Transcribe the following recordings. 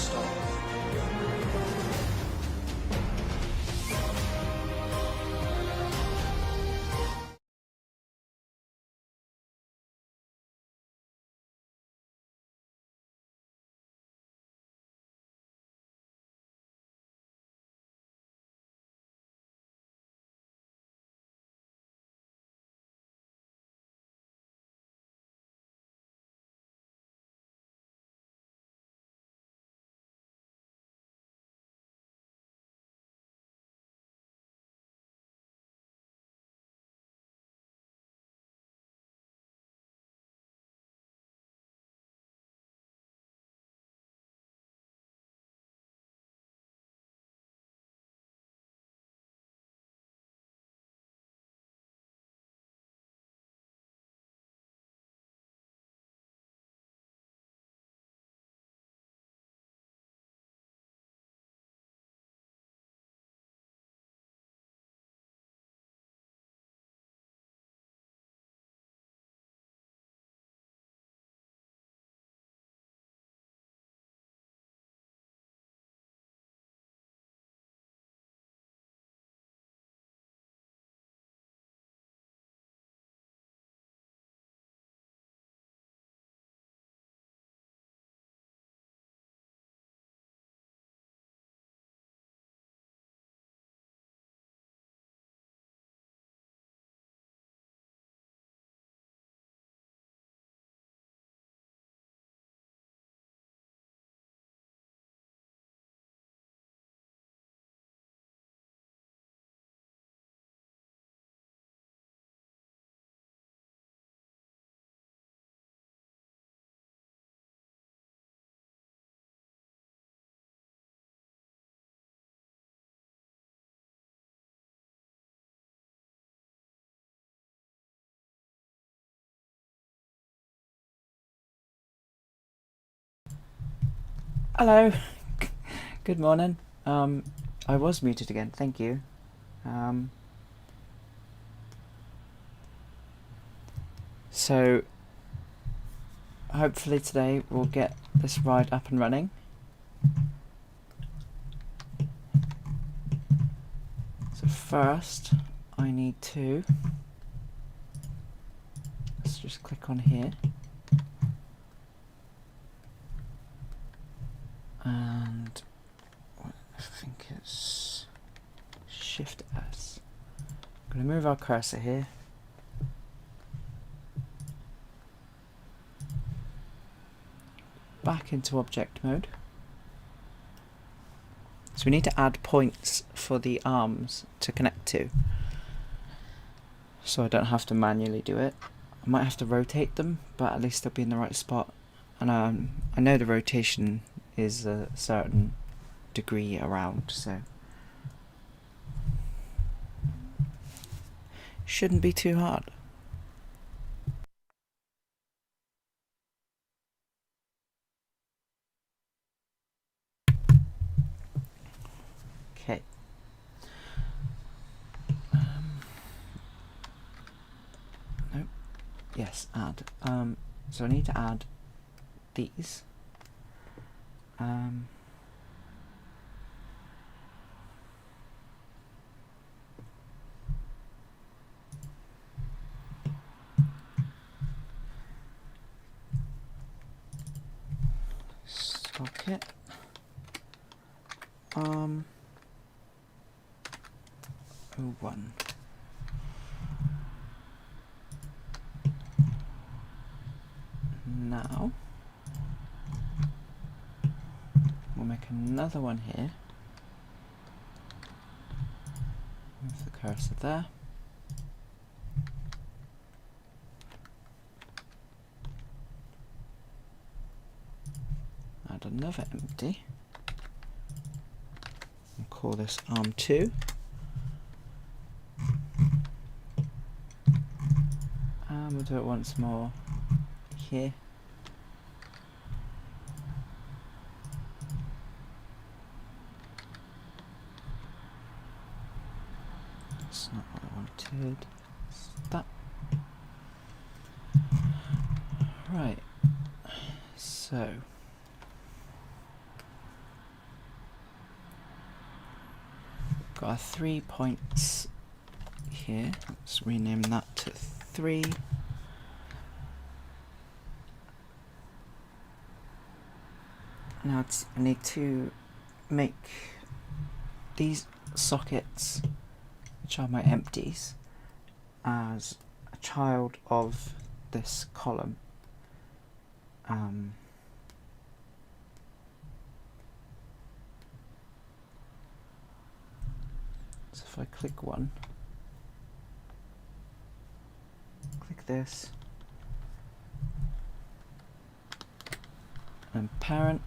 stop. Hello. Good morning. I was muted again, thank you. So hopefully today we'll get this ride up and running. So first I need to, let's just click on here. And I think it's Shift S. I'm going to move our cursor here. Back into object mode. So we need to add points for the arms to connect to. So I don't have to manually do it. I might have to rotate them, but at least they'll be in the right spot. And I know the rotation is a certain degree around, so shouldn't be too hard. Okay. Nope. Yes, add. So I need to add these. Socket. O1. Now we'll make another one here. Move the cursor there. Add another empty. We'll call this arm 2. And we'll do it once more here. That's not what I wanted. It's that. Right. So got our 3 points here. Let's rename that to 3. Now I need to make these sockets, which are my empties, as a child of this column. So if I click one, click this, and parent,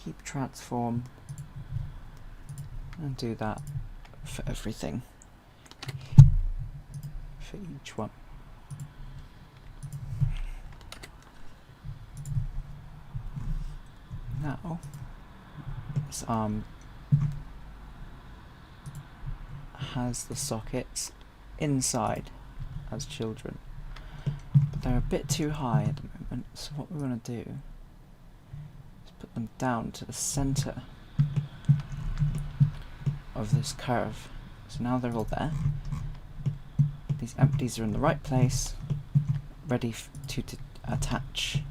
keep transform, and do that for everything, for each one. Now, this arm has the sockets inside as children, but they're a bit too high at the moment, so what we want to do is put them down to the center of this curve. So now they're all there. These empties are in the right place, ready to attach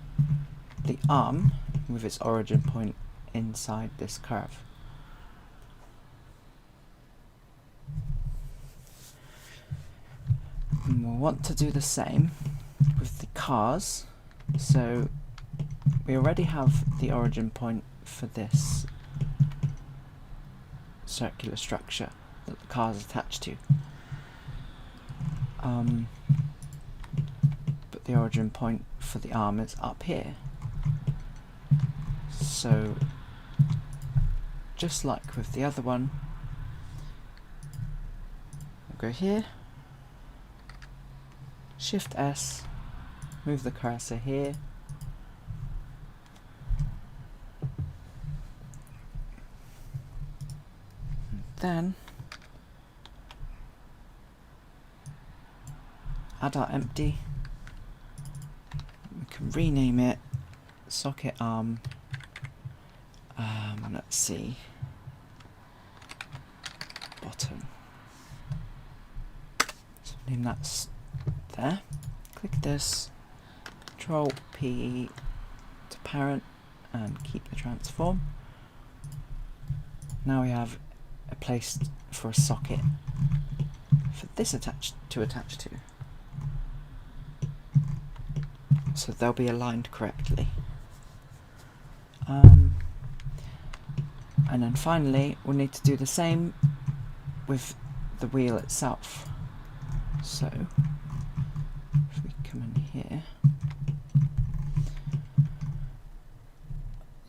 the arm with its origin point inside this curve. And we'll want to do the same with the cars. So we already have the origin point for this circular structure that the car is attached to. But the origin point for the arm is up here. So, just like with the other one, we'll go here, Shift S, move the cursor here, and then add our empty. We can rename it socket arm. Let's see, bottom. So name that there. Click this, Control P to parent, and keep the transform. Now we have a place for a socket for this attach to. So they'll be aligned correctly. And then finally, we'll need to do the same with the wheel itself. So, if we come in here.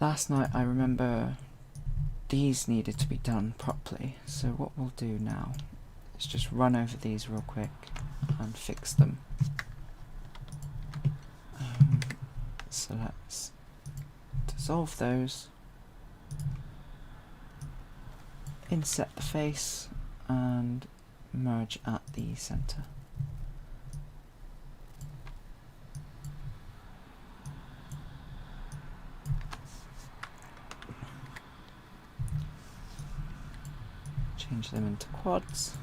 Last night I remember these needed to be done properly. So what we'll do now is just run over these real quick and fix them. So let's dissolve those. Inset the face and merge at the center. Change them into quads.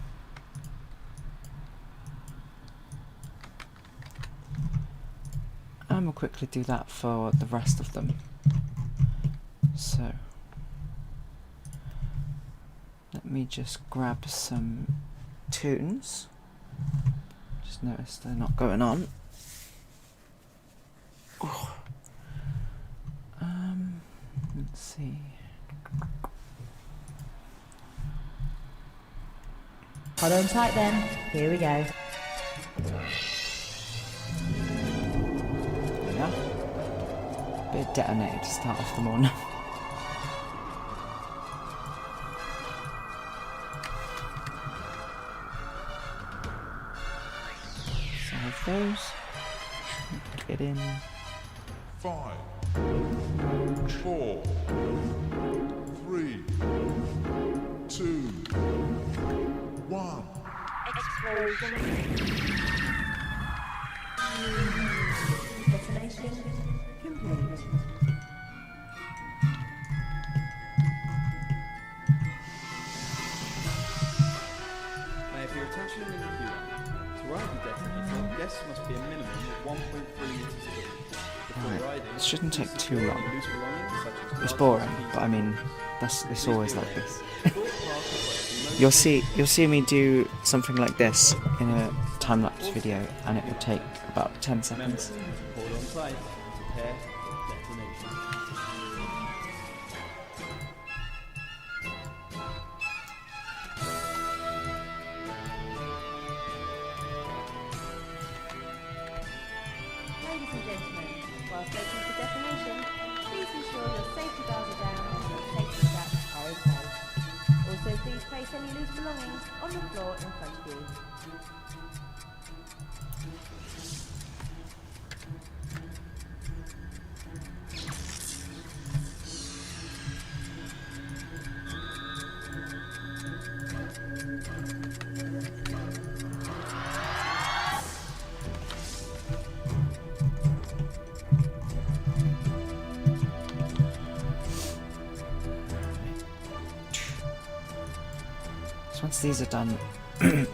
And we'll quickly do that for the rest of them. So let me just grab some tunes. Just noticed they're not going on. Oh. Let's see. Hold on tight then. Here we go. Yeah. Bit detonated to start off the morning. Those. Get in. 5, 4, 3, 2, 1. Destination complete. Positioning in the queue line. To ride the detonator, guests must be a minimum of 1.3 meters tall. Before Right, riding, it shouldn't please take too secure long. any loose belongings such as It's glasses, boring, keys, but I and mean, keys. it's Please always be like aware, this. Thorpe Park is like the most You'll see me do something like this in a time-lapse video, and it will take about 10 Remember, seconds. hold on tight and prepare for detonation. Ladies and gentlemen, whilst waiting for detonation, please ensure your safety belts are down and your safety straps are in place. Also, please place any loose belongings on the floor in front of you. So once these are done,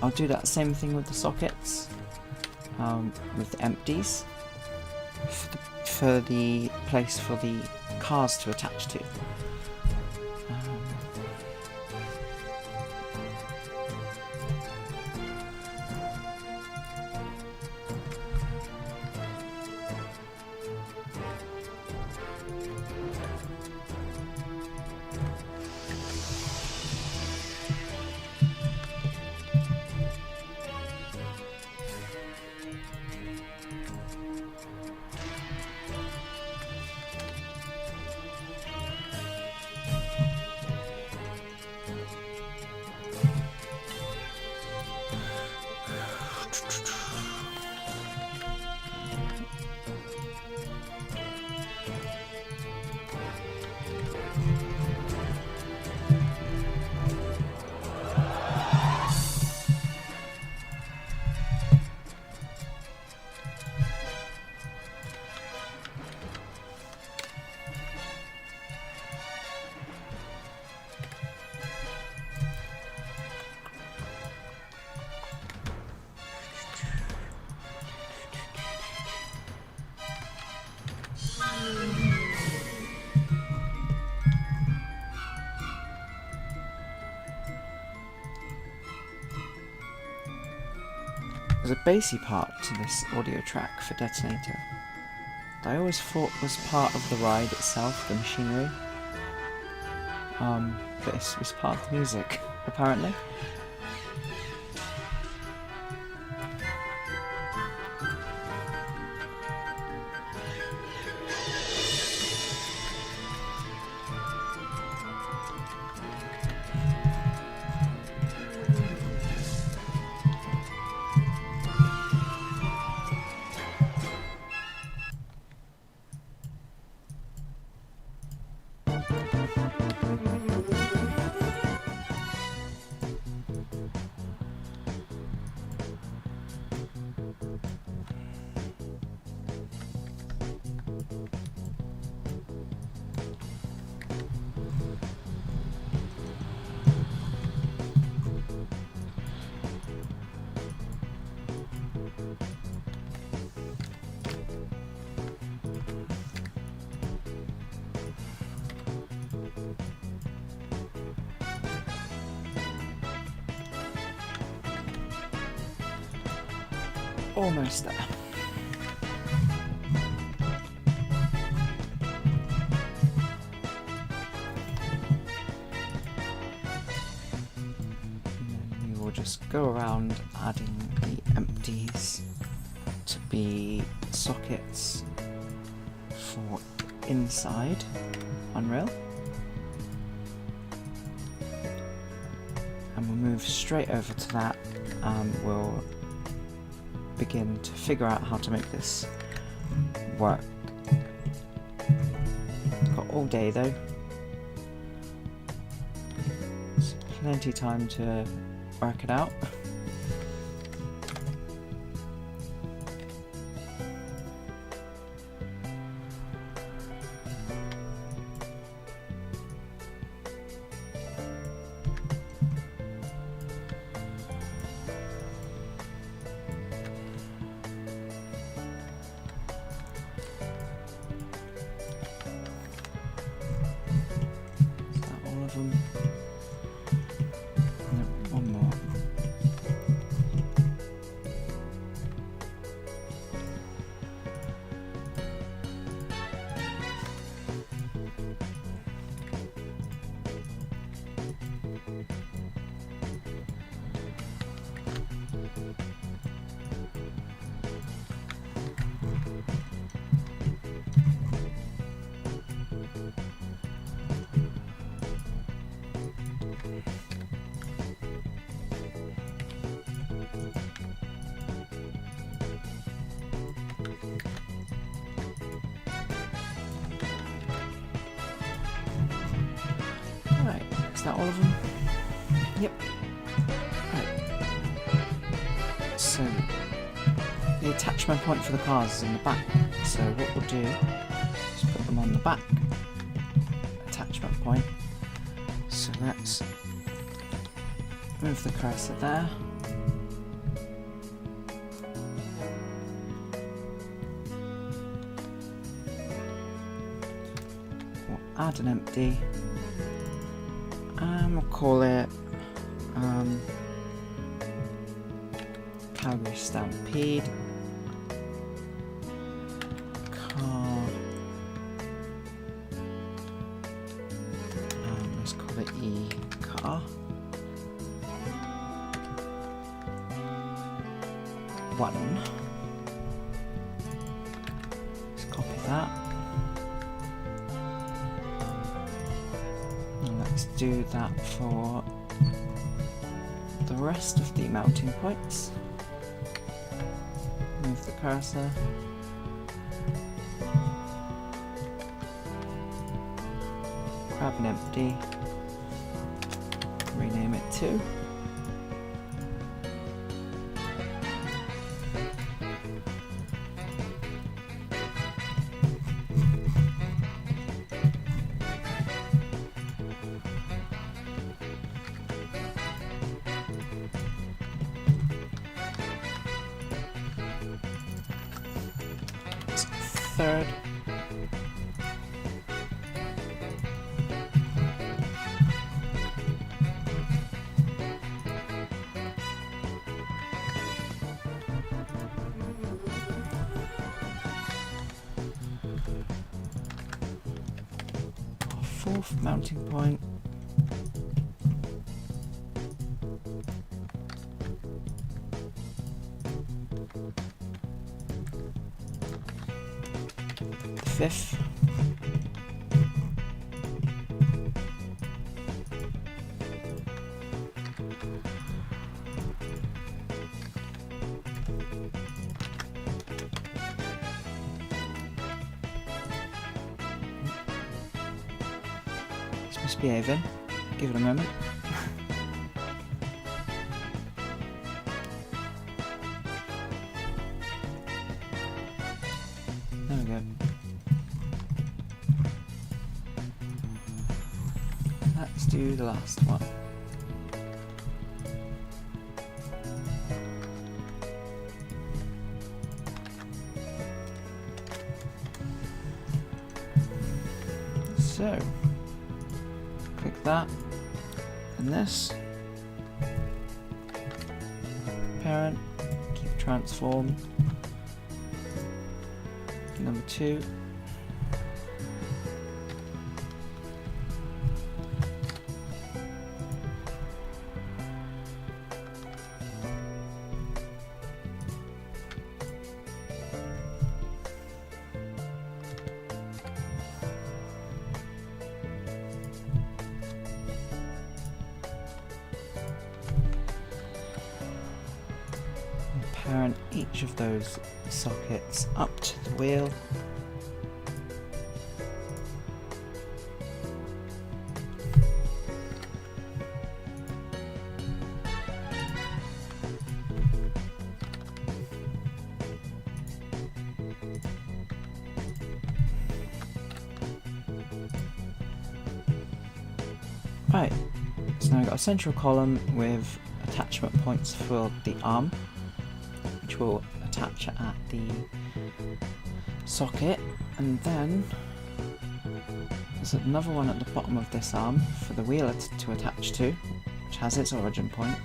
I'll do that same thing with the sockets, with the empties, for the place for the cars to attach to. There's a bassy part to this audio track for Detonator that I always thought was part of the ride itself, the machinery. But it was part of the music, apparently. Almost there. And then we will just go around adding the empties to be sockets for inside Unreal. And we'll move straight over to that and we'll begin to figure out how to make this work. Got all day though. So plenty time to work it out. Is that all of them? Yep. Right. So, the attachment point for the cars is in the back. So what we'll do is put them on the back attachment point. So let's move the cursor there. We'll add an empty. And we'll call it Calgary Stampede car. Let's call it E car. 1. Let's copy that. And let's do that for the rest of the mounting points. Move the cursor. Grab an empty. Rename it to. Third. Our 4th mounting point. The 5th. It's misbehaving. Give it a moment. There we go. Let's do the last one. So, click that, and this. Parent, keep transform. Number 2. Parent each of those sockets up to the wheel. Right, so now we've got a central column with attachment points for the arm, which will attach at the socket, and then there's another one at the bottom of this arm for the wheel to attach to, which has its origin point,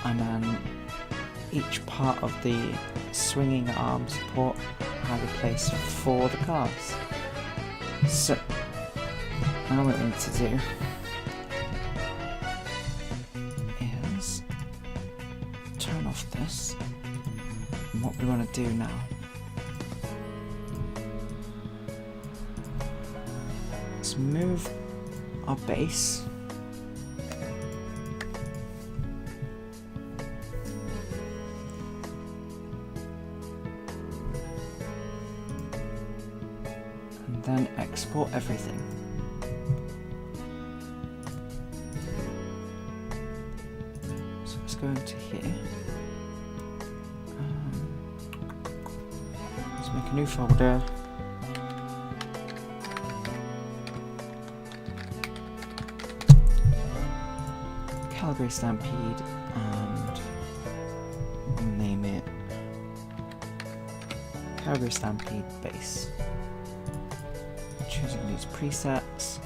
and then each part of the swinging arm support have a place for the cars. So now what we need to do is turn off this, and what we want to do now is move our base and then export everything. go into here. Let's make a new folder. Calgary Stampede, and we'll name it Calgary Stampede Base. Choosing these presets.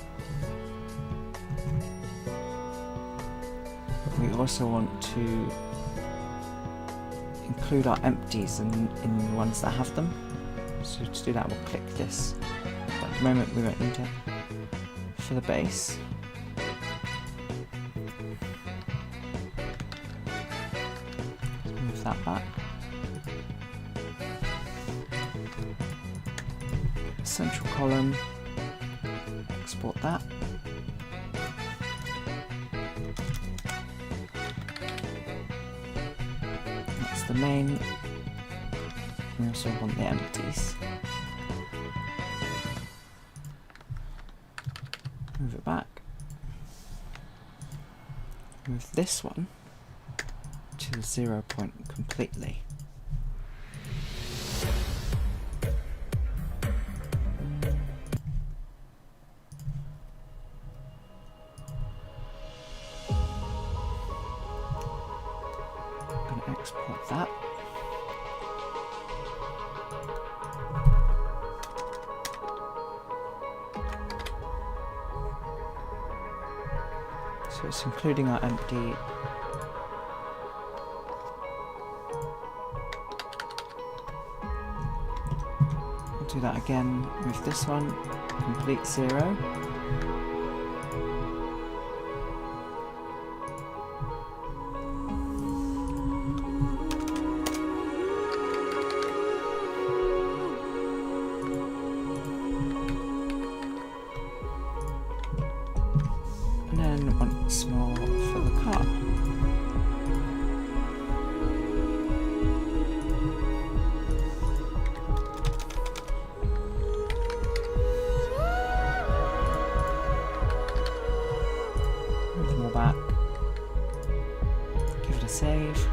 We also want to include our empties in the ones that have them. So to do that, we'll click this. But at the moment, we won't need it for the base. Let's move that back. Central column. Export that. That's the main. We also want the empties. Move it back. Move this one to the 0 point completely. I'm going to export that. So it's including our empty. We'll do that again with this one, complete 0. And then once more for the car. Move more back. Give it a save.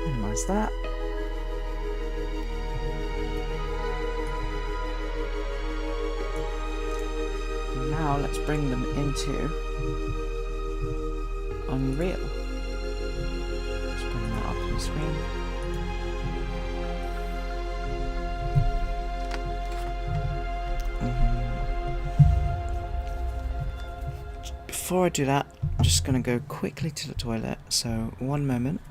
Minimize that. Now let's bring them into Unreal. Let's bring that up on the screen. Before I do that, I'm just going to go quickly to the toilet, so 1 moment.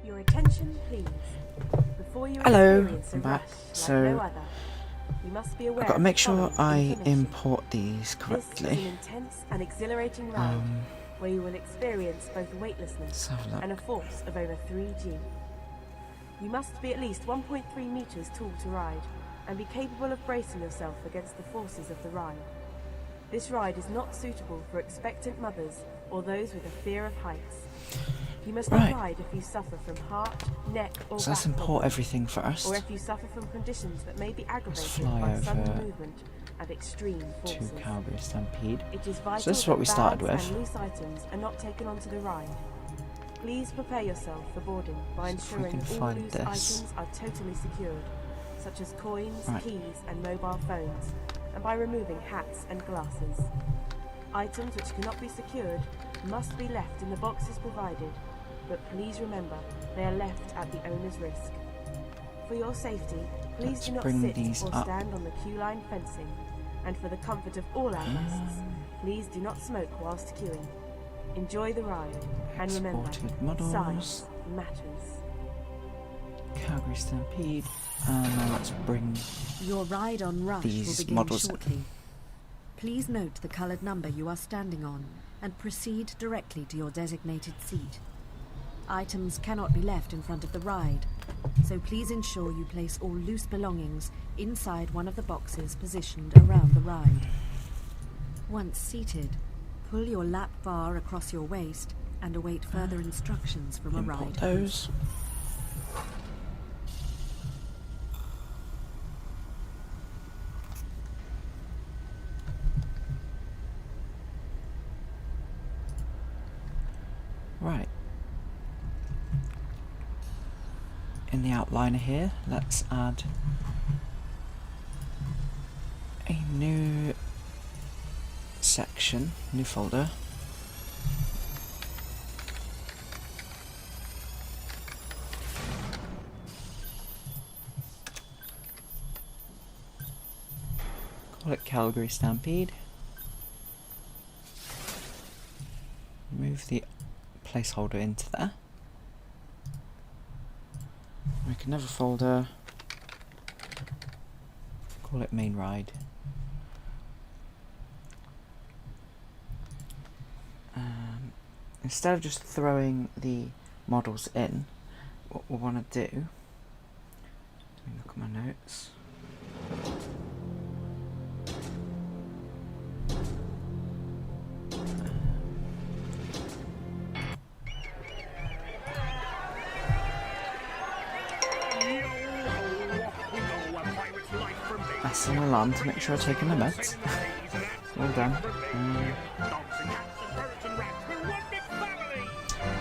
Your attention, please. Before you Hello, experience a I'm back. rush like So, no other, you must be aware I've got to of make the sure following I information. import these This is an correctly. intense and exhilarating ride, where you will experience both weightlessness Let's have a and a look. force of over 3G. You must be at least 1.3 meters tall to ride, and be capable of bracing yourself against the forces of the ride. This ride is not suitable for expectant mothers or those with a fear of heights. You must not Right. ride if you suffer from heart, neck or So let's back import problems, everything first or if you suffer from conditions that may be aggravated fly by sudden over movement and extreme to forces. Calgary Stampede. It is vital So this is what that we started bags with. and loose items are not taken onto the ride. Please prepare yourself for boarding by So if we ensuring can all find loose this. items are totally secured, such as coins, Right. keys and mobile phones, and by removing hats and glasses. Items which cannot be secured must be left in the boxes provided, but please remember they are left at the owner's risk. For your safety, please Let's do not bring sit these or up. stand on the queue line fencing, and for the comfort of all our guests, please do not smoke whilst queuing. Enjoy the ride, and remember, Exported models. size matters. Calgary Stampede. And now let's bring Your ride on Rush will these begin models in. shortly. Please note the coloured number you are standing on and proceed directly to your designated seat. Items cannot be left in front of the ride, so please ensure you place all loose belongings inside one of the boxes positioned around the ride. Once seated, pull your lap bar across your waist and await further instructions from a import ride those. host. Right. In the outliner here, let's add a new section, new folder. Call it Calgary Stampede. Move the placeholder into there. Make another folder. Call it main ride. Instead of just throwing the models in, what we want to do, let me look at my notes. That's an alarm to make sure I've taken the meds. Well done.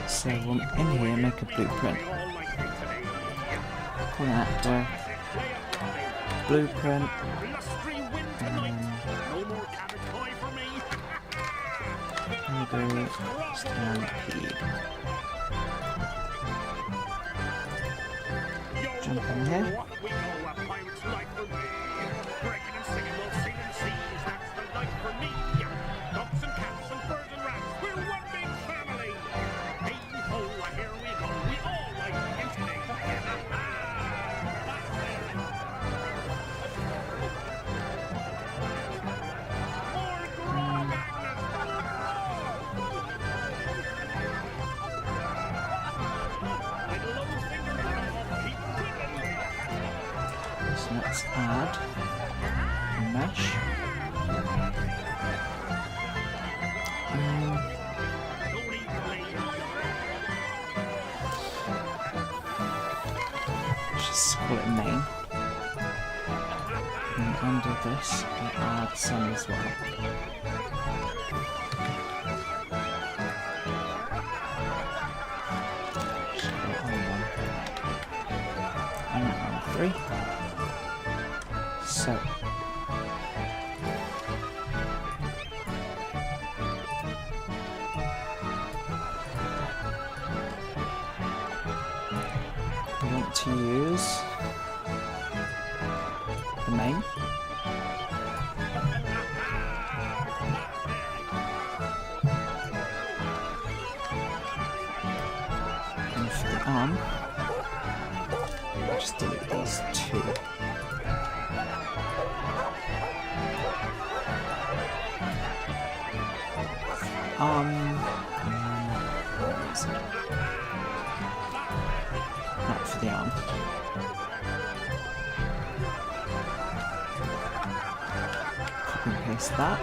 So in here, make a blueprint. Call an actor. Blueprint. Calgary Stampede. Jump in here. So let's add a mesh. Just call it main. And under this, we'll add some as well. Just put it on one. And on 3. So. We want to use the main. And for the arm, just delete these 2. this out for the arm. Copy and paste that.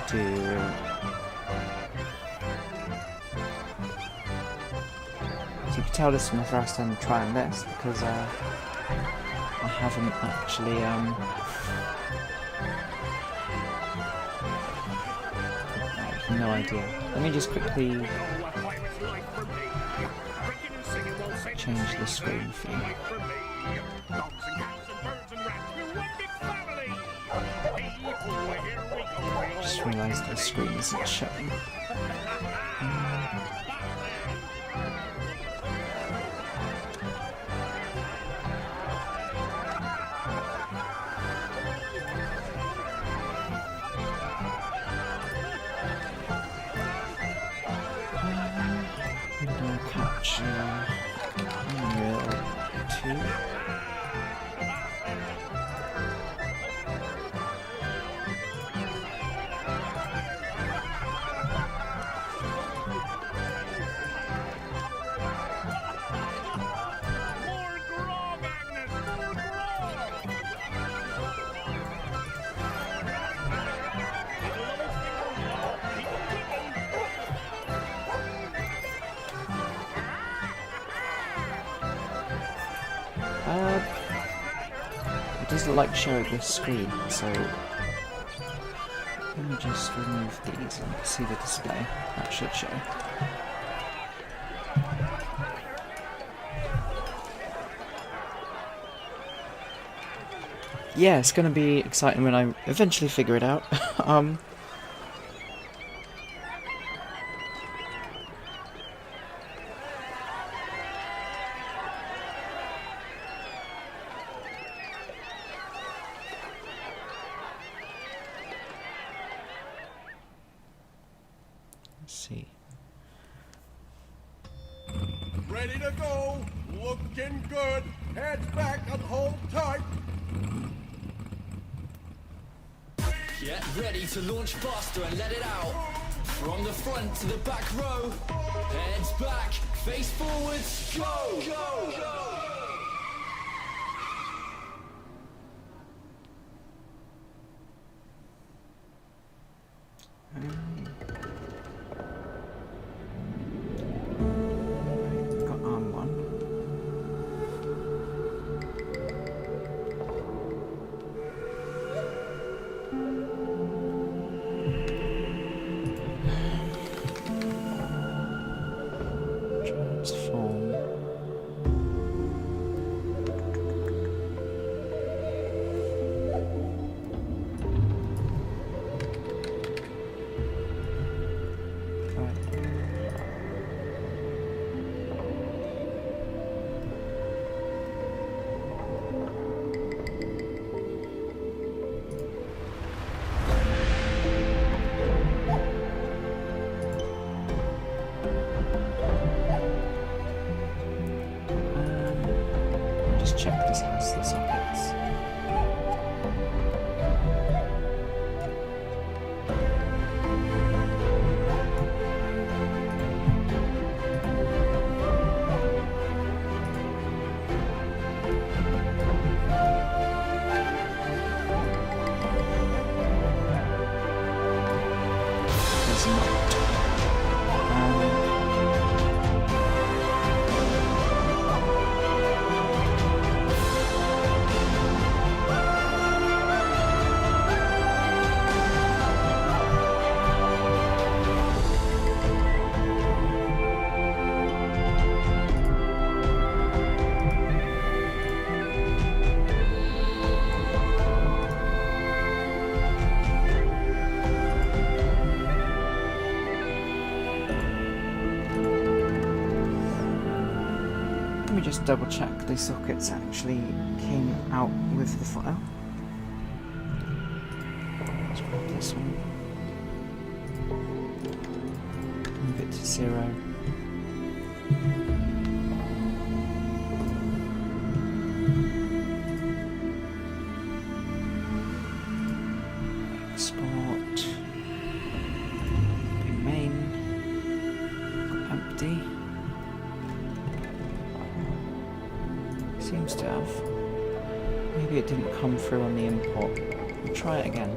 So you can tell this is my first time trying this because I haven't actually I have no idea. Let me just quickly change the screen for you. Just realised the screen isn't showing. Window capture, Unreal 2. It doesn't like showing this screen, so let me just remove these and see the display. That should show. Yeah, it's gonna be exciting when I eventually figure it out. Let's see. Ready to go. Looking good. Heads back and hold tight. Get ready to launch faster and let it out. From the front to the back row. Heads back, face forwards, go! Go! Go! Got arm one. Transform. Just check this has the sockets. just double check the sockets actually came out with the file. Let's grab this one. Move it to 0. Export. Be main. Empty. Seems to have. Maybe it didn't come through on the import. We'll try it again.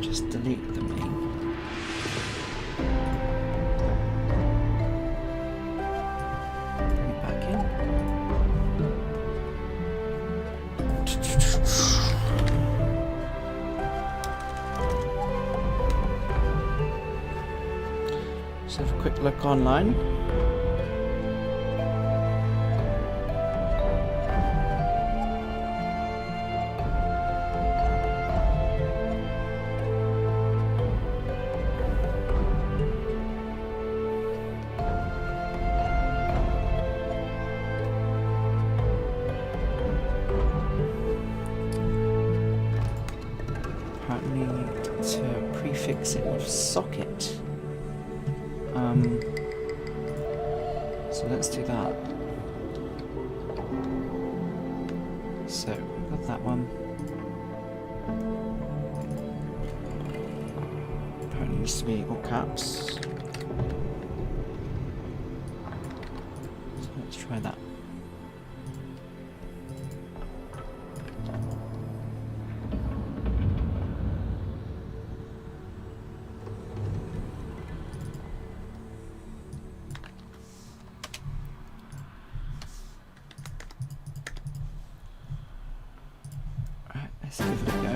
Just delete the main. Bring it back in. Let's have a quick look online. Apparently to prefix it with socket. So let's do that. So, we've got that one. Apparently needs to be all caps. So let's try that. Let's give it a go.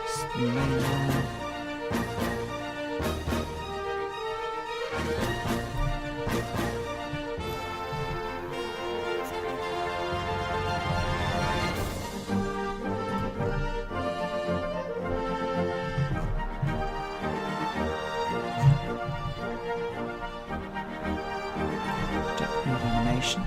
It's the main one. Don't need animation.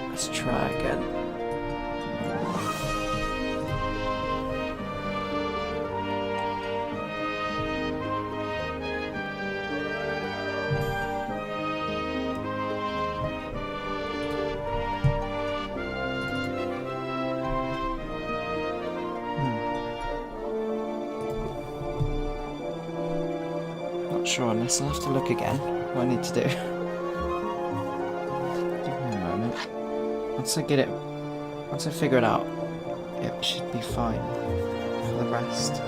Let's try again. Not sure on this. I'll have to look again. What I need to do. Give me a moment. Once I figure it out, it should be fine for the rest.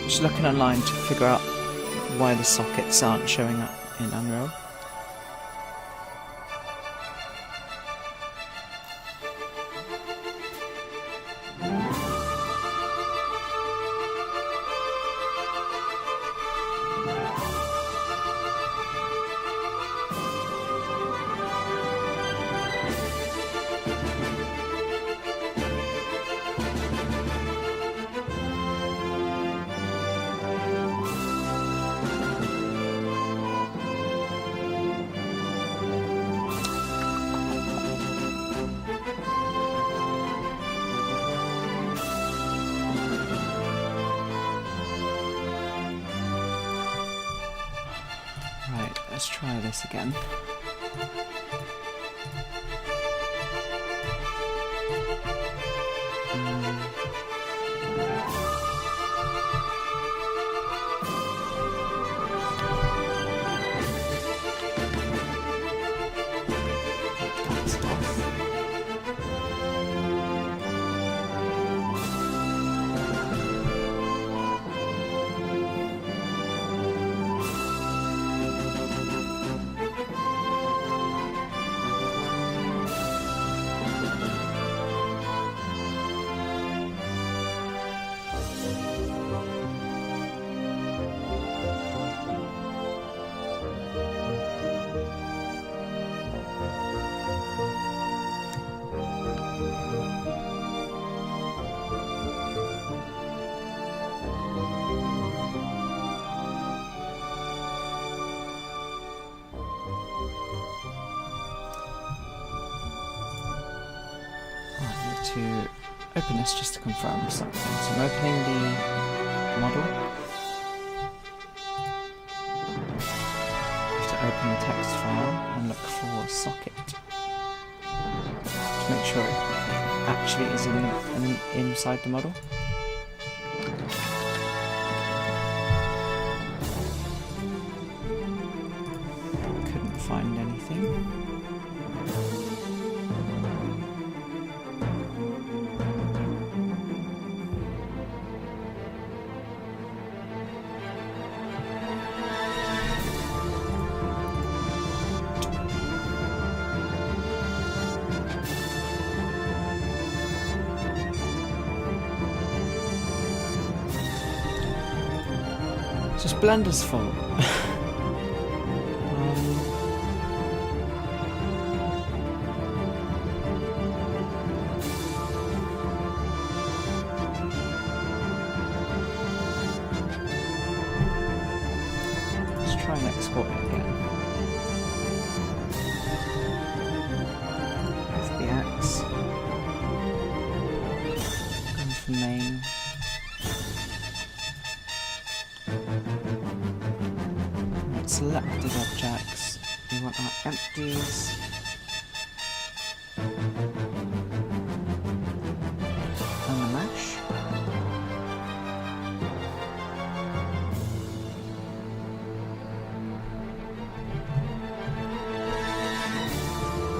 Just looking online to figure out why the sockets aren't showing up in Unreal. Let's try this again. That's off. To open this just to confirm something. So I'm opening the model. I have to open the text file and look for socket to make sure it actually is inside the model. Couldn't find anything. It's just Blender's fault. Let's try and export it again. FBX. Going for main. Selected objects, we want our empties, and the mesh.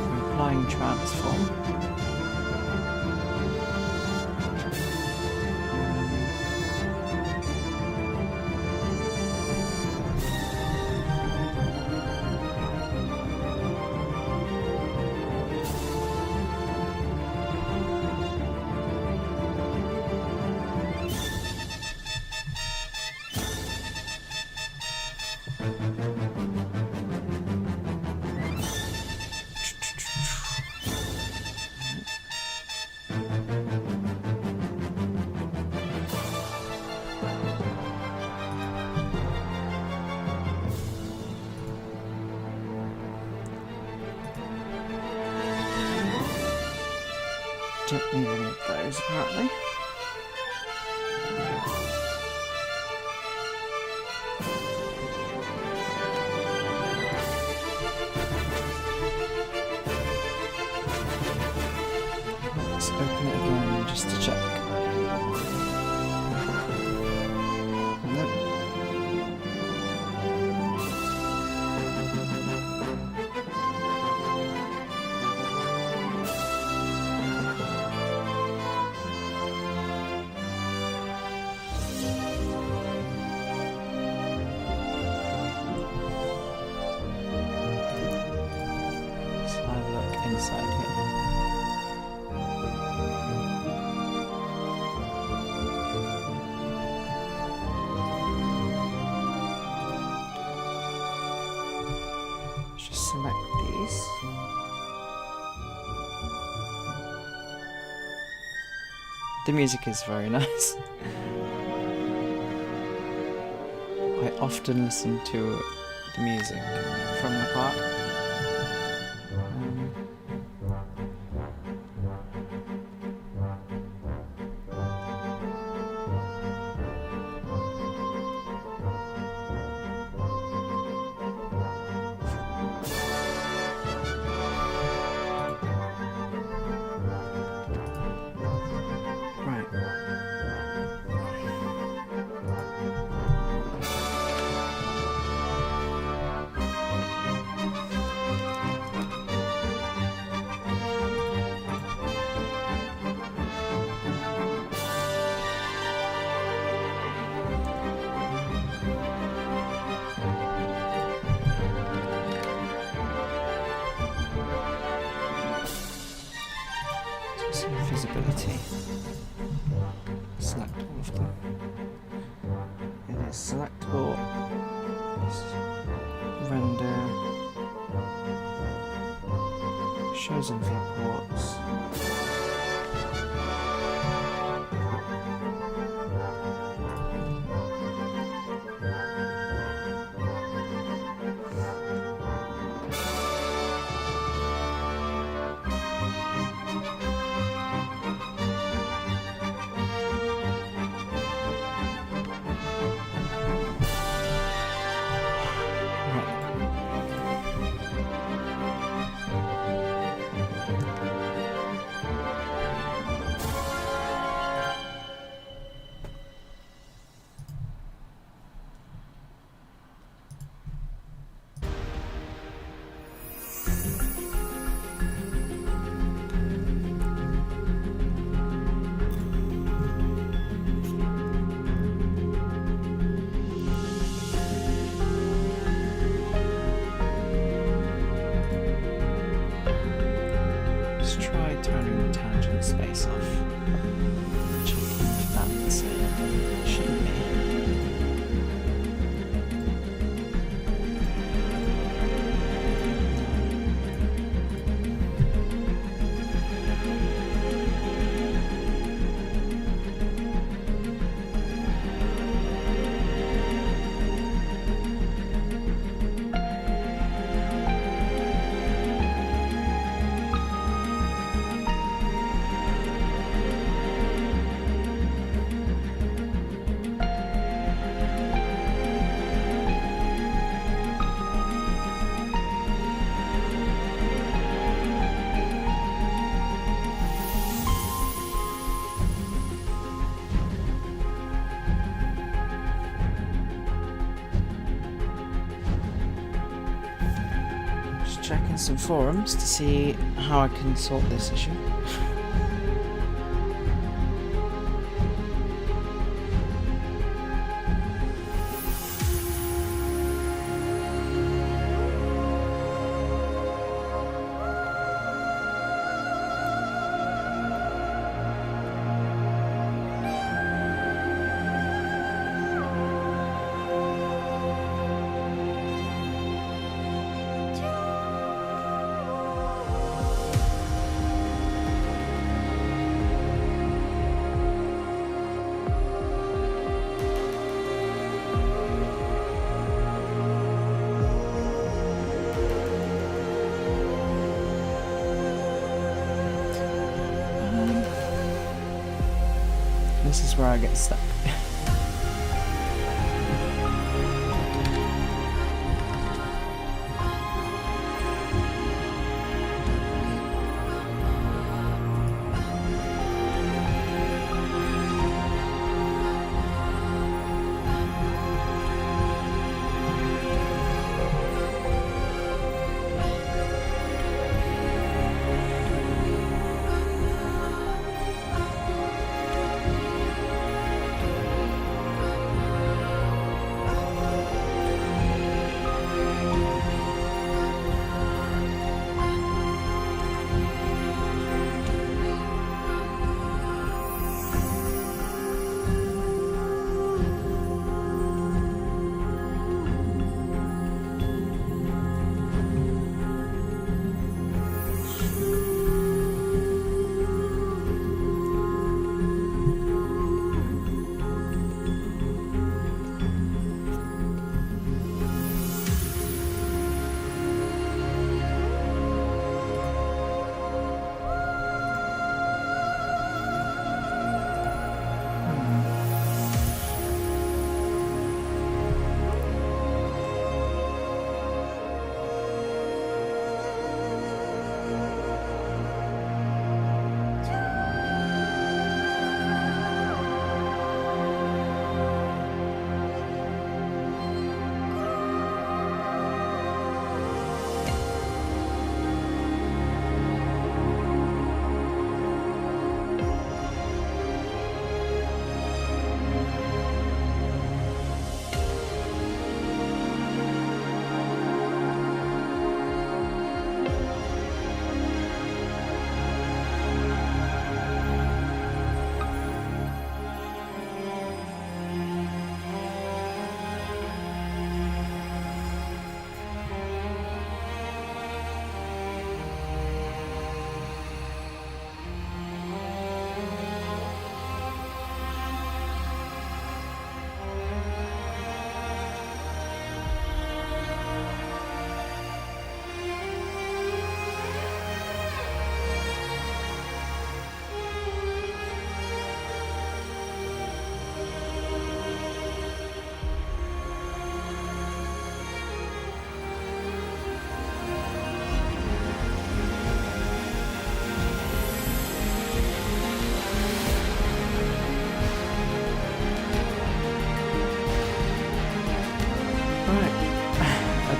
We're applying transform. Don't need any of those apparently. Let's open it again just to check. Nope. Just select these. The music is very nice. I often listen to the music from the park. Visibility. Select all of them. It is selectable. Render. Shows in viewports. Space off. Checking if that's it. Shouldn't be. Checking some forums to see how I can sort this issue. This is where I get stuck.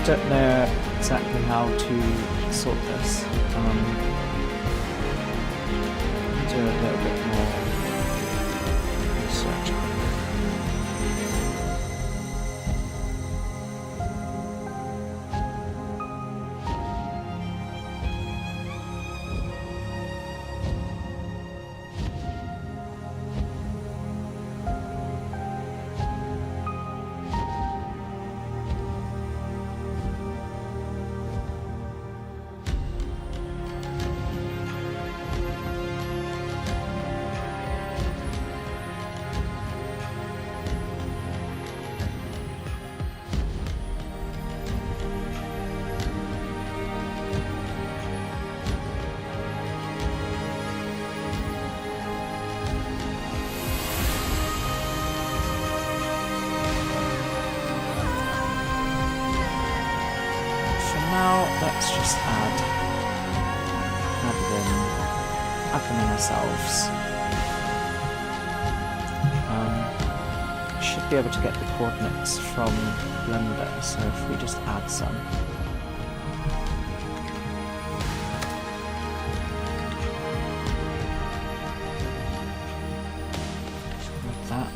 don't know exactly how to sort this. Do a little bit more research. Let's just add them in ourselves. We should be able to get the coordinates from Blender, so if we just add some. Like that.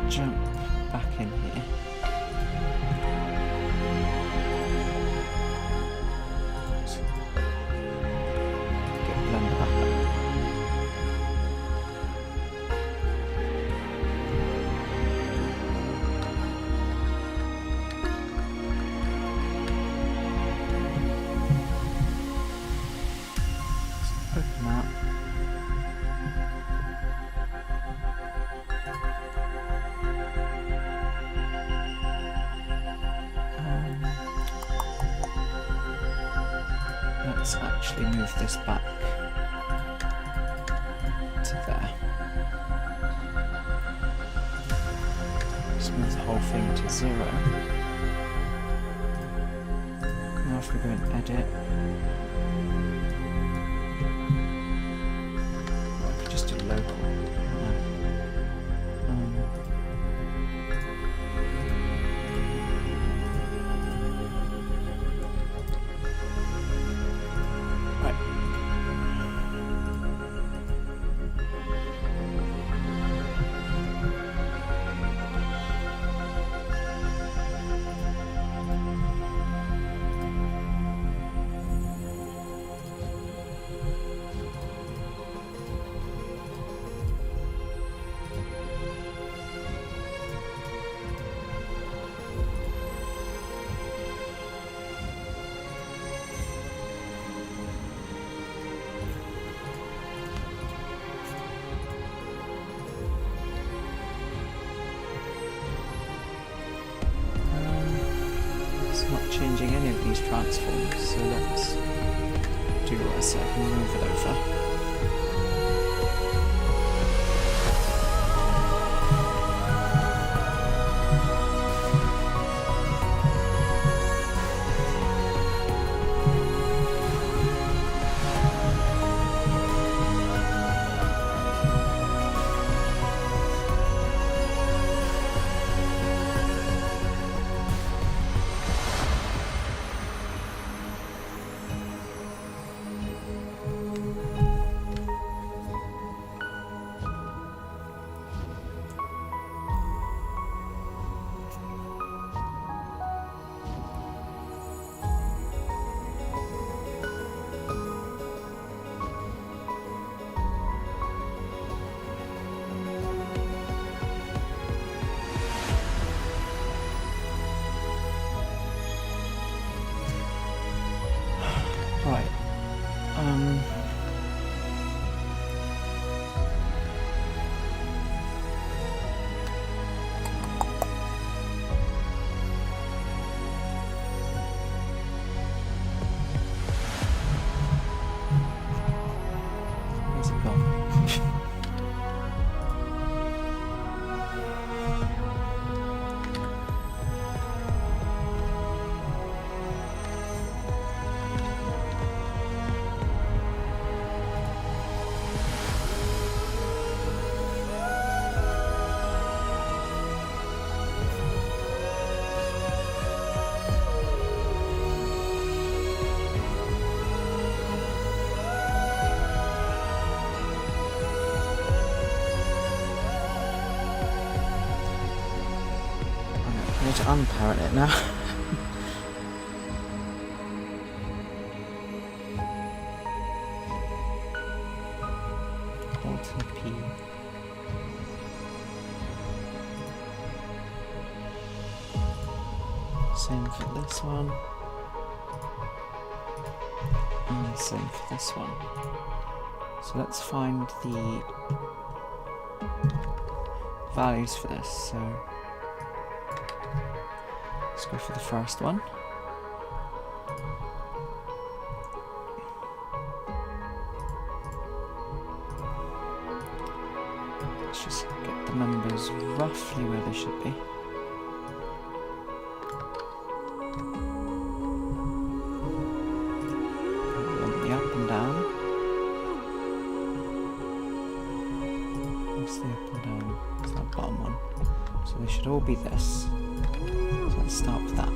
Jump back in here. Get Blender back up. Open that. Let's actually move this back to there. Just move the whole thing to 0. Now if we go and edit, or if we just do local. Not changing any of these transforms, so let's do what I said and move it over. to unparent it now. Alt and P. Same for this one. And same for this one. So let's find the values for this. So let's go for the first one. Let's just get the numbers roughly where they should be. The up and down. What's the up and down? It's that bottom one. So they should all be this. So let's start with that.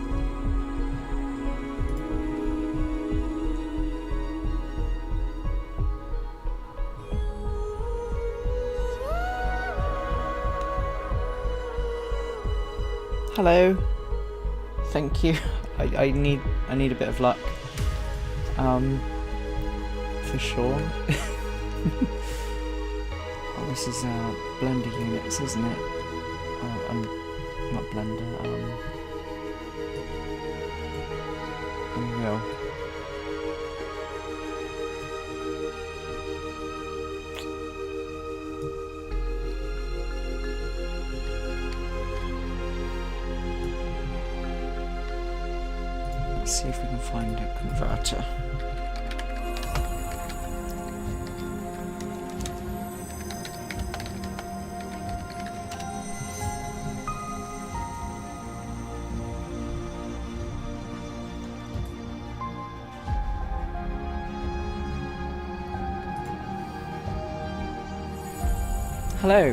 Hello. Thank you. I need a bit of luck. For sure. Oh, this is Blender units, isn't it? Not Blender. Unreal. Let's see if we can find a converter. Hello.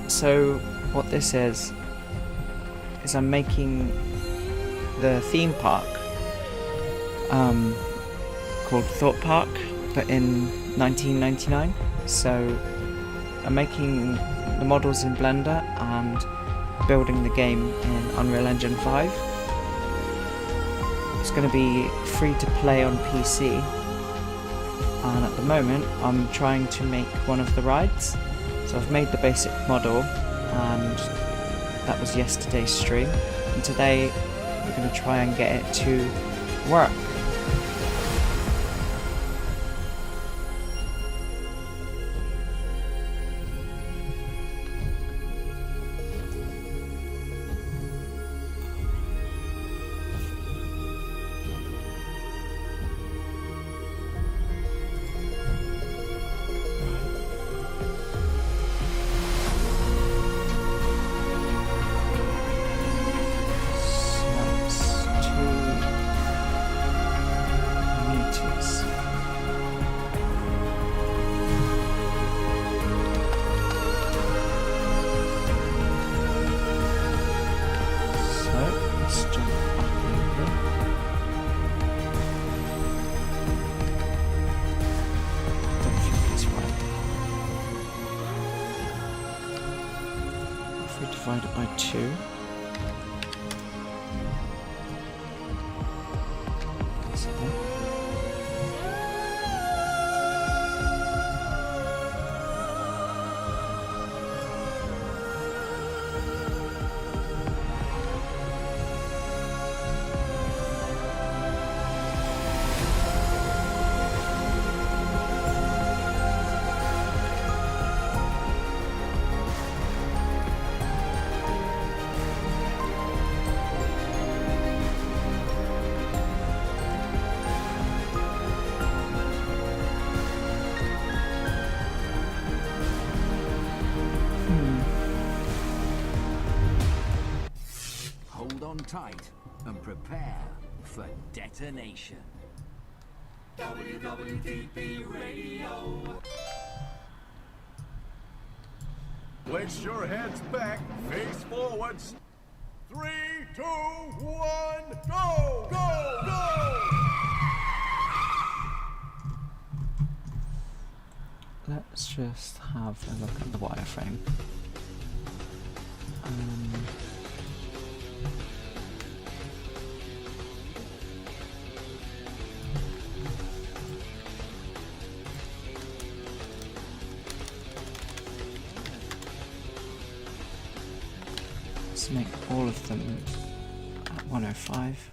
So what this is I'm making the theme park called Thorpe Park, but in 1999. So I'm making the models in Blender and building the game in Unreal Engine 5. It's going to be free to play on PC, and at the moment I'm trying to make one of the rides. So I've made the basic model, and that was yesterday's stream, and today we're going to try and get it to work. Divided by 2. So there. Tight and prepare for detonation. WWDP Radio. Place your heads back, face forwards. 3, 2, 1, go! Go! Go! Let's just have a look at the wireframe. Let's make all of them at 105.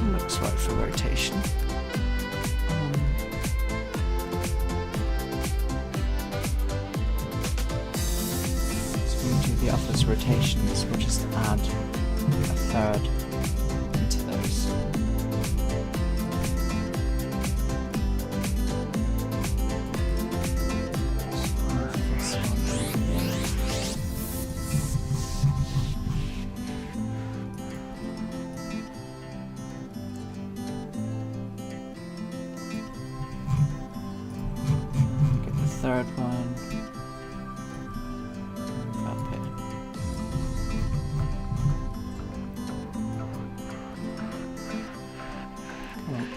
Looks right for rotation. So when we do the others rotations, we'll just add a third into those. Third one up here. Come on.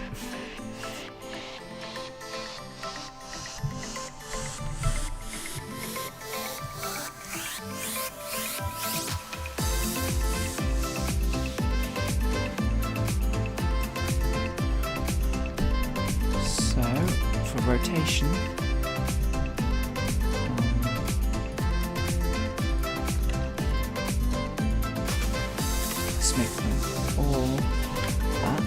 So for rotation, let's make them all that.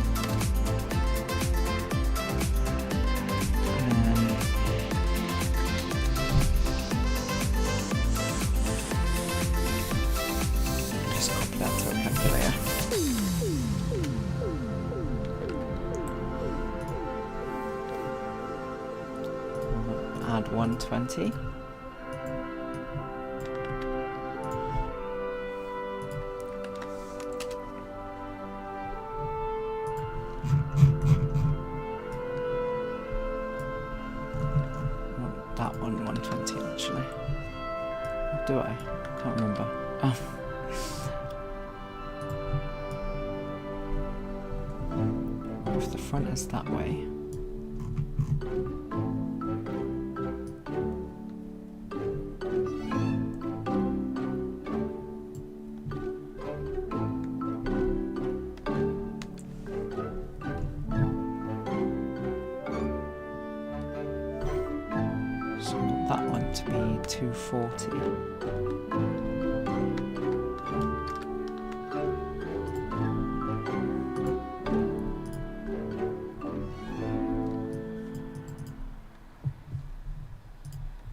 And just copy that to a calculator. Add 120. That one 120 actually. Or do I? Can't remember. Oh. If the front is that way. So I want that one to be 240.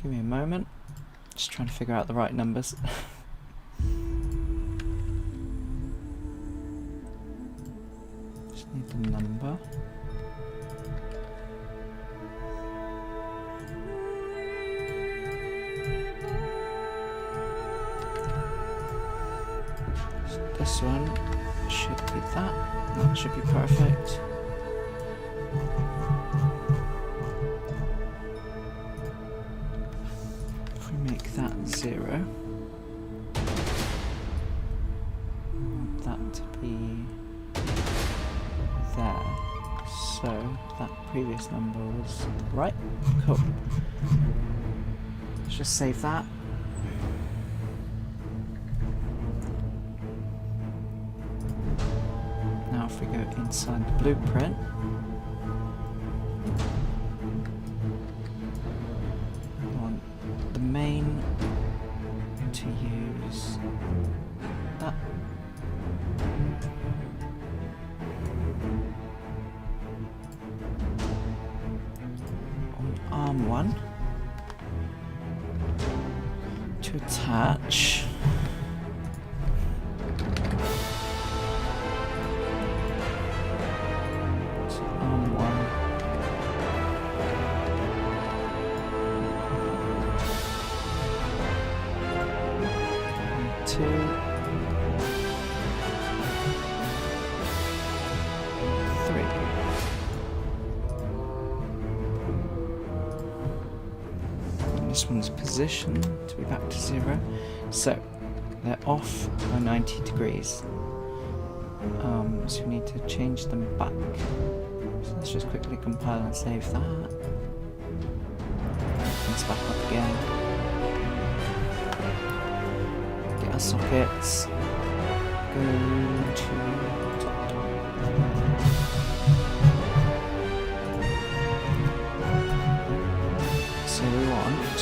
Give me a moment. Just trying to figure out the right numbers. Just need the number. This one should be that. That should be perfect. If we make that 0, we want that to be there. So that previous number was right. Cool. Let's just save that. Now if we go inside the blueprint, we want the main to use that. On arm 1, to attach. So arm 1. Arm 2. 3. This one's positioned to be back to 0. So they're off by 90 degrees. So we need to change them back. So let's just quickly compile and save that. Let's back up again. Get our sockets. Go to top. So we want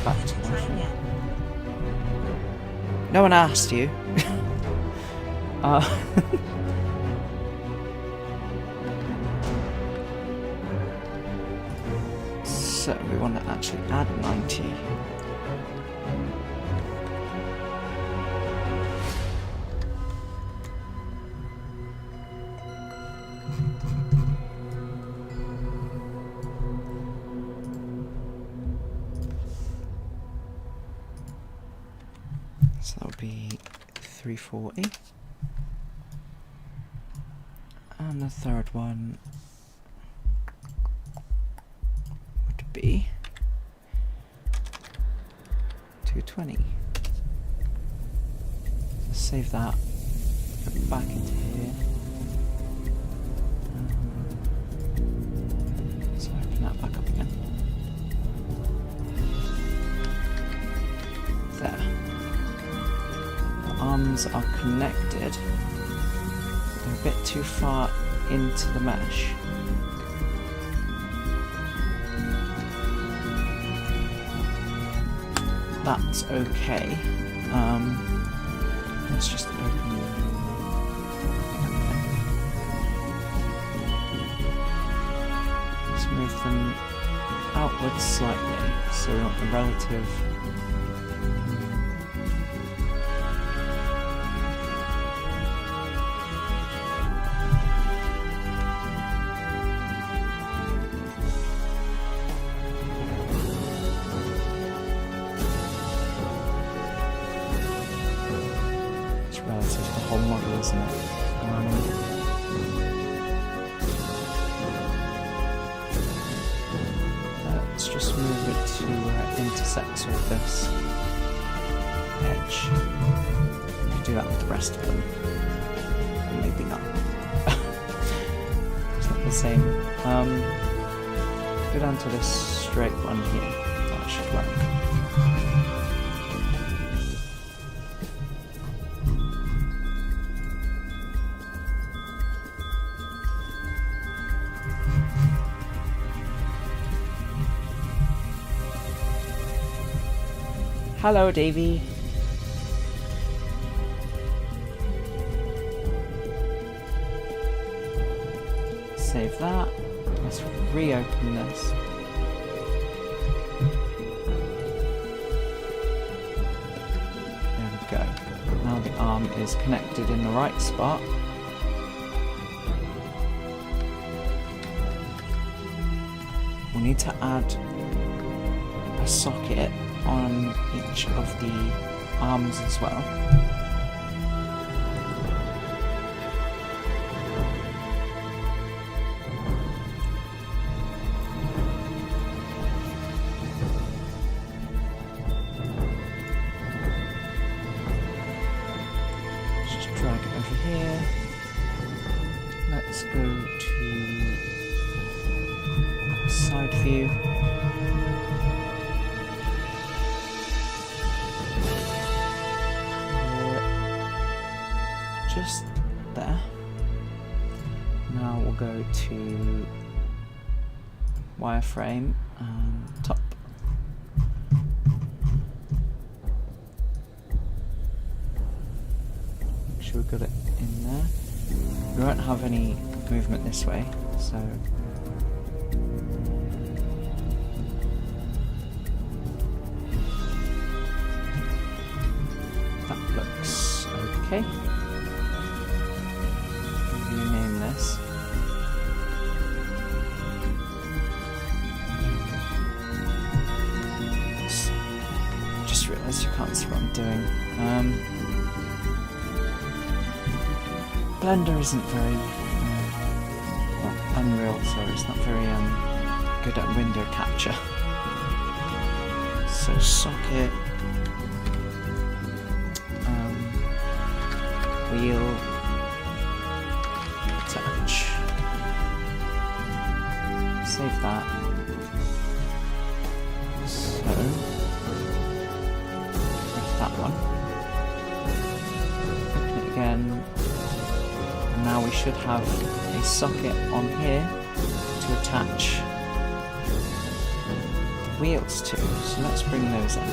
back to motion. No one asked you. So we want to actually add 90. So that would be 340. And the third one would be 220. Let's save that. Go back into here. So open that back up again. There. Arms are connected. They're a bit too far into the mesh. That's okay. Let's just open. Let's move them outwards slightly, so we want the relative. Relative to the whole model, isn't it? Let's just move it to where it intersects with this edge. We could do that with the rest of them. Or maybe not. It's not the same. Go down to this straight one here. That should work. Hello, Davey. Save that. Let's reopen this. There we go. Now the arm is connected in the right spot. We need to add a socket on each of the arms as well. Just drag it over here. Let's go to side view. Just there. Now we'll go to wireframe and top. Make sure we've got it in there. We won't have any movement this way, so Okay. Rename this. Just realised you can't see what I'm doing. Blender isn't very well, Unreal, sorry, it's not very good at window capture. So socket, wheel, touch. Save that. So that one. Open it again. And now we should have a socket on here to attach the wheels to. So let's bring those in.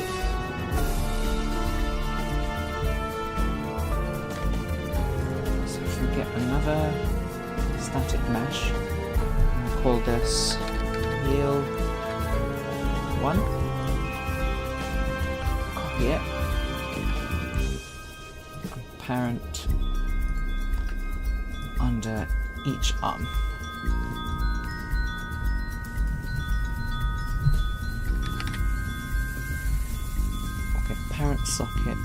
So if we get another static mesh, we'll call this wheel 1. Copy it. Parent under each arm. Okay, parent socket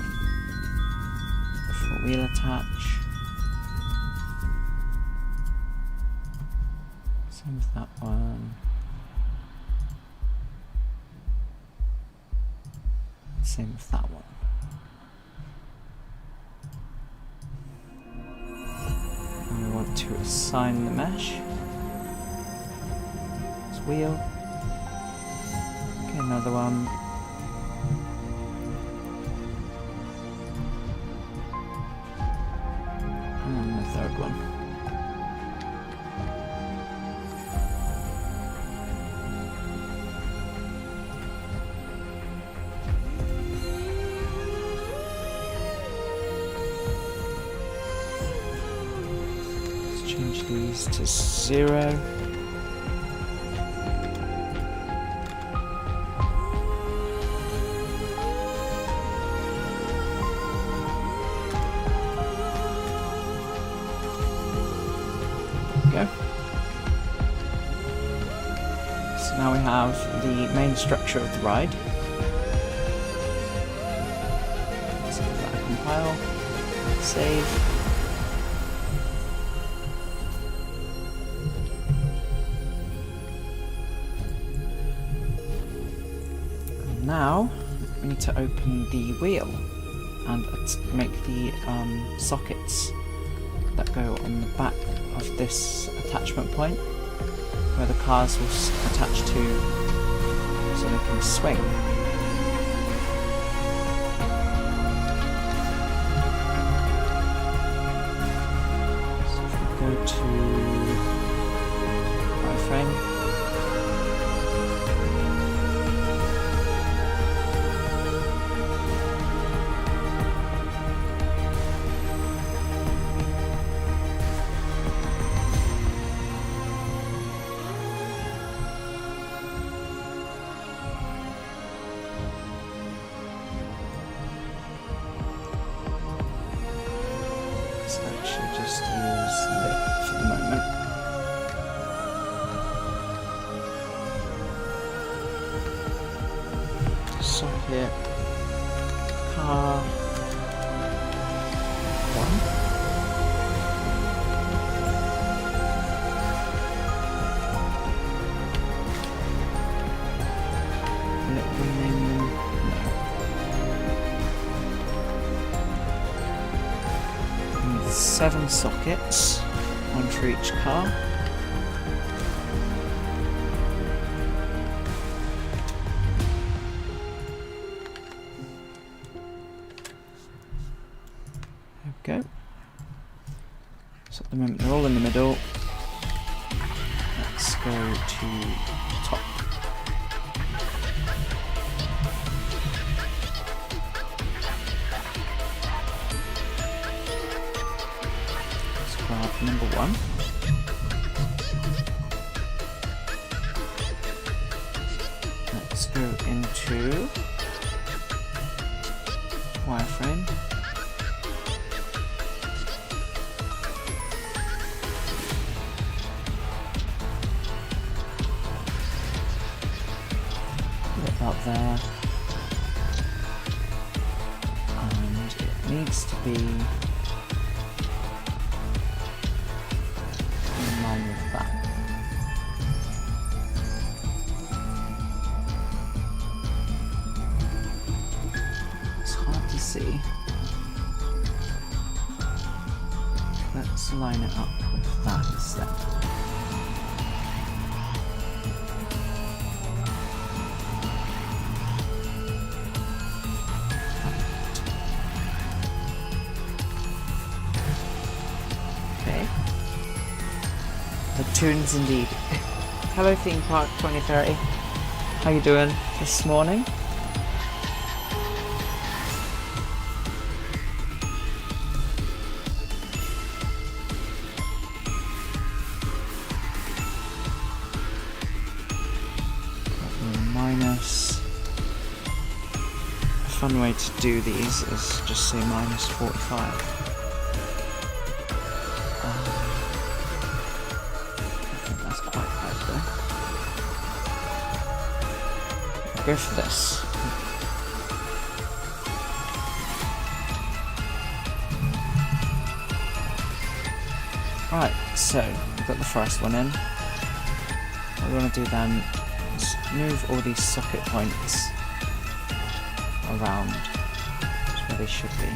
for wheel attach. Same with that one. Same with that one. And we want to assign the mesh. It's wheel. Okay, another one. And the third one. Change these to 0. There we go. So now we have the main structure of the ride. Let's give that a compile, save. Now we need to open the wheel and make the sockets that go on the back of this attachment point where the cars will attach to so they can swing. So if we go to wireframe, let's actually just use lit for the moment. Socket, car 1. Will it rename them? No. 7 sockets, 1 for each car. There we go. So at the moment they're all in the middle. Let's go to top. Grab number 1. Let's go into wireframe. about there. And it needs to be in line with that. It's hard to see. Let's line it up with that instead. Okay. The tunes indeed. Hello Theme Park 2030. How you doing this morning? A fun way to do these is just say minus 45. I think that's quite bad though. I'll go for this. Right, so we've got the first one in. What we want to do then is move all these socket points around to where they should be.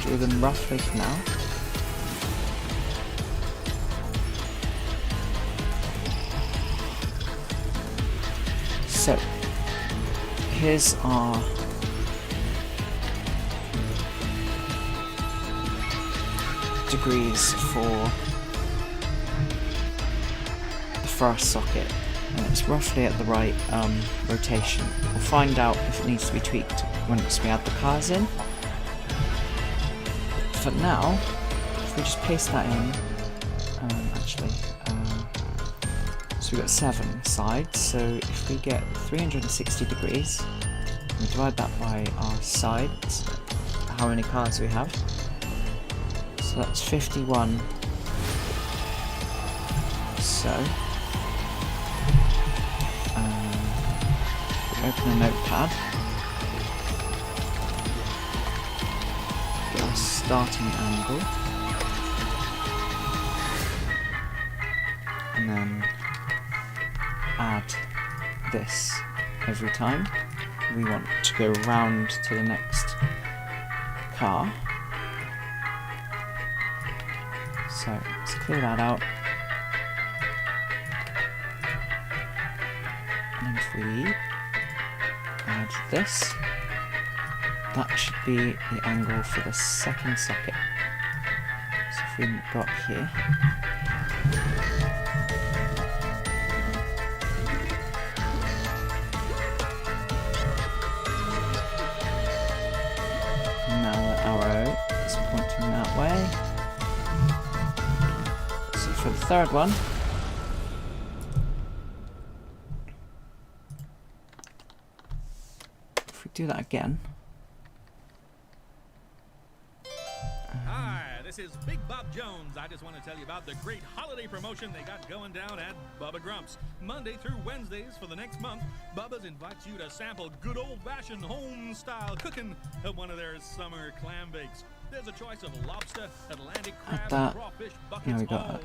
Do them roughly for now. So, here's our degrees for the first socket, and it's roughly at the right rotation. We'll find out if it needs to be tweaked once we add the cars in. For now, if we just paste that in, so we've got 7 sides, so if we get 360 degrees, we divide that by our sides, how many cars we have, so that's 51, so, we open a notepad, starting angle, and then add this every time we want to go round to the next car. So let's clear that out, and if we add this, that should be the angle for the second socket. So if we go up here, now the arrow is pointing that way. So for the third one, if we do that again, this is Big Bob Jones. I just want to tell you about the great holiday promotion they got going down at Bubba Grump's. Monday through Wednesdays for the next month, Bubba's invites you to sample good old-fashioned home-style cooking at one of their summer clam bakes. There's a choice of lobster, Atlantic crab, and crawfish buckets. Now we got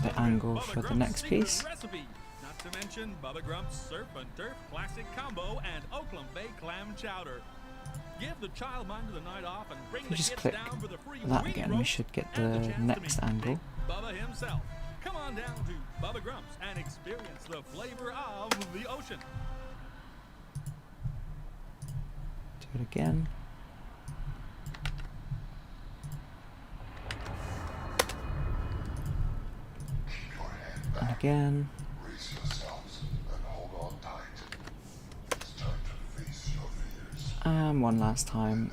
the angle for the next piece. Recipe. Not to mention Bubba Grump's Surf and Turf Classic Combo and Oakland Bay Clam Chowder. Give the childminder the night off and bring the just kids click down for the free that wheat again, we roast should get and the chance to next meet angle. Big Bubba himself. Come on down to Bubba Grump's and experience the flavor of the ocean. Do it again. And again. Brace yourselves and hold on tight. It's time to face your fears. And one last time.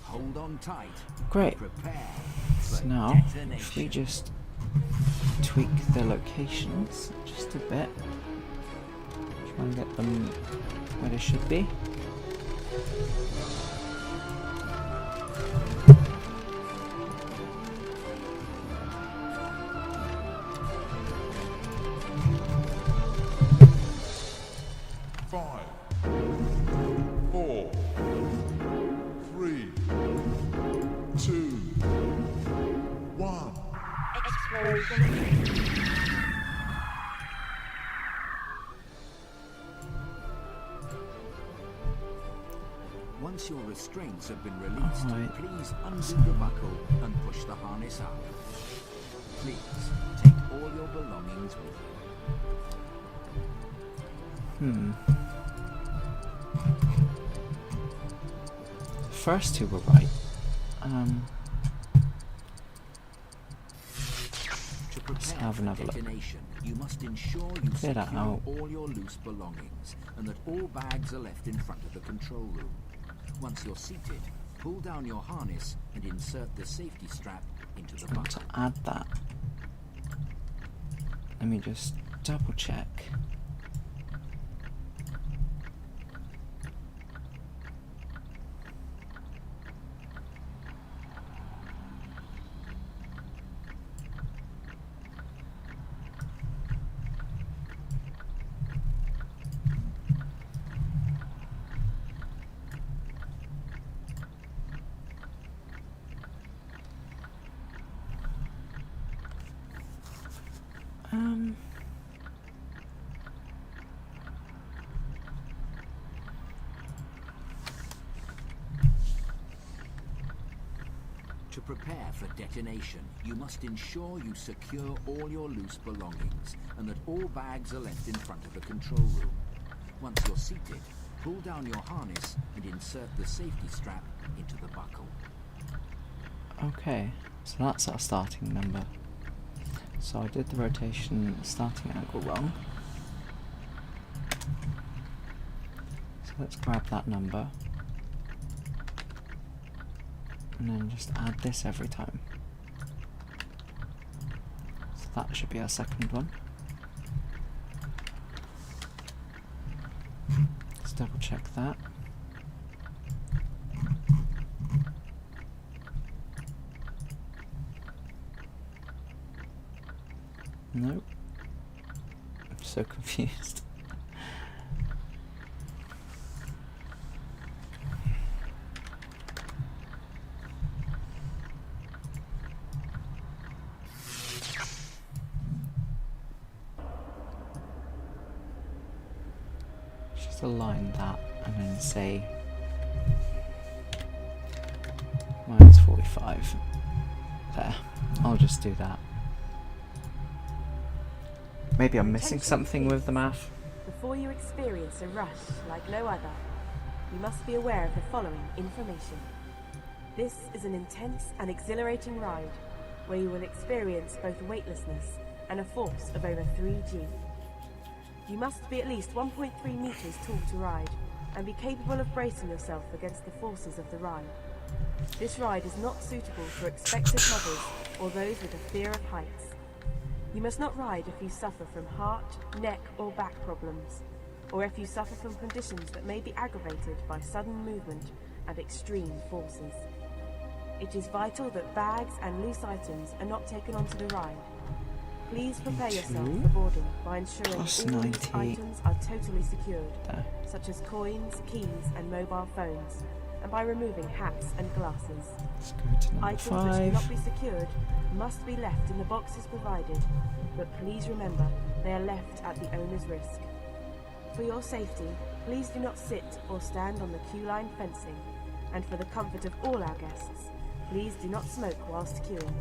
Hold on tight. Great. Prepare So for now, detonation. if we just tweak the locations just a bit, try and get them where they should be. Once your restraints have been released, Alright. please undo the buckle and push the harness up. Please take all your belongings with you. The first two were right. To Let's prepare have for another look. detonation, you must ensure you Clear that secure out. all your loose belongings and that all bags are left in front of the control room. Once you're seated, pull down your harness and insert the safety strap into the Got to buckle. add that. Let me just double check. To prepare for detonation, you must ensure you secure all your loose belongings and that all bags are left in front of the control room. Once you're seated, pull down your harness and insert the safety strap into the buckle. Okay, so that's our starting number. So I did the rotation starting angle wrong. So let's grab that number. And then just add this every time. So that should be our second one. Let's double check that. Nope. I'm so confused. Just align that and then say -45. There. I'll just do that. Maybe I'm missing something with the math. Before you experience a rush like no other, you must be aware of the following information. This is an intense and exhilarating ride where you will experience both weightlessness and a force of over 3G. You must be at least 1.3 meters tall to ride and be capable of bracing yourself against the forces of the ride. This ride is not suitable for expectant mothers or those with a fear of heights. You must not ride if you suffer from heart, neck or back problems, or if you suffer from conditions that may be aggravated by sudden movement and extreme forces. It is vital that bags and loose items are not taken onto the ride. Please prepare yourself for boarding by ensuring Plus all loose 90. items are totally secured, There. such as coins, keys and mobile phones, and by removing hats and glasses. Let's go to number Items which 5. cannot be secured must be left in the boxes provided, but please remember they are left at the owner's risk. For your safety, please do not sit or stand on the queue line fencing, and for the comfort of all our guests, please do not smoke whilst queuing.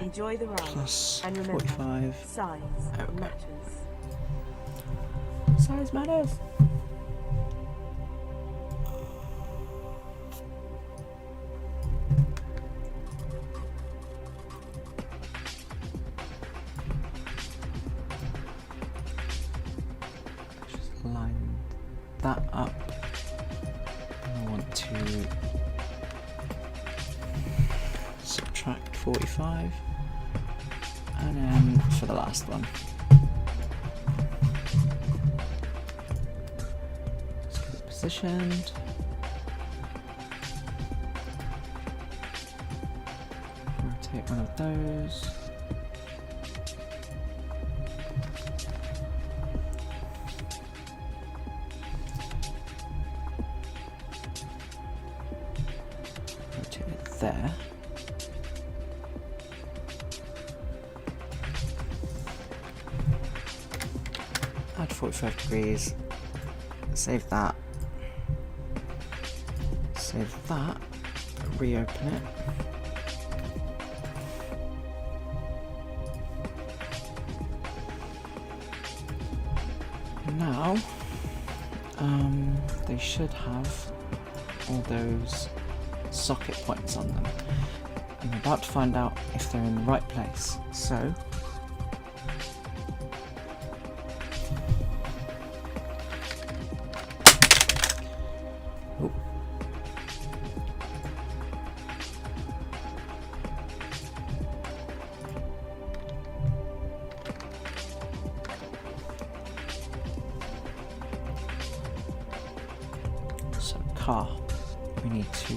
Enjoy the ride, Plus and remember, 45. size Okay. matters. Size matters. that up. I want to subtract 45, and then for the last one, let's get it positioned. Rotate one of those. Rotate it there. Add 45 degrees. Save that. Save that. Reopen it. Now, they should have all those socket points on them. I'm about to find out if they're in the right place. So, car. We need to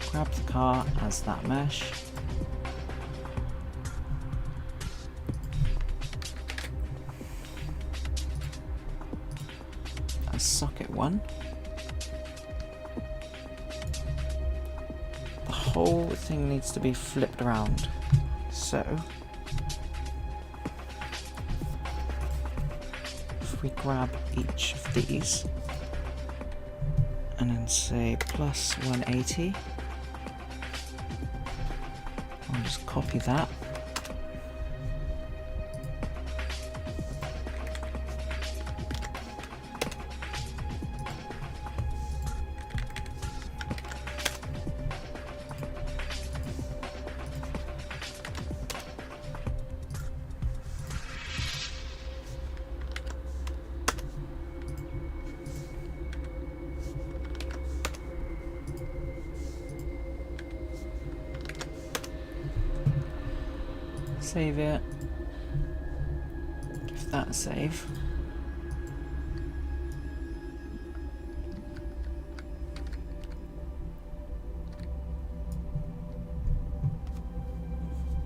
grab the car as that mesh. As socket 1. The whole thing needs to be flipped around. So if we grab each of these and then say plus 180. I'll just copy that. Save it. Give that a save.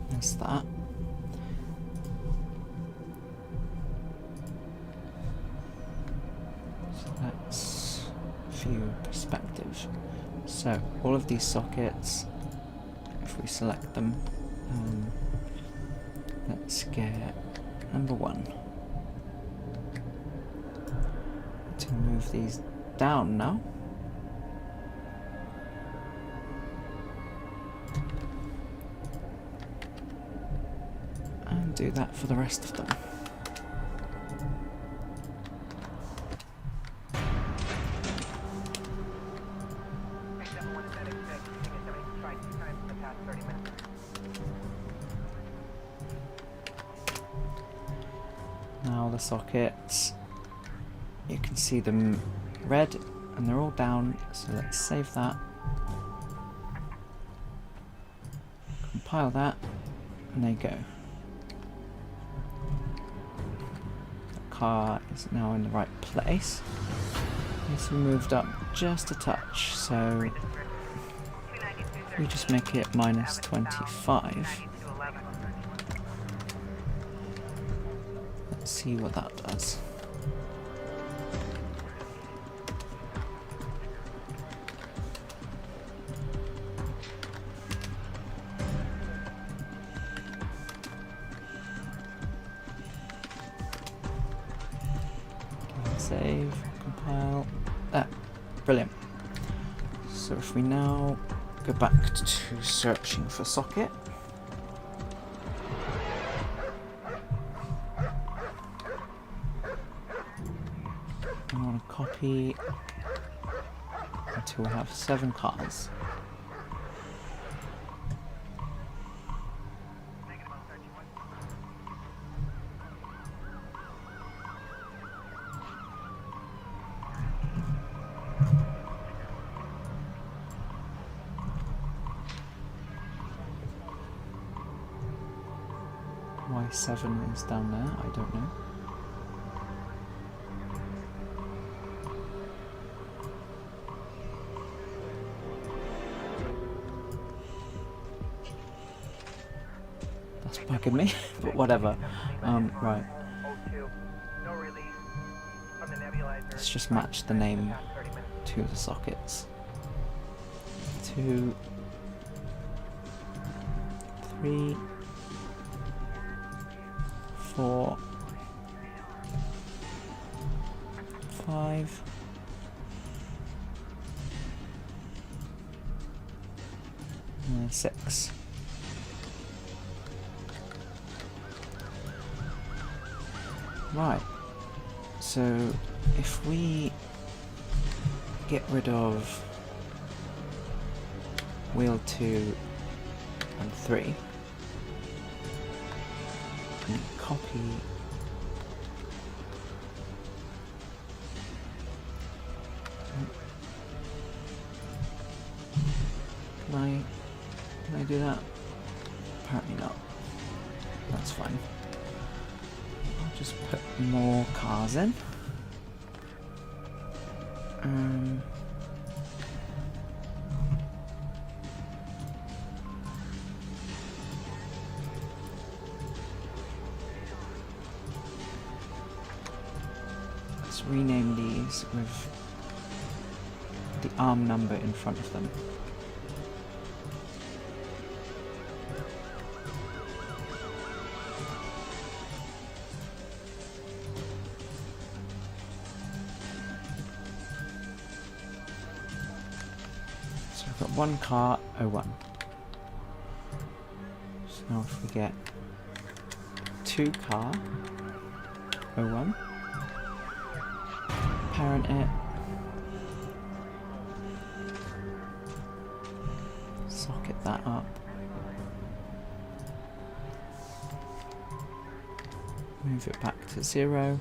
That's that. So let's view perspective. So all of these sockets, if we select them, let's get number 1. To move these down now. And do that for the rest of them. Now the sockets, you can see them red and they're all down, so let's save that, compile that, and there you go. The car is now in the right place. It's moved up just a touch, so we just make it minus 25. Let's see what that does. Save, compile. Brilliant. So if we now go back to searching for socket, I want to copy until we have 7 cars. Why 7 is down there, I don't know. That's bugging me, but whatever. Right. Let's just match the name to the sockets. 2, 3, 4, 5, and 6. Right, so if we get rid of wheel 2 and 3 and copy can I do that? Apparently not. That's fine. I'll just put more cars in. Let's rename these with the arm number in front of them. So we've got 1 car, 01. So now if we get 2 car, 01, parent it, socket that up, move it back to 0,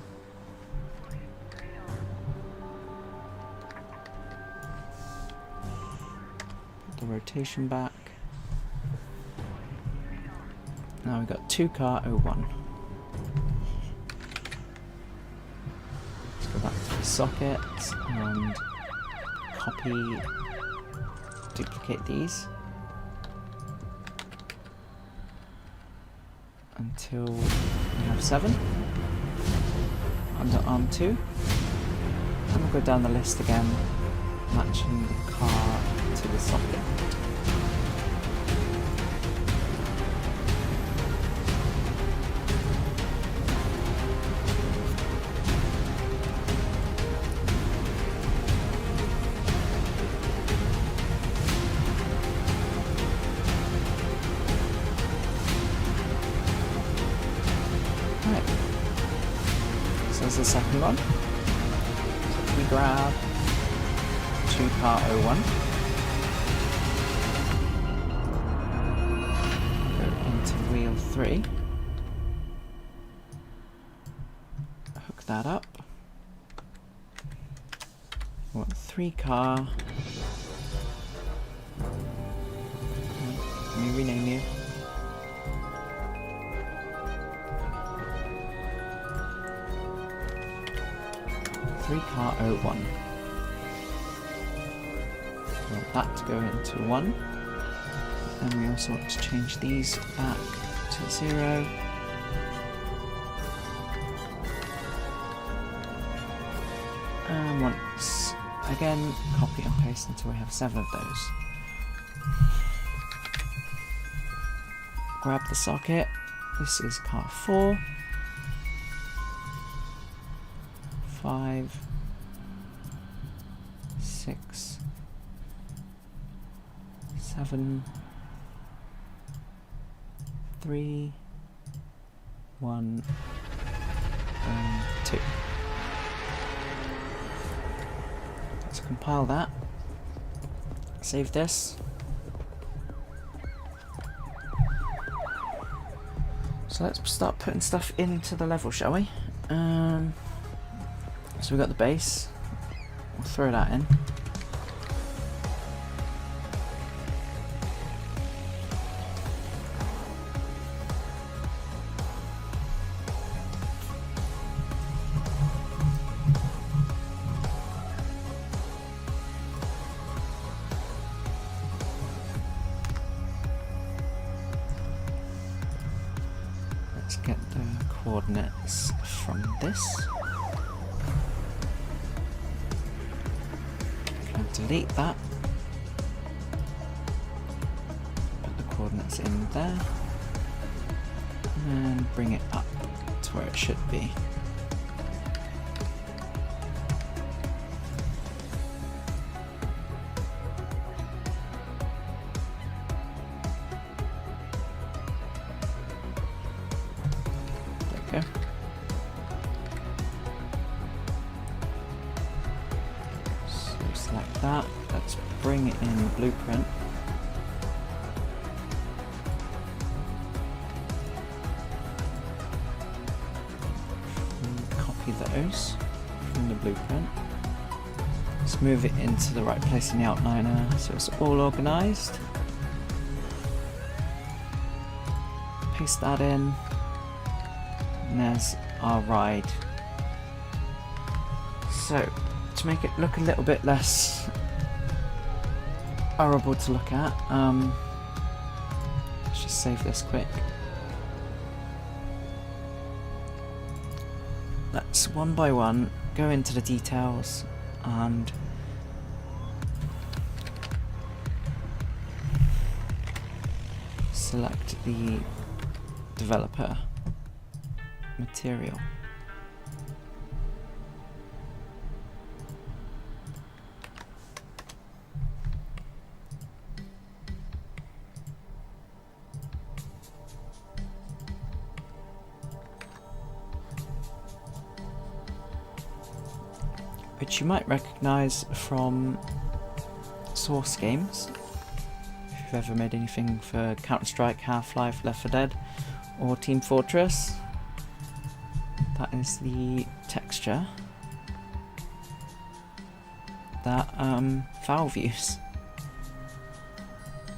put the rotation back. Now we've got 2 car, 01. Let's go back to the socket and copy, duplicate these until we have 7 under arm 2, and we'll go down the list again, matching the car to the socket. So there's the second one. So if we grab 2 car 01, go into wheel 3, hook that up. We want 3 car. Let me rename you. 3 car 01. We want that to go into 1. And we also want to change these back to 0. And once again, copy and paste until we have 7 of those. Grab the socket. This is car 4. 5, 6, 7, 3, 1, and 2. Let's compile that. Save this. So let's start putting stuff into the level, shall we? So we've got the base, we'll throw that in. coordinates from this. Can delete that. Put the coordinates in there. And bring it up to where it should be. There we go. So select that. Let's bring it in Blueprint. Those from the blueprint. Let's move it into the right place in the outliner so it's all organised. Paste that in, and there's our ride. So, to make it look a little bit less horrible to look at, let's just save this quick. Let's one by one go into the details and select the developer material. Which you might recognise from Source games, if you've ever made anything for Counter-Strike, Half-Life, Left 4 Dead or Team Fortress. That is the texture that Valve use.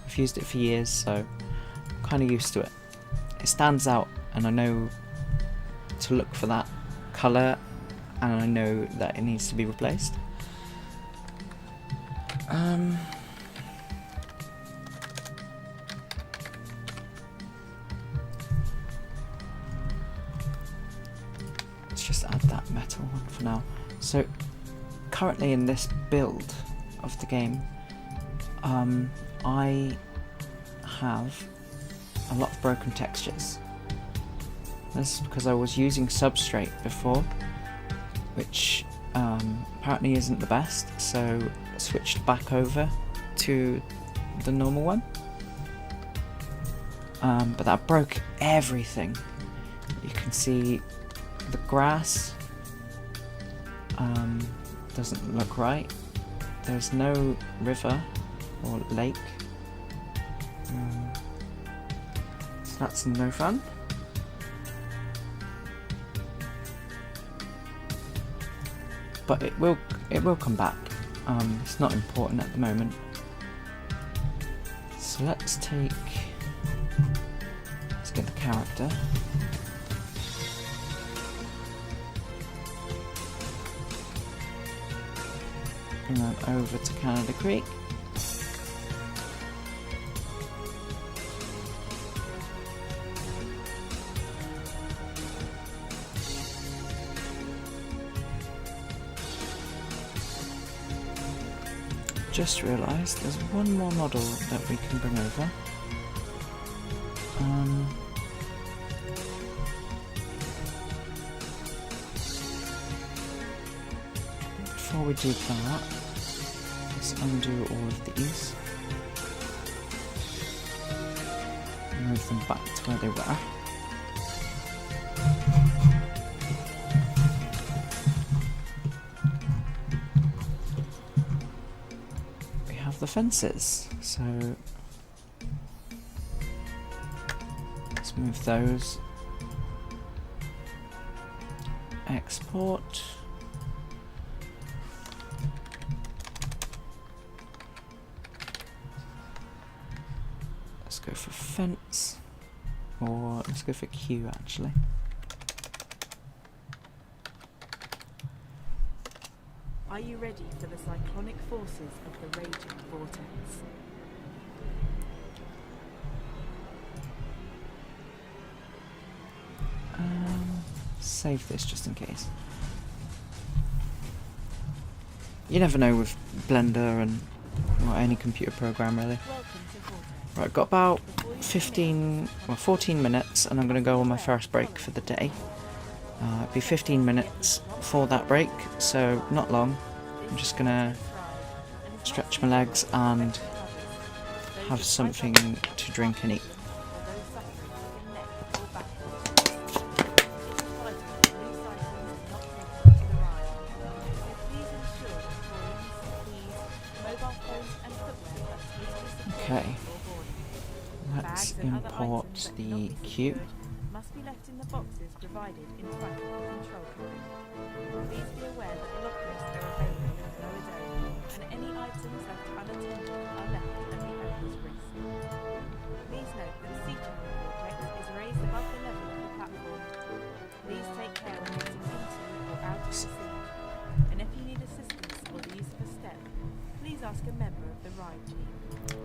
I've used it for years, so I'm kind of used to it. It stands out and I know to look for that colour, and I know that it needs to be replaced. Let's just add that metal one for now. So currently in this build of the game, I have a lot of broken textures. This is because I was using substrate before, which apparently isn't the best, so I switched back over to the normal one. But that broke everything. You can see the grass doesn't look right. There's no river or lake, so that's no fun. But it will come back. It's not important at the moment. So let's get the character. Bring that over to Canada Creek. Just realised there's one more model that we can bring over. Before we do that, let's undo all of these. Move them back to where they were. The fences, so let's move those. Export. Let's go for fence, or let's go for queue actually. Are you ready for the cyclonic forces of the raging vortex? save this just in case. You never know with Blender and well, any computer program really. Right, got about 14 minutes and I'm going to go on my first break for the day. It'll be 15 minutes for that break, so not long. I'm just going to stretch my legs and have something to drink and eat. Okay, let's import the queue. Must be left in the boxes provided in front of the control cabin. Please be aware that lock lists are available lower down, and any items left unattended are left at the owner's risk. Please note that a seating vortex is raised above the level of the platform. Please take care when getting into or out of the seat, and if you need assistance or the use of a step, please ask a member of the ride team.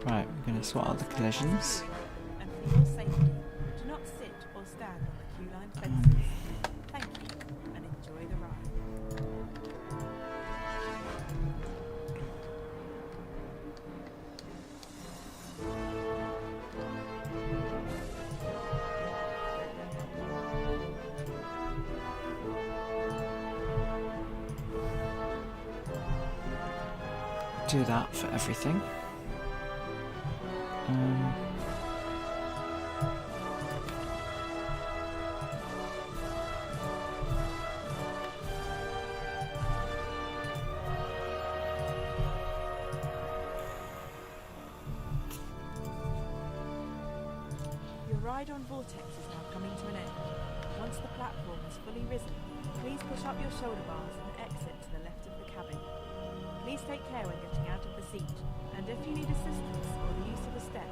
Right, we're going to sort out the collisions. And for your safety, do not sit or stand on the queue-line fences. Thank you, and enjoy the ride. Do that for everything. Your ride on Vortex is now coming to an end. Once the platform is fully risen, please push up your shoulder bars and exit to the left of the cabin. Please take care when getting out of the seat, and if you need assistance or the use of a step,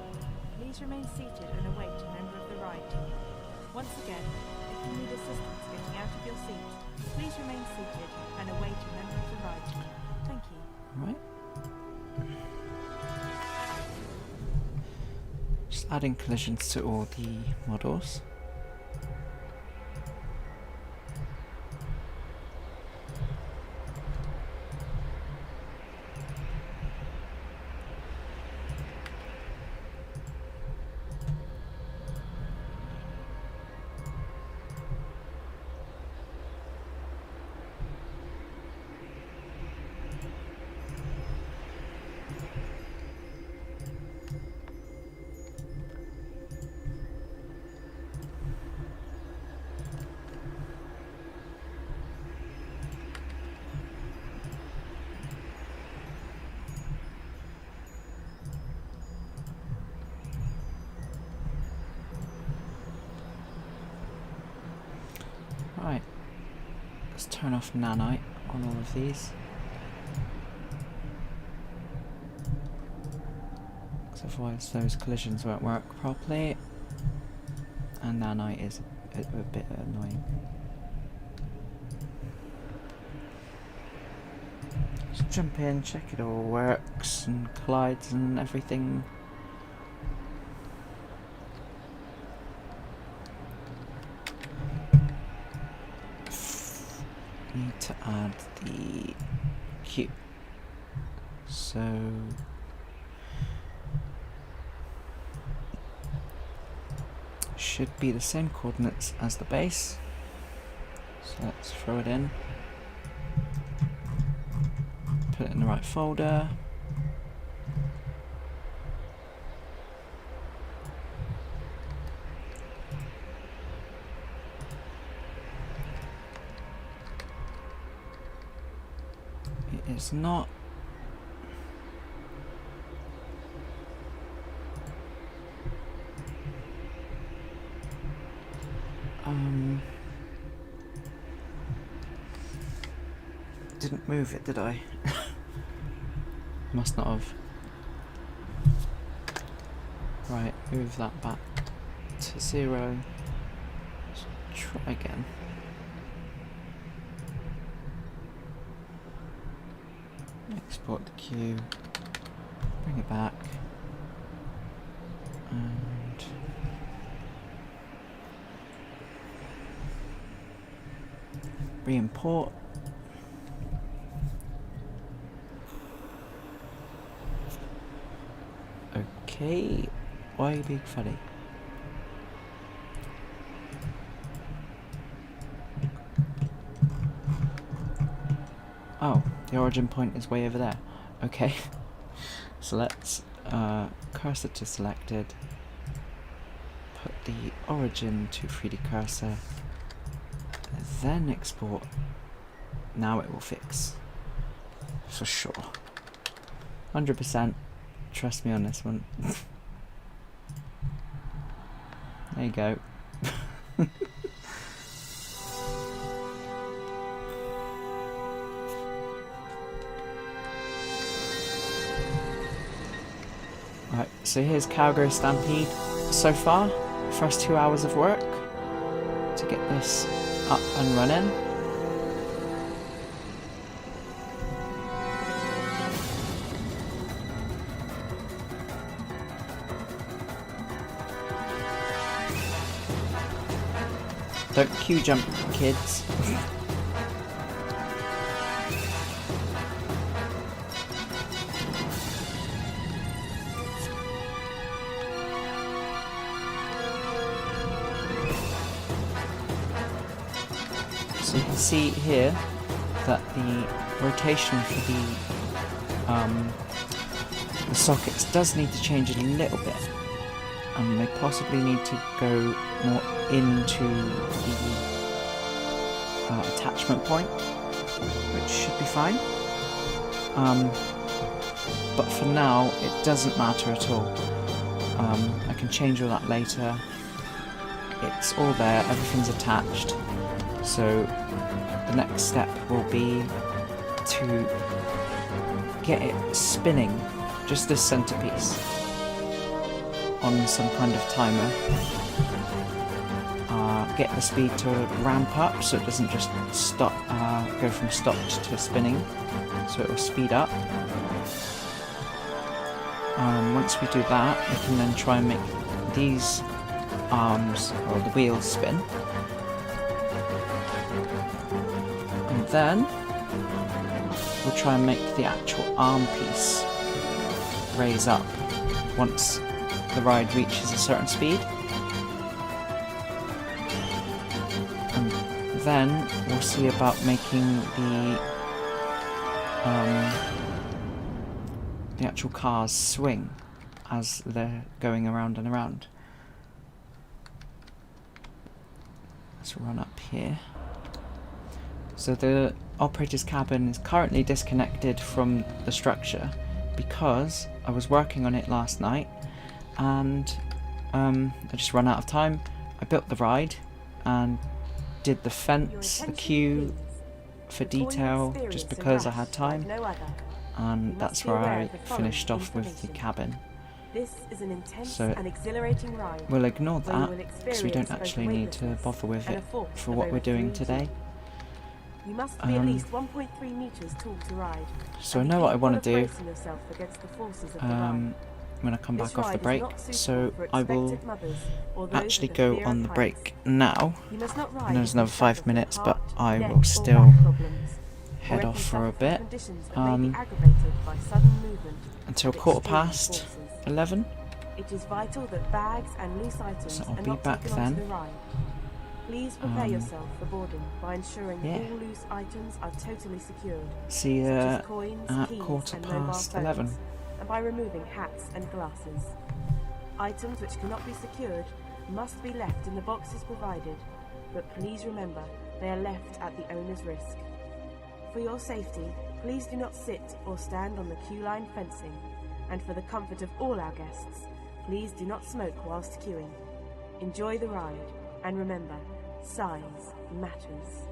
please remain seated and await a member of the ride team. Once again, if you need assistance getting out of your seat, please remain seated and await a member of the ride team. Thank you. Right. Just adding collisions to all the models. Right, let's turn off nanite on all of these. Because otherwise those collisions won't work properly. And nanite is a bit annoying. Just jump in, check it all works and collides and everything. Need to add the queue. So should be the same coordinates as the base. So let's throw it in. Put it in the right folder. It's not didn't move it, did I? Must not have. Right, move that back to 0. Let's try again. Export the queue, bring it back, and Re-import. Okay, why are you being funny? Oh, the origin point is way over there. Okay, so let's cursor to selected, put the origin to 3D cursor, then export. Now it will fix. For sure. 100%. Trust me on this one. There you go. Right, so here's Calgary Stampede so far. First 2 hours of work to get this up and running. Don't queue jump, kids. So you can see here that the rotation for the sockets does need to change a little bit, and they possibly need to go more into the attachment point, which should be fine. But for now, it doesn't matter at all. I can change all that later. It's all there, everything's attached. So the next step will be to get it spinning, just this centerpiece, on some kind of timer. Get the speed to ramp up so it doesn't just stop, go from stopped to spinning, so it will speed up. Once we do that, we can then try and make these arms or the wheels spin, and then we'll try and make the actual arm piece raise up once the ride reaches a certain speed. Then we'll see about making the actual cars swing as they're going around and around. Let's run up here. So the operator's cabin is currently disconnected from the structure because I was working on it last night and I just ran out of time. I built the ride and did the fence, the queue for detail, just because I had time, and that's where I finished off with the cabin. So we'll ignore that, because we don't actually need to bother with it for what we're doing today. You must be at least 1.3 meters tall to ride. So I know what I want to do when I come back off the break, so I will actually go on the break now, and there's another 5 minutes, but I will still head off for a bit until 11:15. It is vital that bags and loose items So I'll are be not back taken then. onto the ride. Please prepare yourself for boarding by ensuring all loose items are totally secured. See you such as coins, at keys, 11:15. and mobile phones, and by removing hats and glasses. Items which cannot be secured must be left in the boxes provided, but please remember they are left at the owner's risk. For your safety, please do not sit or stand on the queue line fencing, and for the comfort of all our guests, please do not smoke whilst queuing. Enjoy the ride, and remember, size matters.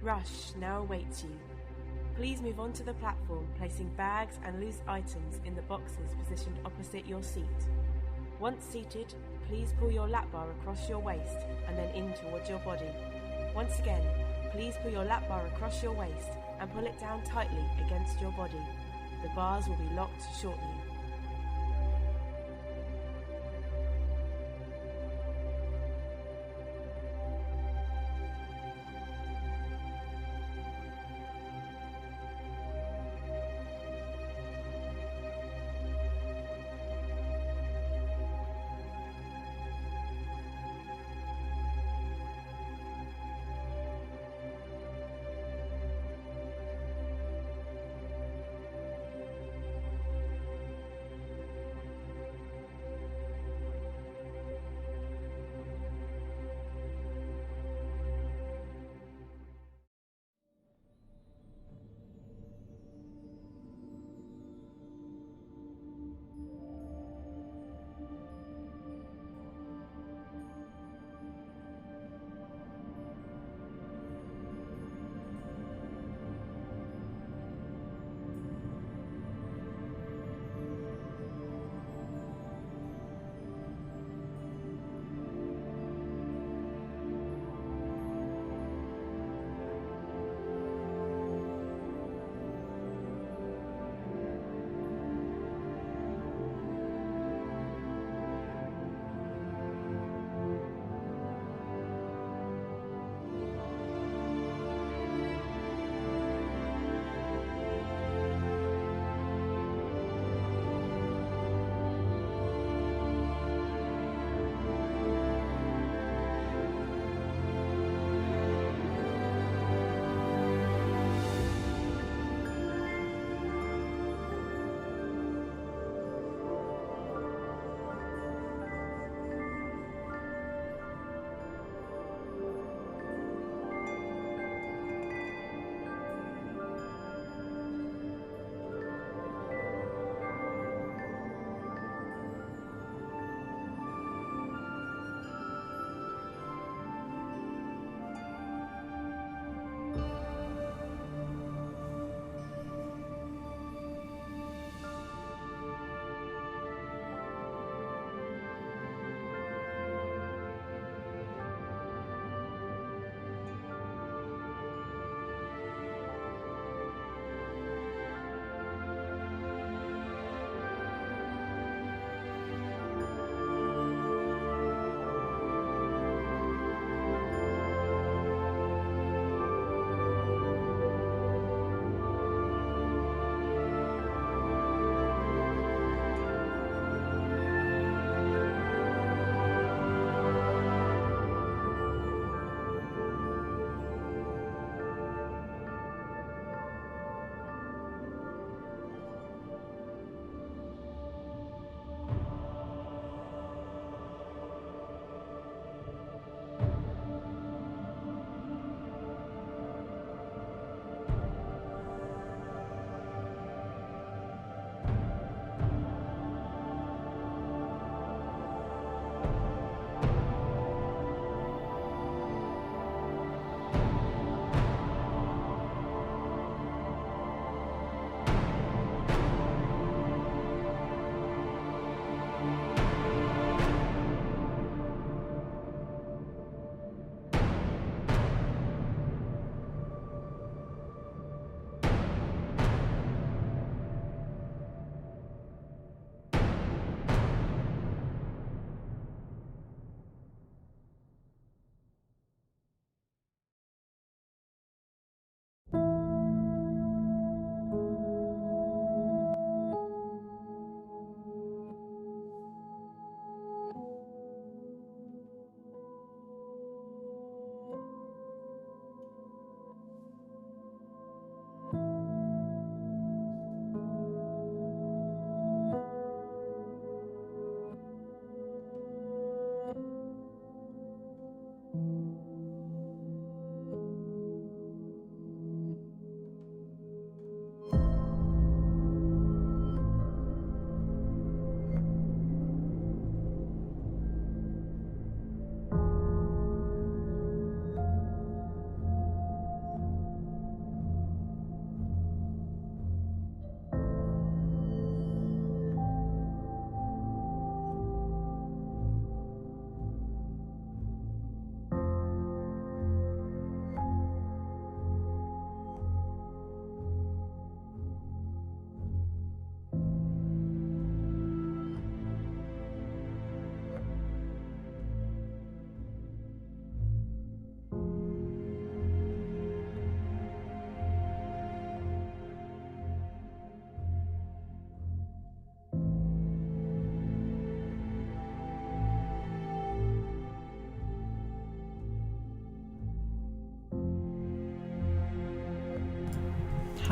Rush now awaits you. Please move onto the platform, placing bags and loose items in the boxes positioned opposite your seat. Once seated, please pull your lap bar across your waist and then in towards your body. Once again, please pull your lap bar across your waist and pull it down tightly against your body. The bars will be locked shortly.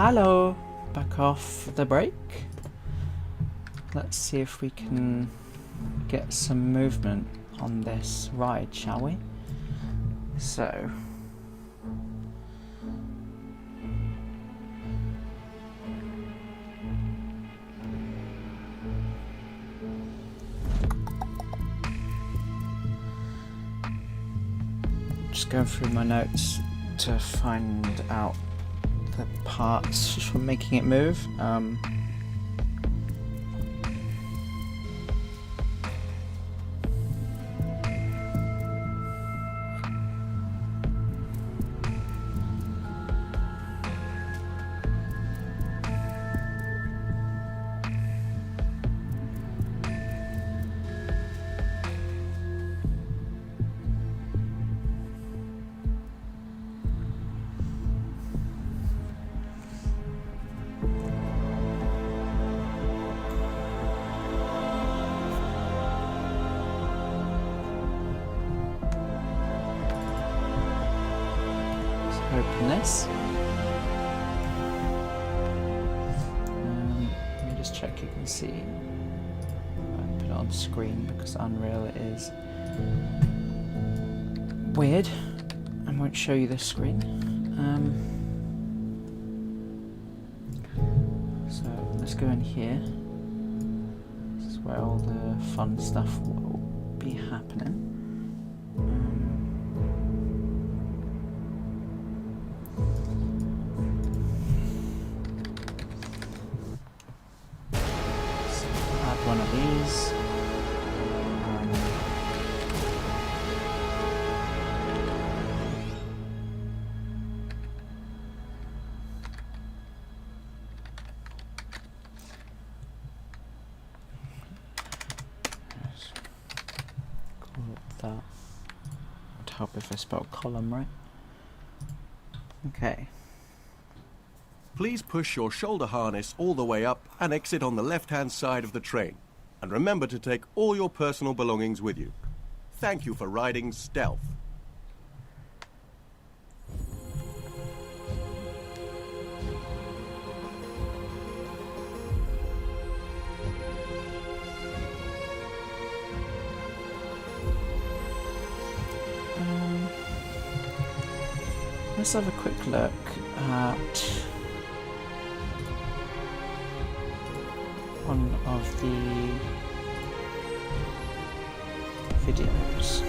Hello! Back off the break. Let's see if we can get some movement on this ride, shall we? So... just going through my notes to find out the parts for making it move. Open this. Let me just check you can see. I put it on screen because Unreal is weird and won't show you this screen. So let's go in here. This is where all the fun stuff will be happening. One of these. Call it that. I'd help if I spelled column right. Okay. Please push your shoulder harness all the way up and exit on the left-hand side of the train. And remember to take all your personal belongings with you. Thank you for riding Stealth. Let's have a quick look at one of the videos.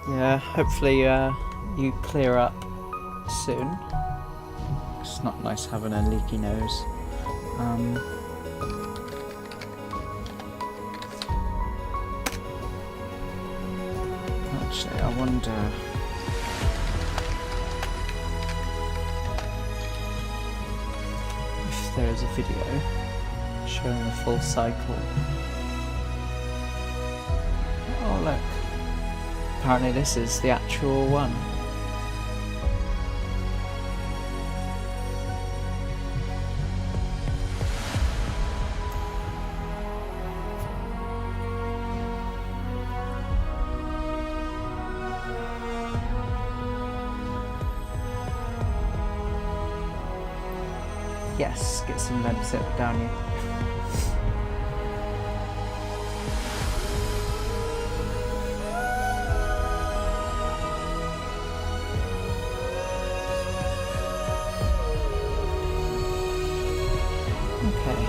Yeah, hopefully you clear up soon. It's not nice having a leaky nose. Actually, I wonder... if there is a video showing the full cycle. Oh look. Apparently this is the actual one. Yes, get some lead zip down here. Okay,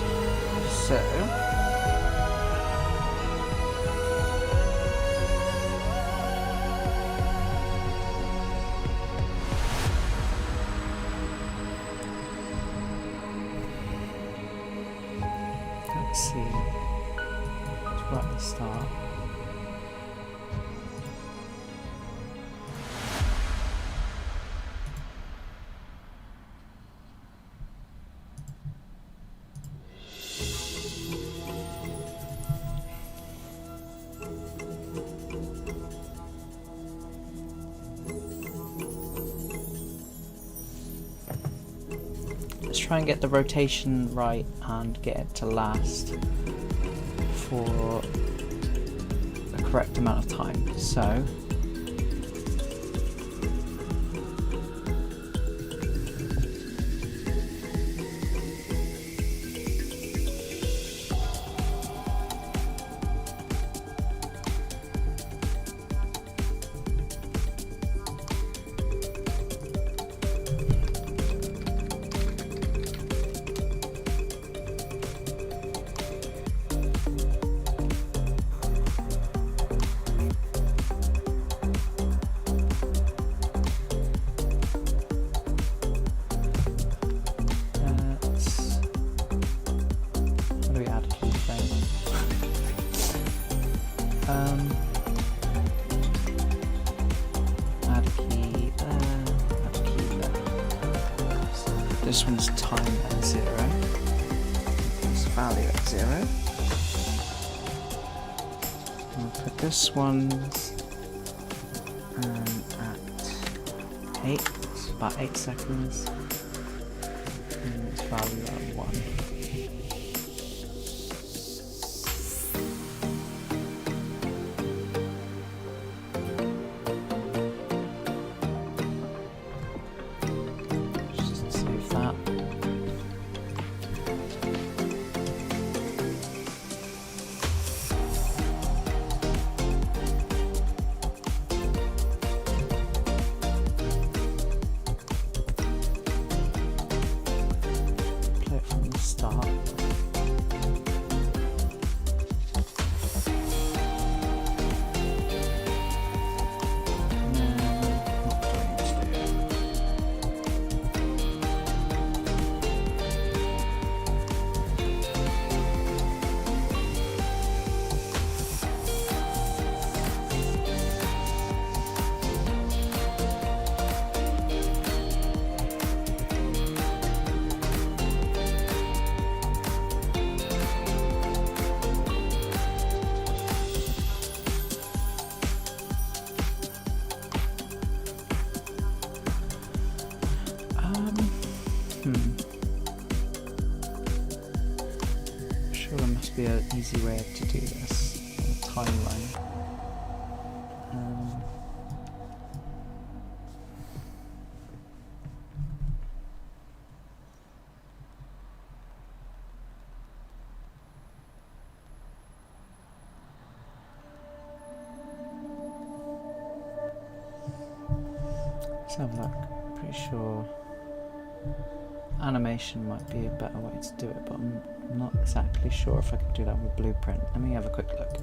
so let's see. let's try and get the rotation right and get it to last for the correct amount of time. So this one's time at 0. This value at 0. We'll put this one at 8. It's about 8 seconds. And this value at 1. Sure, there must be an easy way to do this. A timeline. Let's have a look. Pretty sure animation might be a better way to do it, but I'm not exactly sure if I can do that with Blueprint. Let me have a quick look.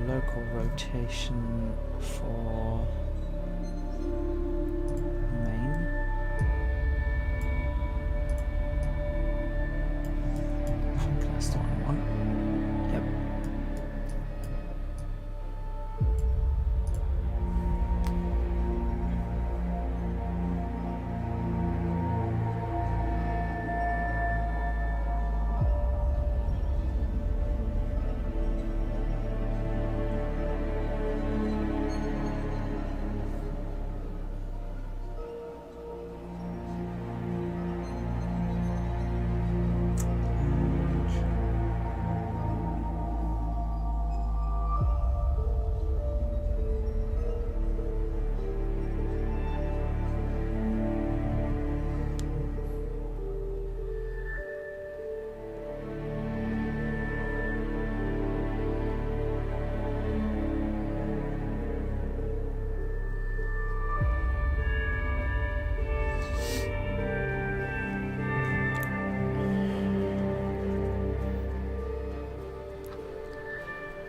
Local rotation for main. I think that's the one I want. Yep.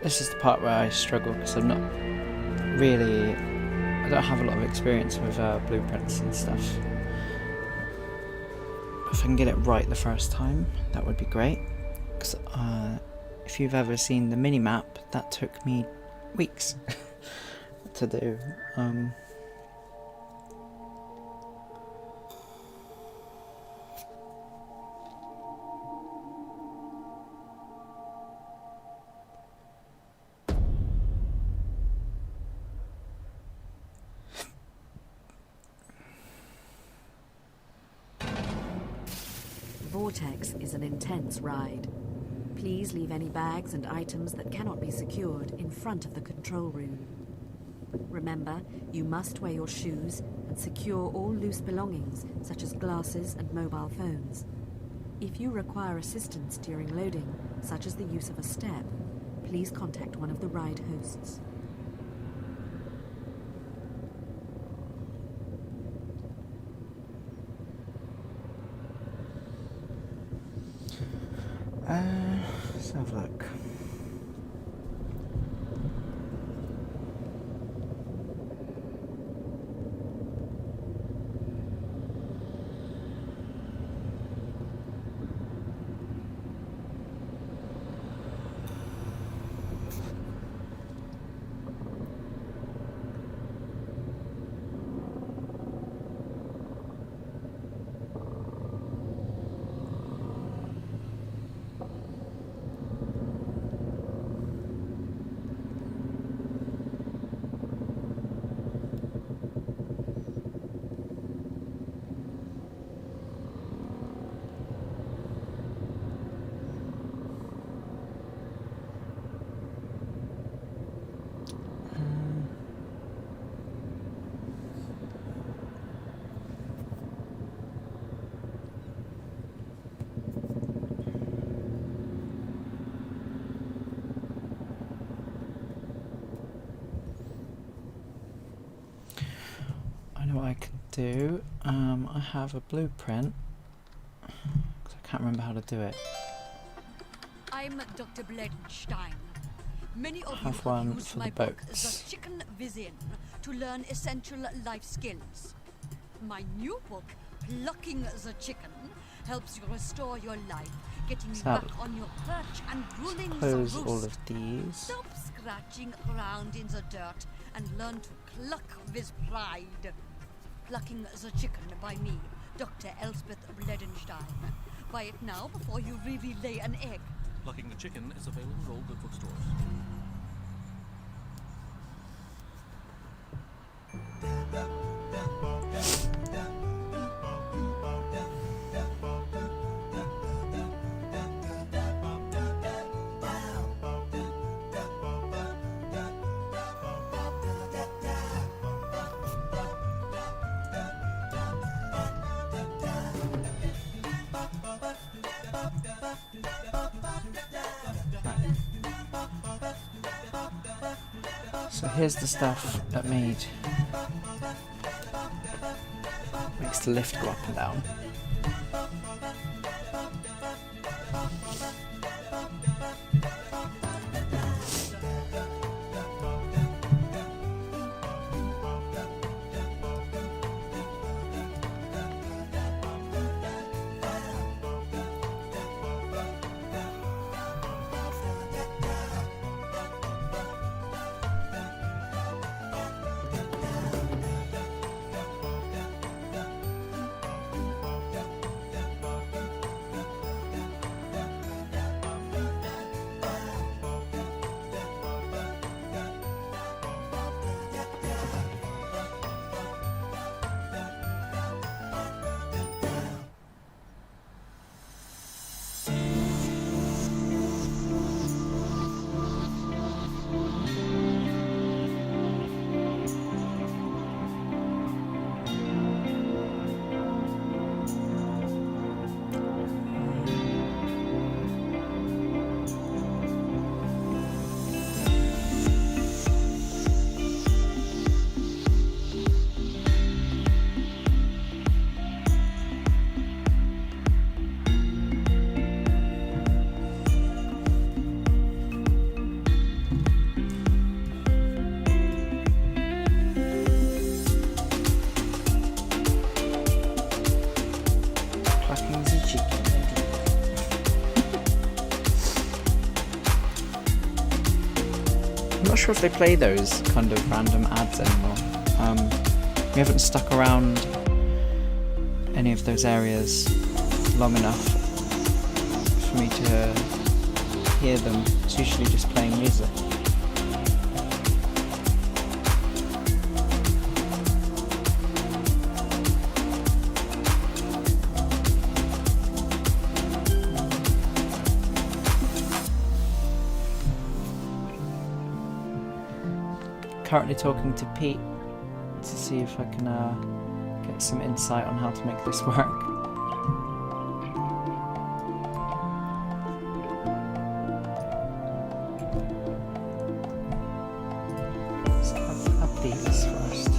this is the part where I struggle because I'm not really, I don't have a lot of experience with blueprints and stuff. If I can get it right the first time, that would be great. Because if you've ever seen the mini-map, that took me weeks to do. Vortex is an intense ride. Please leave any bags and items that cannot be secured in front of the control room. Remember, you must wear your shoes and secure all loose belongings, such as glasses and mobile phones. If you require assistance during loading, such as the use of a step, please contact one of the ride hosts. Let's have a look. What I can do, I have a blueprint, because I can't remember how to do it. I'm Dr. Bledenstein. Many of I have you one have used for my the book, boats. The Chicken Within, to learn essential life skills. My new book, Plucking the Chicken, helps you restore your life, getting you So back on your perch and ruling the close roost. all of these. Stop scratching around in the dirt and learn to cluck with pride. Plucking the Chicken by me, Dr. Elspeth Bledenstein. Buy it now before you really lay an egg. Plucking the Chicken is available at all good bookstores. So here's the stuff that makes the lift go up and down. not sure if they play those kind of random ads anymore. We haven't stuck around any of those areas long enough for me to hear them. It's usually just playing music. Currently talking to Pete to see if I can get some insight on how to make this work. So up these first.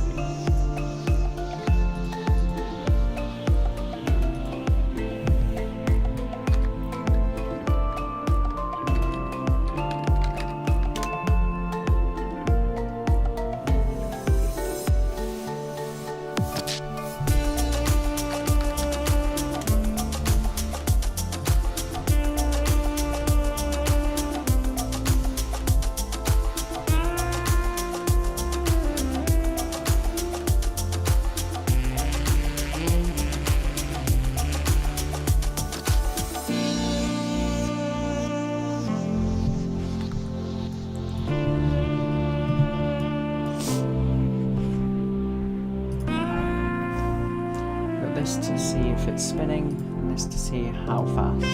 This to see if it's spinning, and this to see how fast.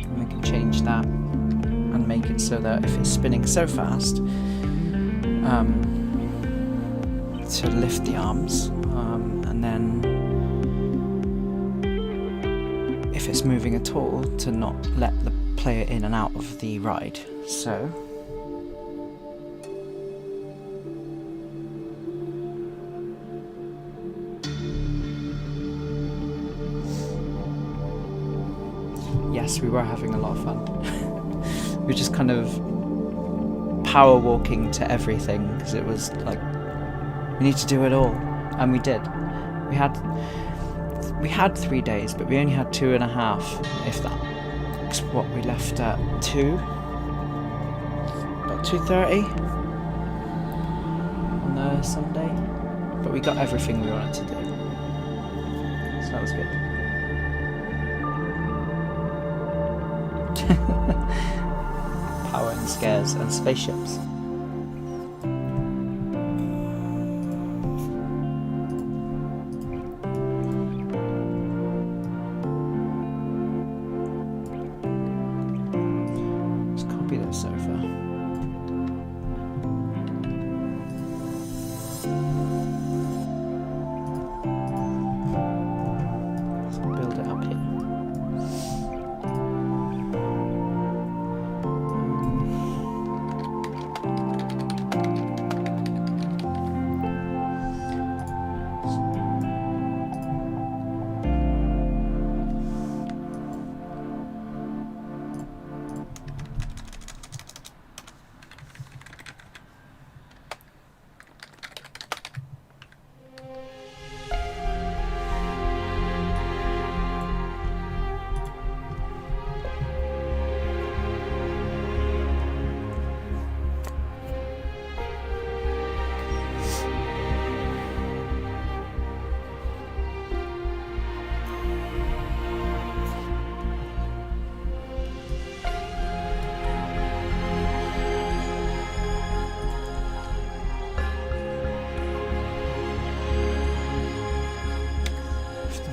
And we can change that and make it so that if it's spinning so fast, to lift the arms, and then if it's moving at all, to not let the player in and out of the ride. So yes, we were having a lot of fun. We were just kind of power walking to everything because it was like we need to do it all, and we did. We had 3 days, but we only had 2.5, if that. What we left at 2:30 on the Sunday, but we got everything we wanted to do, so that was good. Power and scares and spaceships.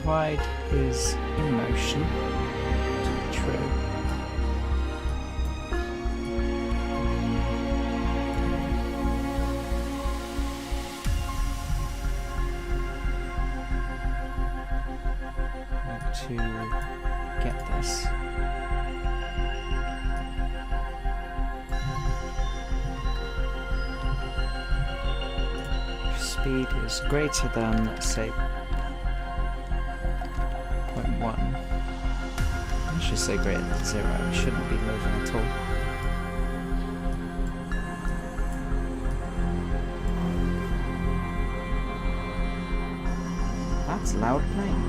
Ride is in motion, to be true. To get this. If speed is greater than, let's say, 0.1. I should say greater than 0. It shouldn't be moving at all. That's loud playing.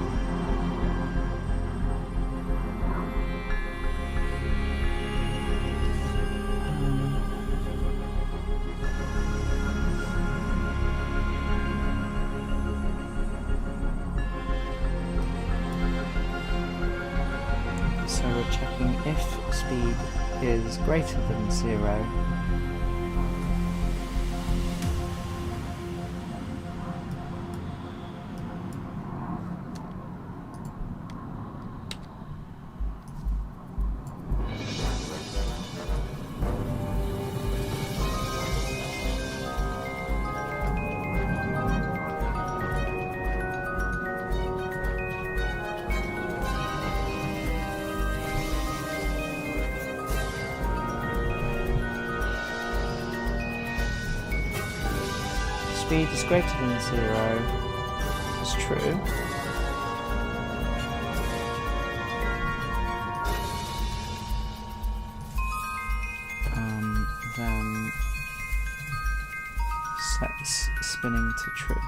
is greater than 0. Speed is greater than 0. It's true. Then sets spinning to true.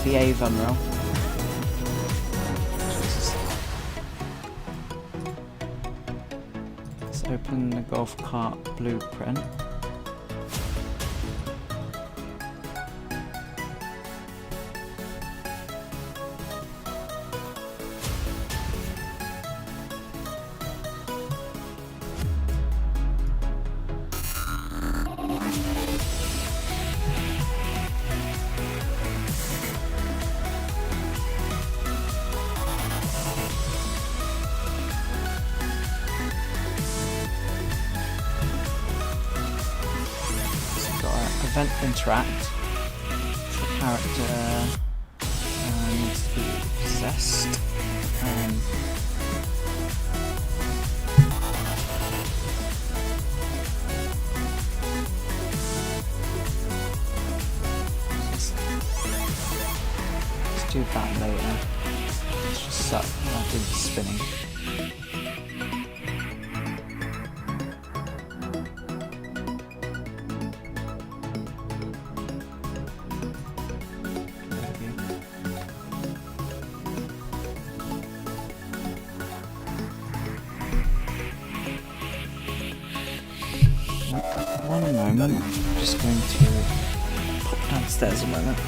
Behave, Unreal. Let's open the golf cart blueprint. Event interact. The character needs to be possessed. Let's do that later. Let's just start do the spinning. One moment, I'm just going to pop downstairs a moment.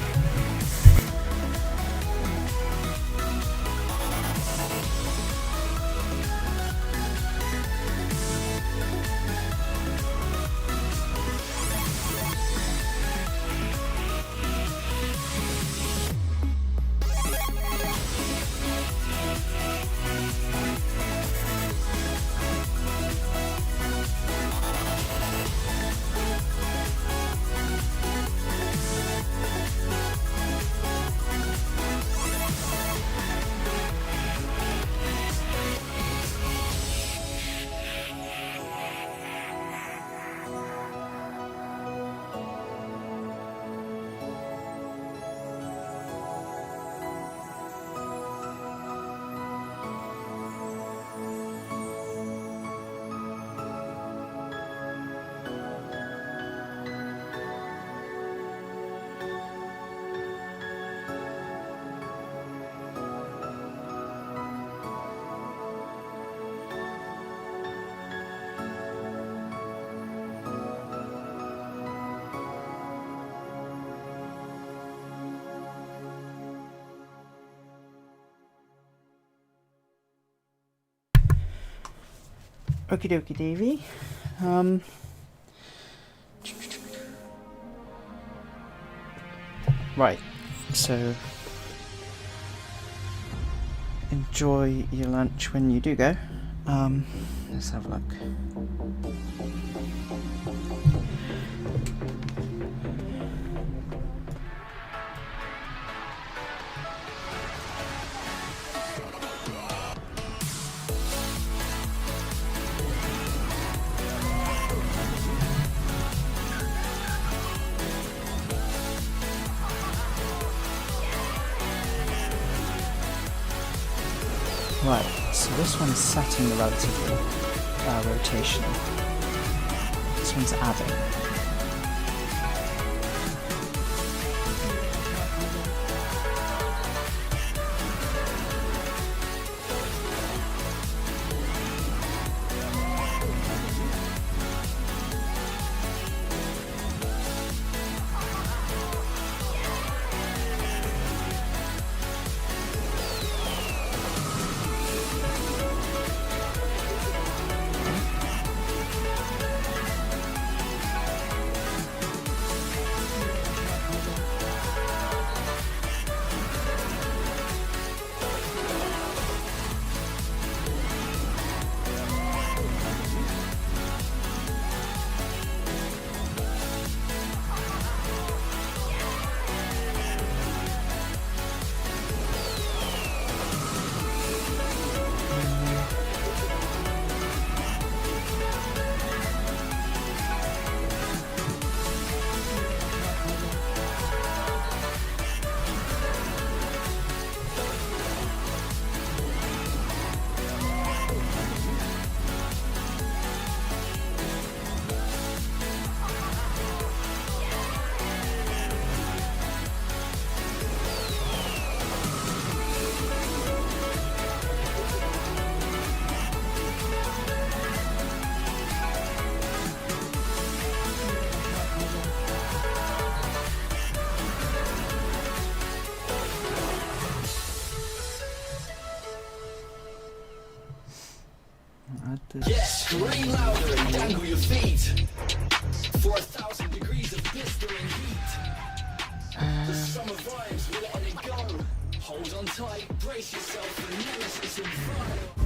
Okie dokie Davey. Right, so enjoy your lunch when you do go. Let's have a look. Right, so this one's setting the relative rotation. This one's adding. Yes, scream louder and dangle your feet for 1,000 degrees of blistering heat. The summer vibes, we're letting it go. Hold on tight, brace yourself for nemesis and fire.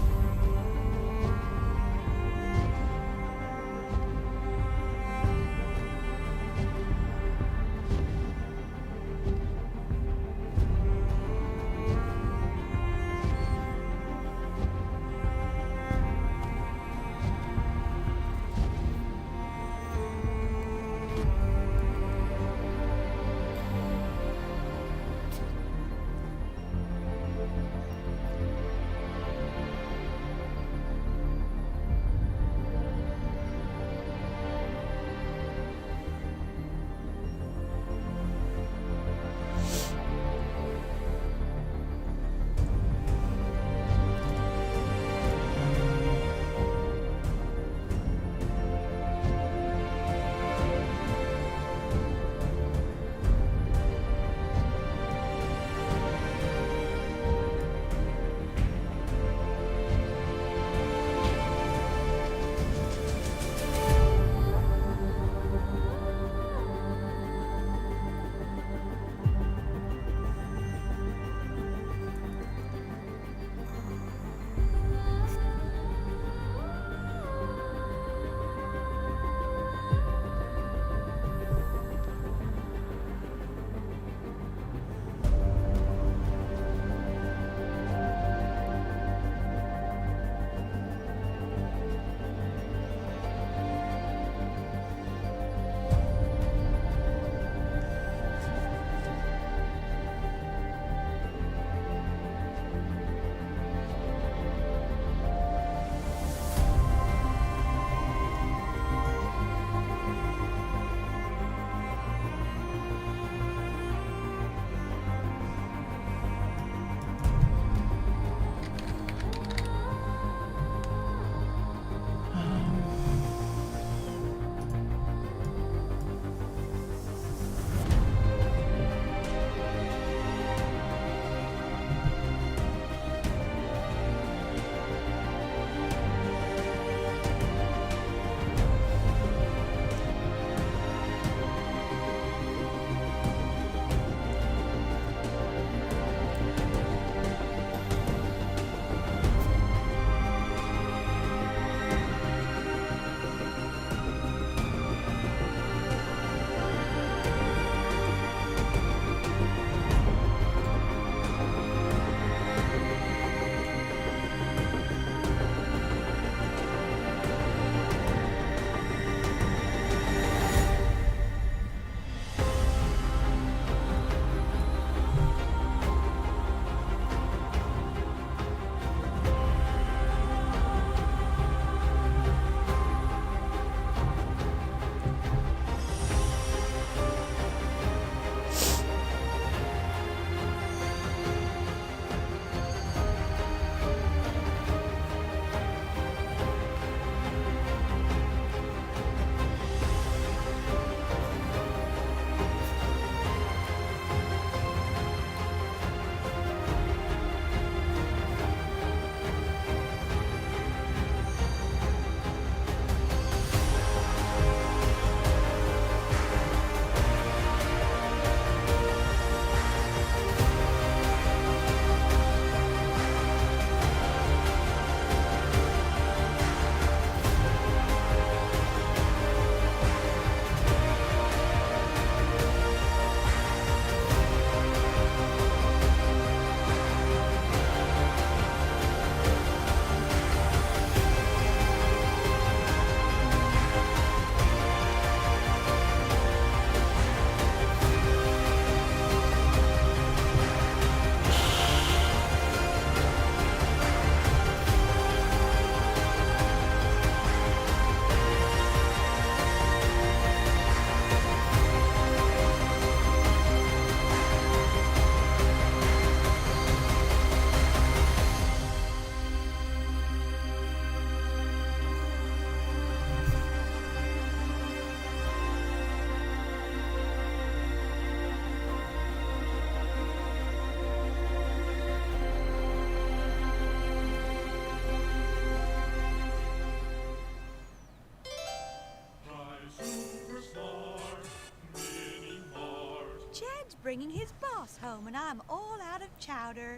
dog's bringing his boss home and I'm all out of chowder.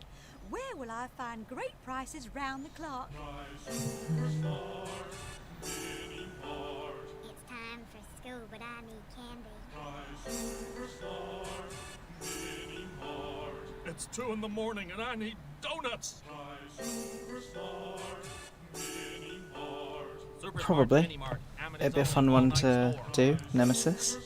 Where will I find great prices round the clock? It's time for school, but I need candy. It's 2 in the morning and I need donuts. Probably. It'd be a fun one to do, Nemesis.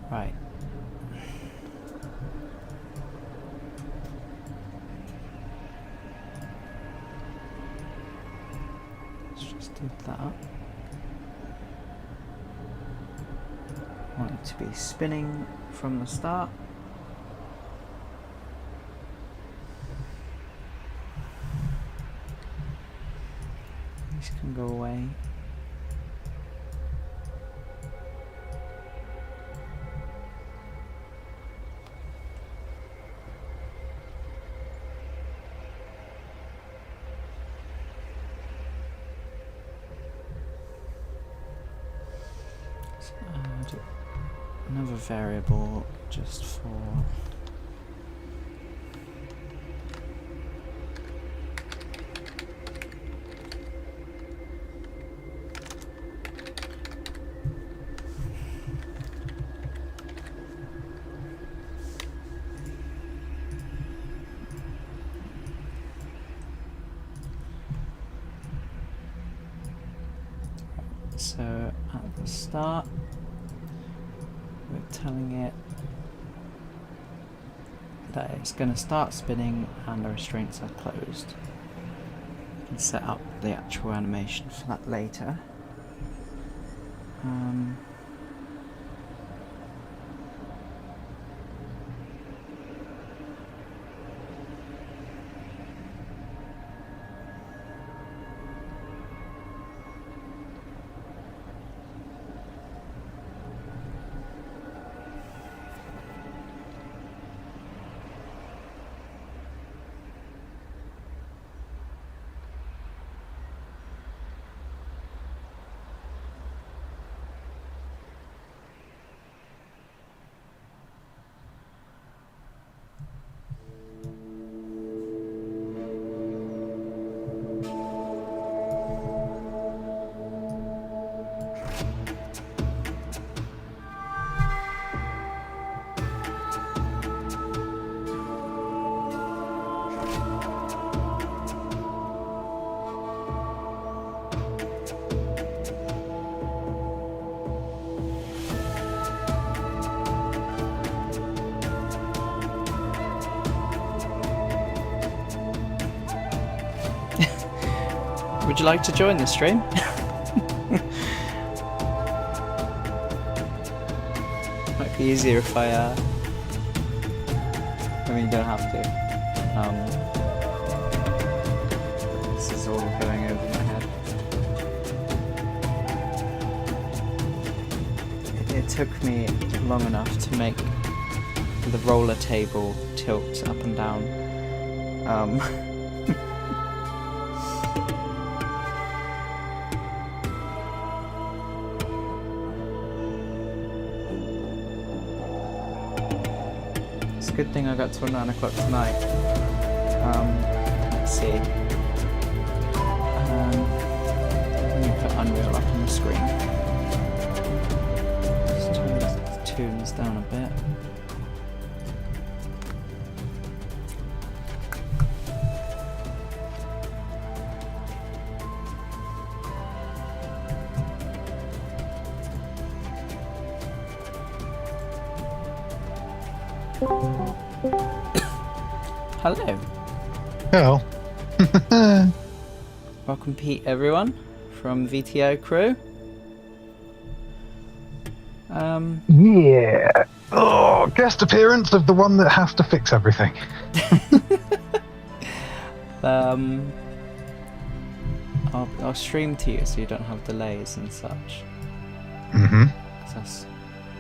Right. Let's just do that. Want it to be spinning from the start. These can go away. Do another variable just for so at the start we're telling it that it's going to start spinning and the restraints are closed. You can set up the actual animation for that later. Would you like to join the stream? Might be easier if I mean, you don't have to. This is all going over my head. It took me long enough to make the roller table tilt up and down. good thing I got till 9 o'clock tonight. Let's see. Let me put Unreal up on the screen. Just turn the tunes down a bit. Hello. Hello. Welcome, Pete, everyone, from VTO crew. Yeah. Oh, guest appearance of the one that has to fix everything. I'll stream to you so you don't have delays and such. Mm-hmm. 'Cause that's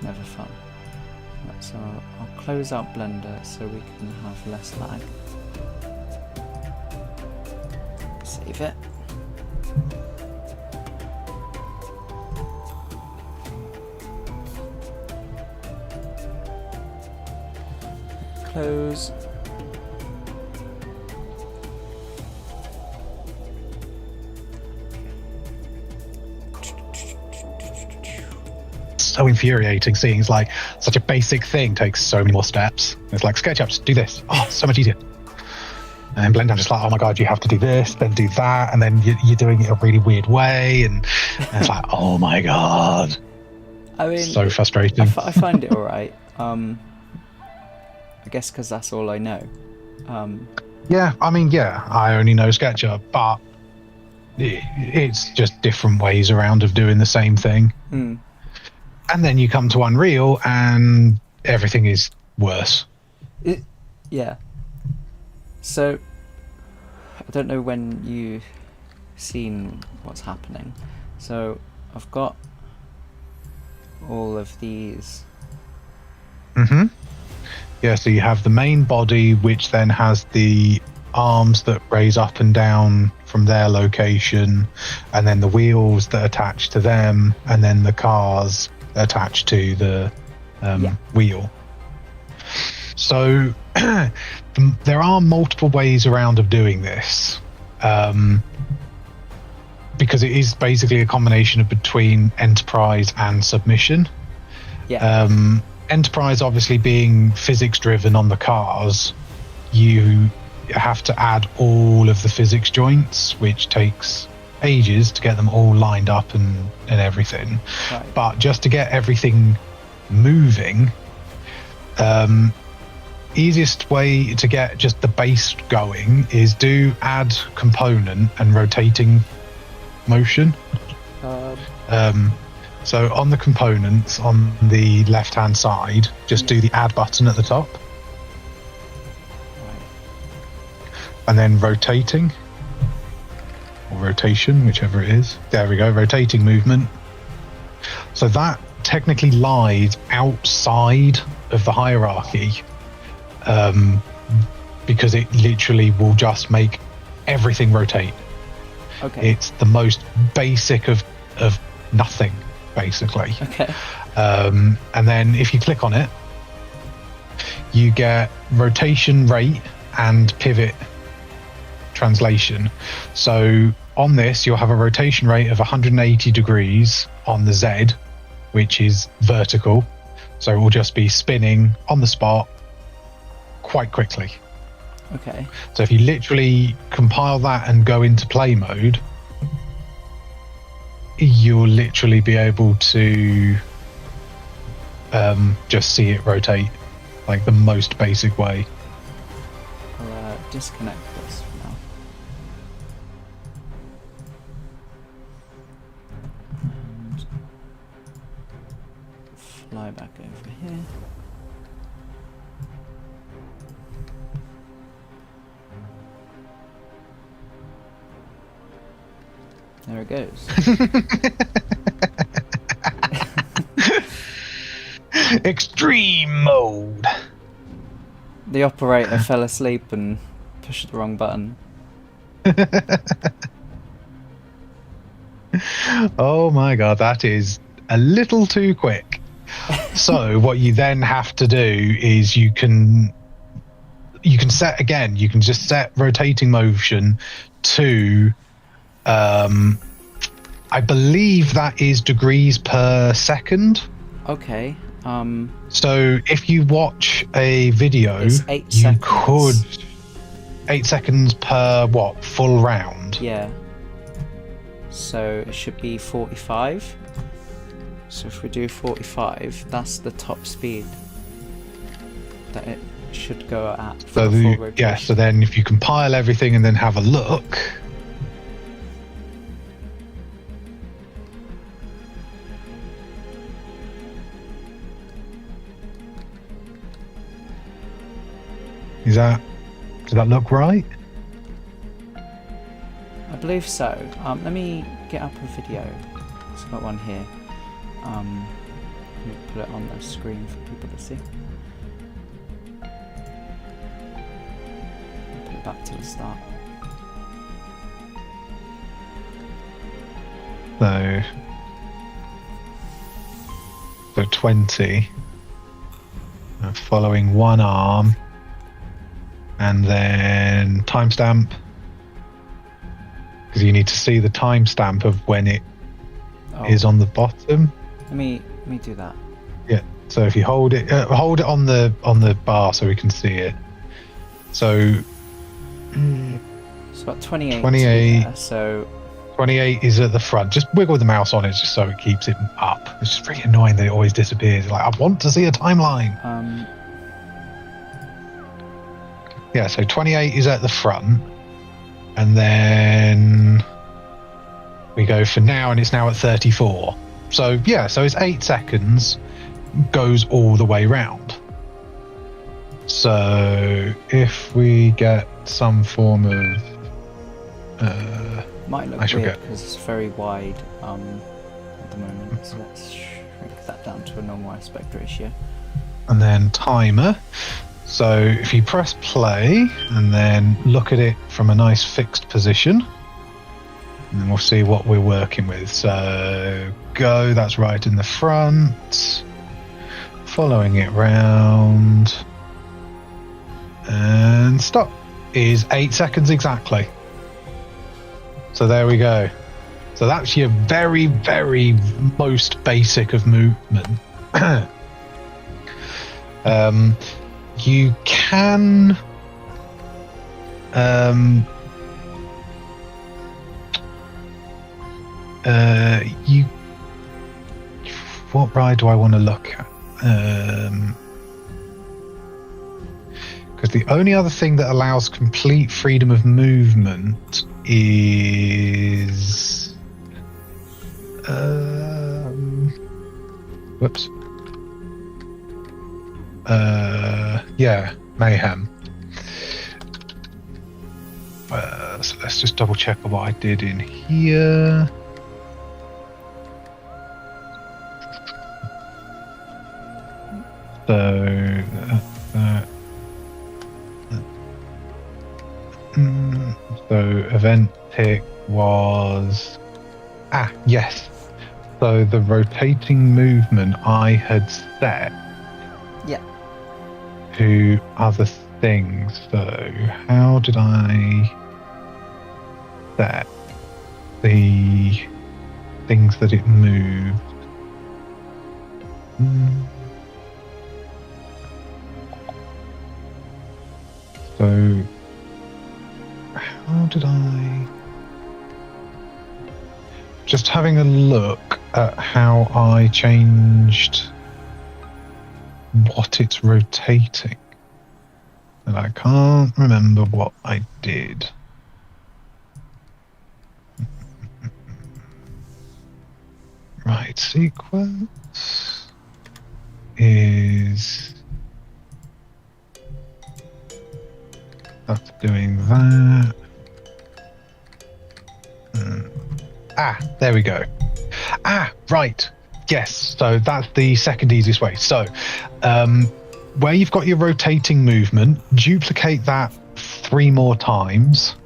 never fun. Right, so I'll close out Blender so we can have less lag. Save it. Close. So infuriating seeing it's like such a basic thing takes so many more steps. It's like SketchUp, do this. Oh, it's so much easier. And Blender, I'm just like, oh my god, you have to do this, then do that, and then you're doing it a really weird way, and it's like, oh my god. I mean, so frustrating. I find it alright. I guess because that's all I know. Yeah, I mean, yeah, I only know SketchUp, but it's just different ways around of doing the same thing. Mm. And then you come to Unreal, and everything is worse. Yeah. So, I don't know when you've seen what's happening. So, I've got all of these. Mm-hmm. Yeah, so you have the main body, which then has the arms that raise up and down from their location, and then the wheels that attach to them, and then the cars attached to the wheel. So there are multiple ways around of doing this, because it is basically a combination of between Enterprise and Submission. Yeah. Enterprise obviously being physics driven on the cars, you have to add all of the physics joints, which takes ages to get them all lined up and everything. Right. But just to get everything moving, easiest way to get just the base going is do add component and rotating motion. So on the components on the left hand side, just do the add button at the top. Right. And then rotating, or rotation, whichever it is. There we go, rotating movement. So that technically lies outside of the hierarchy, because it literally will just make everything rotate. Okay. It's the most basic of nothing, basically. Okay. And then if you click on it, you get rotation rate and pivot translation. So on this, you'll have a rotation rate of 180 degrees on the Z, which is vertical. So it will just be spinning on the spot quite quickly. Okay. So if you literally compile that and go into play mode, you'll literally be able to just see it rotate, like the most basic way. I'll disconnect this for now. And fly back over here. There it goes. Extreme mode. The operator fell asleep and pushed the wrong button. Oh my god, that is a little too quick. So what you then have to do is you can you can set again. You can just set rotating motion to, I believe that is degrees per second. Okay. So if you watch a video, It's 8 you seconds. could 8 seconds per what, full round? Yeah. So it should be 45. So if we do 45, that's the top speed that it should go at for So the full rotation. yeah. So then if you compile everything and then have a look. Does that look right? I believe so. Let me get up a video. I've got one here. Let me put it on the screen for people to see. Put it back to the start. So 20. Following one arm. And then timestamp. Because you need to see the timestamp of when it is on the bottom. Let me do that. Yeah. So if you hold it on the bar so we can see it. So it's about 28. 28. There, so 28 is at the front. Just wiggle the mouse on it just so it keeps it up. It's just pretty annoying that it always disappears. Like, I want to see a timeline. Yeah, so 28 is at the front. And then we go for now, and it's now at 34. So, yeah, so it's 8 seconds, goes all the way round. So, if we get some form of... might look weird because it's very wide at the moment. So let's shrink that down to a normal aspect ratio. And then timer. So if you press play and then look at it from a nice fixed position, and then we'll see what we're working with. So go, that's right in the front, following it round, and stop is 8 seconds exactly. So there we go. So that's your very, very most basic of movement. You can what ride do I want to look at? Because the only other thing that allows complete freedom of movement is whoops. Yeah, Mayhem. So let's just double check what I did in here. So event pick was yes. So the rotating movement I had set to other things. So how did I set the things that it moved? So how did I... Just having a look at how I changed what it's rotating, and I can't remember what I did. Right, sequence is that's doing that. There we go. Right. Yes, so that's the second easiest way. So, where you've got your rotating movement, duplicate that 3 more times.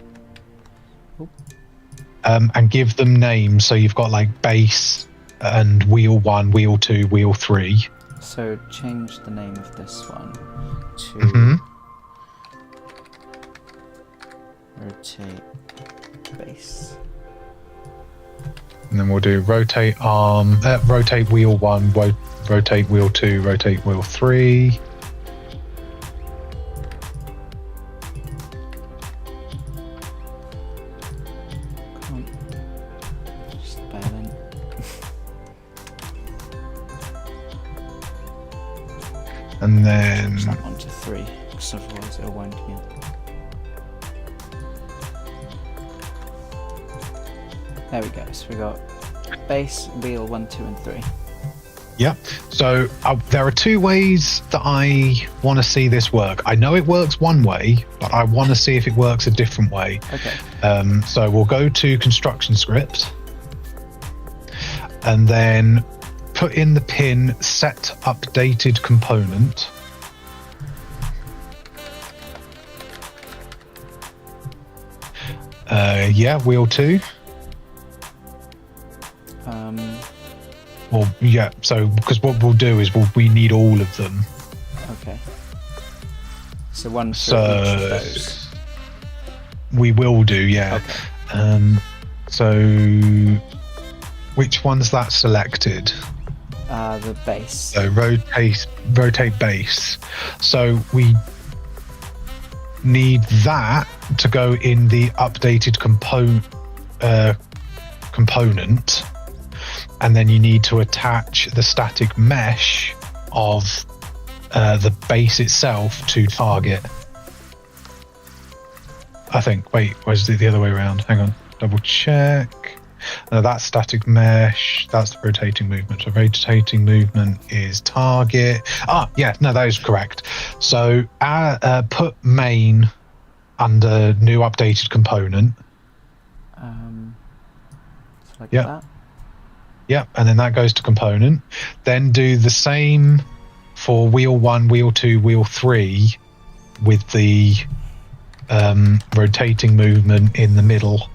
And give them names. So you've got like base and wheel 1, wheel 2, wheel 3. So change the name of this one to rotate base. And then we'll do rotate arm, rotate wheel 1, rotate wheel 2, rotate wheel 3. Come on. Just bail in. And then Push that one to 3, because otherwise it'll wind me up. There we go, so we got base, wheel 1, 2 and 3. yeah. So there are 2 ways that I want to see this work. I know it works one way, but I want to see if it works a different way. Okay. So we'll go to construction script and then put in the pin set updated component. Yeah, wheel 2. Well, yeah, so because what we'll do is we need all of them. Okay. So one for each of those. We will do, yeah. Okay. So which one's that selected? The base. So rotate base. So we need that to go in the updated component, and then you need to attach the static mesh of the base itself to target. I think. Wait, was it the other way around? Hang on, double check. No, that's static mesh. That's the rotating movement. So rotating movement is target. Yeah, no, that is correct. So put main under new updated component. Like that. Yep, and then that goes to component. Then do the same for wheel 1, wheel 2, wheel 3 with the rotating movement in the middle.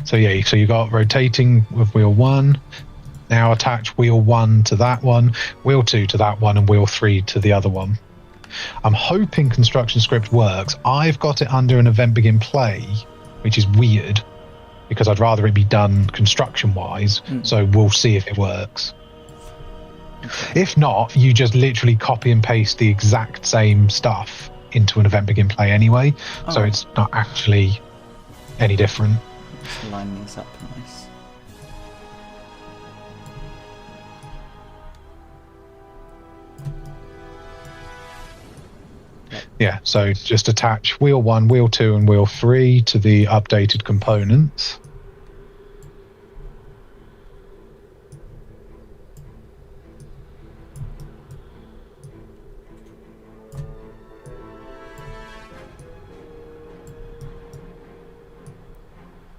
So yeah, so you got rotating with wheel 1. Now attach wheel 1 to that one, wheel 2 to that one, and wheel 3 to the other one. I'm hoping construction script works. I've got it under an event begin play, which is weird because I'd rather it be done construction wise. So we'll see if it works. Okay. If not, you just literally copy and paste the exact same stuff into an event begin play anyway. So it's not actually any different. Let's line these up nice. Yeah, so just attach wheel 1, wheel 2 and wheel 3 to the updated components.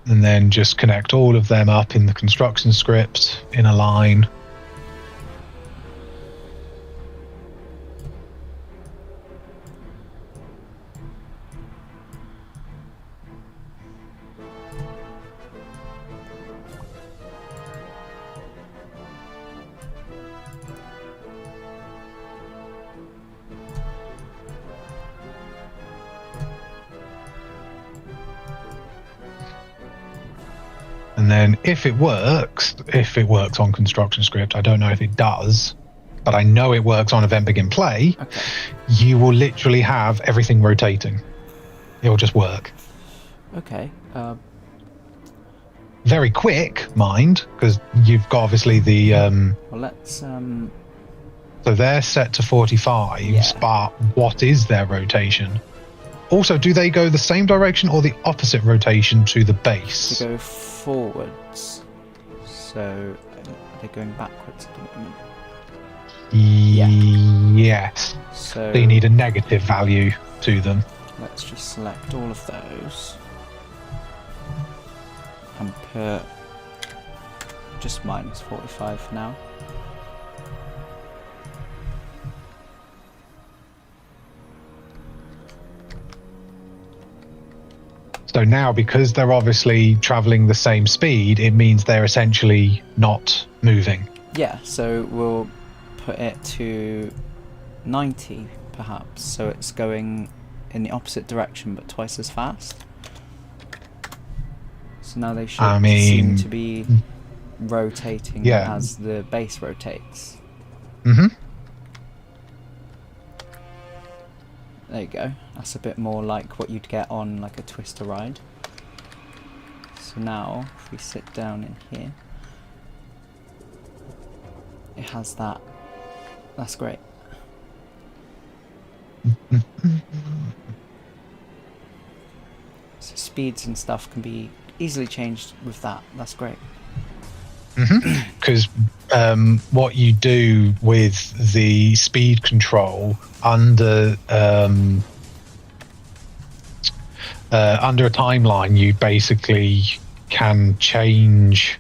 And then just connect all of them up in the construction script in a line. And then if it works on construction script, I don't know if it does, but I know it works on event begin play. Okay. You will literally have everything rotating. It will just work. Okay. Very quick, mind, because you've got obviously the well, let's so they're set to 45s, but what is their rotation? Also, do they go the same direction or the opposite rotation to the base? They go forwards. So they're going backwards at the moment. Yes. So you need a negative value to them. Let's just select all of those and put just minus 45 for now. So now, because they're obviously traveling the same speed, it means they're essentially not moving. Yeah, so we'll put it to 90 perhaps, so it's going in the opposite direction but twice as fast. So now they should I mean, seem to be rotating yeah. as the base rotates. Mm-hmm. There you go. That's a bit more like what you'd get on like a Twister ride. So now, if we sit down in here, it has that. That's great. So speeds and stuff can be easily changed with that. That's great. Because what you do with the speed control under a timeline, you basically can change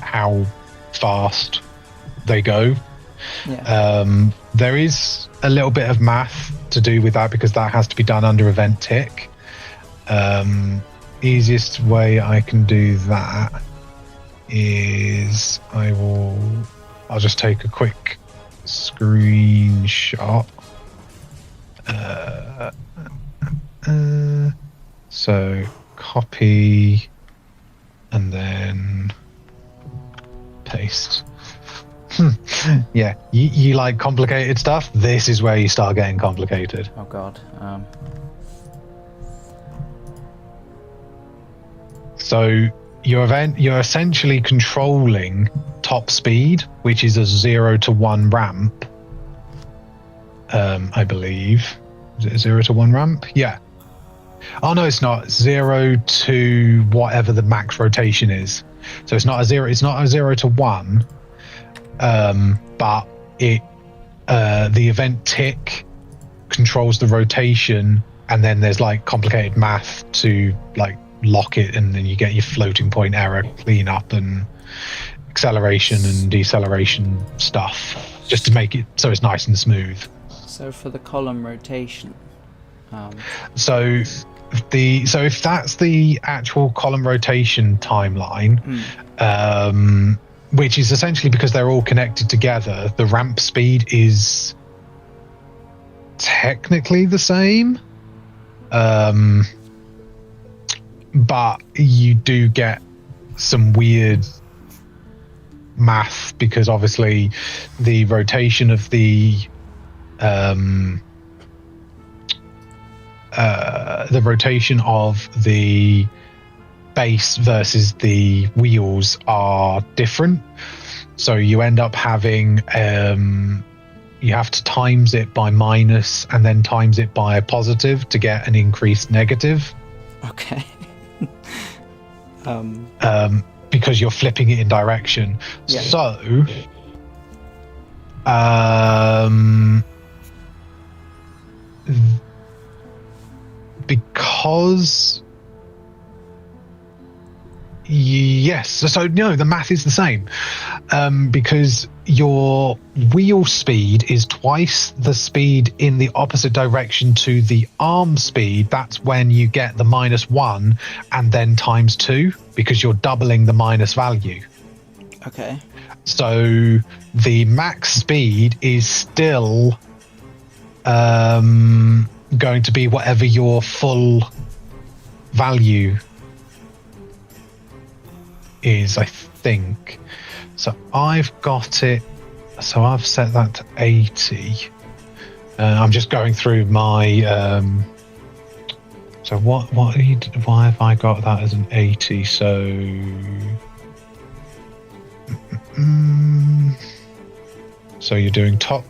how fast they go. Yeah. There is a little bit of math to do with that because that has to be done under event tick. Easiest way I can do that is I'll just take a quick screenshot. So copy and then paste. Yeah, you like complicated stuff? This is where you start getting complicated. Oh god. So you're essentially controlling top speed, which is a 0 to 1 ramp. I believe. Is it a 0 to 1 ramp? Yeah. Oh no, it's not. 0 to whatever the max rotation is. So it's not a 0 to 1. But it the event tick controls the rotation, and then there's like complicated math to like lock it, and then you get your floating point error cleanup and acceleration and deceleration stuff, just to make it so it's nice and smooth. So for the column rotation, so if that's the actual column rotation timeline, which is essentially because they're all connected together, the ramp speed is technically the same. But you do get some weird math because obviously the rotation of the base versus the wheels are different, so you end up having you have to times it by minus and then times it by a positive to get an increased negative. Okay. Because you're flipping it in direction. Yeah. So because yes, so no, the math is the same, because your wheel speed is twice the speed in the opposite direction to the arm speed. That's when you get the -1 and then times 2, because you're doubling the minus value. Okay. So the max speed is still going to be whatever your full value is, I think. So I've got it, so I've set that to 80. I'm just going through my so why have I got that as an 80? So you're doing top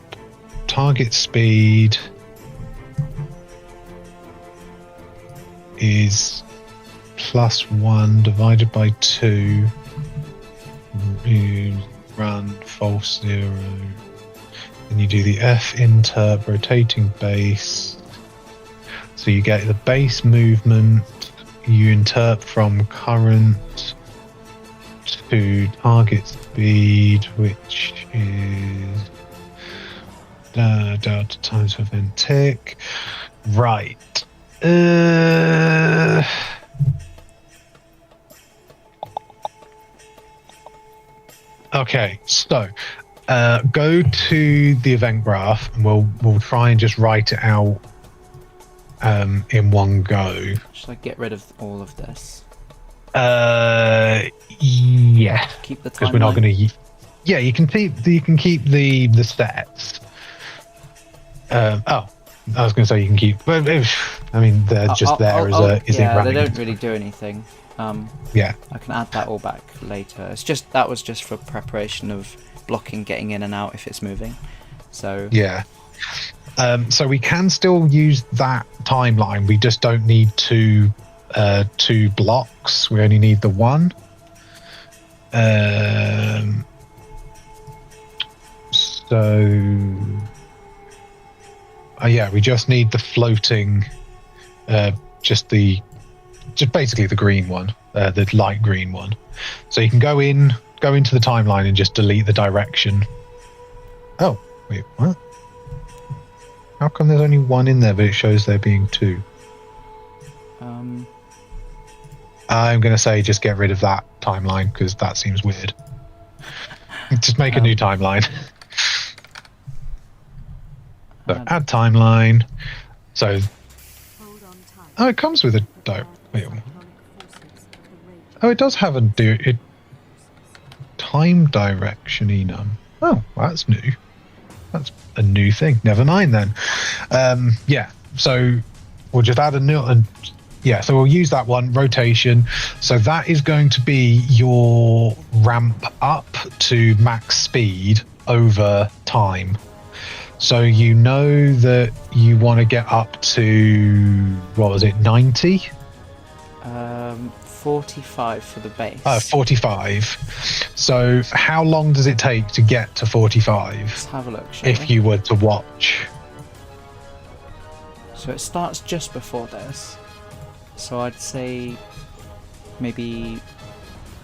target speed is +1 divided by 2. You run false 0. Then you do the F interp rotating base. So you get the base movement. You interp from current to target speed, which is delta times event tick. Right. Okay, so Go to the event graph, and we'll try and just write it out in one go. Should I get rid of all of this? Yeah. Keep the timeline. Because we're not going to. Yeah, you can keep the stats. I was going to say you can keep. But I mean, they're just there as a. Yeah, they don't really do anything. Yeah. I can add that all back later. It's just that was just for preparation of blocking getting in and out if it's moving. So yeah. So we can still use that timeline. We just don't need two blocks. We only need the one. Yeah, we just need the floating, just basically the green one, the light green one. So you can go into the timeline and just delete the direction. Oh, wait, what? How come there's only one in there, but it shows there being two? I'm going to say just get rid of that timeline, because that seems weird. Just make a new timeline. So add timeline. So, it comes with a oh, it does have a time direction enum. Oh, that's new. That's a new thing. Never mind then. Yeah. So we'll just add a new. Yeah. So we'll use that one rotation. So that is going to be your ramp up to max speed over time. So you know that you want to get up to, what was it, 90? 45 for the base. 45. So how long does it take to get to 45? Let's have a look, shall if we? you were to watch. So it starts just before this. So I'd say maybe...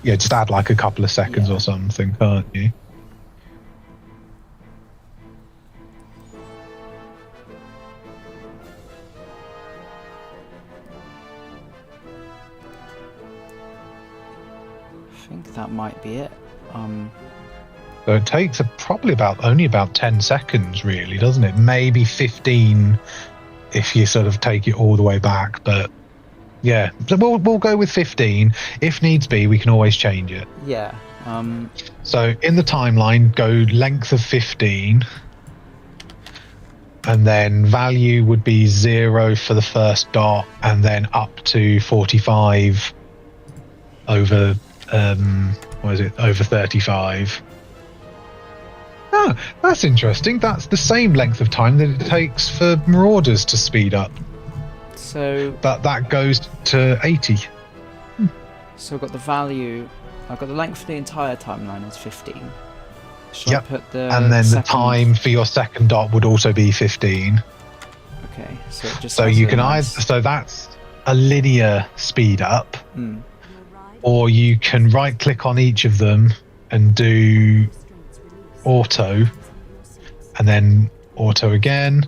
Yeah, just add like a couple of seconds or something, can't you? I think that might be it. So it takes only about 10 seconds, really, doesn't it? Maybe 15 if you sort of take it all the way back. But yeah, so we'll go with 15. If needs be, we can always change it. Yeah. So in the timeline, go length of 15. And then value would be 0 for the first dot, and then up to 45 over over 35. Oh, that's interesting. That's the same length of time that it takes for Marauders to speed up. So, but that goes to 80. So I've got the value. I've got the length for the entire timeline is 15. Should Yep. I put the and then second... the time for your second dot would also be 15. Okay, so it just. So you can either. So that's a linear speed up. Or you can right click on each of them and do auto, and then auto again.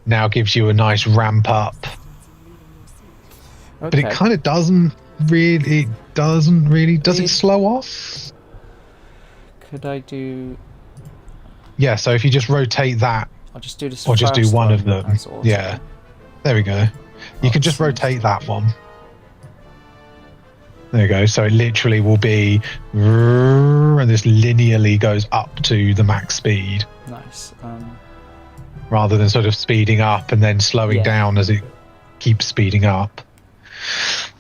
Now gives you a nice ramp up. Okay. But it kind of doesn't really. Does it slow off? Could I do? Yeah. So if you just rotate that, I'll just do this. Or just do one of them. as auto. Yeah. There we go. You can just rotate that one. There you go. So it literally will be, and this linearly goes up to the max speed. Nice. Rather than sort of speeding up and then slowing down as it keeps speeding up.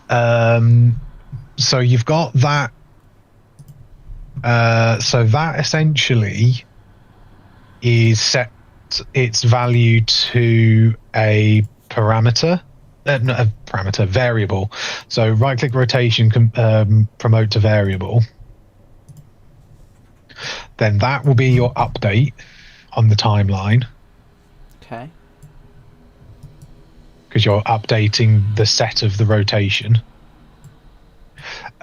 So you've got that. So that essentially is set its value to a parameter. Not a parameter, variable. So right click rotation can promote to variable. Then that will be your update on the timeline. Okay. Because you're updating the set of the rotation.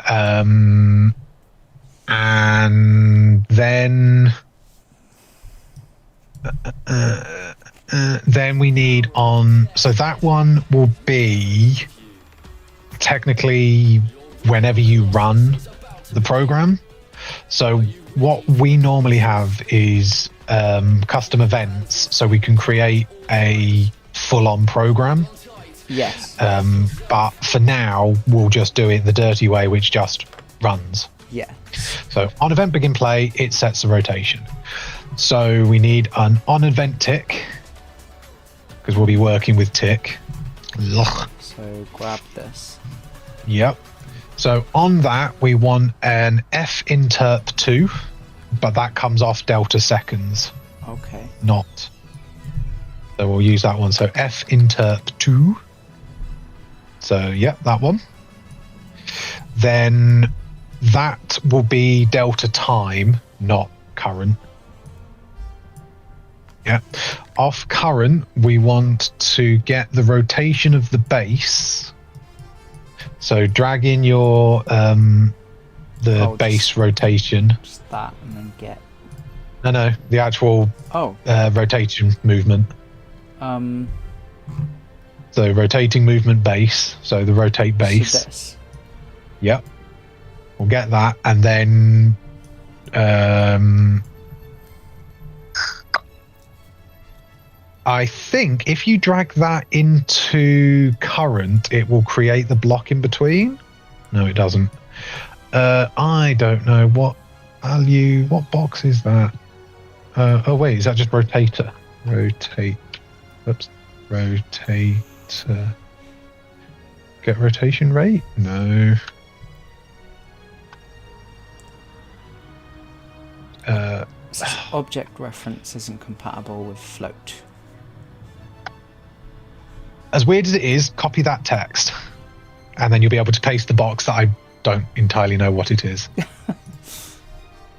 And then we need on, so that one will be technically whenever you run the program. So what we normally have is custom events, so we can create a full-on program. Yes. But for now, we'll just do it the dirty way, which just runs. Yeah. So on event begin play, it sets the rotation. So we need an on event tick, because we'll be working with tick. Ugh. So grab this. Yep. So on that, we want an F interp 2, but that comes off delta seconds. Okay. Not. So we'll use that one. So F interp 2. So, yep, that one. Then that will be delta time, not current. Yeah. Off current, we want to get the rotation of the base. So drag in your base rotation. Just that, and then get. No, the actual rotation movement. So rotating movement base. So the rotate base. So this. Yep. We'll get that, and then I think if you drag that into current, it will create the block in between. No, it doesn't. I don't know what value. What box is that? Oh wait, is that just rotator? Rotate. Oops. Rotator. Get rotation rate? No. Object reference isn't compatible with float. As weird as it is, copy that text, and then you'll be able to paste the box that I don't entirely know what it is.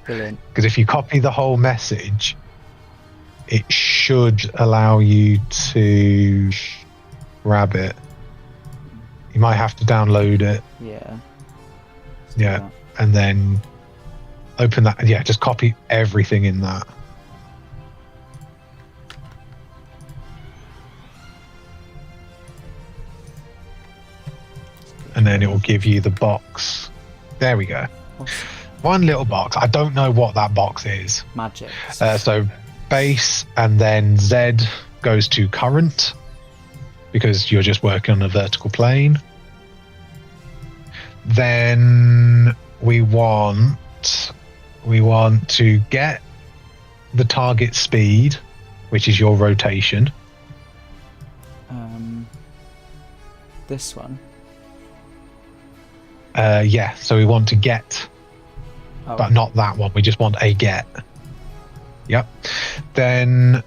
Brilliant. Because if you copy the whole message, it should allow you to grab it. You might have to download it. Yeah. Yeah, and then open that. Yeah, just copy everything in that. And then it will give you the box. There we go. One little box. I don't know what that box is. Magic. So base, and then Z goes to current, because you're just working on a vertical plane. Then we want to get the target speed, which is your rotation. This one. Yeah, so we want to get, but not that one. We just want a get. Yep. Then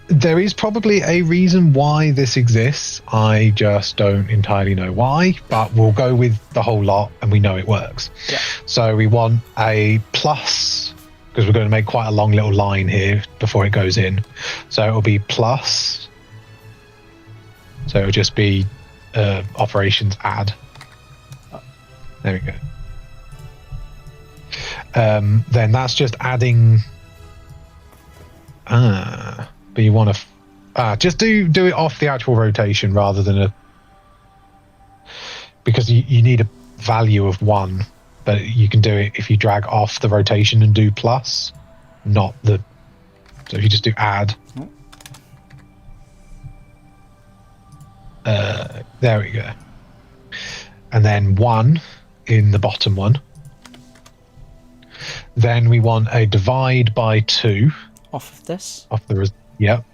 there is probably a reason why this exists. I just don't entirely know why, but we'll go with the whole lot, and we know it works. Yeah. So we want a plus, because we're going to make quite a long little line here before it goes in. So it'll be plus. So it'll just be operations add. There we go. Then that's just adding. But you want to just do it off the actual rotation rather than because you need a value of 1, but you can do it if you drag off the rotation and do plus, not the. So if you just do add. There we go. And then 1 in the bottom one. Then we want a divide by 2. Off of this? Off the. Yep.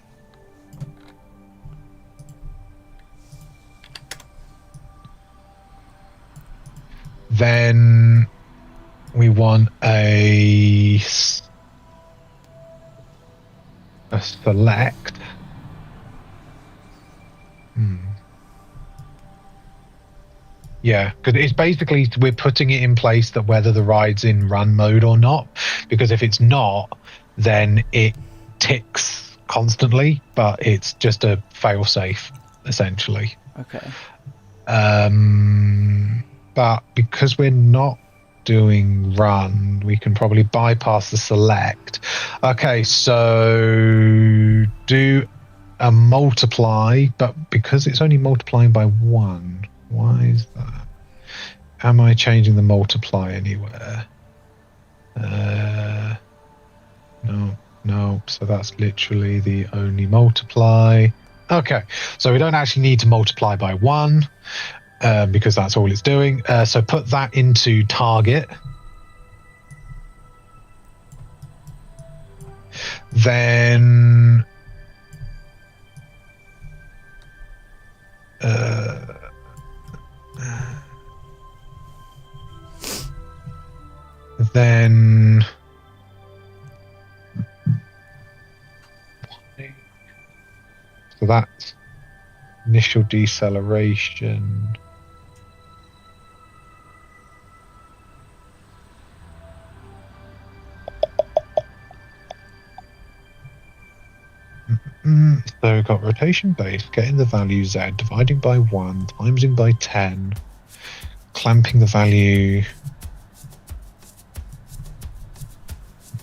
Then we want a select. Yeah, because it's basically we're putting it in place that whether the ride's in run mode or not. Because if it's not, then it ticks constantly, but it's just a fail-safe essentially. Okay. But because we're not doing run. We can probably bypass the select. Okay, so do a multiply, but because it's only multiplying by 1, why is that? Am I changing the multiply anywhere? No, so that's literally the only multiply. Okay, so we don't actually need to multiply by 1 because that's all it's doing. So put that into target. Then so that's initial deceleration. So we've got rotation base, getting the value Z, dividing by 1, timesing by 10, clamping the value,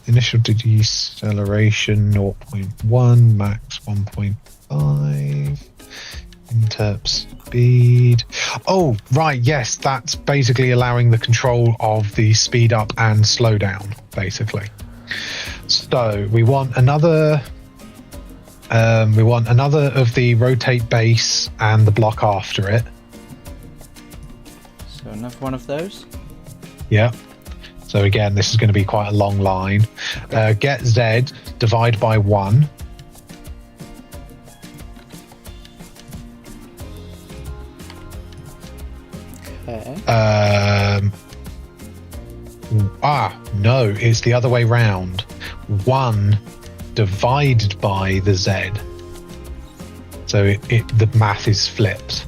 initial deceleration 0.1, max 1.5, interp speed. Oh, right, yes, that's basically allowing the control of the speed up and slow down, basically. So we want another of the rotate base and the block after it. So another one of those? Yeah. So again, this is going to be quite a long line. Get Z, divide by 1. Okay. No, it's the other way round. 1 divided by the Z. So the math is flipped.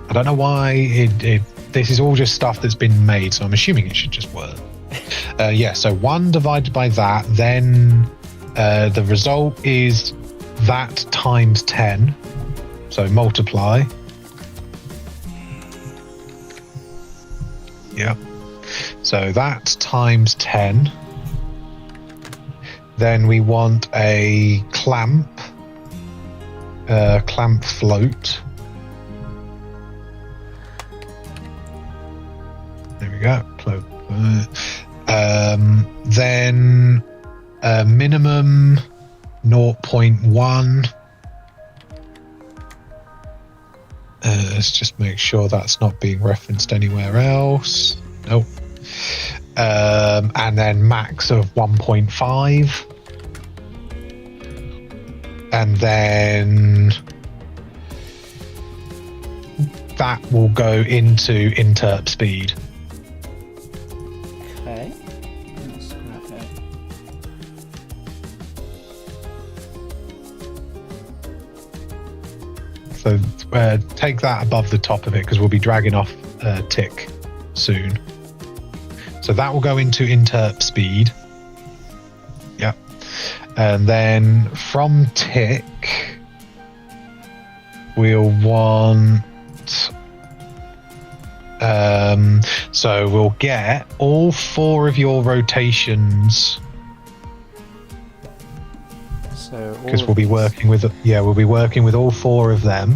I don't know why this is all just stuff that's been made, so I'm assuming it should just work. Yeah, so 1 divided by that, then the result is that times 10. So multiply. Yep. So that times 10. Then we want a clamp float. There we go. Then minimum 0.1. Let's just make sure that's not being referenced anywhere else. Nope. And then max of 1.5. And then that will go into interp speed. Okay. Let's grab it. So take that above the top of it because we'll be dragging off tick soon. So that will go into interp speed. Yep. And then from tick, we'll want... so we'll get all 4 of your rotations. So because we'll be working with all 4 of them.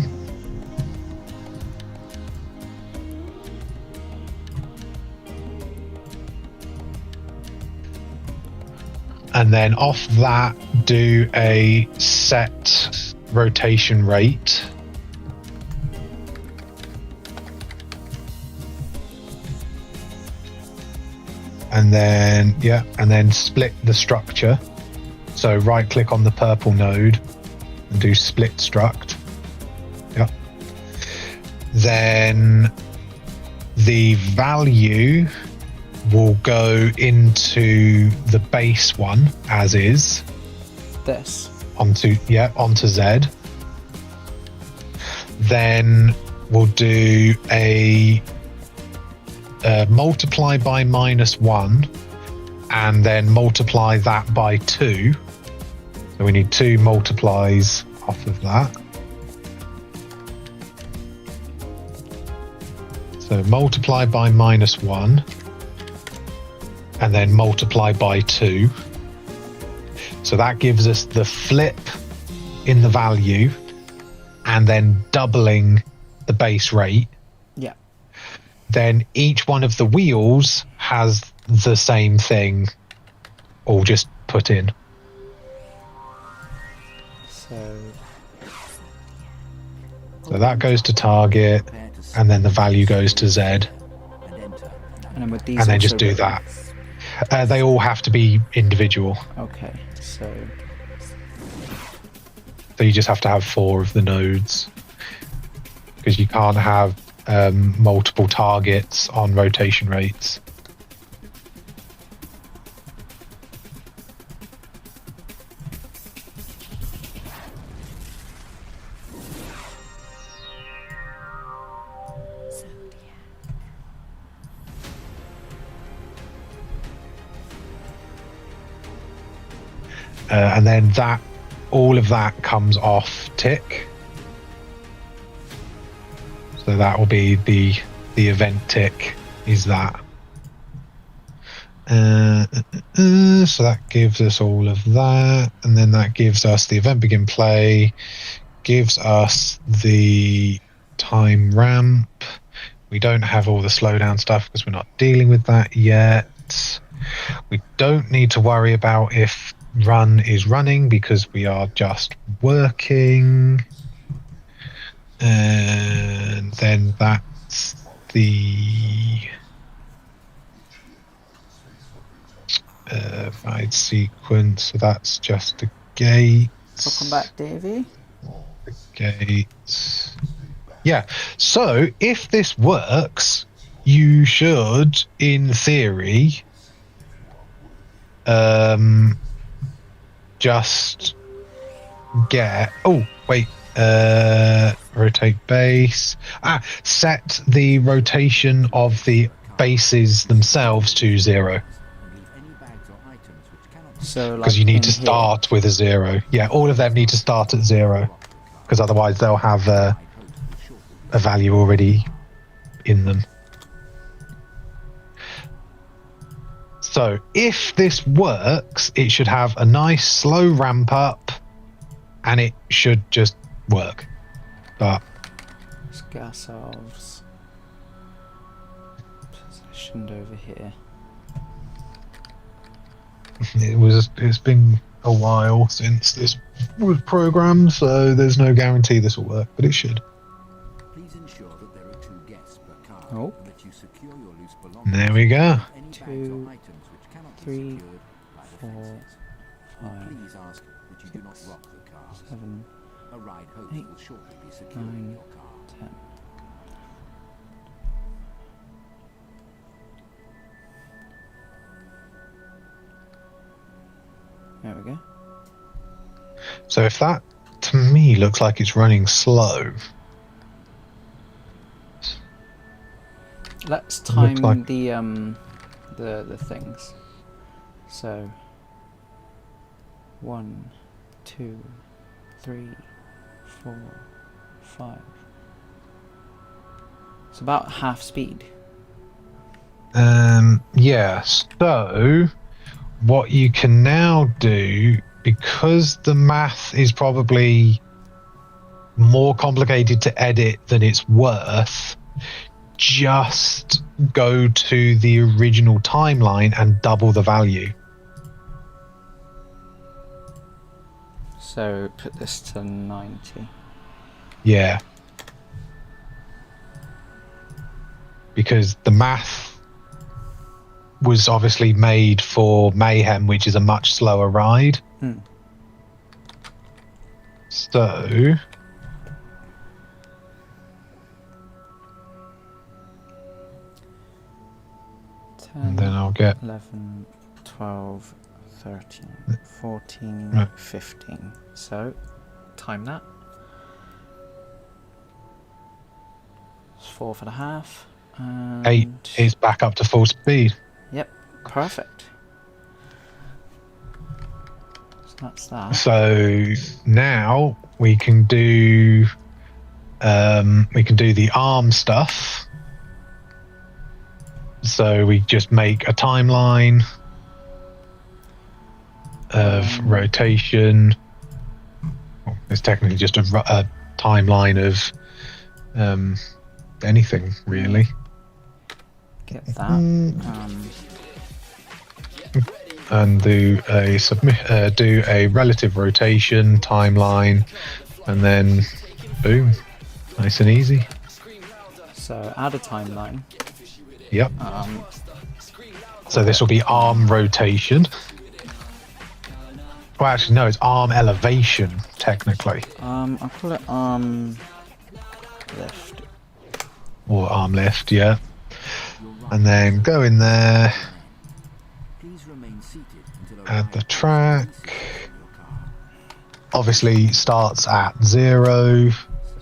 And then off that, do a set rotation rate. And then split the structure. So right click on the purple node and do split struct. Yep. Then the value will go into the base one as is. This. Onto Z. Then we'll do a multiply by -1 and then multiply that by 2. So we need 2 multiplies off of that. So multiply by -1 and then multiply by 2. So that gives us the flip in the value and then doubling the base rate. Yeah. Then each one of the wheels has the same thing all just put in. So that goes to target, and then the value goes to Z. And then with these, and then just also do go- that. They all have to be individual. Okay, so you just have to have 4 of the nodes, because you can't have multiple targets on rotation rates. And then all of that comes off tick. So that will be the event tick is that. So that gives us all of that, and then that gives us the event begin play, gives us the time ramp. We don't have all the slowdown stuff because we're not dealing with that yet. We don't need to worry about if run is running because we are just working. And then that's the ride sequence. So that's just the gate. Welcome back, Davey. The gates. Yeah. So if this works, you should, in theory, just get. Oh wait. Rotate base. Set the rotation of the bases themselves to 0. So because you need to start with a 0. Yeah, all of them need to start at 0, because otherwise they'll have a value already in them. So if this works, it should have a nice slow ramp up, and it should just work. But let's get ourselves positioned over here. It's been a while since this was programmed, so there's no guarantee this will work, but it should. Please ensure that there are 2 guests per car, Oh. and that you secure your loose belongings. There we go. 2, 3, 4, 5, Please ask that you do not rock the car. 7, A ride host 8, will shortly be securing 9, your car. 10. There we go. So if that, to me, looks like it's running slow. Let's It looks time like- the things. So 1, 2, 3, 4, 5. It's about half speed. Yeah, so what you can now do, because the math is probably more complicated to edit than it's worth, just go to the original timeline and double the value. So put this to 90. Yeah. Because the math was obviously made for Mayhem, which is a much slower ride. Hmm. So and then I'll get 11, 12, 13, 14, Right. 15. So time that. It's 4.5. And 8 is back up to full speed. Yep, perfect. So that's that. So now we can do the arm stuff. So we just make a timeline of rotation. Well, it's technically just a timeline of anything, really. Get that. And do a relative rotation timeline, and then boom, nice and easy. So add a timeline. Yep. So this will be arm rotation. Well, actually, no, it's arm elevation, technically. I'll call it arm lift. Or arm lift, yeah. And then go in there. Add the track. Obviously starts at 0.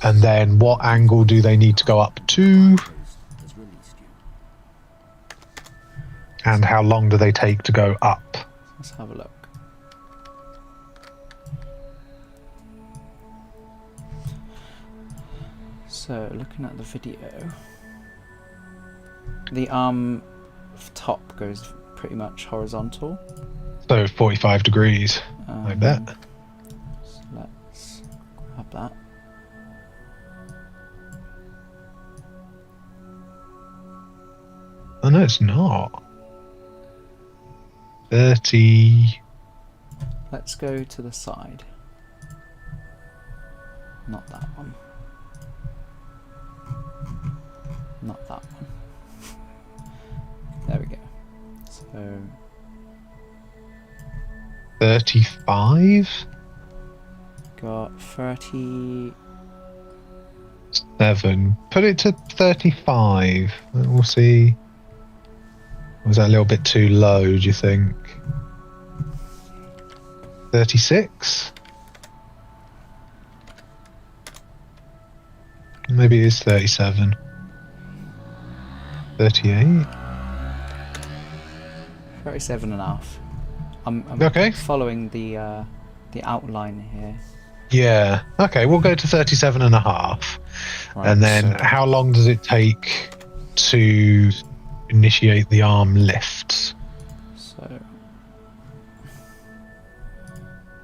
And then what angle do they need to go up to? And how long do they take to go up? Let's have a look. So, looking at the video, the arm top goes pretty much horizontal. So 45 degrees, like that. So let's grab that. Oh no, it's not. 30. Let's go to the side. Not that one. Not that one. There we go. So 35? got 30. 7. Put it to 35. We'll see. Was that a little bit too low, do you think? 36? Maybe it is 37. 38? 37 and a half. I'm okay. Following the outline here. Yeah. Okay, we'll go to 37 and a half. Right, and then so how long does it take to initiate the arm lifts? So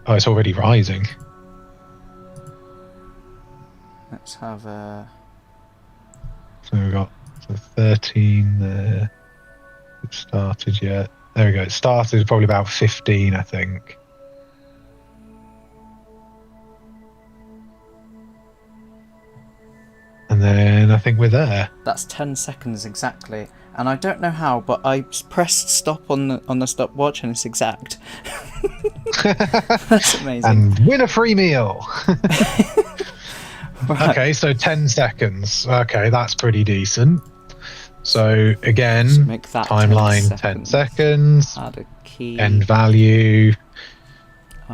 oh, it's already rising. let's have a. So we've got 13 there. It started yet. There we go. It started probably about 15, I think. And then I think we're there. That's 10 seconds exactly, and I don't know how, but I pressed stop on the stopwatch and it's exact. That's amazing. And win a free meal. Right. Okay, so 10 seconds. Okay, that's pretty decent. So again, Just make that timeline 10 seconds. Add a key. End value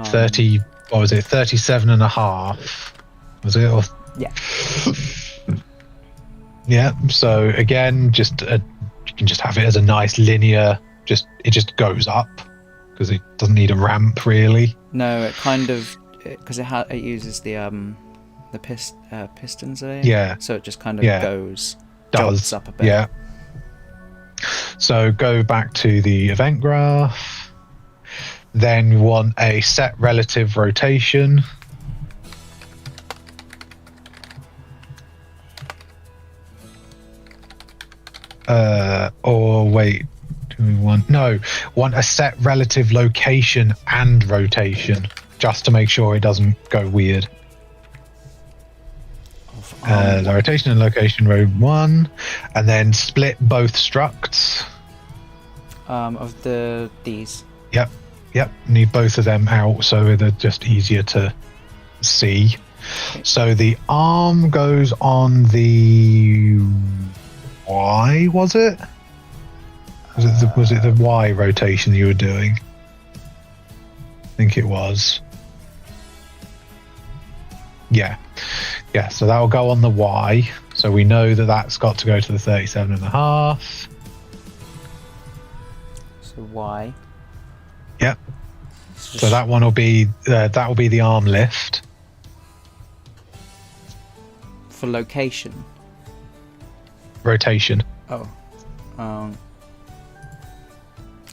30. What was it? 37 and a half. Was it? Or yeah. Yeah. So again, just you can just have it as a nice linear. It just goes up because it doesn't need a ramp really. No, it kind of because it uses the pistons there. Yeah. So it just kind of jumps up a bit. Yeah. So go back to the event graph. Then you want a set relative rotation. Or wait, do we want a set relative location and rotation, just to make sure it doesn't go weird. The rotation and location row 1, and then split both structs. Of these. Yep. Need both of them out so they're just easier to see. Okay. So the arm goes on the Y, was it? Was it the Y rotation you were doing? I think it was. Yeah, so that will go on the Y. So we know that that's got to go to the 37 and a half. So Y. Yep. So that one will be the arm lift. For location. Rotation. Oh.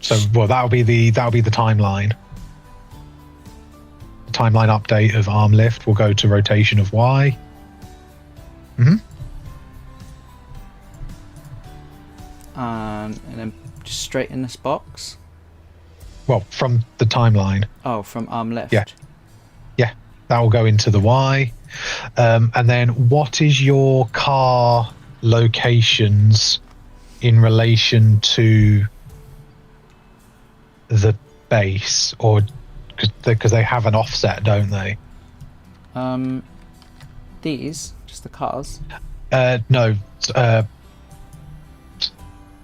So well, that'll be the timeline. Timeline update of arm lift will go to rotation of Y. And then just straight in this box. Well, from the timeline. Oh, from arm lift. Yeah. Yeah, that will go into the Y. And then what is your car locations in relation to the base? Or because they have an offset, don't they? These, just the cars. No.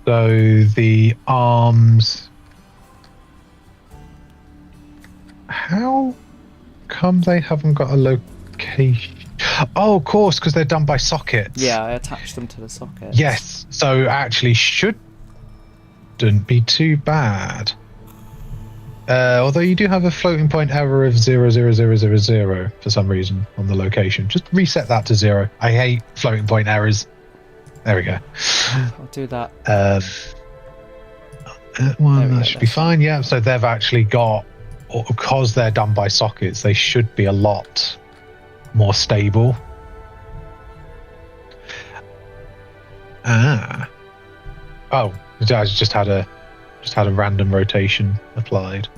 So the arms. How come they haven't got a location? Oh, of course, because they're done by sockets. Yeah, I attached them to the socket. Yes, so actually shouldn't be too bad. Although you do have a floating point error of 00000 for some reason on the location. Just reset that to 0. I hate floating point errors. There we go. I'll do that. That should be fine. Yeah, so they've actually got, because they're done by sockets, they should be a lot more stable. Oh, I just had a random rotation applied.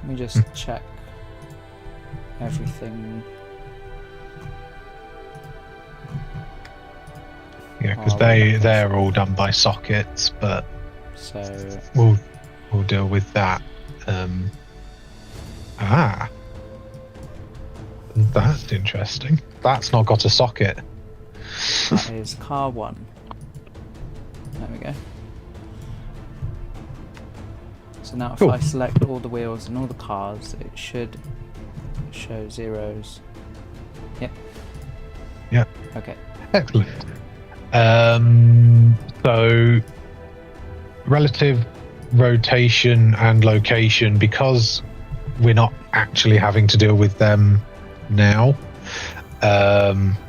Let me just check everything. Yeah, because they're all done by sockets, but so we'll deal with that. That's interesting. That's not got a socket. That is car 1. There we go. So now if I select all the wheels and all the cars, it should show zeros. Yep. Yep. Okay. Excellent. So relative rotation and location, because we're not actually having to deal with them now.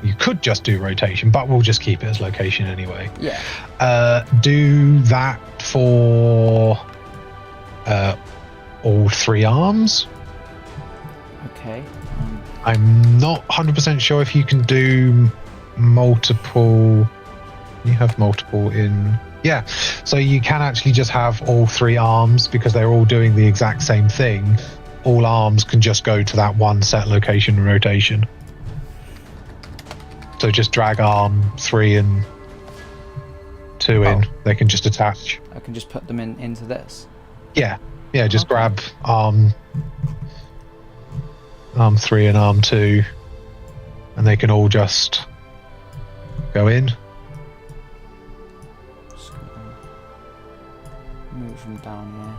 You could just do rotation, but we'll just keep it as location anyway. Yeah. Do that for all 3 arms. Okay. I'm not 100% sure if you can do multiple. You have multiple in. Yeah, so you can actually just have all 3 arms because they're all doing the exact same thing. All arms can just go to that one set location and rotation. So just drag arm 3 and 2 in. They can just attach. I can just put them into this. Yeah, just grab arm 3 and arm 2, and they can all just go in. Just gonna move them down here.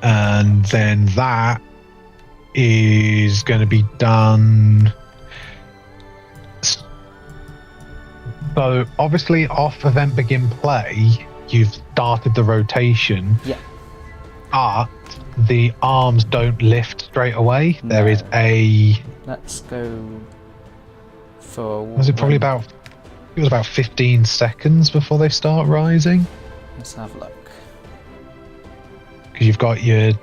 And then that is going to be done. So obviously off event begin play, you've started the rotation. Yeah. But the arms don't lift straight away. No. There is a. Let's go for. Was it probably about? It was about 15 seconds before they start rising. Let's have a look. Because you've got your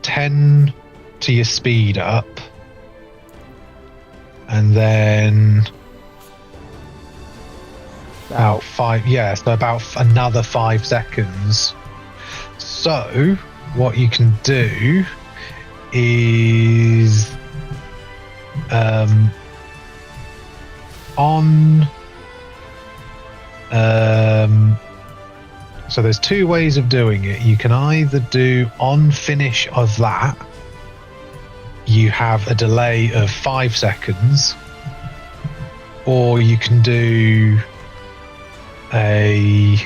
10 to your speed up, and then about 5. Yeah, so about another 5 seconds. So what you can do is so there's 2 ways of doing it. You can either do on finish of that, you have a delay of 5 seconds, or you can do a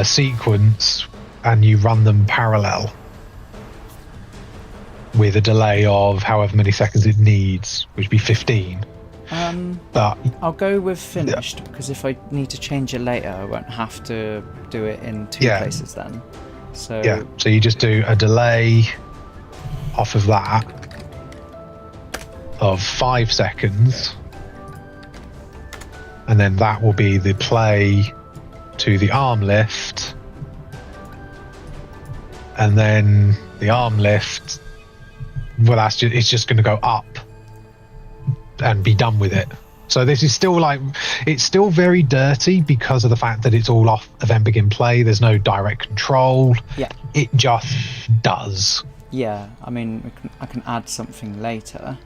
sequence and you run them parallel with a delay of however many seconds it needs, which would be 15. But I'll go with finished, because if I need to change it later, I won't have to do it in 2 places then. So so you just do a delay off of that of 5 seconds, and then that will be the play to the arm lift, and then the arm lift, well, it's just going to go up and be done with it. So this is still it's still very dirty because of the fact that it's all off event begin play. There's no direct control. Yeah. It just does. Yeah, I mean, I can add something later.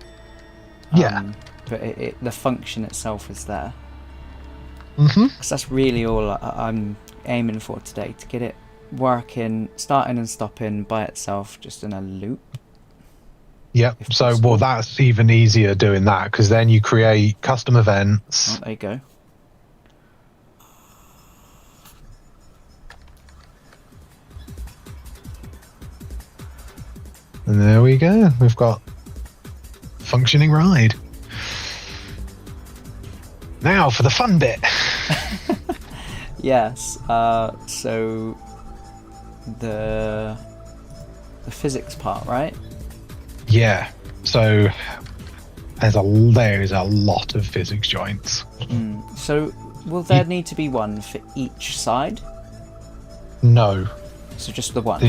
Yeah. But the function itself is there. Mm-hmm. Because that's really all I'm aiming for today, to get it working, starting and stopping by itself, just in a loop. Yep. So, well, that's even easier doing that, because then you create custom events. Oh, there you go. And there we go. We've got functioning ride. Now for the fun bit. Yes. So the physics part, right? Yeah. So there is a lot of physics joints. So will there need to be one for each side? No. So just the one.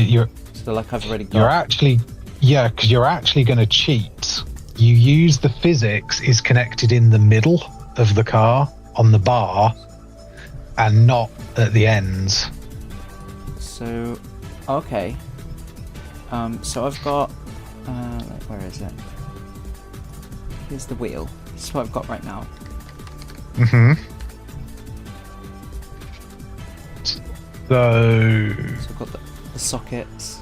So like I've already got. Because you're actually going to cheat. You use the physics is connected in the middle of the car on the bar, and not at the ends. So, okay. So I've got. Where is it? Here's the wheel. This is what I've got right now. Mm-hmm. So I've got the sockets.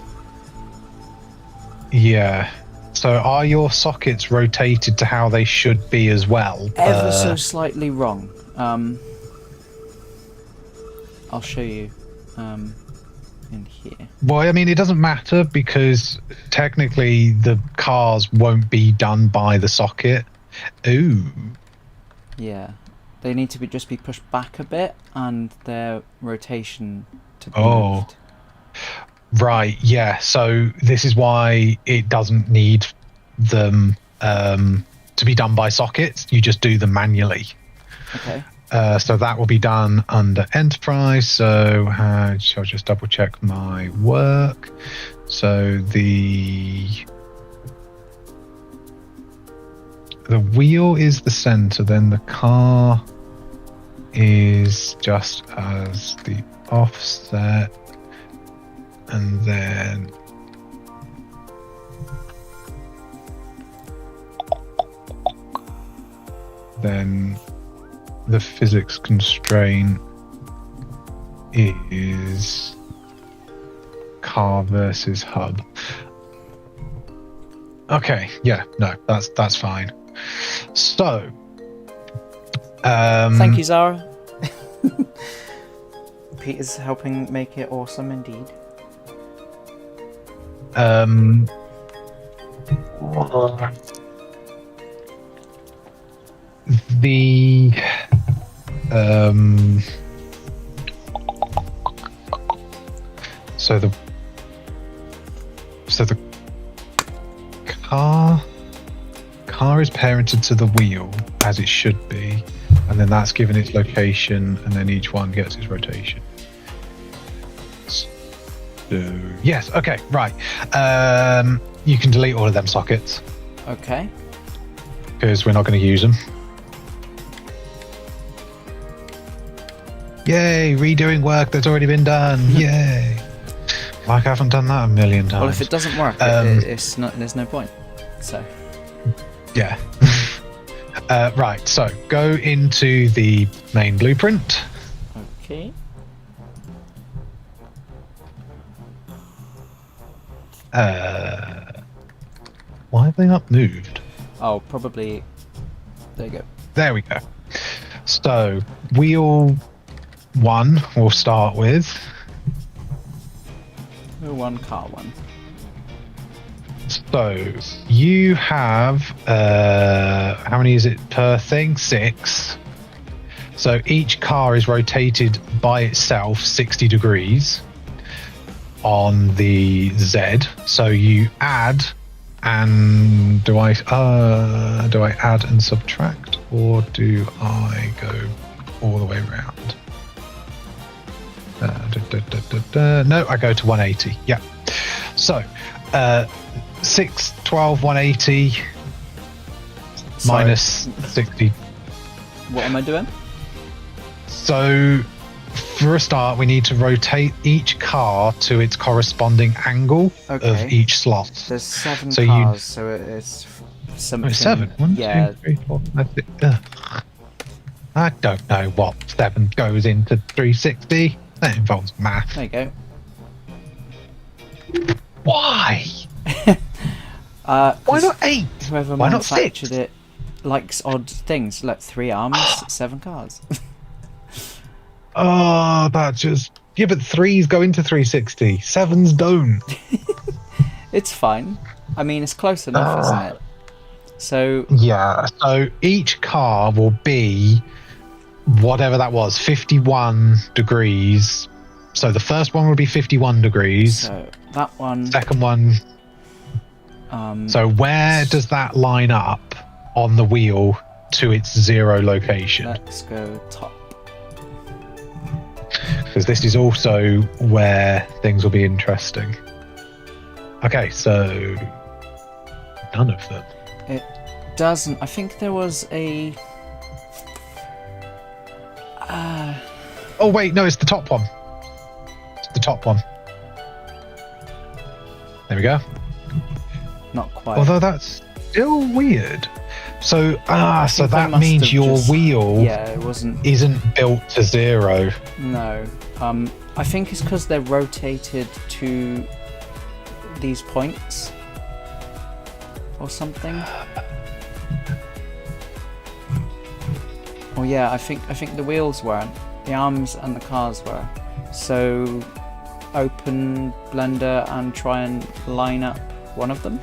Yeah. So are your sockets rotated to how they should be as well? Ever so slightly wrong. I'll show you in here. Well, I mean, it doesn't matter because technically the cars won't be done by the socket. Ooh. Yeah. They need to just be pushed back a bit, and their rotation to be Oh. moved. Right, yeah. So this is why it doesn't need them to be done by sockets. You just do them manually. Okay. So that will be done under Enterprise. So I'll just double check my work. So the wheel is the center, then the car is just as the offset. And then the physics constraint is car versus hub. Okay, yeah, no, that's fine. So, thank you, Zara. Peter's helping make it awesome indeed. So the car is parented to the wheel as it should be, and then that's given its location, and then each one gets its rotation. So, yes, okay, right. You can delete all of them sockets. Okay. Because we're not going to use them. Yay, redoing work that's already been done. Yay. Like I haven't done that a million times. Well, if it doesn't work, it's not. There's no point. So. Yeah. Right, so go into the main blueprint. Okay. Why have they not moved? Oh, probably. There you go. There we go. So, wheel 1 we'll start with. Wheel 1, car 1. So, you have, how many is it per thing? 6. So, each car is rotated by itself 60 degrees on the Z. So, you add, and do I add and subtract, or do I go all the way around. No, I go to 180. Yeah. So, 6, 12, 180 Sorry. minus 60. What am I doing? So, for a start, we need to rotate each car to its corresponding angle Okay. of each slot. There's 7 So cars, so it's something. Oh, 7. 1, yeah. 2, 3, 4, 5, 6. I don't know what 7 goes into 360. That involves math. There you go. Why? Why not 8? Whoever Why not 6? manufactured it likes odd things, like 3 arms, 7 cars. Oh, that just... Yeah, but 3s go into 360. 7s don't. It's fine. I mean, it's close enough, isn't it? So... Yeah, so each car will be... whatever that was, 51 degrees. So the first one will be 51 degrees. So that one... Second one... so where does that line up on the wheel to its 0 location? Let's go top. Because this is also where things will be interesting. Okay, so... none of them. It doesn't... I think there was a... Oh wait, no, it's the top one. It's the top one. There we go. Not quite. Although that's still weird. So so think they that must means have your just- wheel Yeah, it wasn't... isn't built to 0. No. I think it's because they're rotated to these points or something. Oh yeah, I think the wheels weren't. The arms and the cars were. So open Blender and try and line up one of them.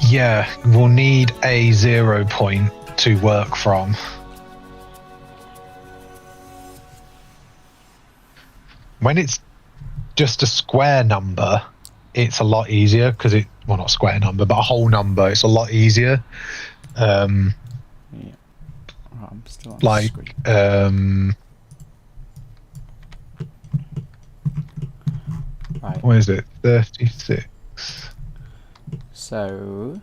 Yeah, we'll need a 0 point to work from. When it's just a square number, it's a lot easier because well, not square number, but a whole number. It's a lot easier. Yeah. Oh, I'm still on Like, the screen. Right. What is it? 36. So,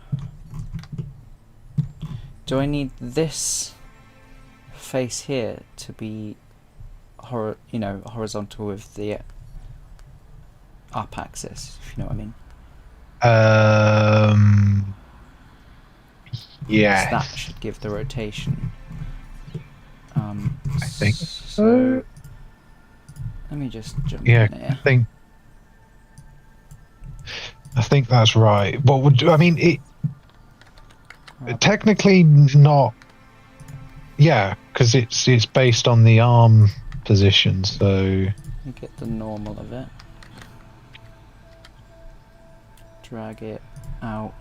do I need this face here to be, horizontal with the up axis? If you know what I mean. Yeah. That should give the rotation. I think so. Let me just jump Yeah, in here. I think that's right. What would I mean? It technically not. Yeah, because it's based on the arm position. So You get the normal of it. Drag it out.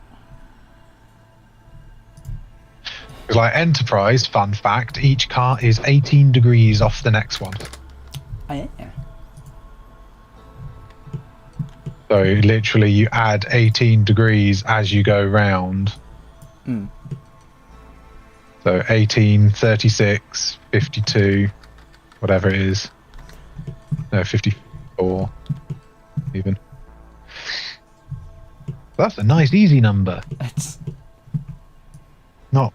like Enterprise, fun fact, each car is 18 degrees off the next one. Oh, yeah. So literally you add 18 degrees as you go round. Mm. So 18, 36, 52, whatever it is. No, 54 even. That's a nice easy number. It's Not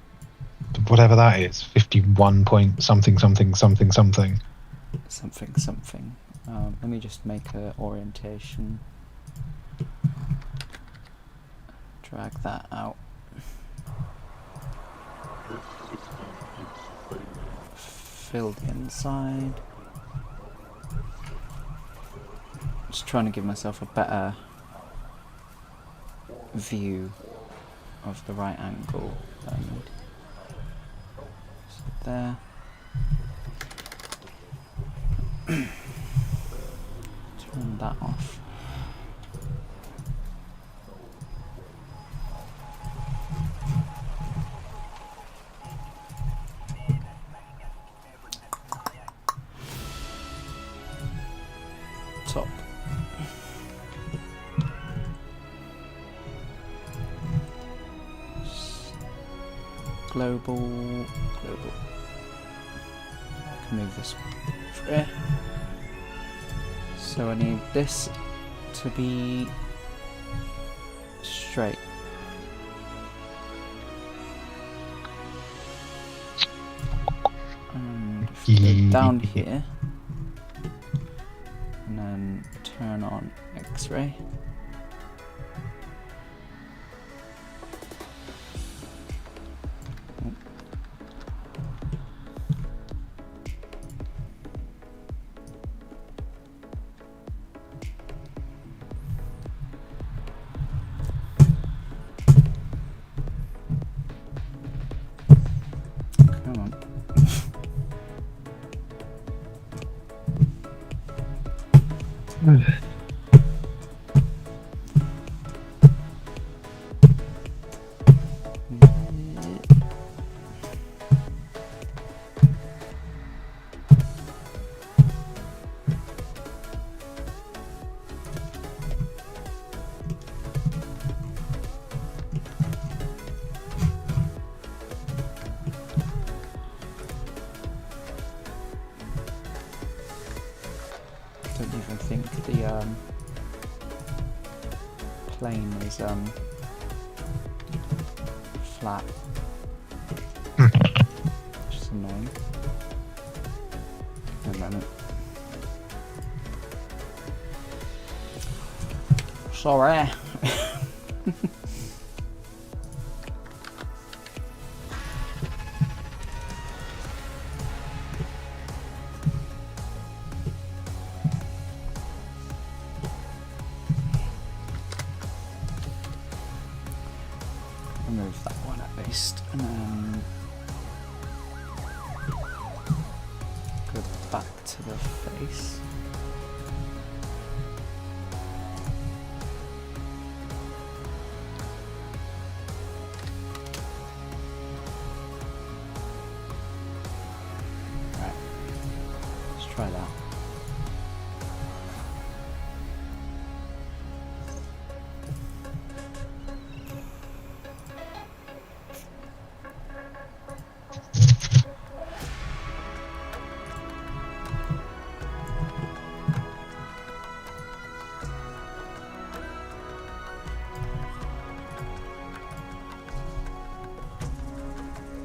whatever that is. 51 point something something something something. something. Let me just make a orientation. Drag that out. Fill the inside. Just trying to give myself a better view of the right angle that I need. So there. Turn that off. Top. Global. move this here. So I need this to be straight. And if we go down here and then turn on X-ray. Don't even think the plane is flat. Which is annoying. Wait a moment. Sorry. Remove that one at least, and then go back to the face. Right, let's try that.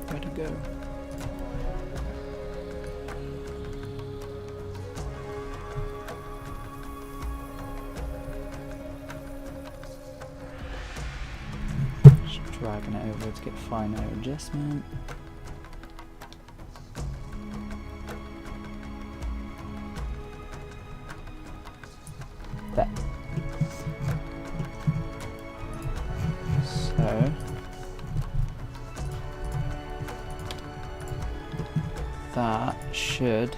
Where'd it go? Just dragging it over to get finer adjustment. There. So that should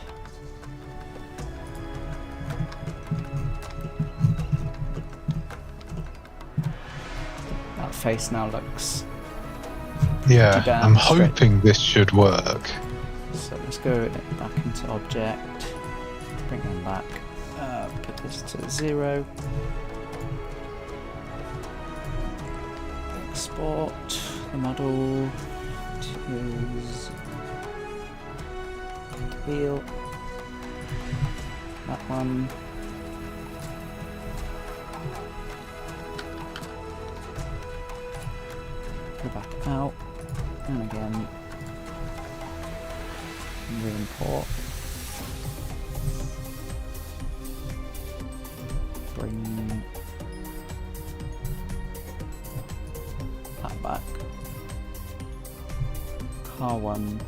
that face now looks Yeah, down I'm straight. hoping this should work. So let's go back into object, bring them back, put this to 0, export the model to wheel, that one, go back out, and again, re-import, bring that back, car 1,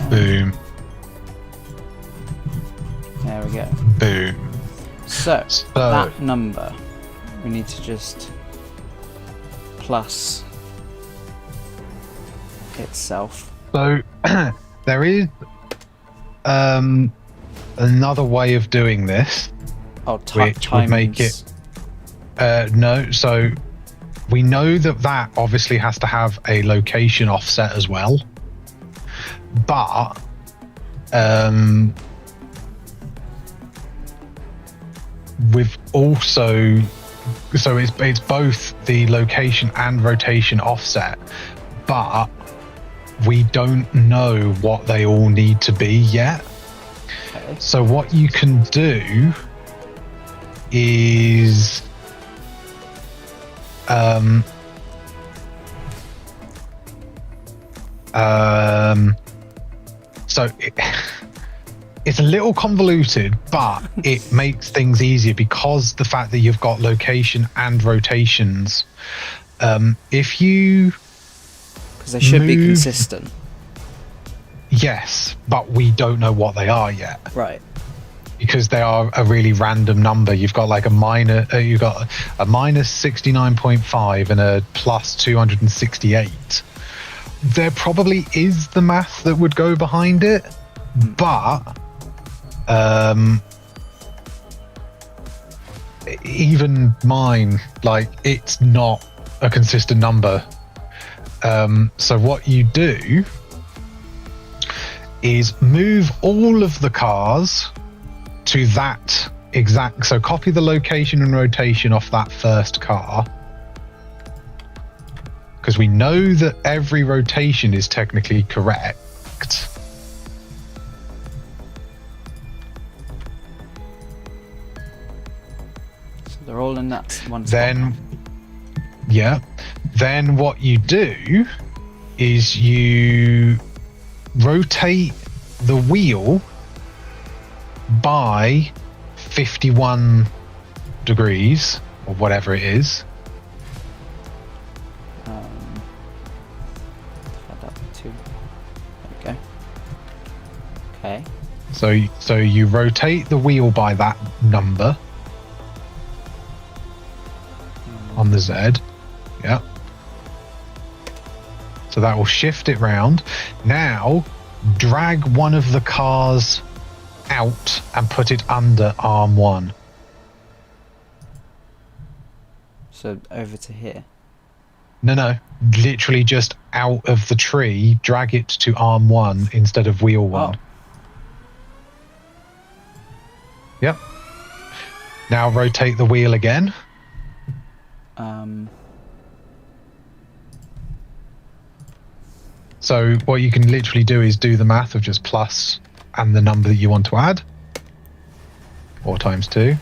Boom. there we go. Boom. So that number we need to just plus itself. So there is another way of doing this, which would make it no. So we know that obviously has to have a location offset as well, but we've also, so it's both the location and rotation offset, but we don't know what they all need to be yet. Okay. So what you can do is so it's a little convoluted, but it makes things easier because the fact that you've got location and rotations. If you, because they should be consistent. Yes, but we don't know what they are yet. Right. Because they are a really random number. You've got like you've got a minus 69.5 and a plus 268. There probably is the math that would go behind it, but even mine, like, it's not a consistent number. So what you do is move all of the cars to that exact, so copy the location and rotation off that first car, because we know that every rotation is technically correct. So they're all in that one spot. Then, yeah, then what you do is you rotate the wheel by 51 degrees or whatever it is. Add up to, there we go. Okay. So you rotate the wheel by that number on the Z. Yeah. So that will shift it round. Now drag one of the cars out and put it under arm 1. So over to here. No, literally just out of the tree, drag it to arm 1 instead of wheel 1. Oh. Yep. Now rotate the wheel again. So what you can literally do is do the math of just plus and the number that you want to add, or times 2.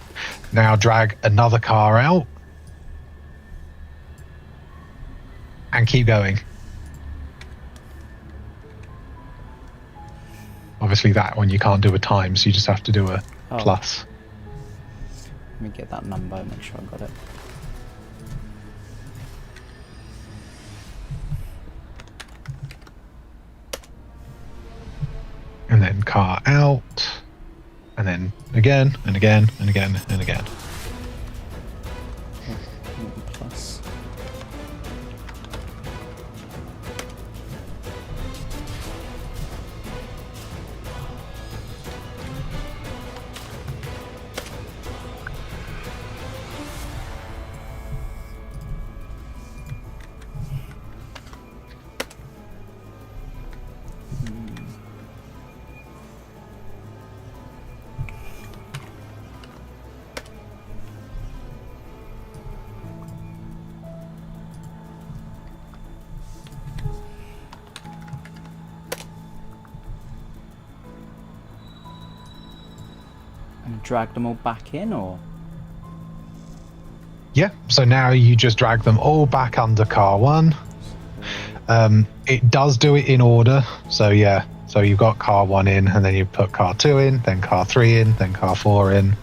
Now drag another car out and keep going. Obviously that one you can't do a times, you just have to do a plus. Let me get that number, make sure I got it. And then car out, and then again, and again, and again, and again. Plus. And drag them all back in, or? Yeah, so now you just drag them all back under car 1. It does do it in order, so yeah. So you've got car 1 in, and then you put car 2 in, then car 3 in, then car 4 in.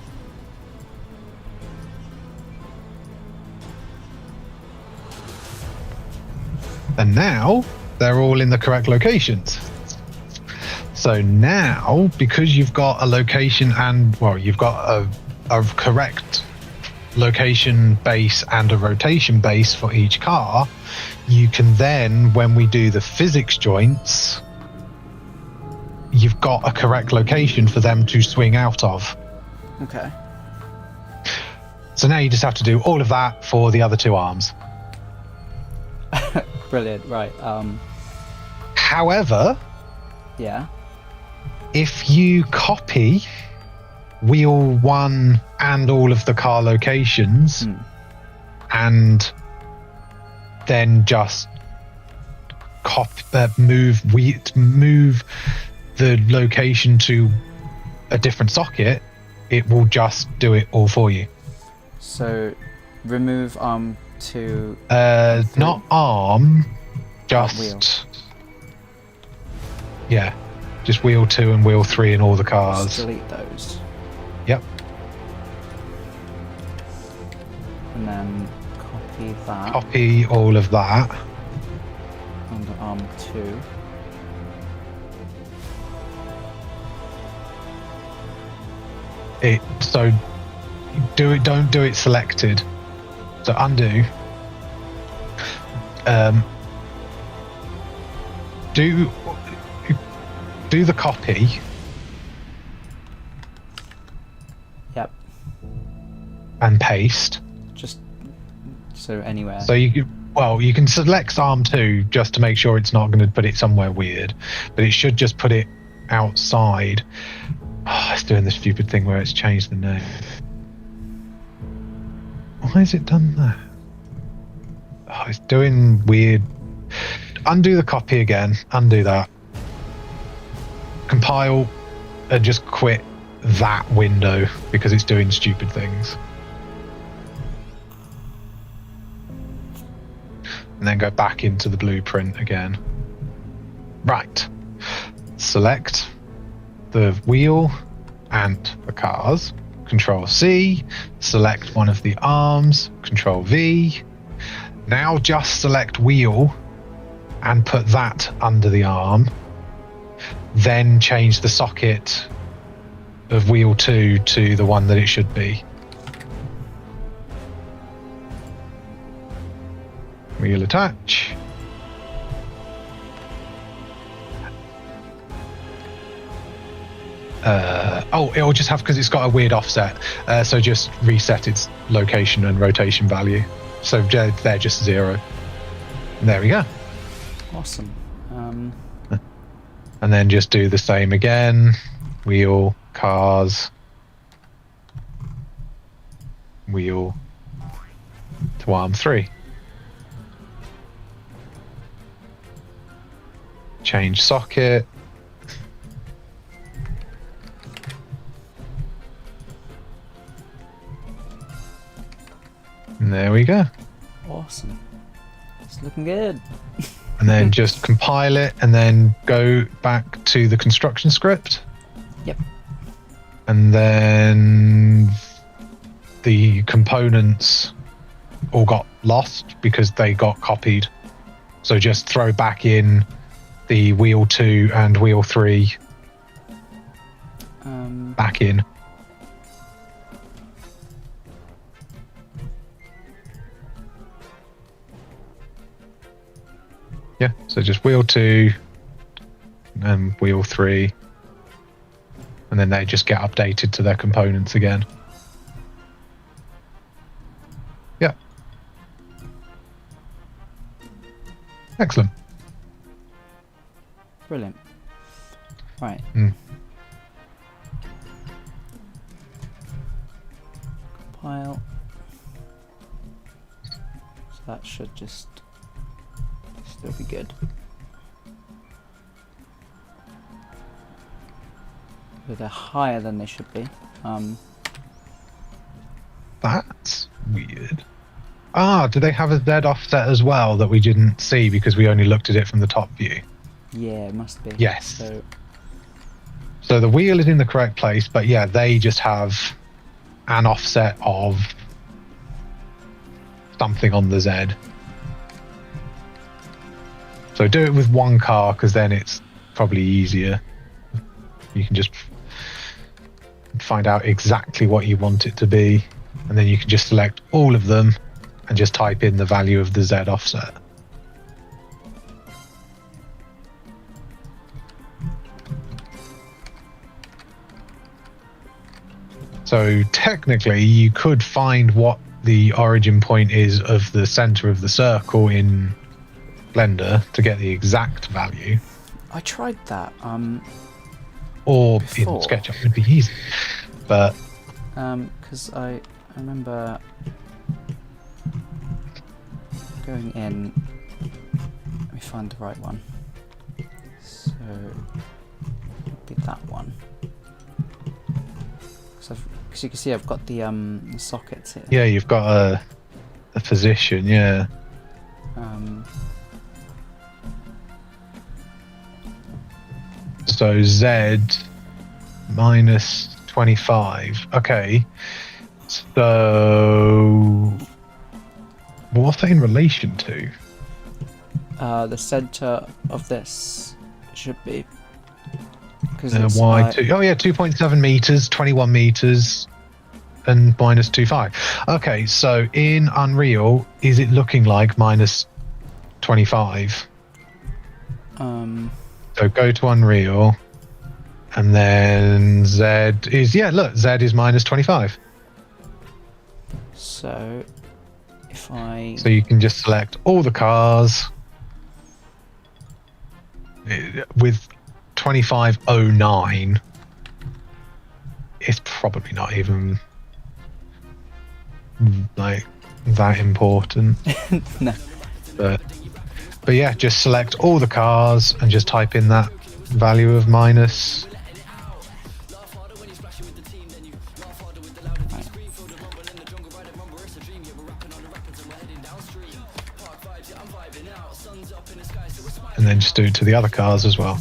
And now they're all in the correct locations. So now, because you've got a location and, well, you've got a correct location base and a rotation base for each car, you can then, when we do the physics joints, you've got a correct location for them to swing out of. Okay. So now you just have to do all of that for the other 2 arms. Brilliant, right. However, yeah. if you copy wheel 1 and all of the car locations, and then just move the location to a different socket, it will just do it all for you. So, remove arm 2. Not arm, just wheel. Yeah, just wheel 2 and wheel 3 in all the cars. Just delete those. Yep. And then copy that. Copy all of that. Under arm 2. So don't do it selected. So undo. Do the copy. Yep. And paste. Just so anywhere. So you can select arm 2 just to make sure it's not going to put it somewhere weird, but it should just put it outside. Oh, it's doing this stupid thing where it's changed the name. Why has it done that? Oh, it's doing weird. Undo the copy again. Undo that. Compile and just quit that window because it's doing stupid things. And then go back into the blueprint again. Right. Select the wheel and the cars. Control C. Select one of the arms. Control V. Now just select wheel and put that under the arm. Then change the socket of wheel 2 to the one that it should be. Wheel attach. It'll just have, because it's got a weird offset, so just reset its location and rotation value. So they're just 0. And there we go. Awesome. And then just do the same again. Wheel, cars, wheel to arm 3. Change socket. And there we go. Awesome. It's looking good. And then just compile it and then go back to the construction script. Yep. And then the components all got lost because they got copied. So just throw back in the wheel 2 and wheel 3 back in. Yeah, so just wheel 2 and wheel 3, and then they just get updated to their components again. Yeah. Excellent. Brilliant. Right. Compile. So that should just still be good. So they're higher than they should be. That's weird. Do they have a Z offset as well that we didn't see because we only looked at it from the top view? Yeah, it must be. Yes. So the wheel is in the correct place, but yeah, they just have an offset of something on the Z. So do it with one car because then it's probably easier. You can just find out exactly what you want it to be, and then you can just select all of them and just type in the value of the Z offset. So technically you could find what the origin point is of the center of the circle in Blender to get the exact value. I tried that. Or before. in SketchUp would be easy. but because I remember going in. Let me find the right one. So it'll be that one. So you can see I've got the sockets here. yeah, you've got a position, yeah. So Z minus 25. Okay. So what's that in relation to? The center of this should be. Because Y2. Oh yeah, 2.7 meters, 21 meters, and minus 25. Okay, so in Unreal, is it looking like minus 25? So go to Unreal, and then Z is, yeah, look, Z is minus 25. So if I... So you can just select all the cars with 2509. It's probably not even like that important. No. But yeah, just select all the cars and just type in that value of minus. And then just do it to the other cars as well.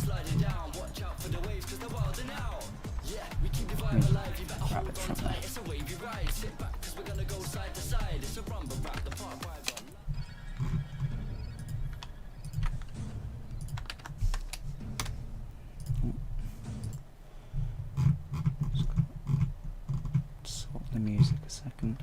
Grab it from there. Swap the music a second.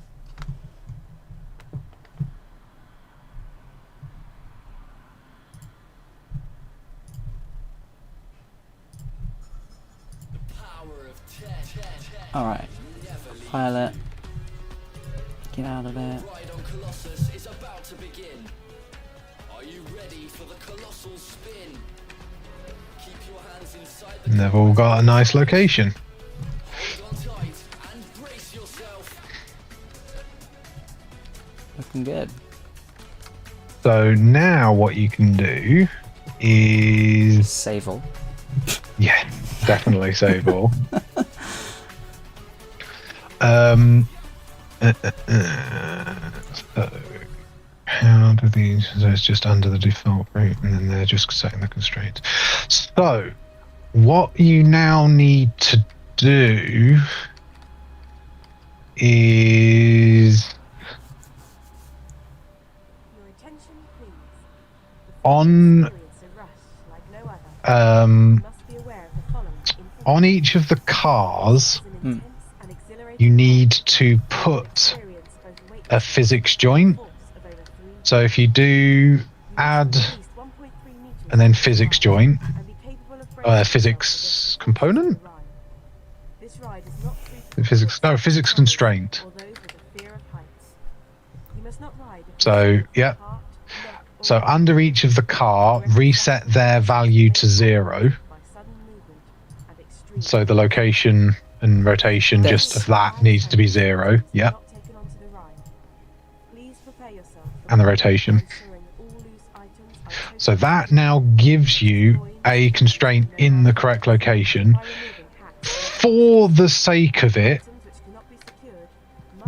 Alright, pilot, get out of there. And they've all got a nice location. Looking good. So now what you can do is... Save all. Yeah, definitely save all. So how do these? So it's just under the default rate, and then they're just setting the constraints. So what you now need to do is on on each of the cars, you need to put a physics joint. So if you do add and then physics joint, physics component, physics constraint. So yeah. So under each of the car, reset their value to 0. So the location and rotation just of that needs to be 0. Yeah. And the rotation. So that now gives you a constraint in the correct location. For the sake of it,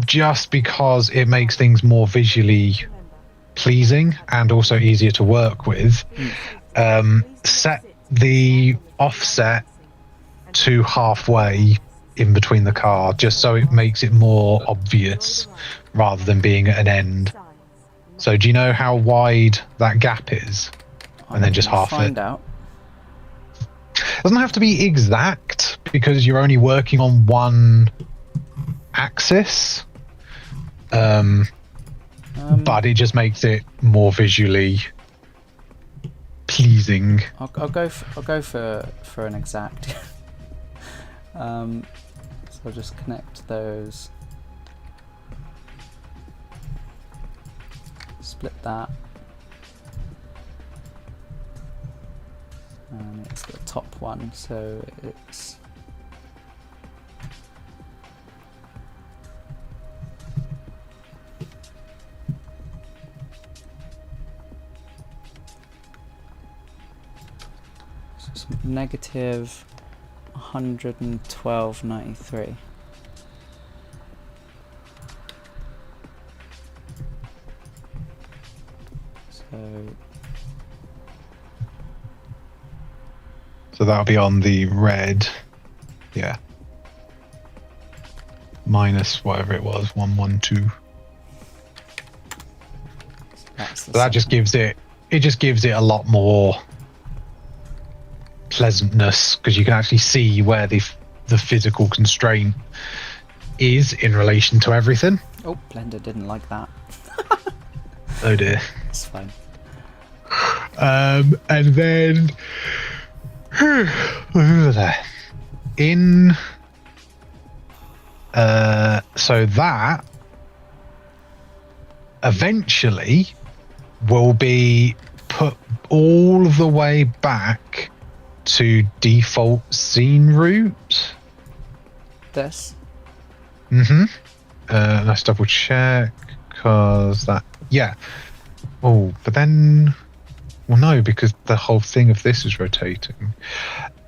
just because it makes things more visually pleasing and also easier to work with, set the offset to halfway in between the car, just so it makes it more obvious rather than being at an end. So do you know how wide that gap is? And then just half it. Out. Doesn't have to be exact because you're only working on one axis. But it just makes it more visually pleasing. I'll go for an exact. So I'll just connect those. Split that. And it's the top one, so it's It's negative 112.93. So that'll be on the red. Yeah. Minus whatever it was, 112. So that just gives it just gives it a lot more pleasantness, because you can actually see where the physical constraint is in relation to everything. Oh, Blender didn't like that. Oh dear. It's fine. And then in so that eventually will be put all the way back to default scene route. This? Let's double check, because that, yeah. Oh, but then, well, no, because the whole thing of this is rotating.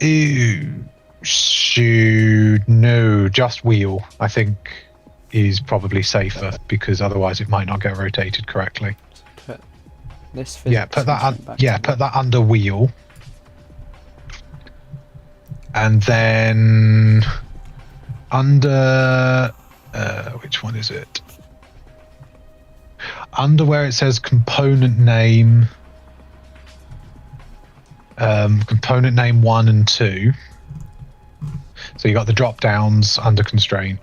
Ew. Shoot, no, just wheel, I think, is probably safer, because otherwise it might not get rotated correctly. Put this. Yeah, put that under wheel, and then under which one is it? Under where it says component name, component name 1 and 2. So you got the drop downs under constraint.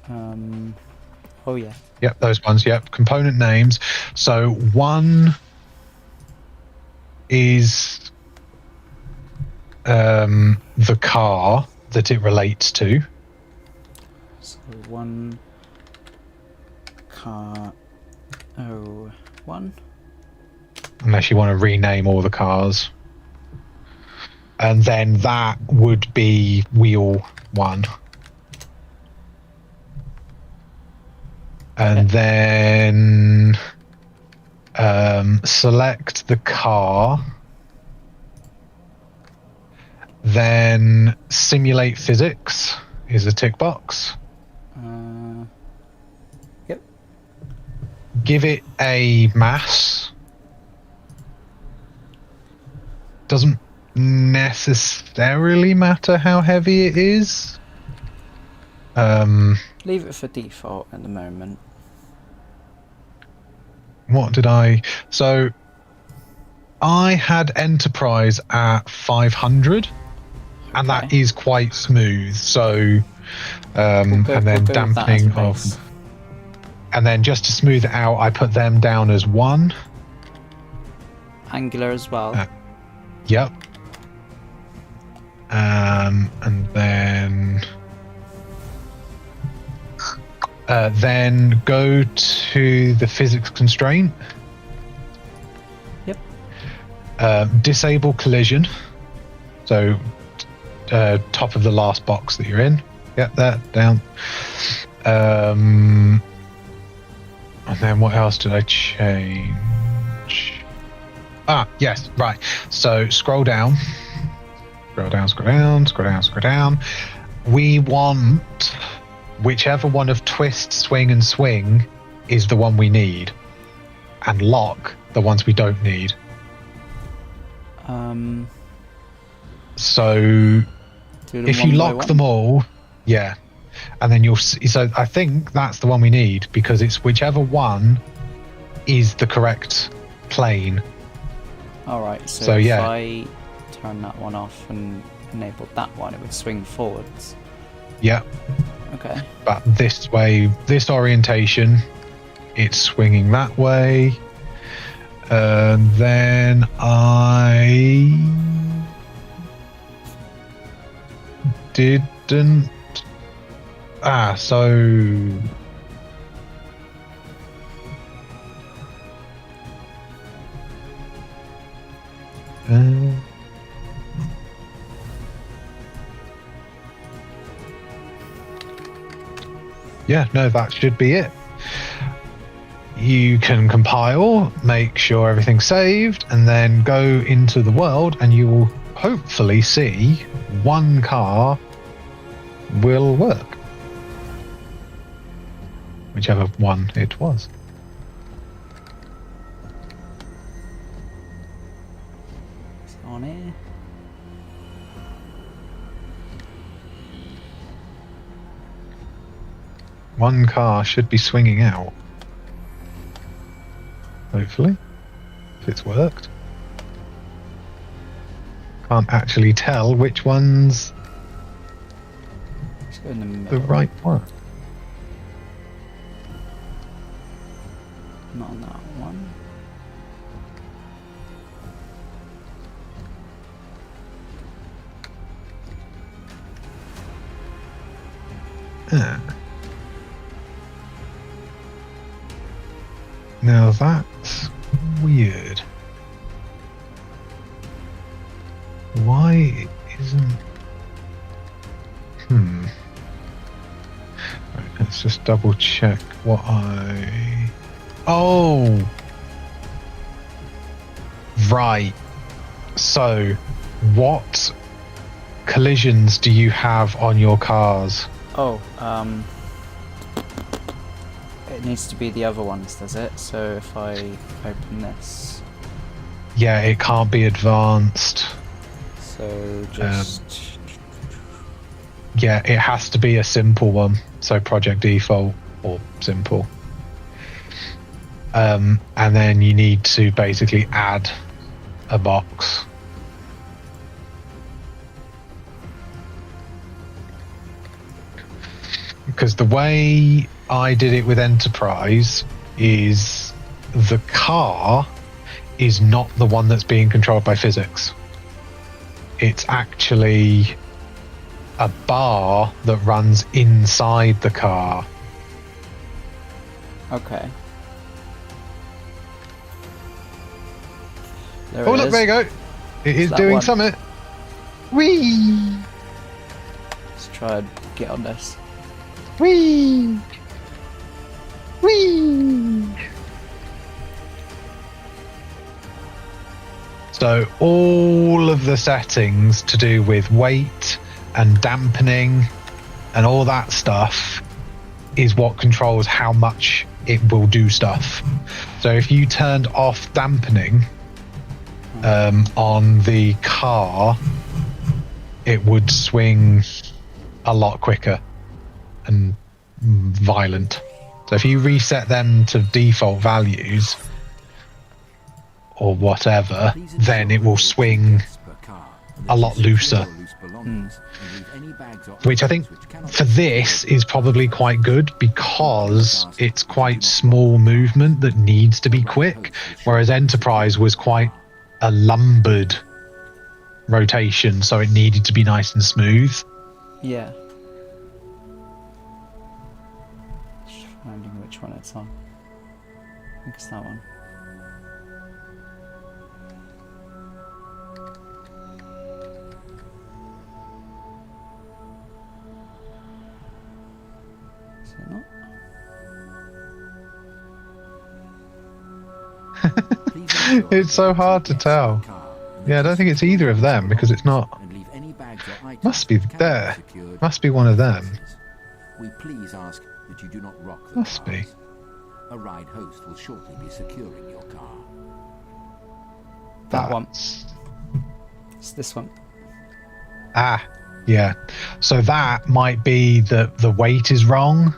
Oh yeah. Yep, those ones. Yep, component names. So 1 is the car that it relates to. So 1 car 01. Unless you want to rename all the cars. And then that would be wheel 1. And then select the car. Then simulate physics is a tick box. Yep. Give it a mass. Doesn't necessarily matter how heavy it is. Leave it for default at the moment. What did I... So, I had Enterprise at 500, and that is quite smooth. So, and then dampening of... And then just to smooth it out, I put them down as 1. Angular as well. Yep. And then go to the physics constraint. Yep. Disable collision. So top of the last box that you're in. Get that down. And then what else did I change? Ah, yes, right. So scroll down. Scroll down, scroll down, scroll down, scroll down. We want whichever one of twist, swing, and swing is the one we need. And lock the ones we don't need. So if you lock them all, yeah. And then you'll see, so I think that's the one we need, because it's whichever one is the correct plane. Alright, so if yeah. I turn that one off and enable that one, it would swing forwards. Yeah. Okay. But this way, this orientation, it's swinging that way. And then I didn't. Ah, so. Yeah, no, that should be it. You can compile, make sure everything's saved, and then go into the world, and you will hopefully see one car will work. Whichever one it was. It's on here. One car should be swinging out. Hopefully. If it's worked. Can't actually tell which one's Let's go in the the middle. right one. Not on that one. Ah. Now that's weird. Why isn't... Right, let's just double check what I... Oh! Right. So, what collisions do you have on your cars? Oh, it needs to be the other ones, does it? So if I open this, Yeah, it can't be advanced. so just Yeah, it has to be a simple one. So project default or simple. And then you need to basically add a box. Because the way I did it with Enterprise is the car is not the one that's being controlled by physics. It's actually a bar that runs inside the car. okay. Oh, look, there you go. It is that doing one. something. Whee! Let's try and get on this. Whee! Whee! So all of the settings to do with weight and dampening and all that stuff is what controls how much it will do stuff. So if you turned off dampening on the car, it would swing a lot quicker and violent. So if you reset them to default values or whatever, then it will swing a lot looser. Which I think for this is probably quite good because it's quite small movement that needs to be quick, whereas Enterprise was quite a lumbered rotation, so it needed to be nice and smooth. Yeah. Just finding which one it's on. I think it's that one. Is it not? It's so hard to tell. Yeah, I don't think it's either of them because it's not. Must be there. Must be one of them. We please ask that you do not rock the Must be. cars. A ride host will shortly be securing your car. That one. That's- It's this one. Ah, yeah. So that might be that the weight is wrong.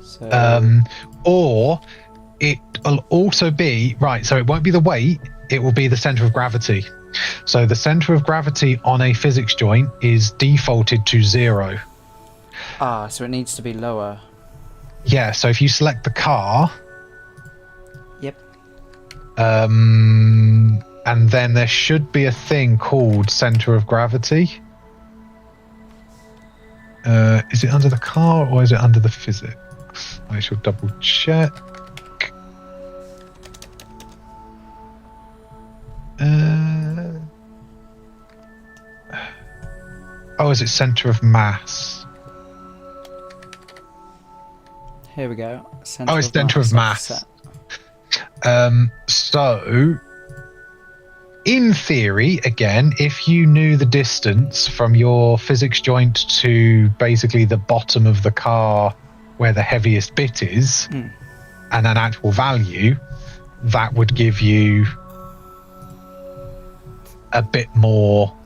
So Or it'll also be right, so it won't be the weight, it will be the center of gravity. So the center of gravity on a physics joint is defaulted to 0. so it needs to be lower. Yeah, so if you select the car, Yep. and then there should be a thing called center of gravity. Is it under the car or is it under the physics? I shall double check. Oh, is it center of mass? Here we go. Oh, it's center of mass. offset. So in theory, again, if you knew the distance from your physics joint to basically the bottom of the car where the heaviest bit is, and an actual value, that would give you a bit more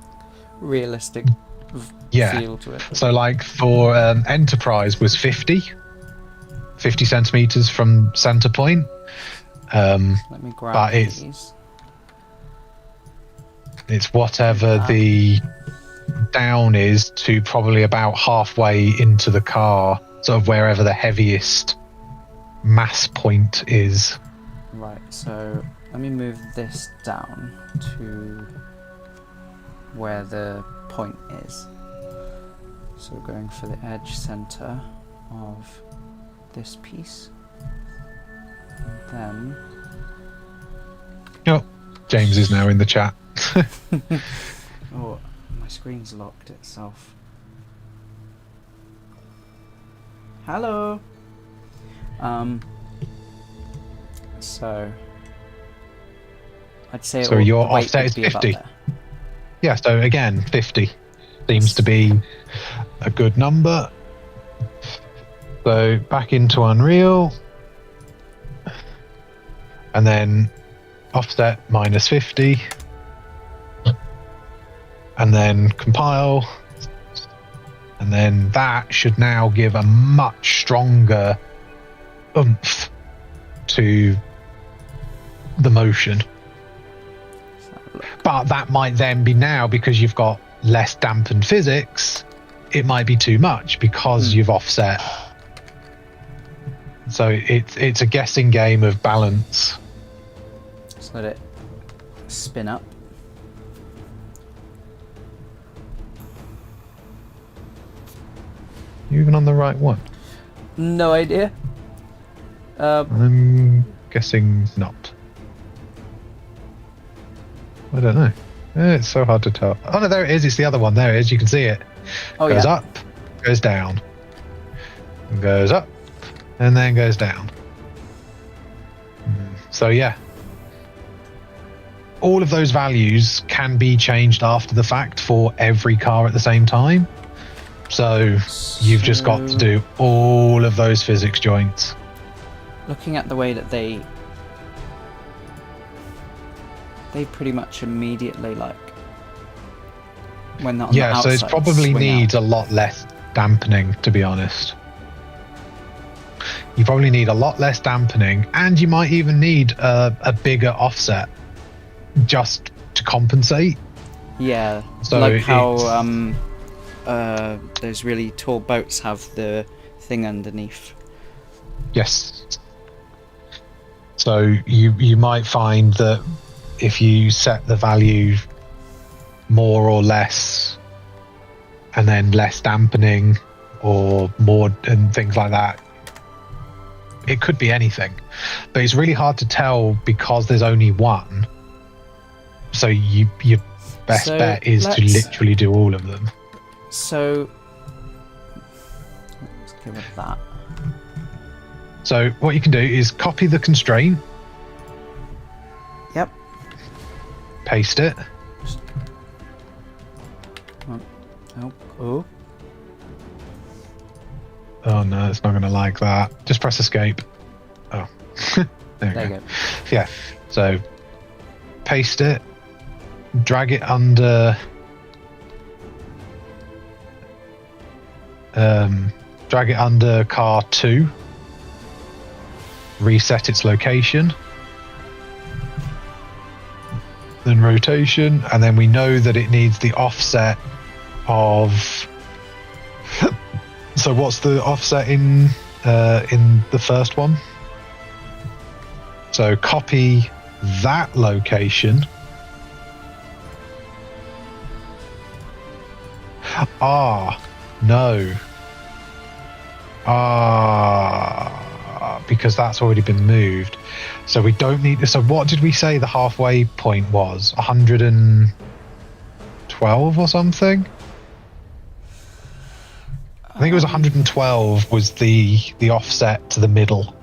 realistic feel to it. So like for Enterprise was 50 centimeters from center point. Let me grab but these. It's whatever the down is to probably about halfway into the car, sort of wherever the heaviest mass point is. Right, so let me move this down to where the point is. So we're going for the edge center of this piece. And then... Oh, James is now in the chat. Oh, my screen's locked itself. Hello! So... I'd say so your offset is 50. Yeah, so again, 50 seems to be a good number. So back into Unreal. And then offset minus 50. And then compile. And then that should now give a much stronger oomph to the motion. But that might then be now, because you've got less dampened physics, it might be too much because you've offset. So it's a guessing game of balance. Just let it spin up. You even on the right one? No idea. I'm guessing not. I don't know. It's so hard to tell. Oh no, there it is. It's the other one. There it is. You can see it. Goes up, goes down, goes up, and then goes down. So yeah, all of those values can be changed after the fact for every car at the same time. So you've just got to do all of those physics joints. Looking at the way that they pretty much immediately, like, when they're on the outside, so it probably needs out. a lot less dampening, to be honest. You probably need a lot less dampening, and you might even need a bigger offset just to compensate. Yeah, so like how those really tall boats have the thing underneath. Yes. So you might find that if you set the value more or less, and then less dampening or more and things like that, it could be anything. But it's really hard to tell because there's only one. So your best bet is to literally do all of them. So let's give it that. So what you can do is copy the constraint. Yep. Paste it. Oh no, it's not going to like that. Just press escape. Oh, there you go. Yeah. So paste it. Drag it under. Drag it under car 2. Reset its location. Then rotation, and then we know that it needs the offset of. So what's the offset in the first one? So copy that location. No. Because that's already been moved. So we don't need. So what did we say the halfway point was? 112 or something? I think it was 112 was the offset to the middle.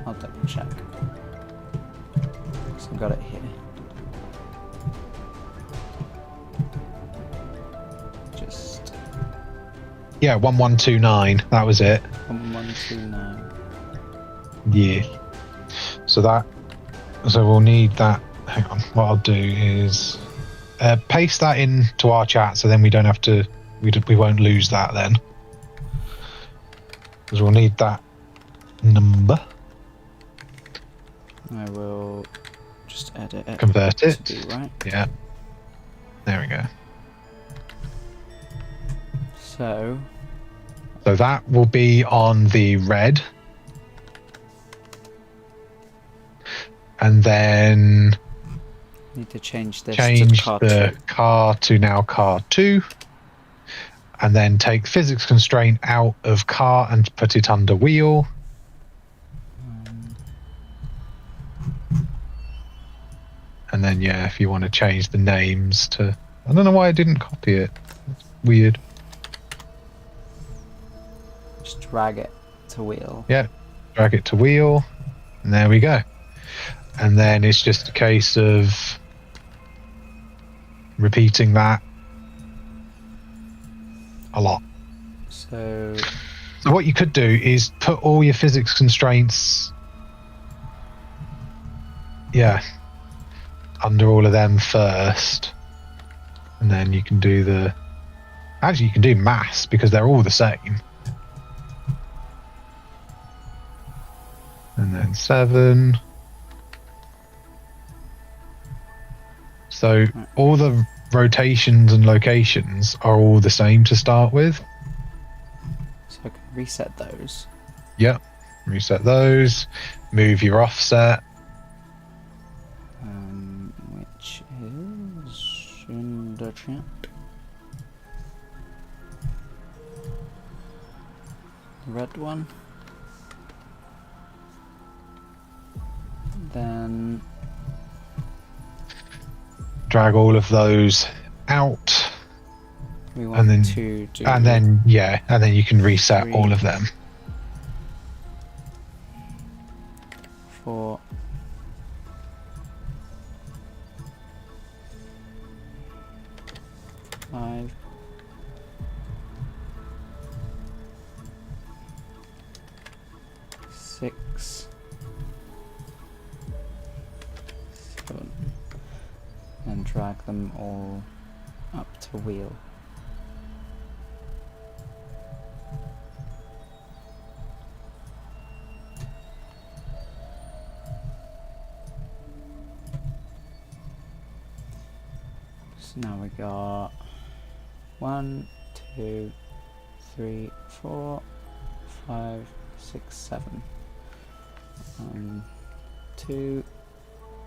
I'll double check. So I've got it Yeah, 1129. That was it. 1129. Yeah. So we'll need that. Hang on. What I'll do is paste that into our chat, so then we don't have to. We won't lose that then, because we'll need that number. I will just edit it. Convert it. To be right. Yeah. There we go. So that will be on the red. And then need to change this change to car the 2. car to now car 2. And then take physics constraint out of car and put it under wheel. And then, yeah, if you want to change the names to... I don't know why I didn't copy it. It's weird. Just drag it to wheel. Yeah, drag it to wheel. And there we go. And then it's just a case of repeating that a lot. So what you could do is put all your physics constraints... Yeah. Under all of them first, and then you can do the... Actually, you can do mass, because they're all the same. And then 7. So all the rotations and locations are all the same to start with. So I can reset those. Yep, reset those. Move your offset. Which is in the chat. Red one. Then drag all of those out. We want and then to do and then you can reset 3, all of them. 4. 5. 6. 7. And drag them all up to wheel. So now we got 1, 2, 3, 4, 5, 6, 7. 2,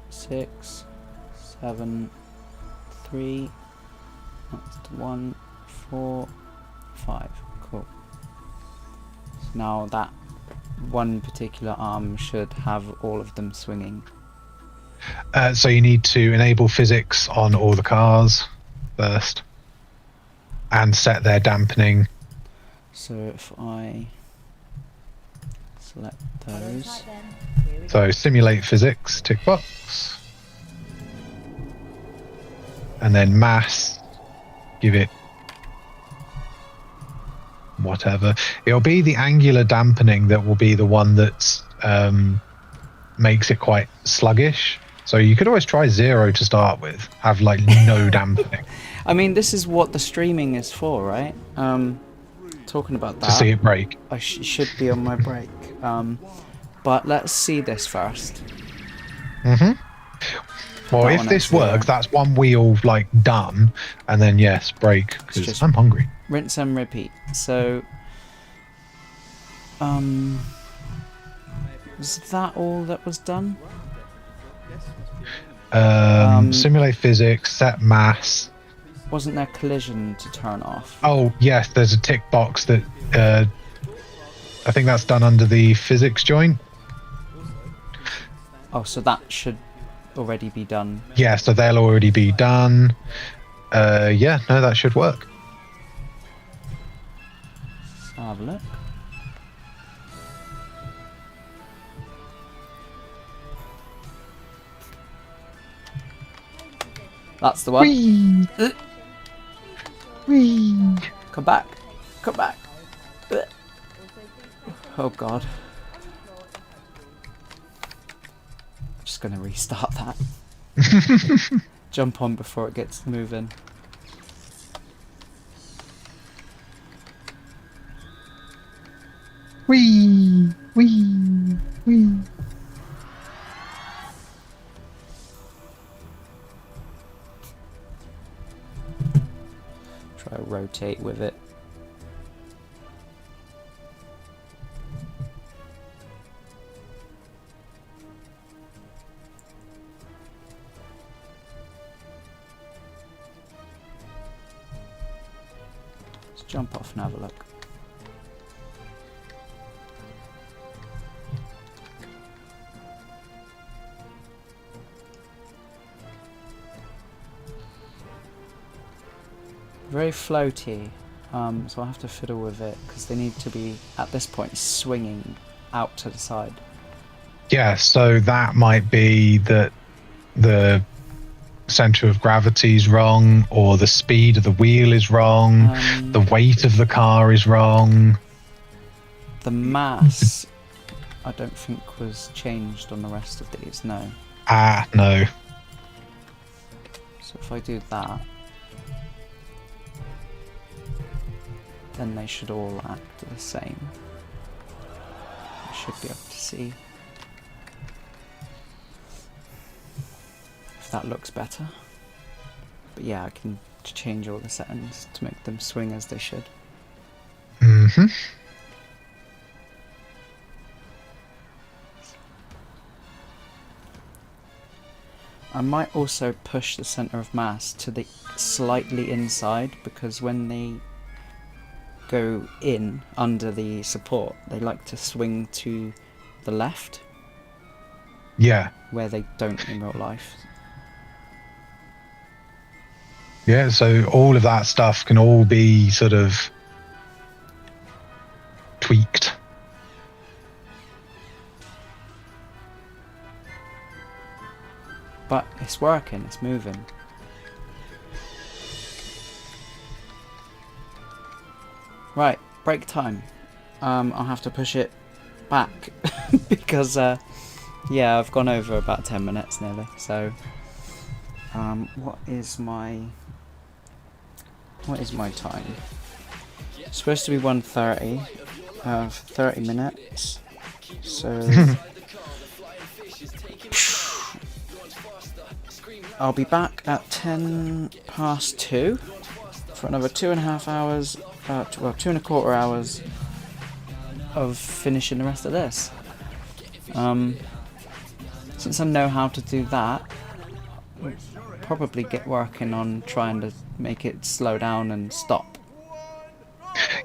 6, 7, 3, that's 1, 4, 5. Cool. So now that one particular arm should have all of them swinging. So you need to enable physics on all the cars first and set their dampening. So if I select those. So simulate physics, tick box. And then mass, give it whatever. It'll be the angular dampening that will be the one that's makes it quite sluggish. So you could always try 0 to start with, have like no dampening. I mean, this is what the streaming is for, right? Talking about that. To see it break. I should be on my break. But let's see this first. Well, That if one this at 0. works, that's one wheel like done, and then yes, break, because I'm hungry. Rinse and repeat. So, was that all that was done? Simulate physics, set mass. Wasn't there collision to turn off? Oh yes, there's a tick box that I think that's done under the physics joint. Oh, so that should already be done. Yeah, so they'll already be done. Yeah, no, that should work. I'll have a look. That's the one. Whee! Whee! Come back. Come back. Oh god. I'm just gonna restart that. Jump on before it gets moving. Wee, wee, wee. Try to rotate with it. Let's jump off and have a look. Very floaty, so I'll have to fiddle with it because they need to be at this point swinging out to the side. Yeah, so that might be that the center of gravity is wrong, or the speed of the wheel is wrong, the weight of the car is wrong. The mass, I don't think was changed on the rest of these, no. No. So if I do that, then they should all act the same. I should be able to see if that looks better. But yeah, I can change all the settings to make them swing as they should. Mm-hmm. I might also push the center of mass to the slightly inside, because when they go in under the support, they like to swing to the left. Yeah. Where they don't in real life. Yeah, so all of that stuff can all be sort of tweaked. But it's working, it's moving. Right, break time. I'll have to push it back because yeah, I've gone over about 10 minutes nearly. So what is my time? It's supposed to be 1:30. I have 30 minutes. So I'll be back at 2:10 for another 2.5 hours. Well, 2.25 hours of finishing the rest of this. Since I know how to do that, I'll probably get working on trying to make it slow down and stop.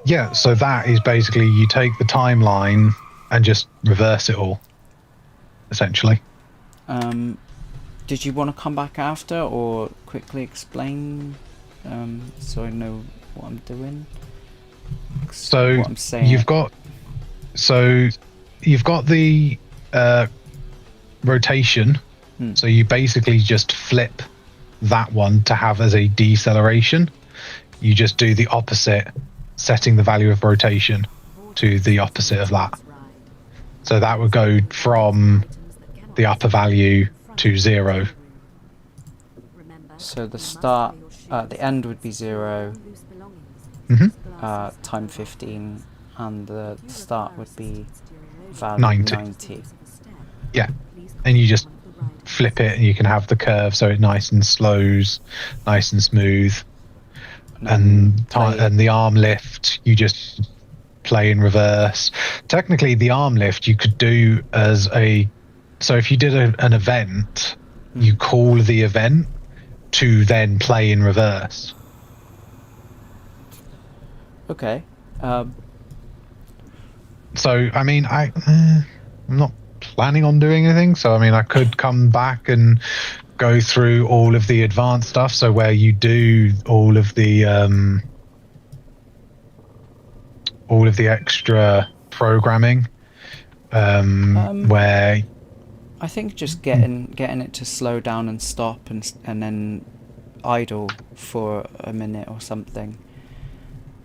Yeah, so that is basically you take the timeline and just reverse it all, essentially. Did you want to come back after, or quickly explain so I know what I'm doing? So what I'm saying. you've got the rotation. So you basically just flip that one to have as a deceleration. You just do the opposite, setting the value of rotation to the opposite of that. So that would go from the upper value to 0. So the start, the end would be 0, time 15, and the start would be value 90. Yeah, and you just flip it, and you can have the curve so it nice and slows, nice and smooth, and the arm lift you just play in reverse. Technically, the arm lift you could do as a, so if you did an event, you call the event to then play in reverse. Okay. So I mean, I'm not planning on doing anything. So I mean, I could come back and go through all of the advanced stuff. So where you do all of the extra programming, where I think just getting it to slow down and stop and then idle for a minute or something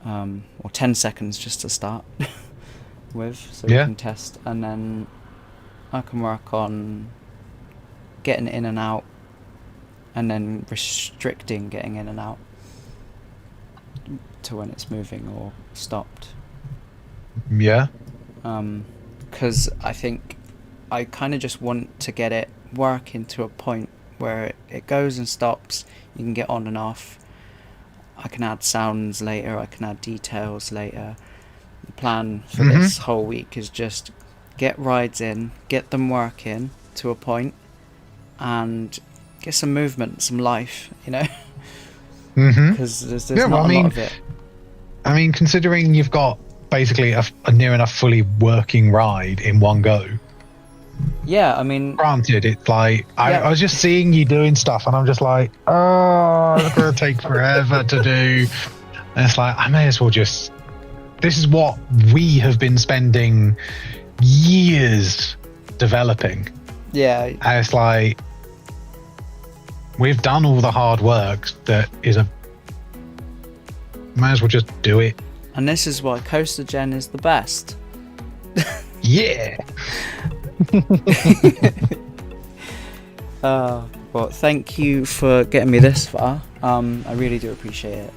or 10 seconds just to start with, so Yeah. we can test, and then I can work on getting in and out, and then restricting getting in and out to when it's moving or stopped. Yeah. Because I think I kind of just want to get it working to a point where it goes and stops, you can get on and off. I can add sounds later, I can add details later. The plan for this whole week is just get rides in, get them working to a point, and get some movement, some life, you know? Because there's not a lot of it. I mean, considering you've got basically a near enough fully working ride in one go. Yeah, I mean... Granted, it's like, I was just seeing you doing stuff, and I'm just like, oh, it's going to take forever to do. And it's like, I may as well just... This is what we have been spending years developing. Yeah. And it's like, we've done all the hard work that is a... Might as well just do it. And this is why CoasterGen is the best. Yeah! Well, thank you for getting me this far. I really do appreciate it.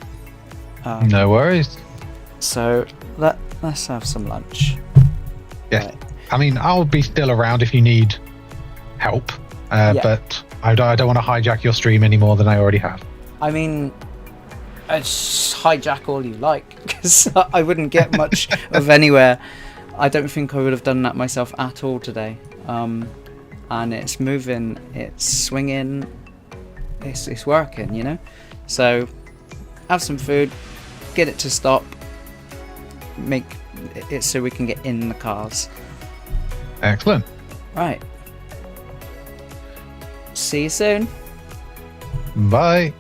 No worries. So let's have some lunch. Yeah. Right. I mean, I'll be still around if you need help, but I don't want to hijack your stream any more than I already have. I mean, just hijack all you like, because I wouldn't get much of anywhere. I don't think I would have done that myself at all today. And it's moving, it's swinging, it's working, you know? So, have some food, get it to stop, make it so we can get in the cars. Excellent. Right. See you soon. Bye.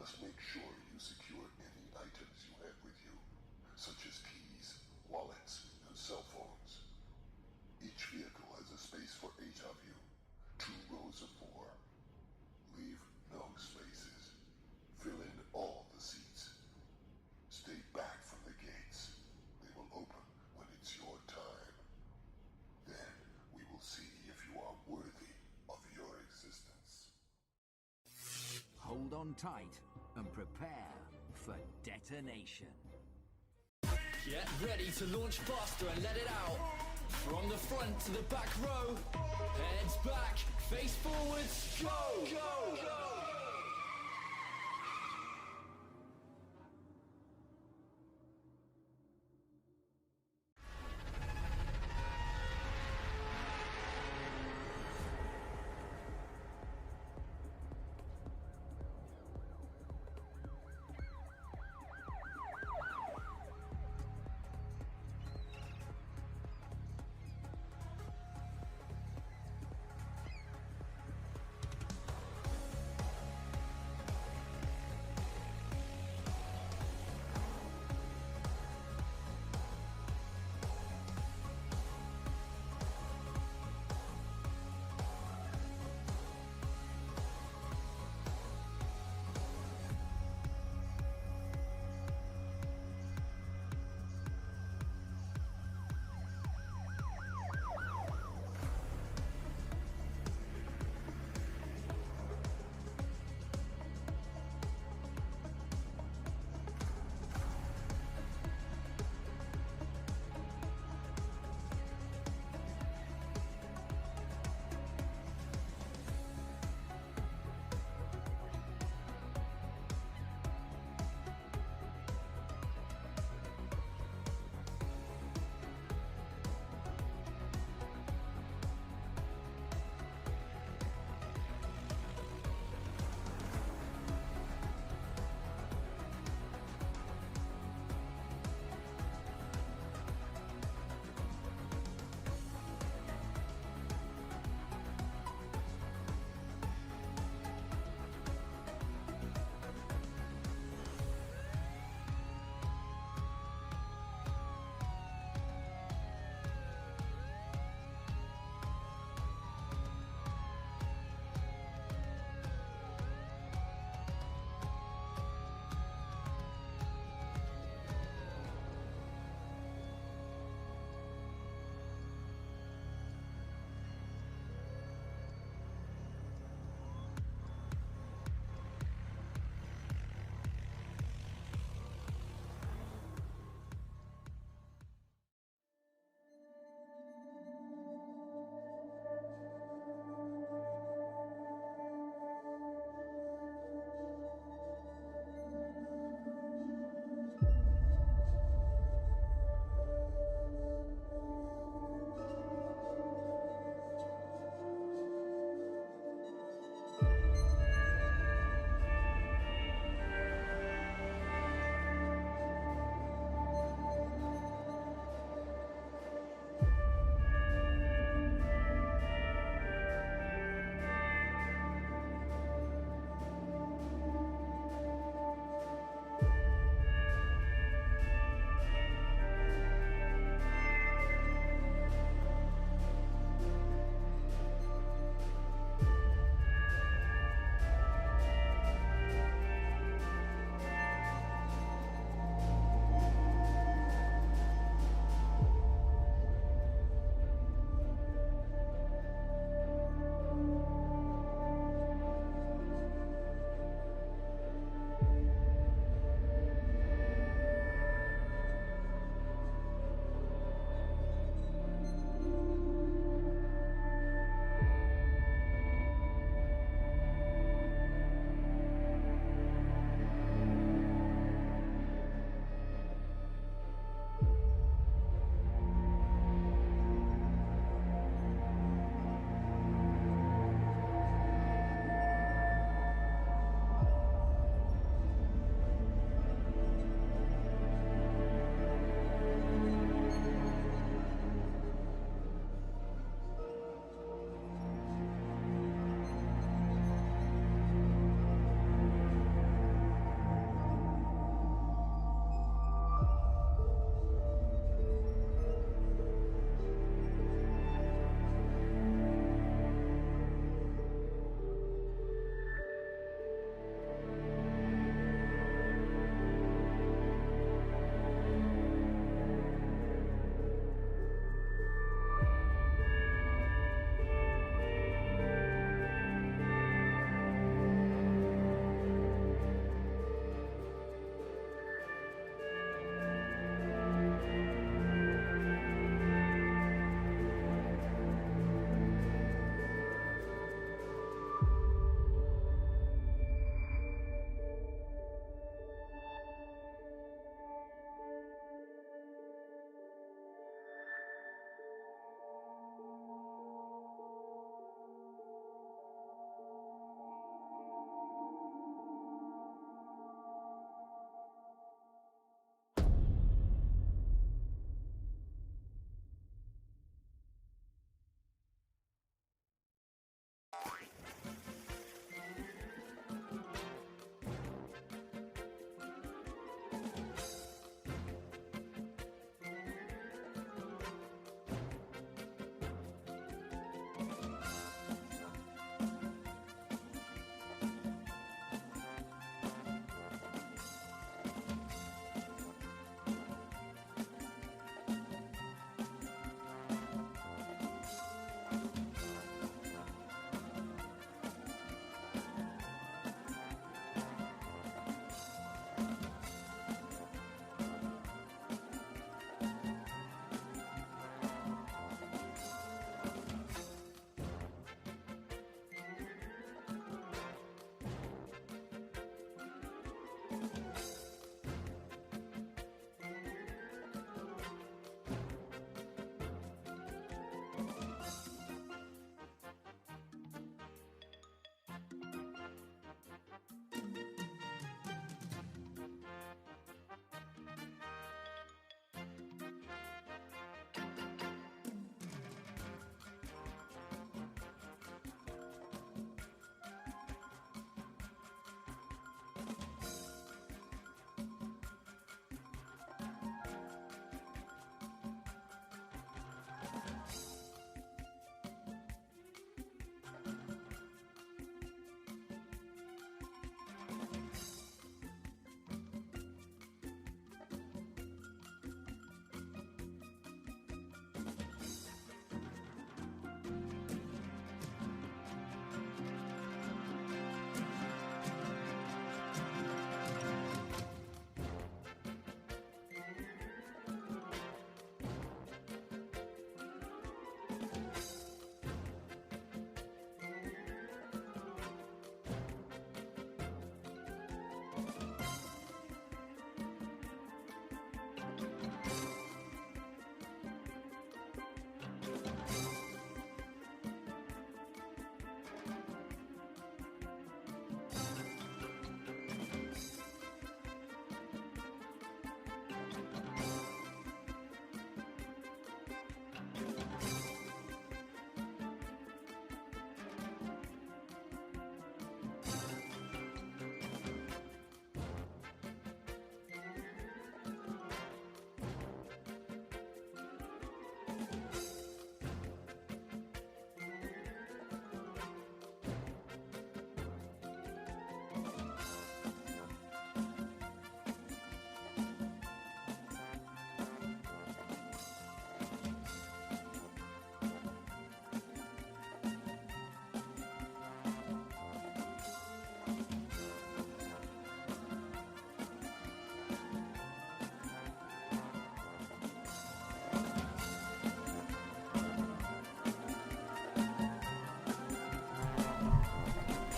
must make sure you secure any items you have with you, such as keys, wallets, and cell phones. Each vehicle has a space for 8 of you, 2 rows of 4. Leave no spaces. Fill in all the seats. Stay back from the gates. They will open when it's your time. Then we will see if you are worthy of your existence. Hold on tight and prepare for detonation. Get ready to launch faster and let it out. From the front to the back row. Heads back, face forwards, go! Go! Go!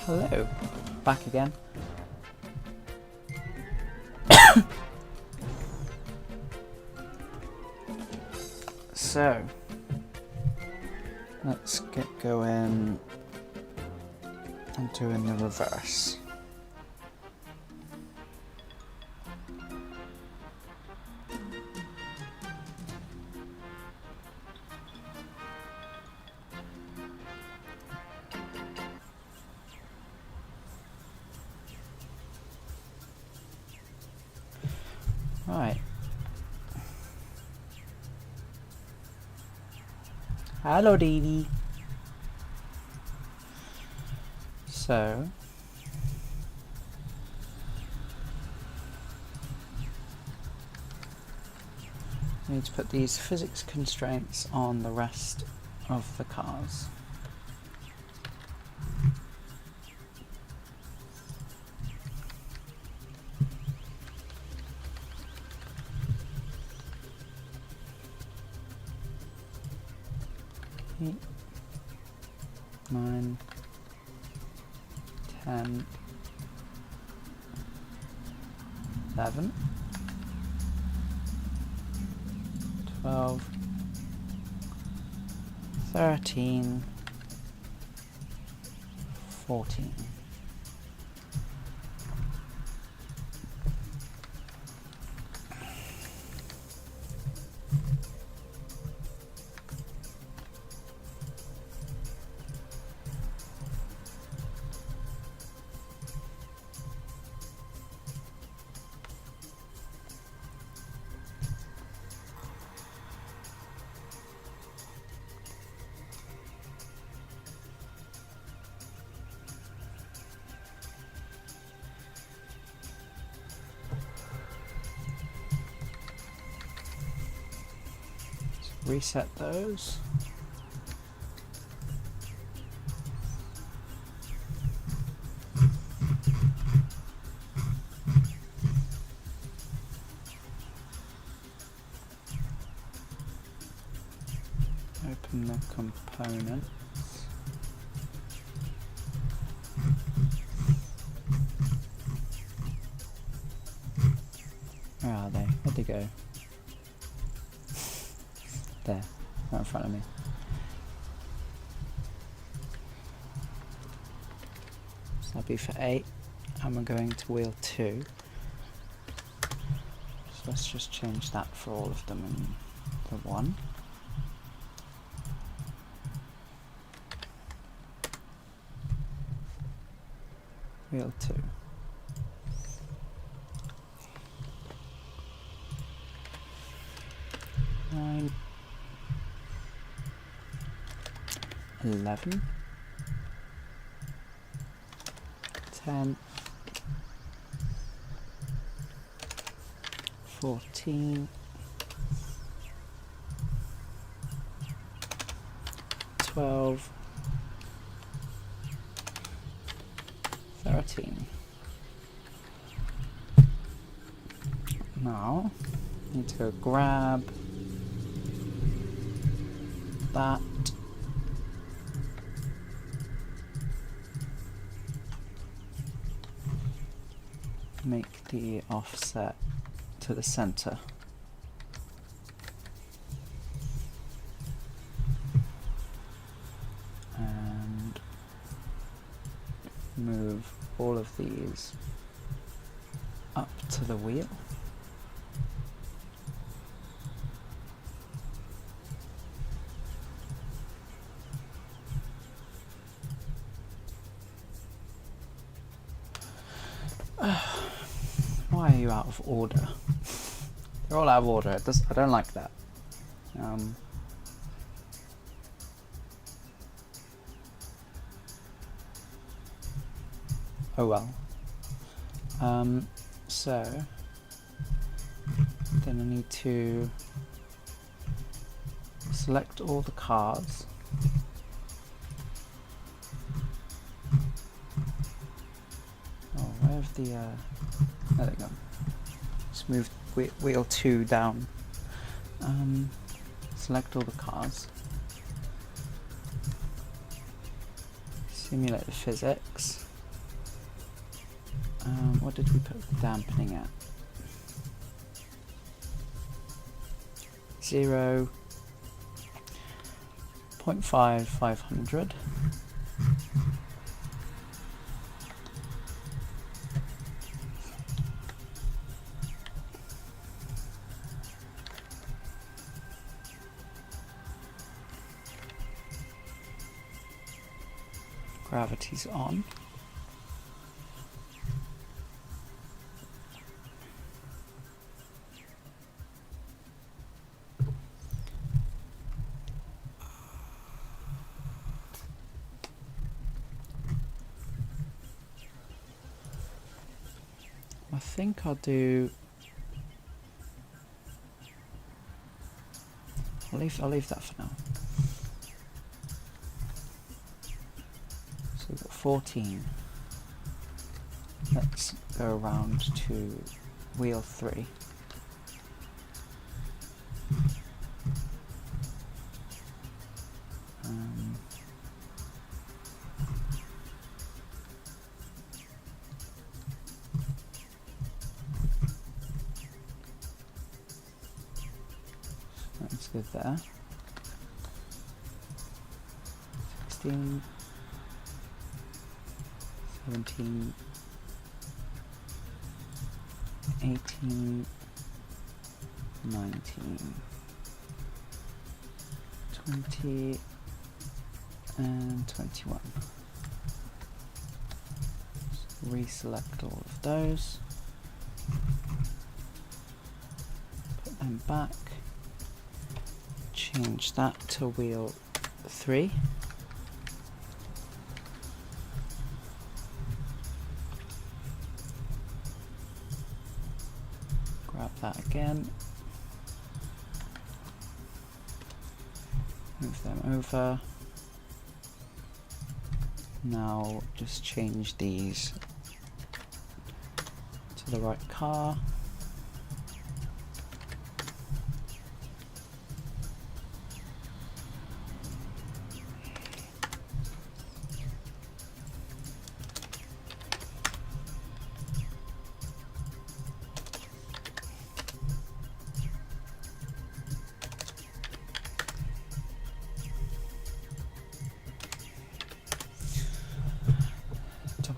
Hello, back again. So, let's get going and doing the reverse. Right. Hello, Davey. So, we need to put these physics constraints on the rest of the cars. Eight, 9, 10, 11, 12, 13, 14. Reset those. Open the components. Where are they? Where'd they go? There, right in front of me. So that'll be for 8, and we're going to wheel 2. So let's just change that for all of them in the 1. Wheel 2. 9, 11, 10, 14, 12, 13. Now, I need to go grab that. Make the offset to the center. And move all of these up to the wheel. Why are you out of order? They're all out of order. I don't like that. Oh well. So then I need to select all the cars. Oh, where's the there they go. Just move wheel 2 down. Select all the cars. Simulate the physics. What did we put the dampening at? 0.500. Gravity's on. I think I'll do. I'll leave that for now. So we've got 14. Let's go around to wheel 3. That's good there. 16, 17, 18, 19, 20, and 21. So reselect all of those. Put them back. Change that to wheel 3. Grab that again. Move them over. Now just change these to the right car.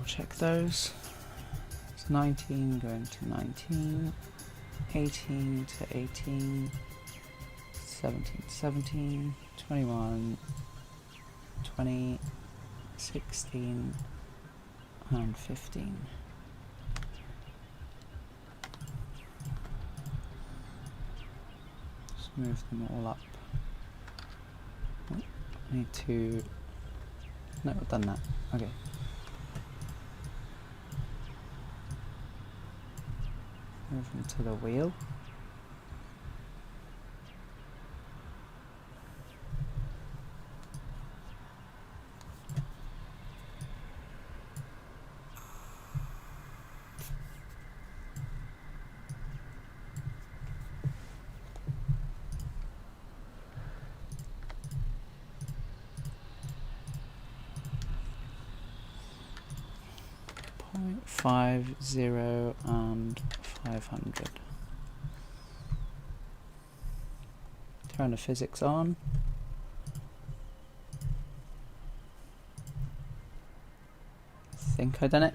Check those. It's 19 going to 19, 18 to 18, 17 to 17, 21, 20, 16, and 15. Just move them all up. Oh, I need to. No, I've done that. Okay. Move them to the wheel. Point 50 and 500. Turn the physics on. I think I done it.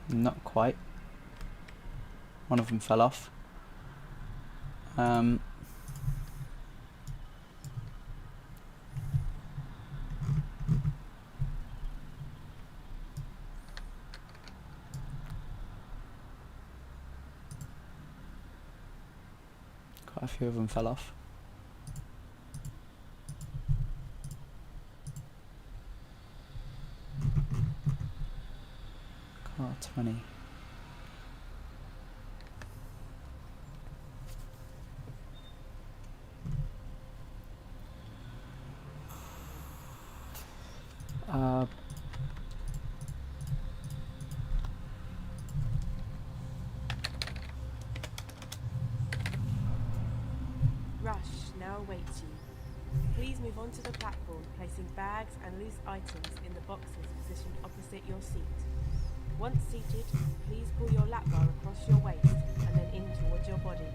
Not quite. One of them fell off. Quite a few of them fell off. Car 20. awaits you. Please move onto the platform, placing bags and loose items in the boxes positioned opposite your seat. Once seated, please pull your lap bar across your waist and then in towards your body.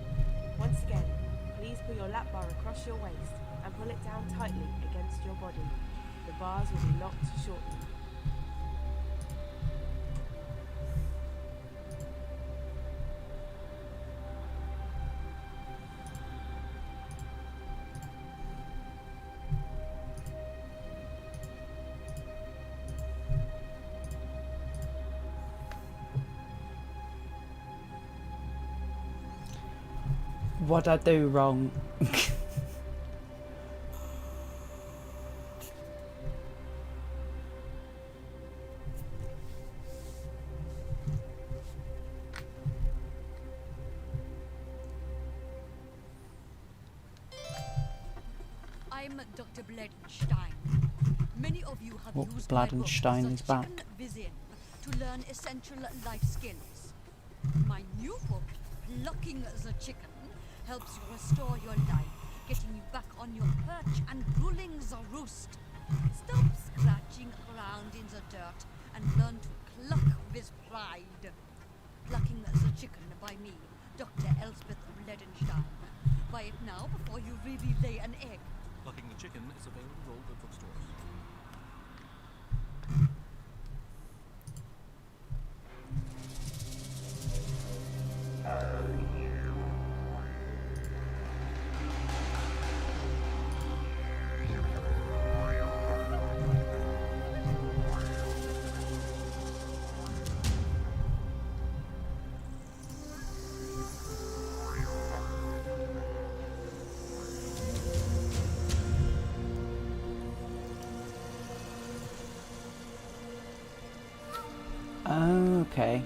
Once again, please pull your lap bar across your waist and pull it down tightly against your body. The bars will be locked shortly. What'd I do wrong? I'm Dr. Bladenstein. Many of you have Oh, used my book, Bladenstein The is back. Chicken Vision, to learn essential life skills. My new book, Plucking the Chicken, helps you restore your life, getting you back on your perch and ruling the roost. Stop scratching around in the dirt and learn to cluck with pride. Plucking the Chicken by me, Dr. Elspeth Bledenstein. Buy it now before you really lay an egg. Plucking the Chicken is available at bookstores. Okay.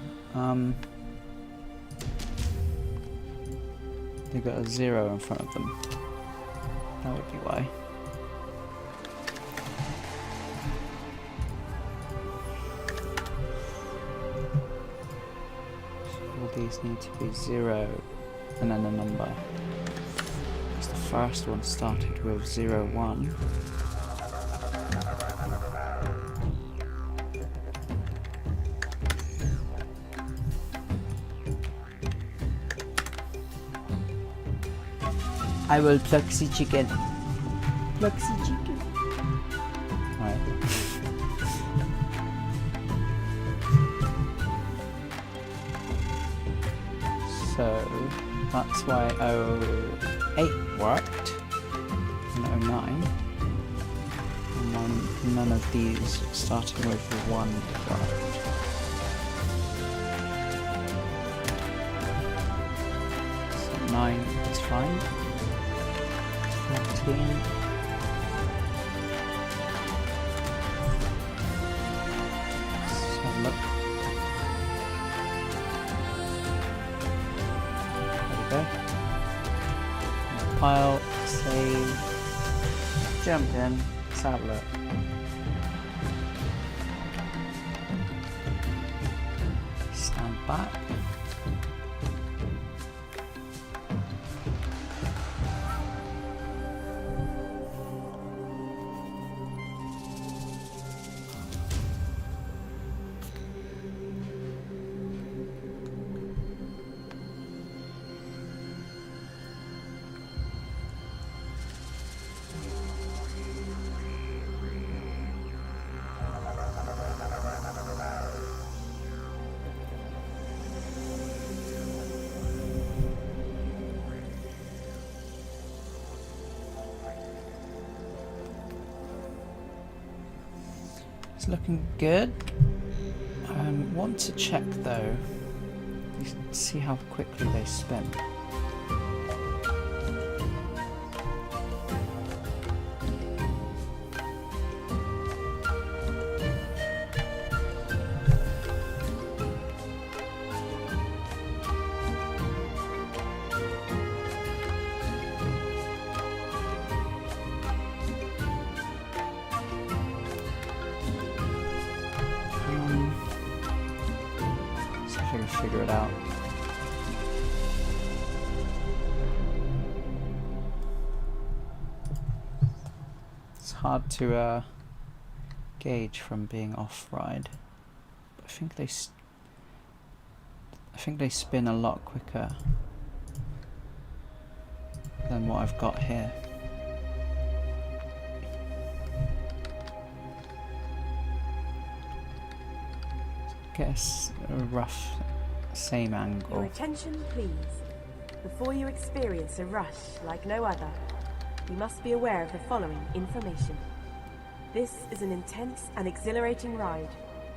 They got a 0 in front of them. That would be why. So all these need to be 0 and then a number. Because the first one started with 0, 1. I will pluck the chicken. Pluck the chicken. Right. So that's why 08 worked and 09. And then none of these starting with 1 worked. So 9 is fine. 14. Let's have a look. There we go. Pile, save, jump in, let's have a look. Stand back. It's looking good. Want to check though. See how quickly they spin. Figure it out. hard to gauge from being off-ride. I think they spin a lot quicker than what I've got here. Guess a rough same angle. Your attention, please. Before you experience a rush like no other, you must be aware of the following information. This is an intense and exhilarating ride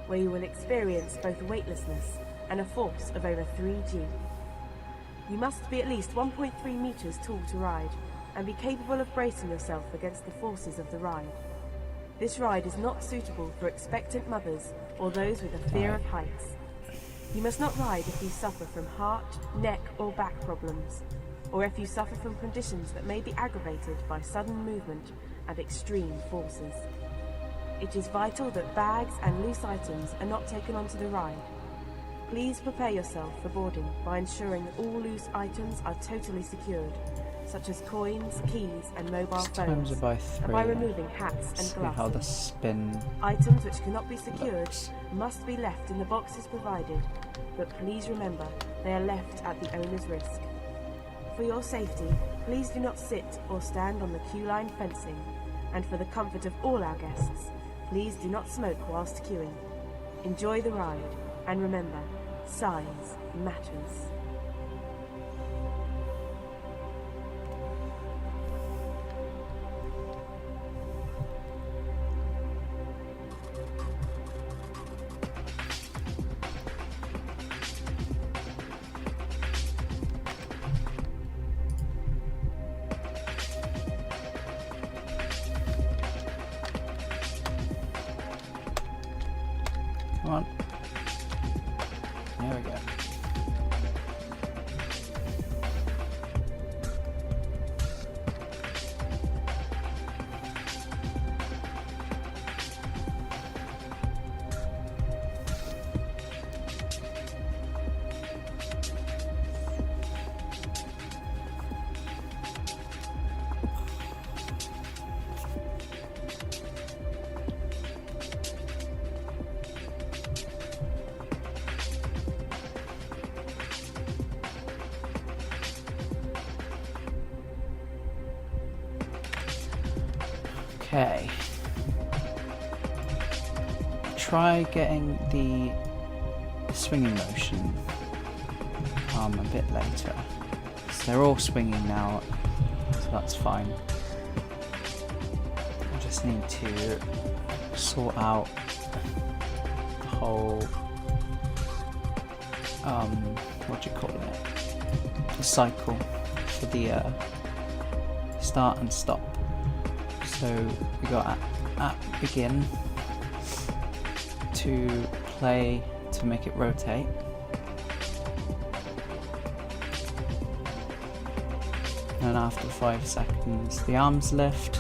where you will experience both weightlessness and a force of over 3G. You must be at least 1.3 meters tall to ride and be capable of bracing yourself against the forces of the ride. This ride is not suitable for expectant mothers or those with a fear of heights. You must not ride if you suffer from heart, neck or back problems, or if you suffer from conditions that may be aggravated by sudden movement and extreme forces. It is vital that bags and loose items are not taken onto the ride. Please prepare yourself for boarding by ensuring that all loose items are totally secured, such as coins, keys and mobile phones, by 3, and by removing hats and see how the glasses. spin Items which cannot be secured looks. must be left in the boxes provided, but please remember they are left at the owner's risk. For your safety, please do not sit or stand on the queue line fencing, and for the comfort of all our guests, please do not smoke whilst queuing. Enjoy the ride, and remember, size matters. Come on. There we go. Okay. Try getting the swinging motion a bit later. So they're all swinging now, so that's fine. I just need to sort out the whole what do you call it? The cycle for the start and stop. So we got at begin to play to make it rotate. And after 5 seconds the arms lift.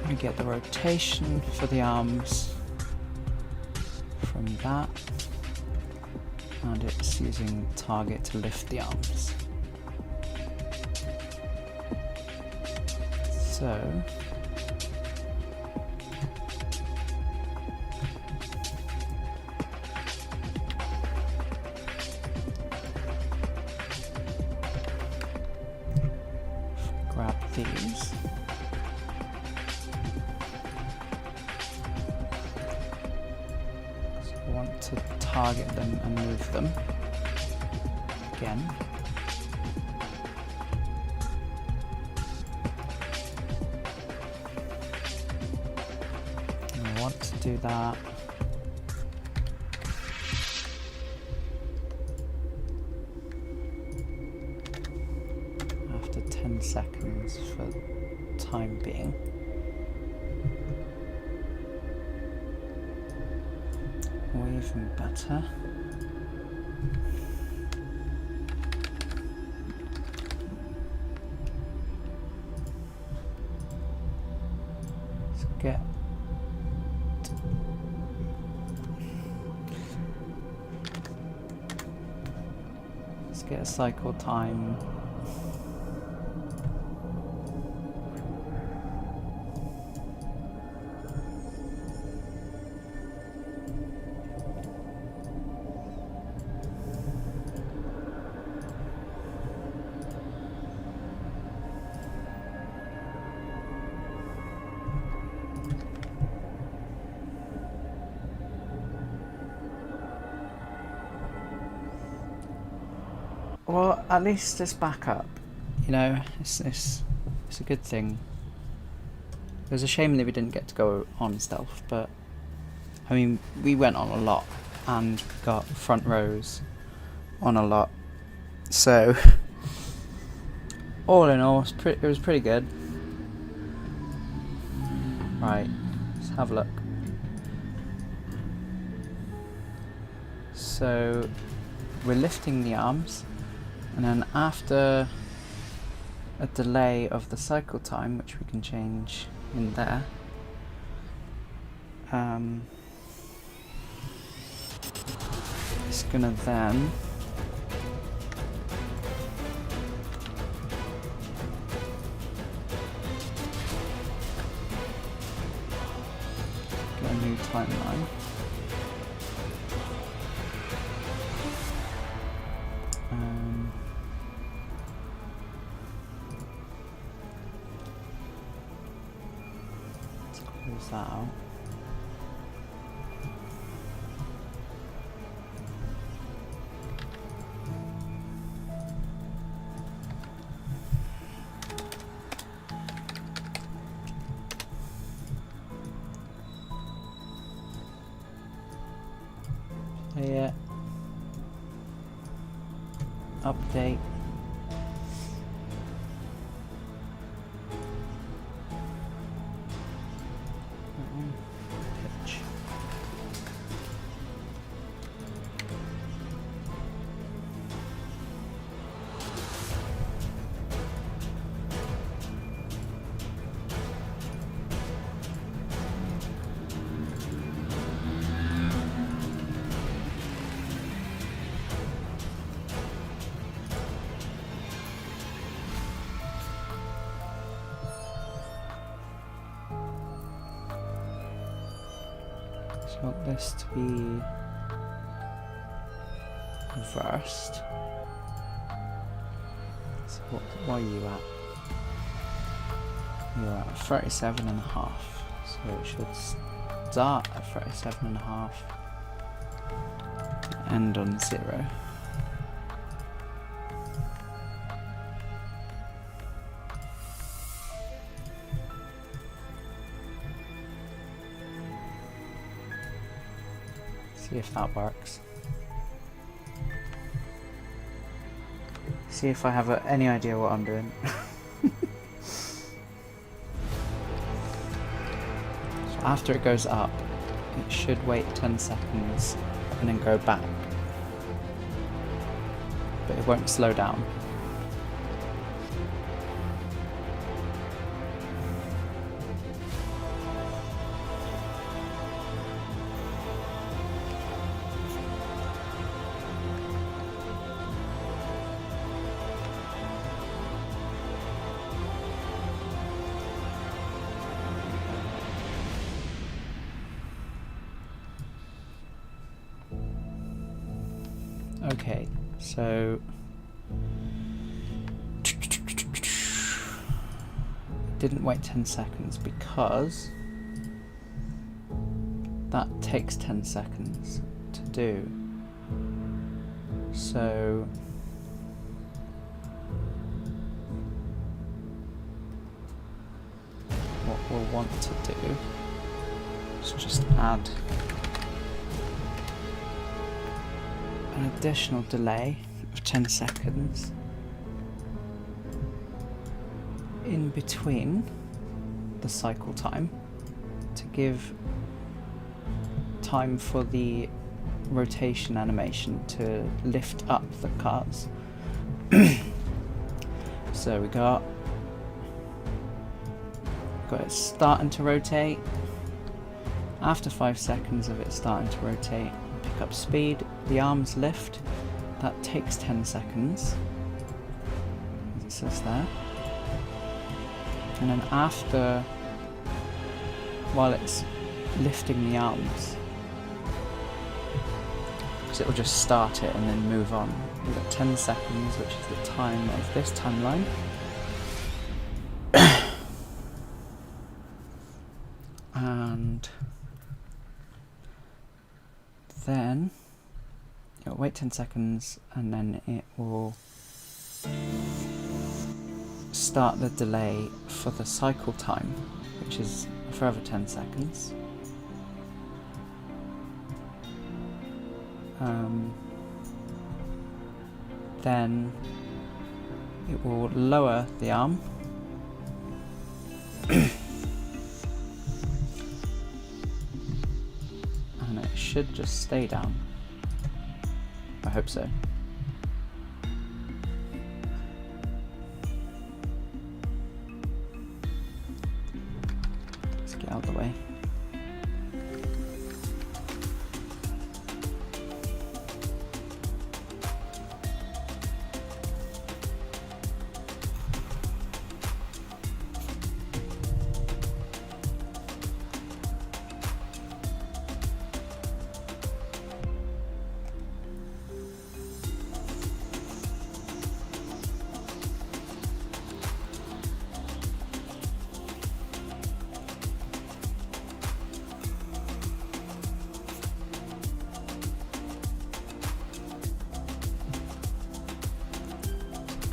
We get the rotation for the arms from that. And it's using target to lift the arms. So grab these. So I want to target them and move them again. Do that. After 10 seconds for time being. Or even better. Let's get get a cycle time Well, at least it's back up. You know, it's a good thing. It was a shame that we didn't get to go on stealth, but I mean, we went on a lot and got front rows on a lot. So, all in all, it was pretty good. Right, let's have a look. So, we're lifting the arms, and then after a delay of the cycle time, which we can change in there, it's gonna then get a new timeline. Let's close that out. Yeah. Update. Pitch. I want this to be reversed. So what are you at? You're at 37.5. So it should start at 37.5 and end on 0. See if that works. See if I have any idea what I'm doing. So after it goes up, it should wait 10 seconds and then go back. But it won't slow down. Okay, so didn't wait 10 seconds because that takes 10 seconds to do. So what we'll want to do is just add an additional delay of 10 seconds in between the cycle time to give time for the rotation animation to lift up the cars. So we got it starting to rotate. After 5 seconds of it starting to rotate, pick up speed, the arms lift. That takes 10 seconds, as it says there. And then after, while it's lifting the arms, because it will just start it and then move on. We've got 10 seconds, which is the time of this timeline. And then it'll wait 10 seconds and then it will start the delay for the cycle time, which is a further 10 seconds. Then it will lower the arm. And it should just stay down. I hope so. Let's get out of the way.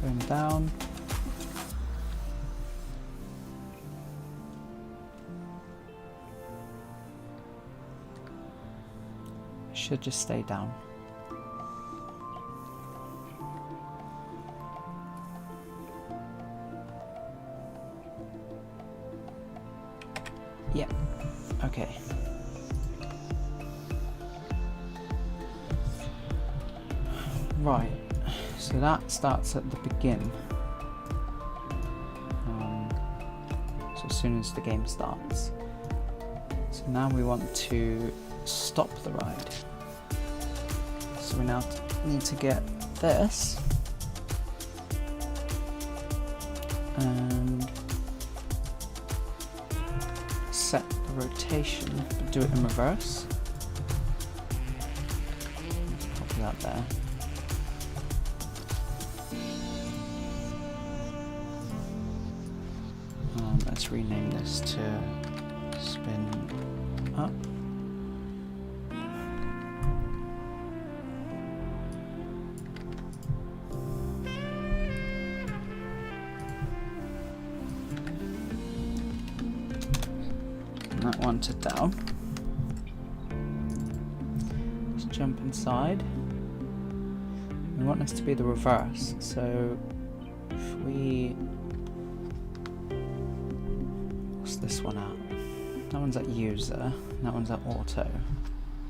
Going down. Should just stay down. Yeah. Okay. Right. So that starts at the begin. So as soon as the game starts. So now we want to stop the ride. So we now need to get this and set the rotation, but do it in reverse. Let's copy that there. Let's rename this to spin up. And that one to down. Let's jump inside. We want this to be the reverse, so if we this one out. That one's at user, that one's at auto.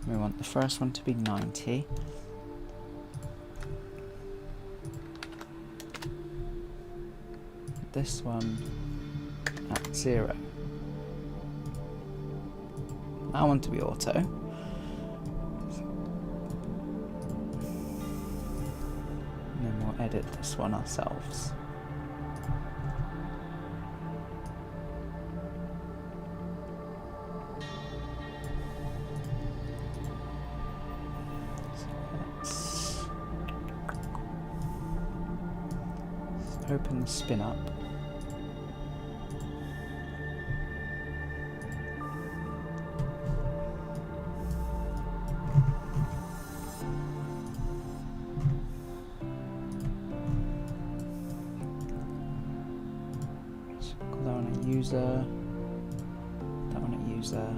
We want the first one to be 90. This one at 0. That one to be auto. And then we'll edit this one ourselves. Open the spin up. So that one at user. That one at user.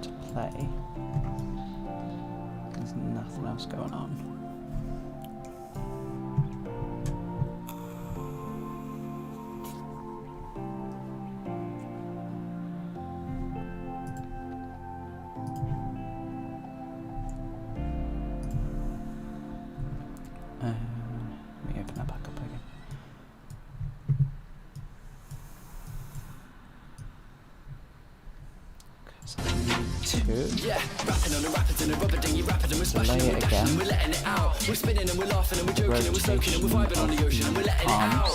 To play. There's nothing else going on. Let me open that back up again. Yeah, rapping on the rapids and the rubber dinghy rapid and we're smashing and we're dashing and we're letting it out. We're spinning and we're laughing and we're joking and we're soaking and we're vibing on the ocean and we're letting it out.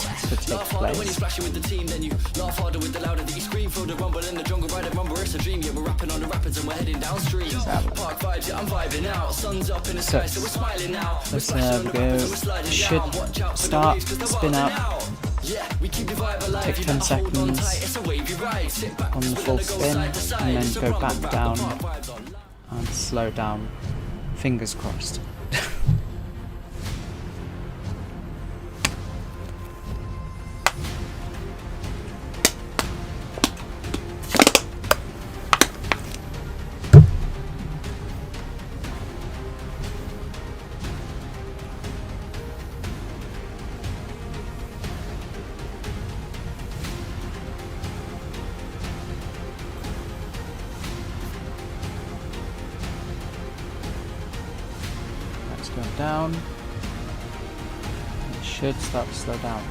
Laugh harder when you're splashing with the team, then you laugh harder with the louder that you scream. Feel the rumble in the jungle, ride a rumble, it's a dream. Yeah, we're rapping on the rapids and we're heading downstream. Park vibes, yeah, I'm vibing out. Sun's up in the sky, so we're smiling now. We're splashing on the rapids and we're sliding down. Watch out for the waves, 'cause they're spin wilding up. out. Take 10 seconds on the full spin, and then go back down and slow down. Fingers crossed. Go down. It should start to slow down.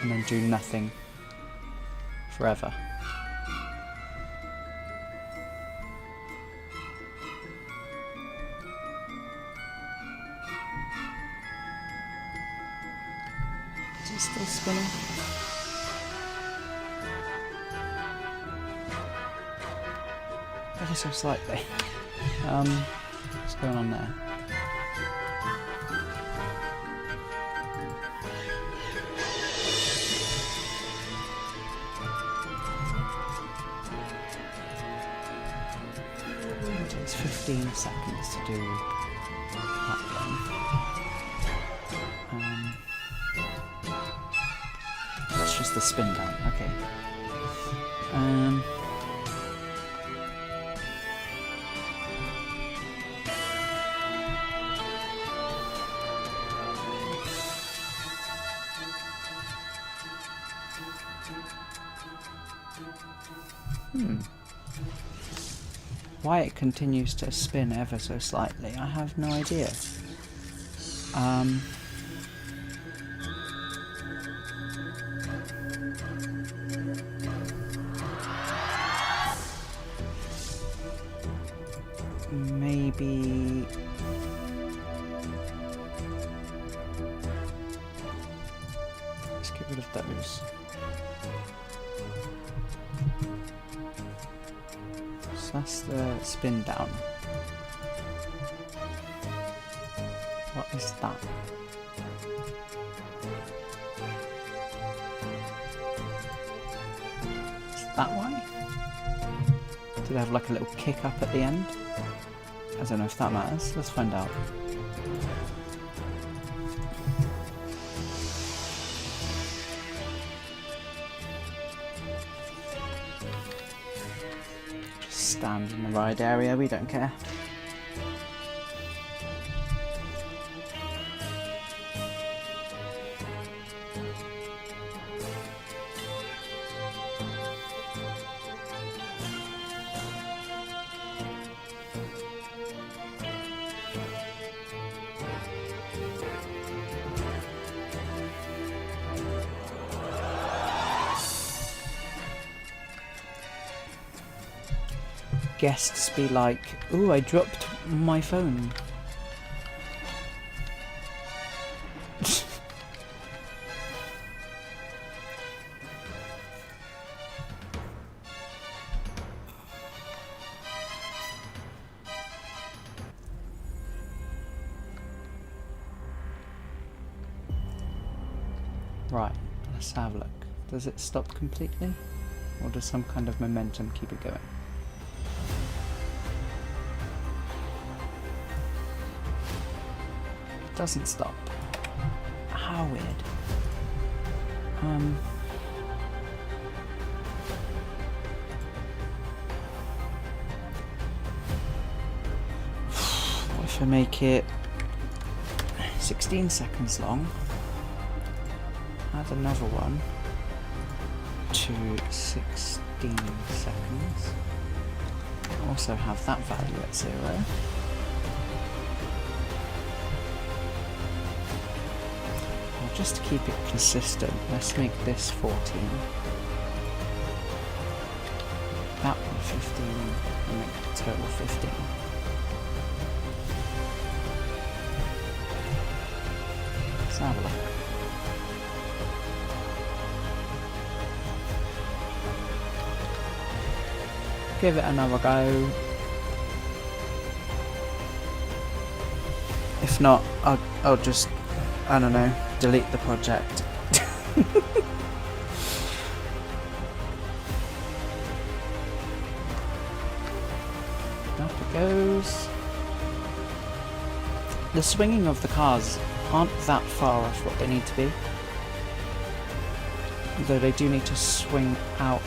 And then do nothing forever. Still spinning. Ever so slightly. What's going on there? It takes 15 seconds to do that one. That's just the spin down, okay. Why it continues to spin ever so slightly, I have no idea. Maybe let's get rid of those. So that's the spin down. What is that? Is that why? Do they have like a little kick up at the end? I don't know if that matters. Let's find out. Just stand in the ride area, we don't care. Guests be like, ooh, I dropped my phone. Right, let's have a look. Does it stop completely? Or does some kind of momentum keep it going? Doesn't stop. How weird. What if I make it 16 seconds long? Add another one to 16 seconds. Also have that value at 0. Just to keep it consistent, let's make this 14. That one 15, and make it a total 15. Let's have a look. give it another go. If not, I'll just, I don't know, delete the project. Up it goes. The swinging of the cars aren't that far off what they need to be. Though they do need to swing out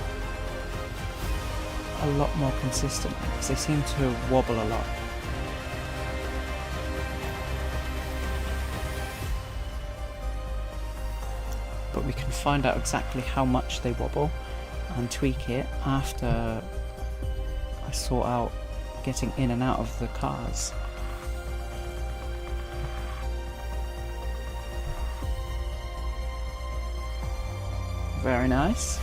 a lot more consistently, because they seem to wobble a lot. But we can find out exactly how much they wobble and tweak it after I sort out getting in and out of the cars. Very nice.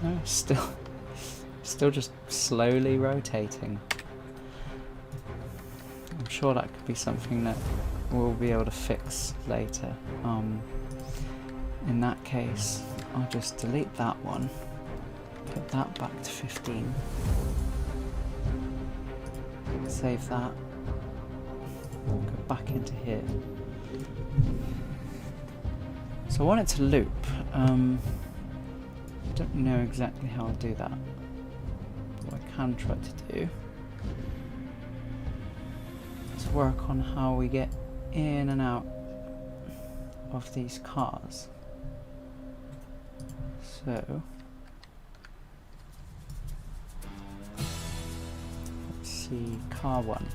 No, still just slowly rotating. I'm sure that could be something that we'll be able to fix later. In that case, I'll just delete that one, put that back to 15. Save that, go back into here. So I want it to loop. I don't know exactly how I'll do that. What I can try to do is work on how we get in and out of these cars. So car 1.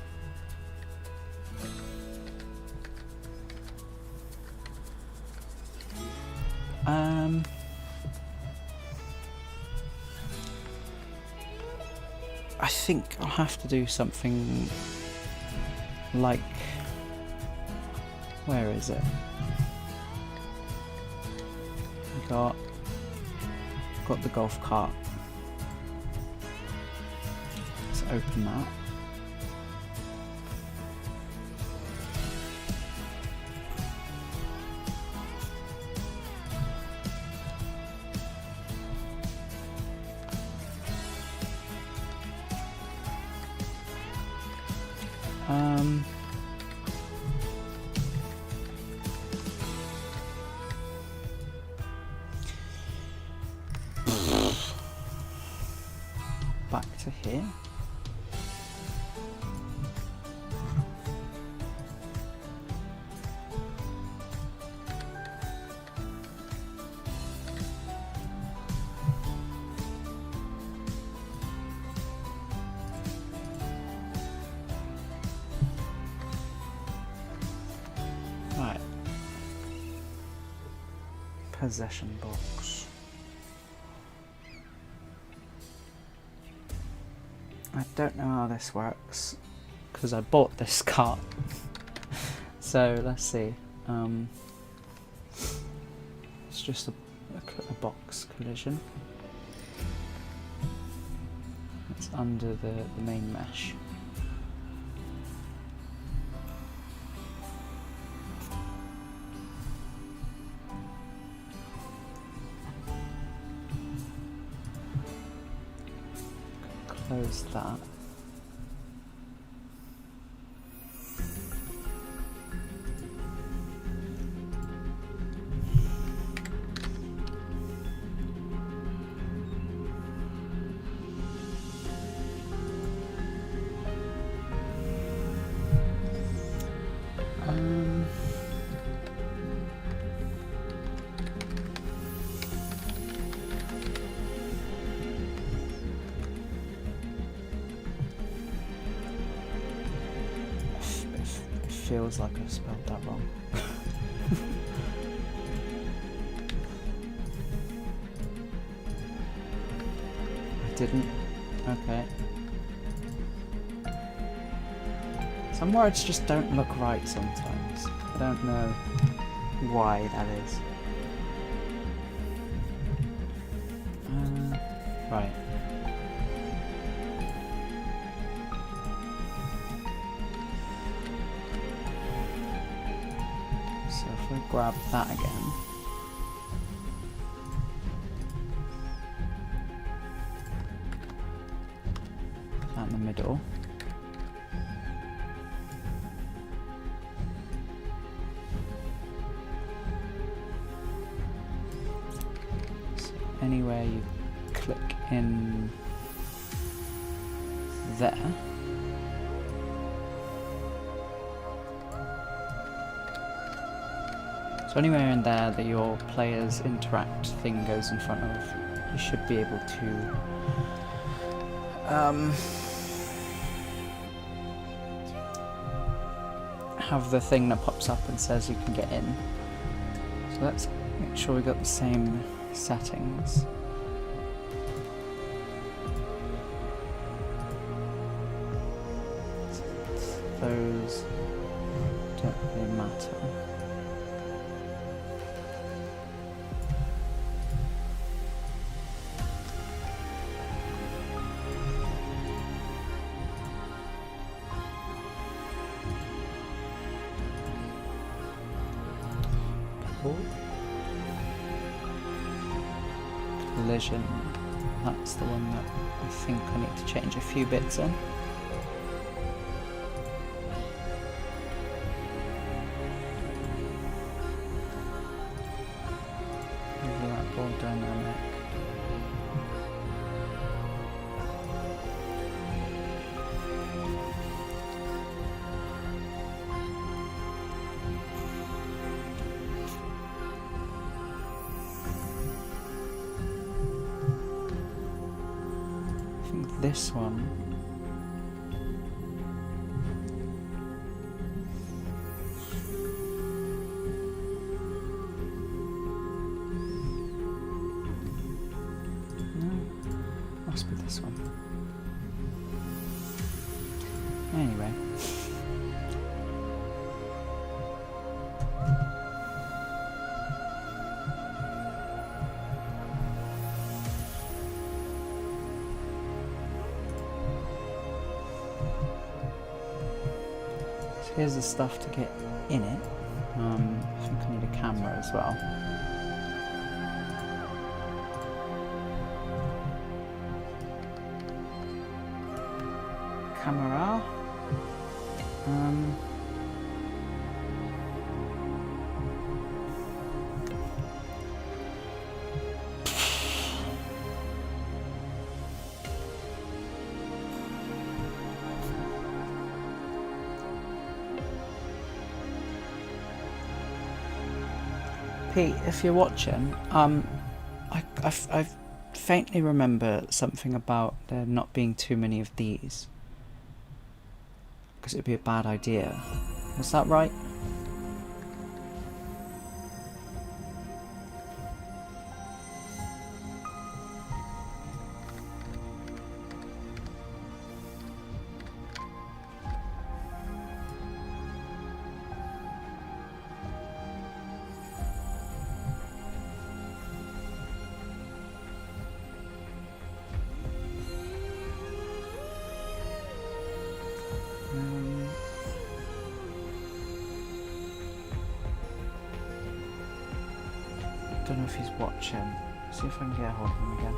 I think I'll have to do something like, where is it? Got the golf cart. Let's open that. Back to here. Right. Possession box. I don't know how this works because I bought this cart. So let's see. It's just a box collision. It's under the main mesh. Close that. Feels like I spelled that wrong. I didn't. Okay. Some words just don't look right sometimes. I don't know why that is. Right. if I grab that again. That in the middle. So anywhere you click in there. So anywhere in there that your player's interact thing goes in front of, you should be able to have the thing that pops up and says you can get in. So let's make sure we got the same settings. Those don't really matter. Collision, that's the one that I think I need to change a few bits in. Maybe that ball dynamic. This one. No, must be this one. Anyway. Here's the stuff to get in it. I think I need a camera as well. Camera. Pete, if you're watching, I faintly remember something about there not being too many of these, because it'd be a bad idea. Was that right? Don't know if he's watching. See if I can get a hold of him again.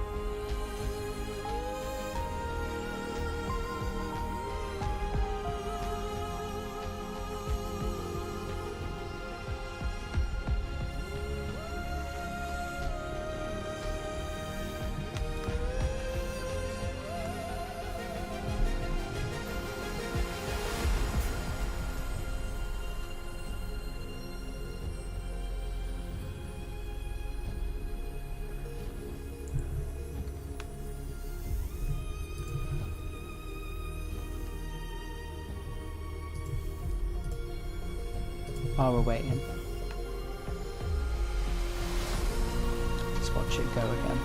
While we're waiting, just watch it go again.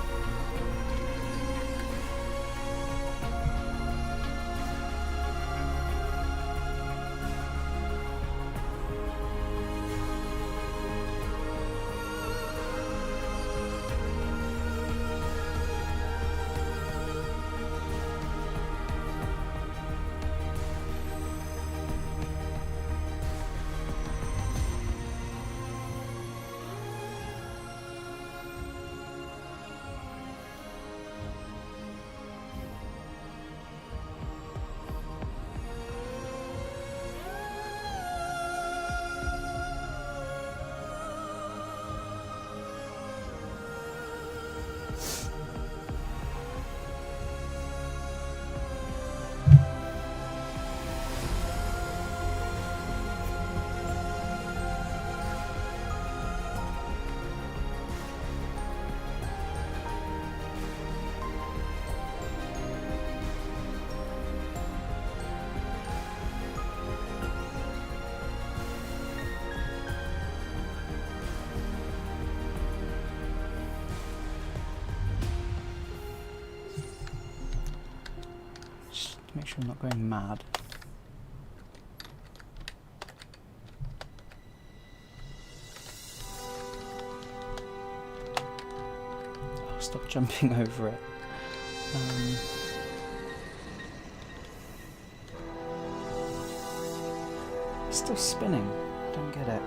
sure I'm not going mad. Oh, stop jumping over it. It's still spinning. Don't get it.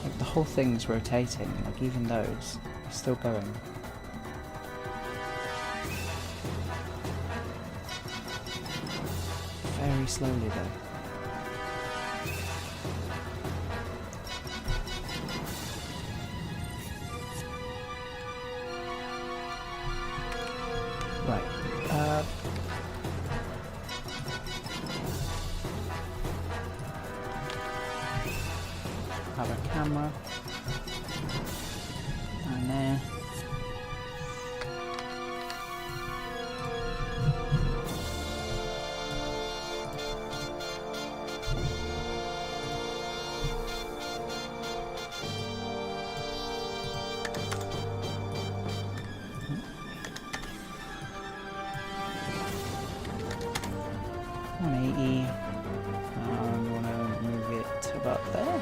Like the whole thing's rotating. Like even those are still going. Very slowly though. Right. Have a camera. And there. I'm gonna move it to about there.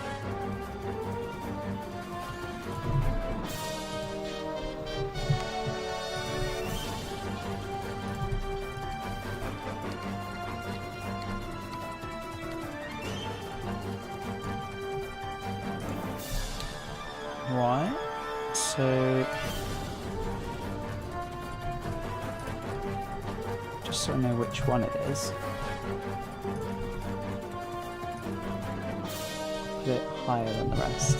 Right, so just so I know which one it is. A bit higher than the rest.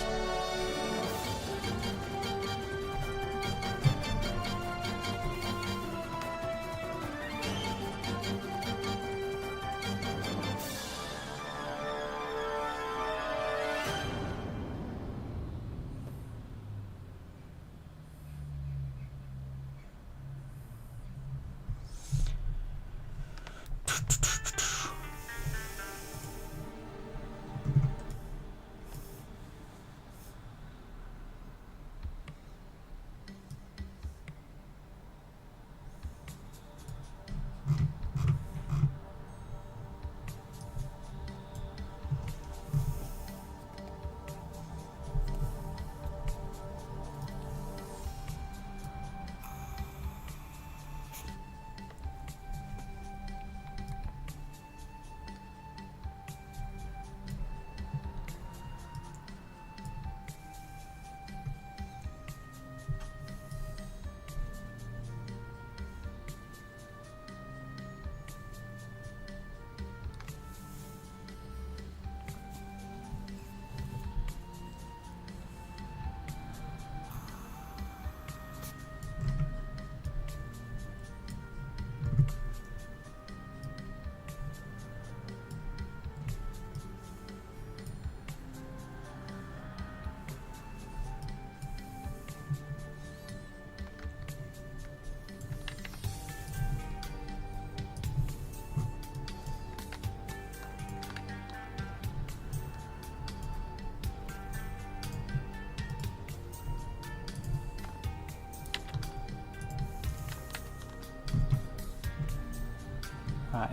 Right.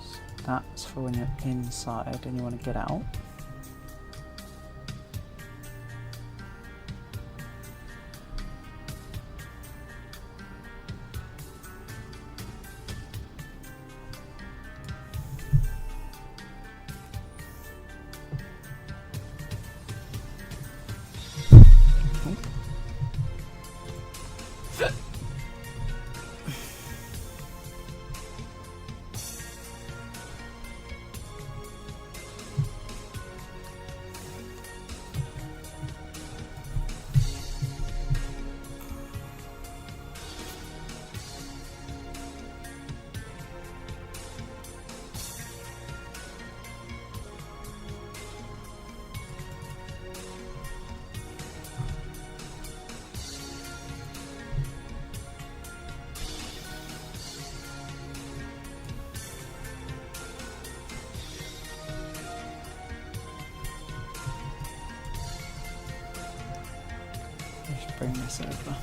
So that's for when you're inside and you want to get out. bring this over.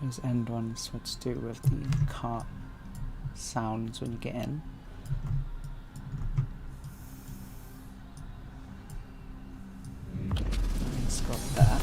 Those end ones what to do with the cart sounds when you get in. It's got that.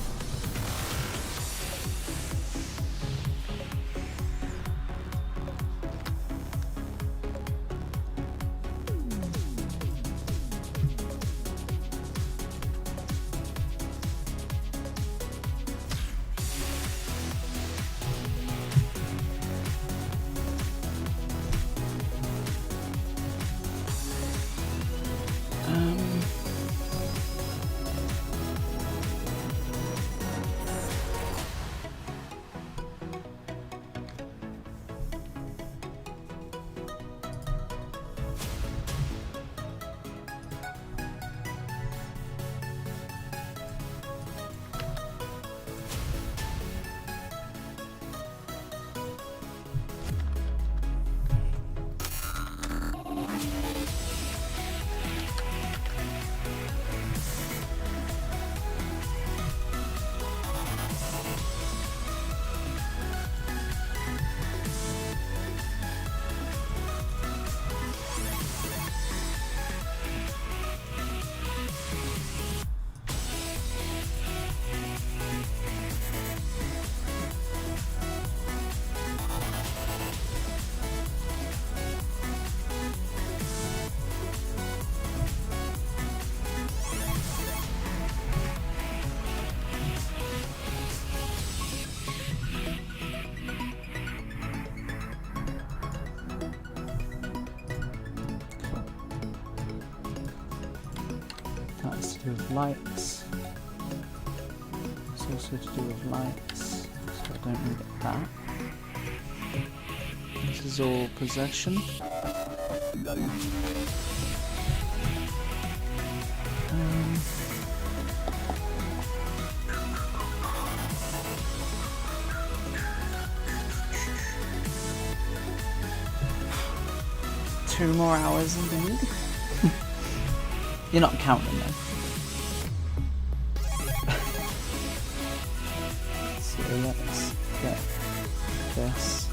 That's to do with lights. It's also to do with lights, so I don't need that. This is all possession. Two more hours indeed. You're not counting them. So let's get this.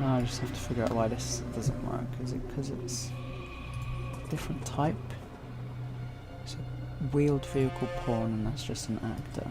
Now I just have to figure out why this doesn't work. Is it because it's a different type? It's a wheeled vehicle pawn and that's just an actor.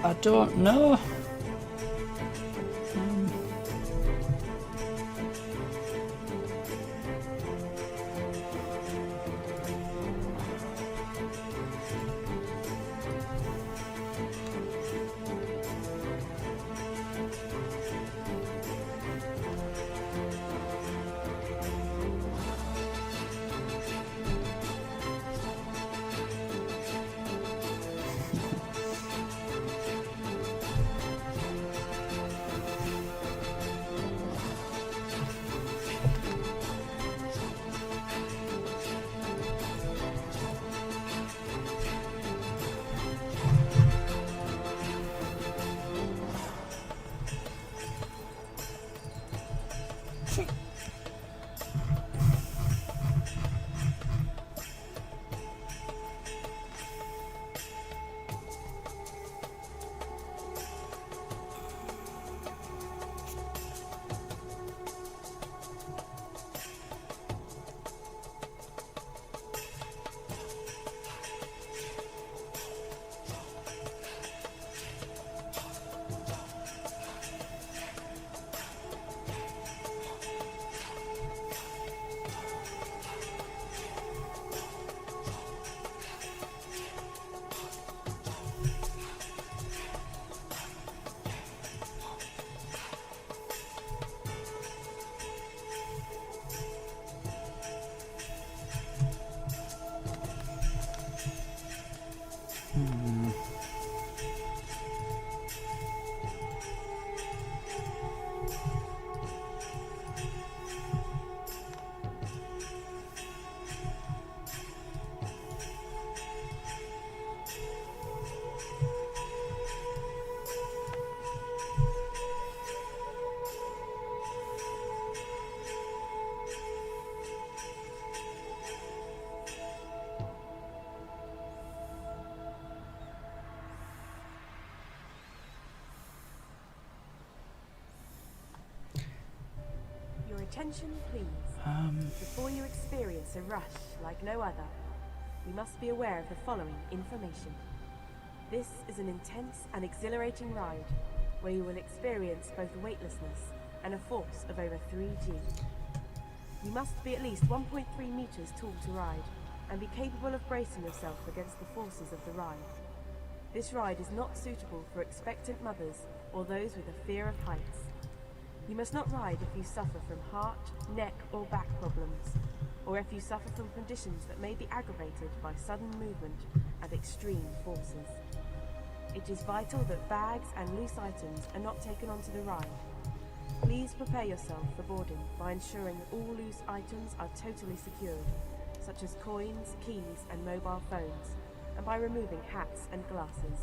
I don't know. Attention, please. Before you experience a rush like no other, you must be aware of the following information. This is an intense and exhilarating ride where you will experience both weightlessness and a force of over 3G. You must be at least 1.3 meters tall to ride and be capable of bracing yourself against the forces of the ride. This ride is not suitable for expectant mothers or those with a fear of heights. You must not ride if you suffer from heart, neck or back problems, or if you suffer from conditions that may be aggravated by sudden movement and extreme forces. It is vital that bags and loose items are not taken onto the ride. Please prepare yourself for boarding by ensuring that all loose items are totally secured, such as coins, keys and mobile phones, and by removing hats and glasses.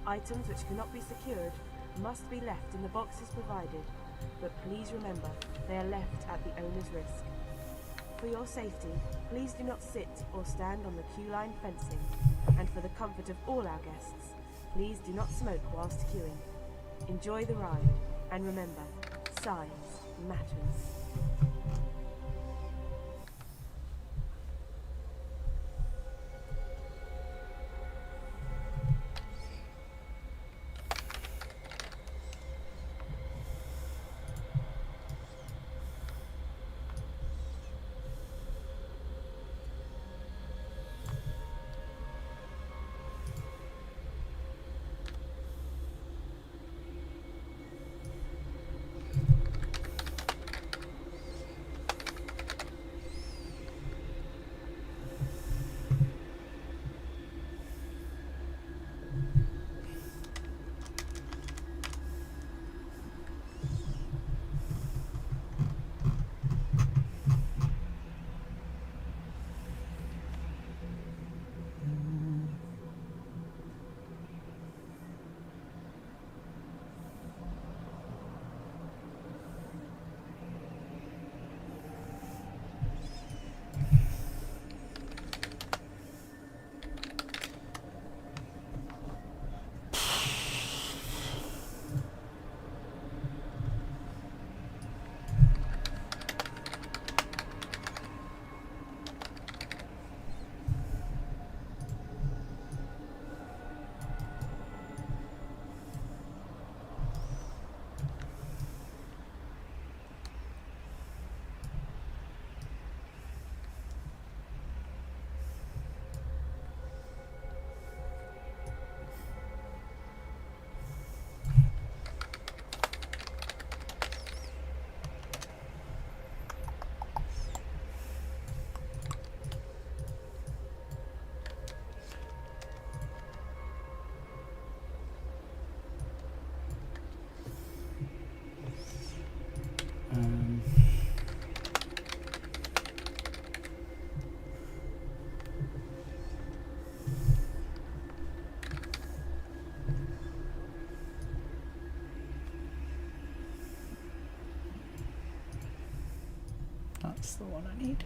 Items which cannot be secured must be left in the boxes provided, but please remember they are left at the owner's risk. For your safety, please do not sit or stand on the queue line fencing, and for the comfort of all our guests, please do not smoke whilst queuing. Enjoy the ride, and remember, size matters. That's the one I need.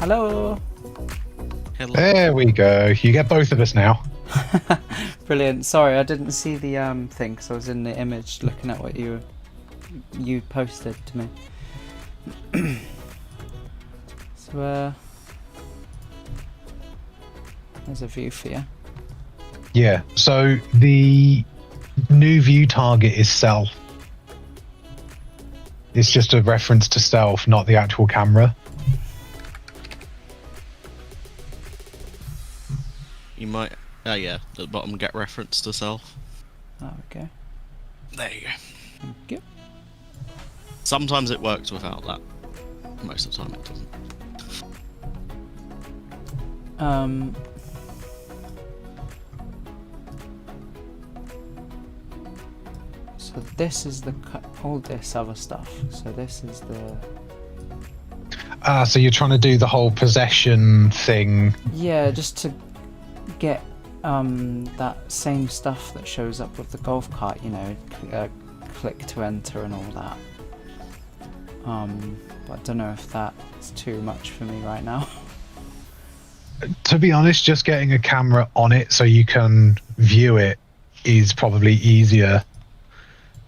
Hello. There we go. You get both of us now. Brilliant. Sorry, I didn't see the thing because I was in the image looking at what you posted to me. So there's a view for you. Yeah. So the new view target is self. It's just a reference to stealth, not the actual camera. You might... Oh yeah, at the bottom, get reference to self. Oh, okay. There you go. Thank you. Sometimes it works without that. Most of the time it doesn't. So this is all this other stuff. So this is the... So you're trying to do the whole possession thing. Yeah, just to get that same stuff that shows up with the golf cart, you know, click to enter and all that. But I don't know if that's too much for me right now. To be honest, just getting a camera on it so you can view it is probably easier,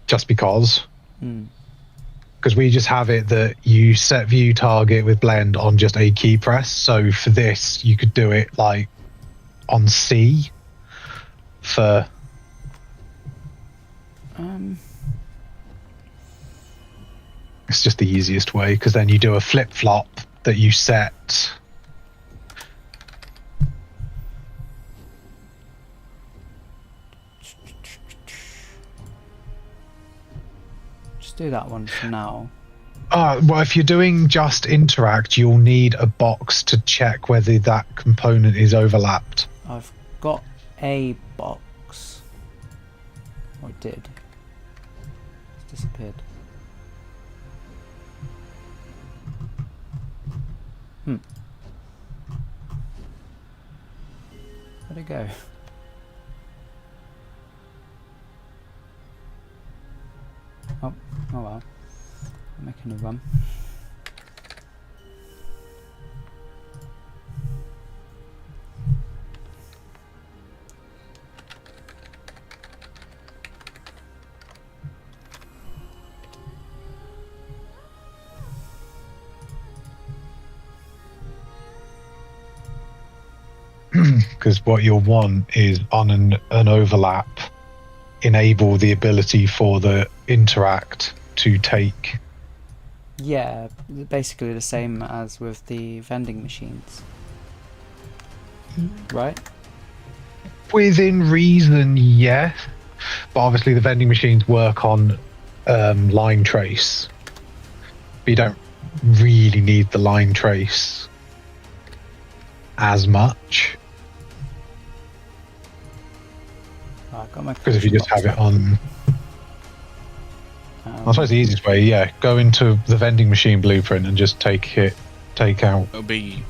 just because. Because we just have it that you set view target with blend on just a key press. So for this, you could do it like on C for... It's just the easiest way, because then you do a flip-flop that you set... Just do that one for now. Well, if you're doing just interact, you'll need a box to check whether that component is overlapped. I've got a box. Or it did. It's disappeared. Where'd it go? Oh well. I'm making a run. Because what you'll want is on an overlap, enable the ability for the interact to take. Yeah, basically the same as with the vending machines. Right? Within reason, yes. But obviously the vending machines work on line trace. But you don't really need the line trace as much. Because if you just have it on... I suppose the easiest way, yeah, go into the vending machine blueprint and just take out. It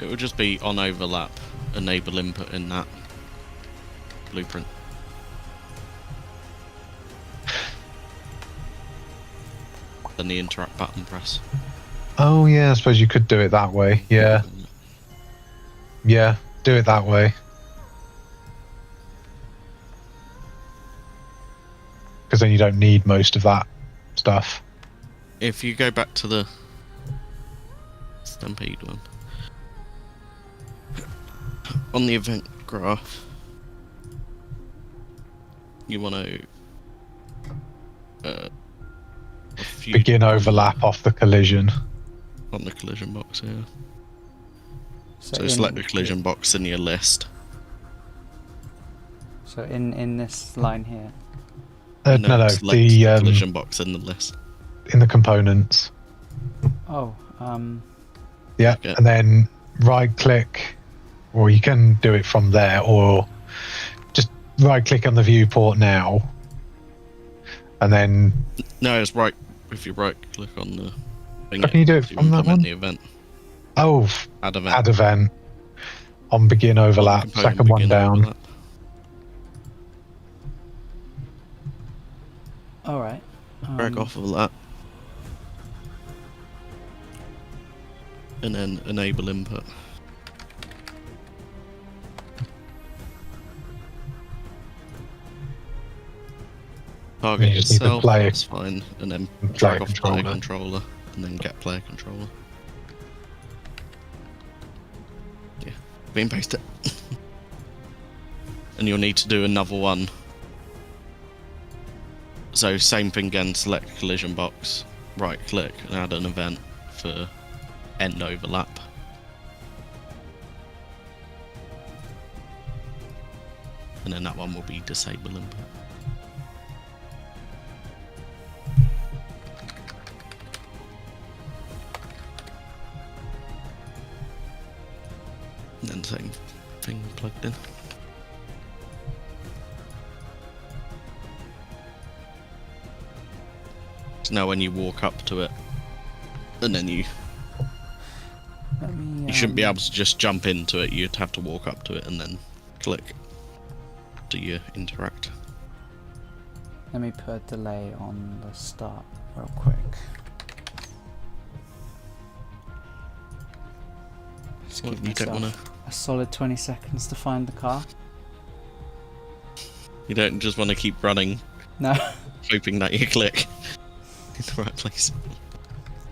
would just be on overlap, enable input in that blueprint. Then the interact button press. Oh yeah, I suppose you could do it that way. Yeah. Yeah, do it that way. Because then you don't need most of that stuff. If you go back to the Stampede one, on the event graph, you want to begin overlap off the collision. On the collision box, yeah. So select the collision box in your list. So in this line here. No, select the collision box in the list. In the components. Oh, yeah, and then right click, or you can do it from there, or just right click on the viewport now, and then... No, it's right, if you right click on the thing, can you do it from that one? the event. Oh, add event. Add event. On begin overlap, second one down. Overlap. Alright. Drag off of that. and then enable input. Target You just need the itself, player- that's fine, and then player drag off controller. player controller, and then get player controller. Yeah, being pasted. And you'll need to do another one. So same thing again, select collision box, right click and add an event for end overlap. And then that one will be disable input. And then same thing plugged in. So now when you walk up to it, and then you shouldn't be able to just jump into it, you'd have to walk up to it and then click to you interact. Let me put a delay on the start real quick. Just Well, give you don't myself wanna- a solid 20 seconds to find the car. You don't just want to keep running, No. hoping that you click in the right place.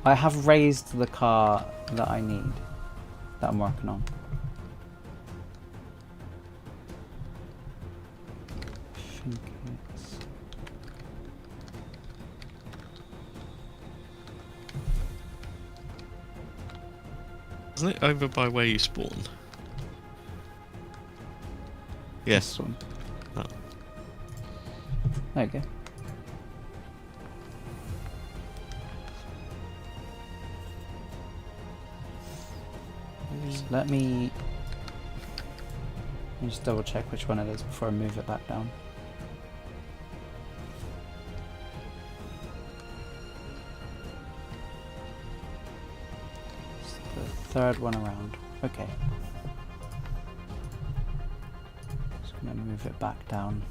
I have raised the car that I need, that I'm working on. I think it's... Isn't it over by where you spawned? Yes. This one. Oh. There you go. So let me just double check which one it is before I move it back down. It's the third one around. Okay. Just gonna move it back down.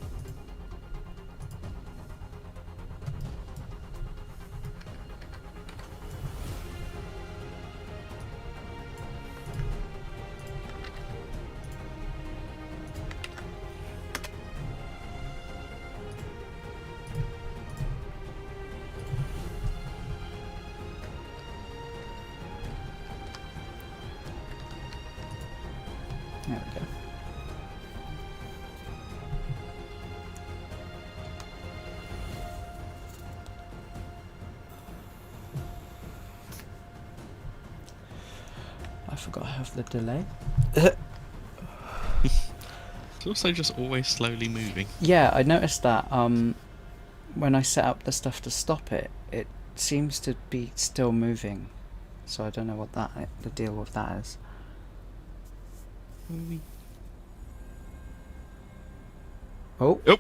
There we go. I forgot I have the delay. It's also just always slowly moving. Yeah, I noticed that when I set up the stuff to stop it, it seems to be still moving. So I don't know what the deal with that is. Oh. Oh.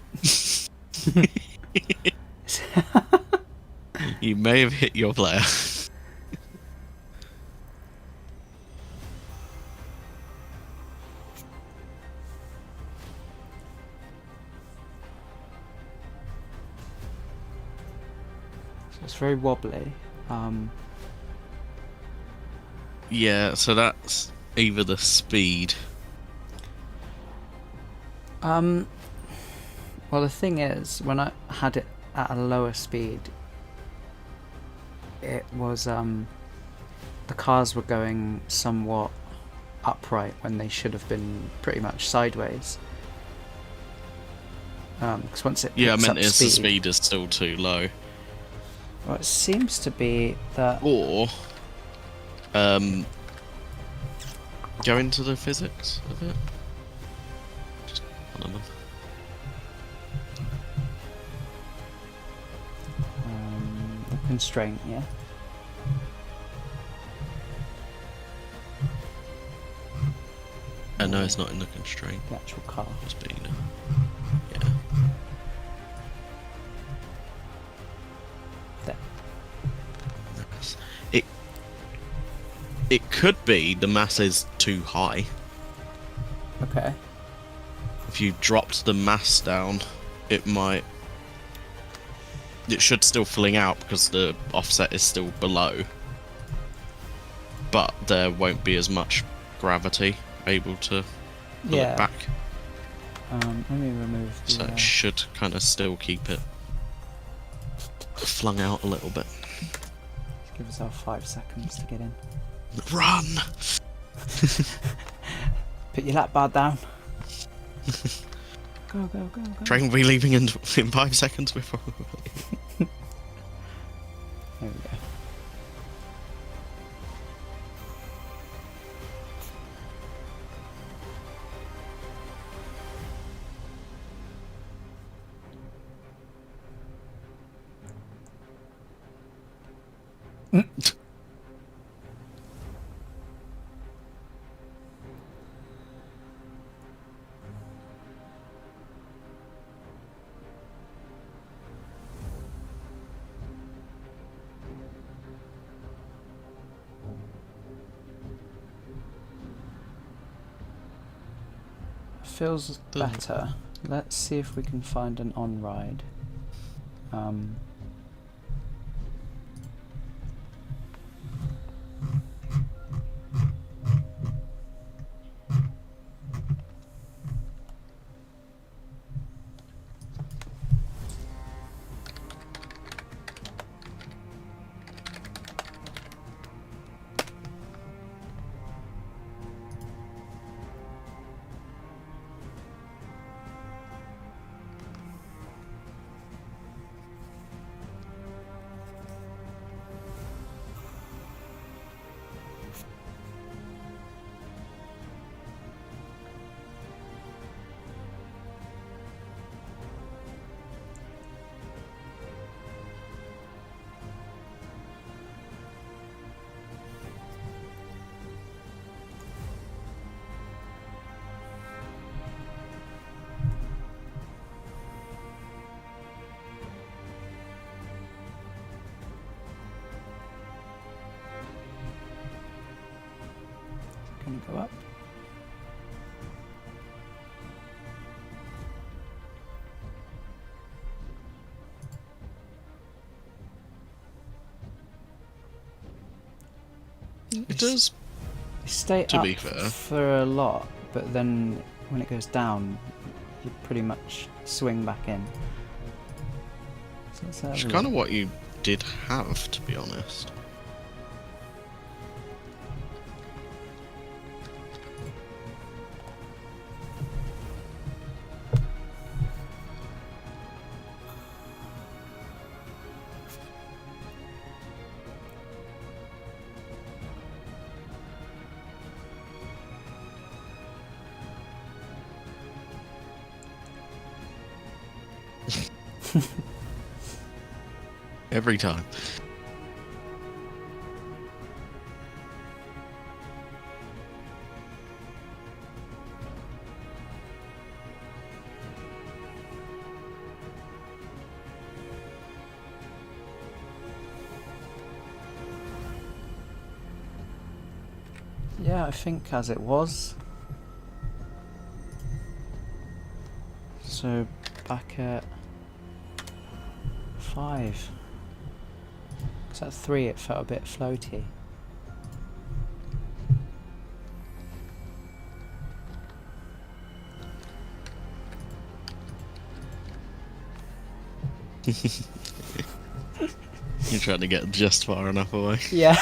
You may have hit your player. It's very wobbly. Yeah, so that's either the speed. Well, the thing is, when I had it at a lower speed, it was the cars were going somewhat upright when they should have been pretty much sideways. Because once it Yeah, I picks meant up is speed, the speed is still too low. well, it seems to be that. Or go into the physics of it. Just one of them. The constraint, yeah. No, it's not in the constraint. The actual car. Speed. Yeah. There. It could be the mass is too high. Okay. If you dropped the mass down, it might. It should still fling out because the offset is still below. but there won't be as much gravity able to pull it back. Let me remove the... So it should kind of still keep it flung out a little bit. Let's give ourselves 5 seconds to get in. Run! Put your lap bar down. Go, go, go, go. Train will be leaving in 5 seconds before. There we go. Feels better. Let's see if we can find an on-ride. Can you go up? It does. You stay to up be fair. for a lot, but then when it goes down, you pretty much swing back in. So let's have It's a kind of look. what you did have, to be honest. Every time. Yeah, I think as it was. So back at 5. Because at 3 it felt a bit floaty. You're trying to get just far enough away. Yeah.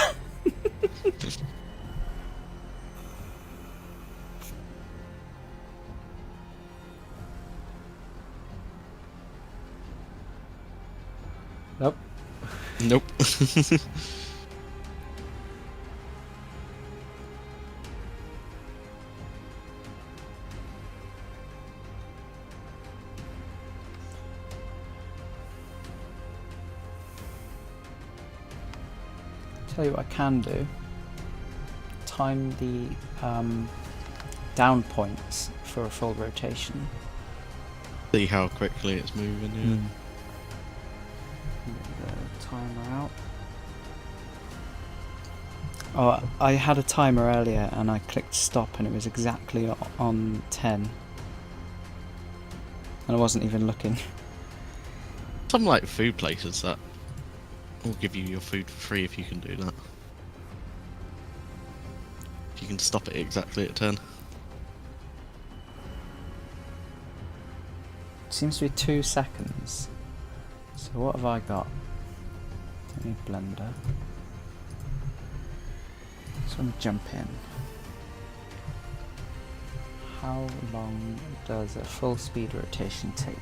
Nope. Nope. Tell you what I can do. Time the down points for a full rotation. See how quickly it's moving, yeah. The timer out. Oh, I had a timer earlier and I clicked stop and it was exactly on 10. And I wasn't even looking. Some like food places that will give you your food for free if you can do that. You can stop it exactly at 10. Seems to be 2 seconds. So what have I got? I need blender. So I'm gonna jump in. How long does a full speed rotation take?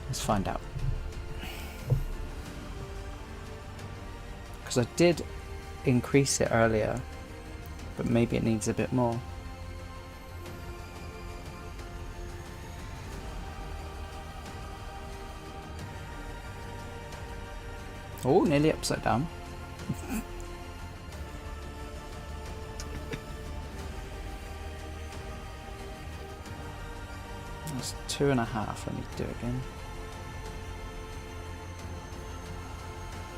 Let's find out. Because I did increase it earlier, but maybe it needs a bit more. Oh, nearly upside down. That's 2.5. I need to do it again.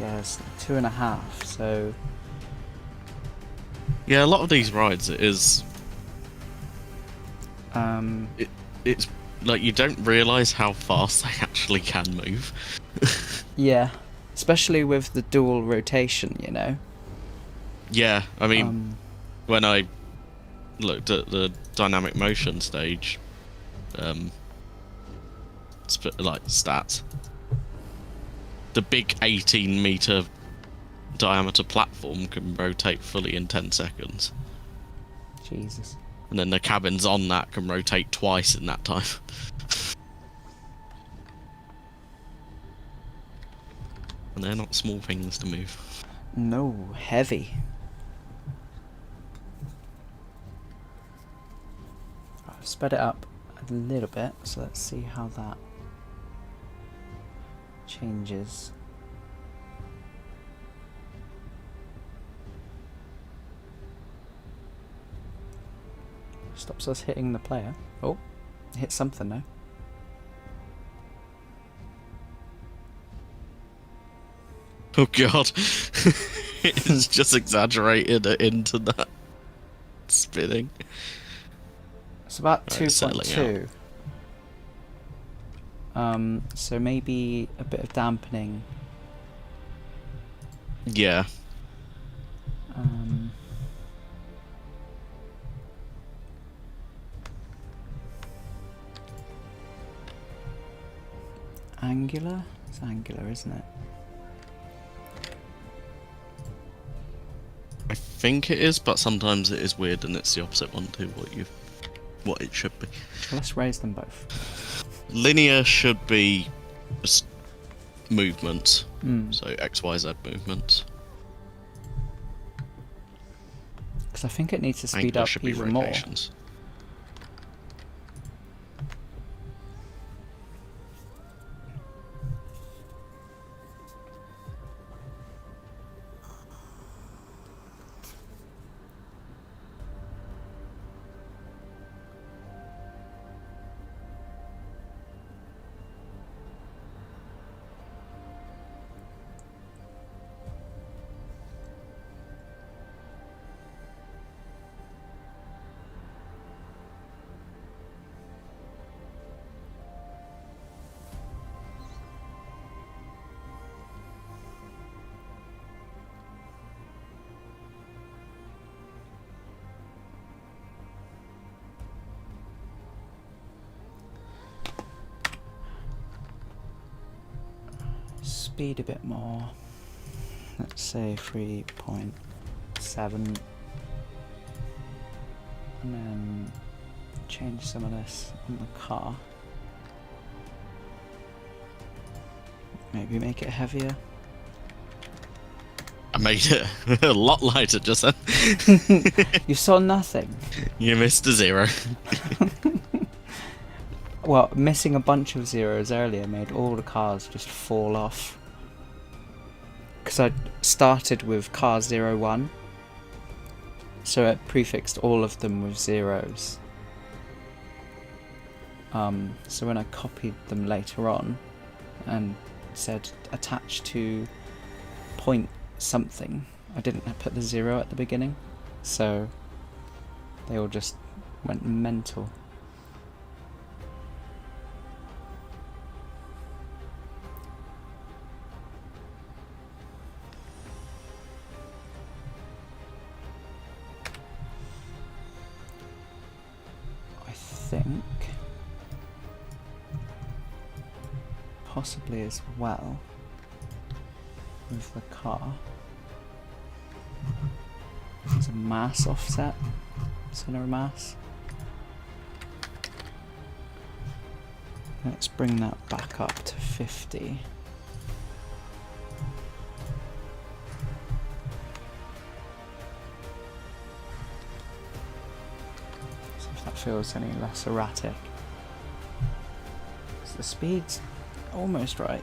Yes, 2.5. So Yeah, a lot of these rides it is. It's like you don't realise how fast they actually can move. yeah, especially with the dual rotation, you know. Yeah, I mean, when I looked at the dynamic motion stage, like stats, the big 18-meter diameter platform can rotate fully in 10 seconds. Jesus. And then the cabins on that can rotate twice in that time. And they're not small things to move. No, heavy. I've sped it up a little bit, so let's see how that changes. Stops us hitting the player. Oh, hit something now. Oh god. It's just exaggerated it into that spinning. It's about Right, 2.2. So maybe a bit of dampening. Yeah. Angular? It's angular, isn't it? I think it is, but sometimes it is weird and it's the opposite one to what it should be. Let's raise them both. Linear should be just movements. Mm. So XYZ movements. Because I think it needs to speed Angular up should be even more. rotations. Speed a bit more. Let's say 3.7. And then change some of this on the car. Maybe make it heavier. I made it a lot lighter just then. You saw nothing. You missed a 0. Well, missing a bunch of zeros earlier made all the cars just fall off. Because I started with car 01. So it prefixed all of them with zeros. So when I copied them later on and said attach to point something, I didn't put the 0 at the beginning. So they all just went mental. think possibly as well with the car. There's a mass offset, center of mass. Let's bring that back up to 50. See if that feels any less erratic. So the speed's almost right.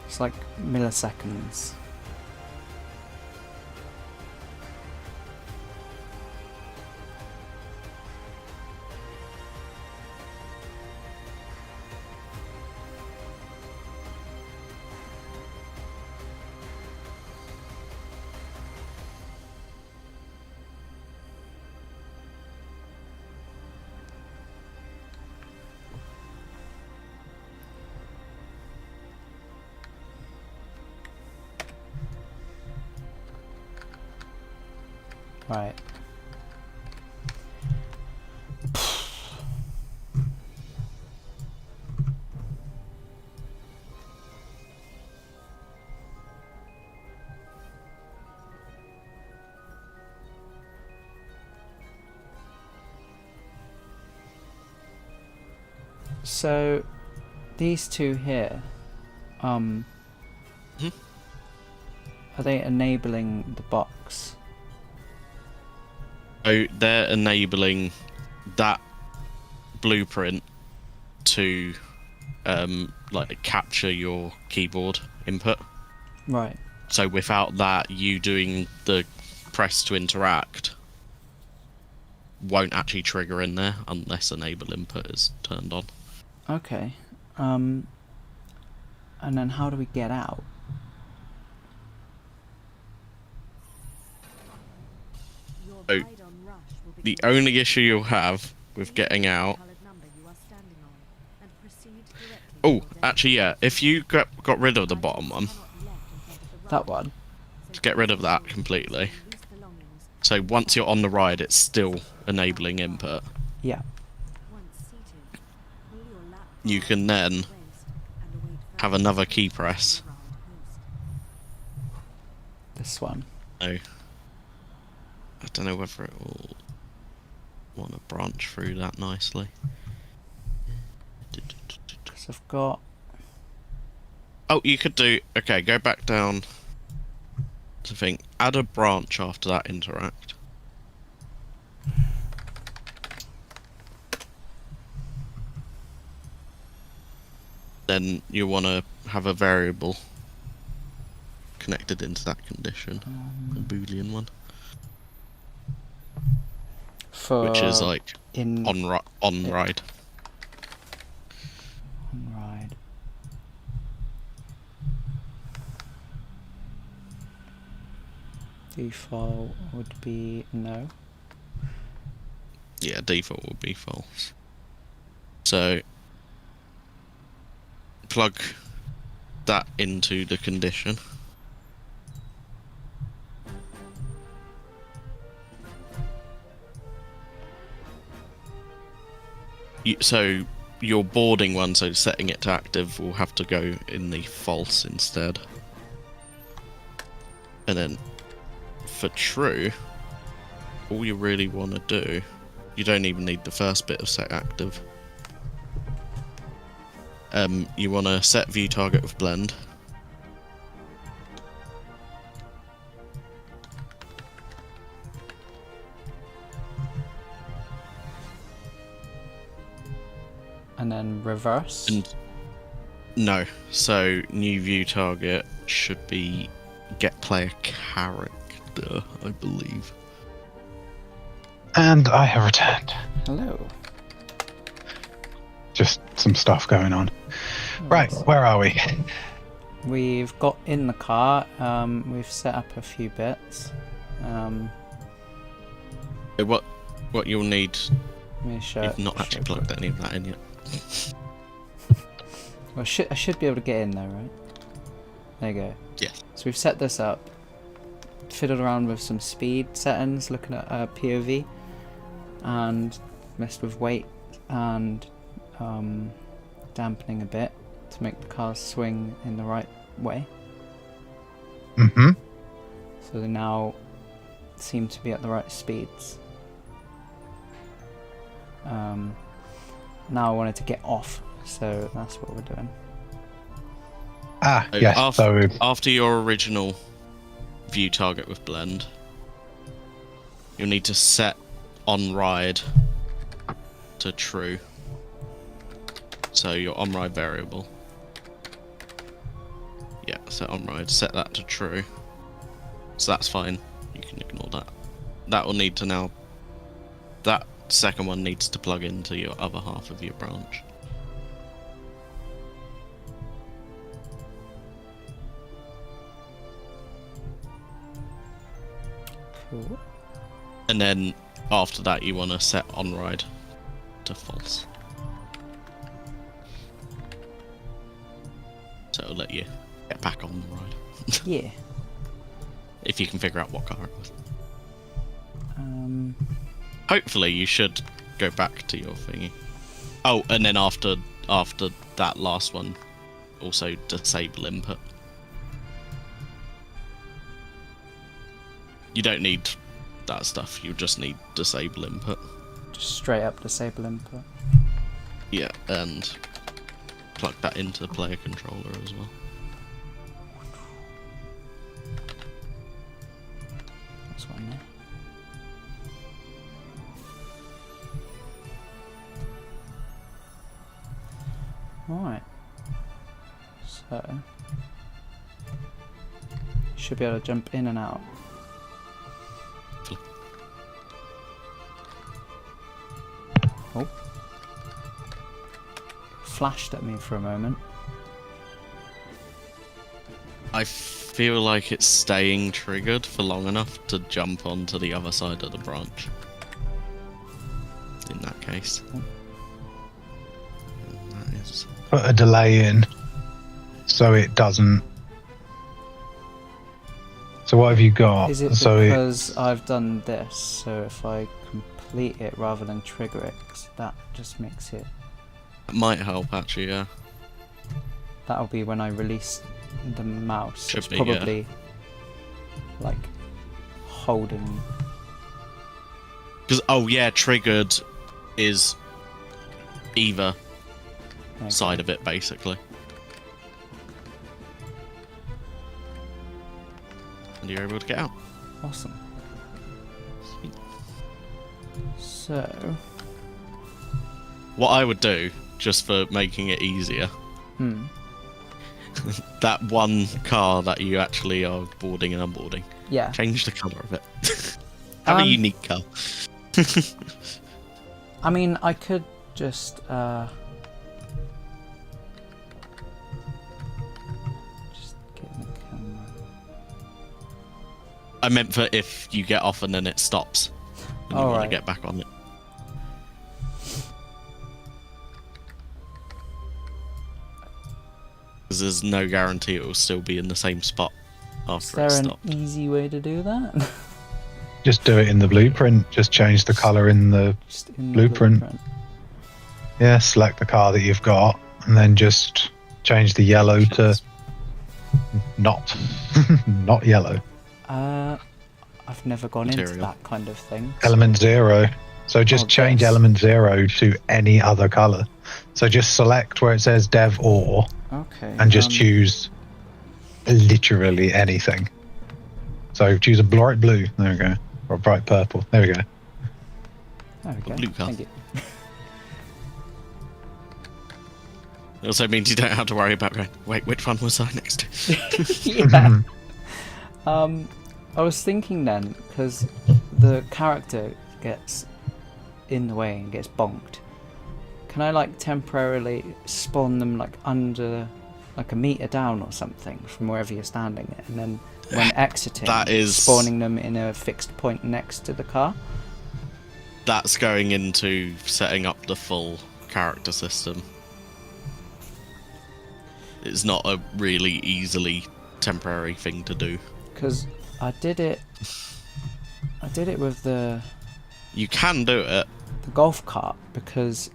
It's like milliseconds. Right. So these two here, are they enabling the box? So they're enabling that blueprint to like capture your keyboard input. Right. So without that, you doing the press to interact won't actually trigger in there unless enable input is turned on. Okay. And then how do we get out? So the only issue you'll have with getting out... Oh, actually, yeah. If you got rid of the bottom one... That one? To get rid of that completely. So once you're on the ride, it's still enabling input. Yeah. You can then have another key press. This one? No. I don't know whether it will want to branch through that nicely. Because I've got... Oh, you could do... Okay, go back down to think. Add a branch after that interact. Then you want to have a variable connected into that condition. A Boolean one. Which is like on ride. On ride. Default would be no. Yeah, default would be false. So plug that into the condition. So your boarding one, so setting it to active, will have to go in the false instead. And then for true, all you really want to do, you don't even need the first bit of set active. You want to set view target with blend. And then reverse? No. So new view target should be get player character, I believe. And I have returned. Hello. Just some stuff going on. Right, where are we? We've got in the car, we've set up a few bits. What you'll need. You've not actually plugged any of that in yet. Well, I should be able to get in there, right? There you go. Yeah. So we've set this up, fiddled around with some speed settings, looking at POV, and messed with weight and dampening a bit to make the cars swing in the right way. Mm-hmm. So they now seem to be at the right speeds. Now I wanted to get off, so that's what we're doing. Yes. After your original view target with blend, you'll need to set on ride to true. So your on ride variable. Yeah, set on ride. Set that to true. So that's fine. You can ignore that. That will need to now. That second one needs to plug into your other half of your branch. Cool. And then after that, you want to set on ride to false. So it'll let you get back on the ride. Yeah. If you can figure out what car it was. Hopefully you should go back to your thingy. Oh, and then after that last one, also disable input. You don't need that stuff, you just need disable input. Just straight up disable input. Yeah, and plug that into the player controller as well. That's one there. Right. So you should be able to jump in and out. Oh. Flashed at me for a moment. I feel like it's staying triggered for long enough to jump onto the other side of the branch. In that case. That is... Put a delay in so it doesn't. So what have you got? Is it so because I've done this? So if I complete it rather than trigger it, 'cause that just makes it. It might help actually, yeah. That'll be when I release the mouse. Should it's be, probably like holding. Because triggered is either side of it basically. And you're able to get out. Awesome. So what I would do, just for making it easier, that one car that you actually are boarding and unboarding, yeah, change the colour of it. Have a unique car. I mean, I could just get in the camera. I meant for if you get off and then it stops and you want to get back on it. Because there's no guarantee it will still be in the same spot after it Is there stopped. an easy way to do that? just do it in the blueprint. Just change the colour in the blueprint. Yeah, select the car that you've got and then just change the yellow to not yellow. I've never gone into that kind of thing. Element 0. So just change element 0 to any other colour. So just select where it says dev or, and just choose literally anything. So choose a bright blue. There we go. Or a bright purple. There we go. There we go. Blue car. Thank you. It also means you don't have to worry about going, wait, which one was I next to? Yeah. I was thinking then, because the character gets in the way and gets bonked, can I like temporarily spawn them like under, like a meter down or something from wherever you're standing, and then when exiting, That is- spawning them in a fixed point next to the car. That's going into setting up the full character system. It's not a really easily temporary thing to do. Because I did it with the You can do it. golf cart because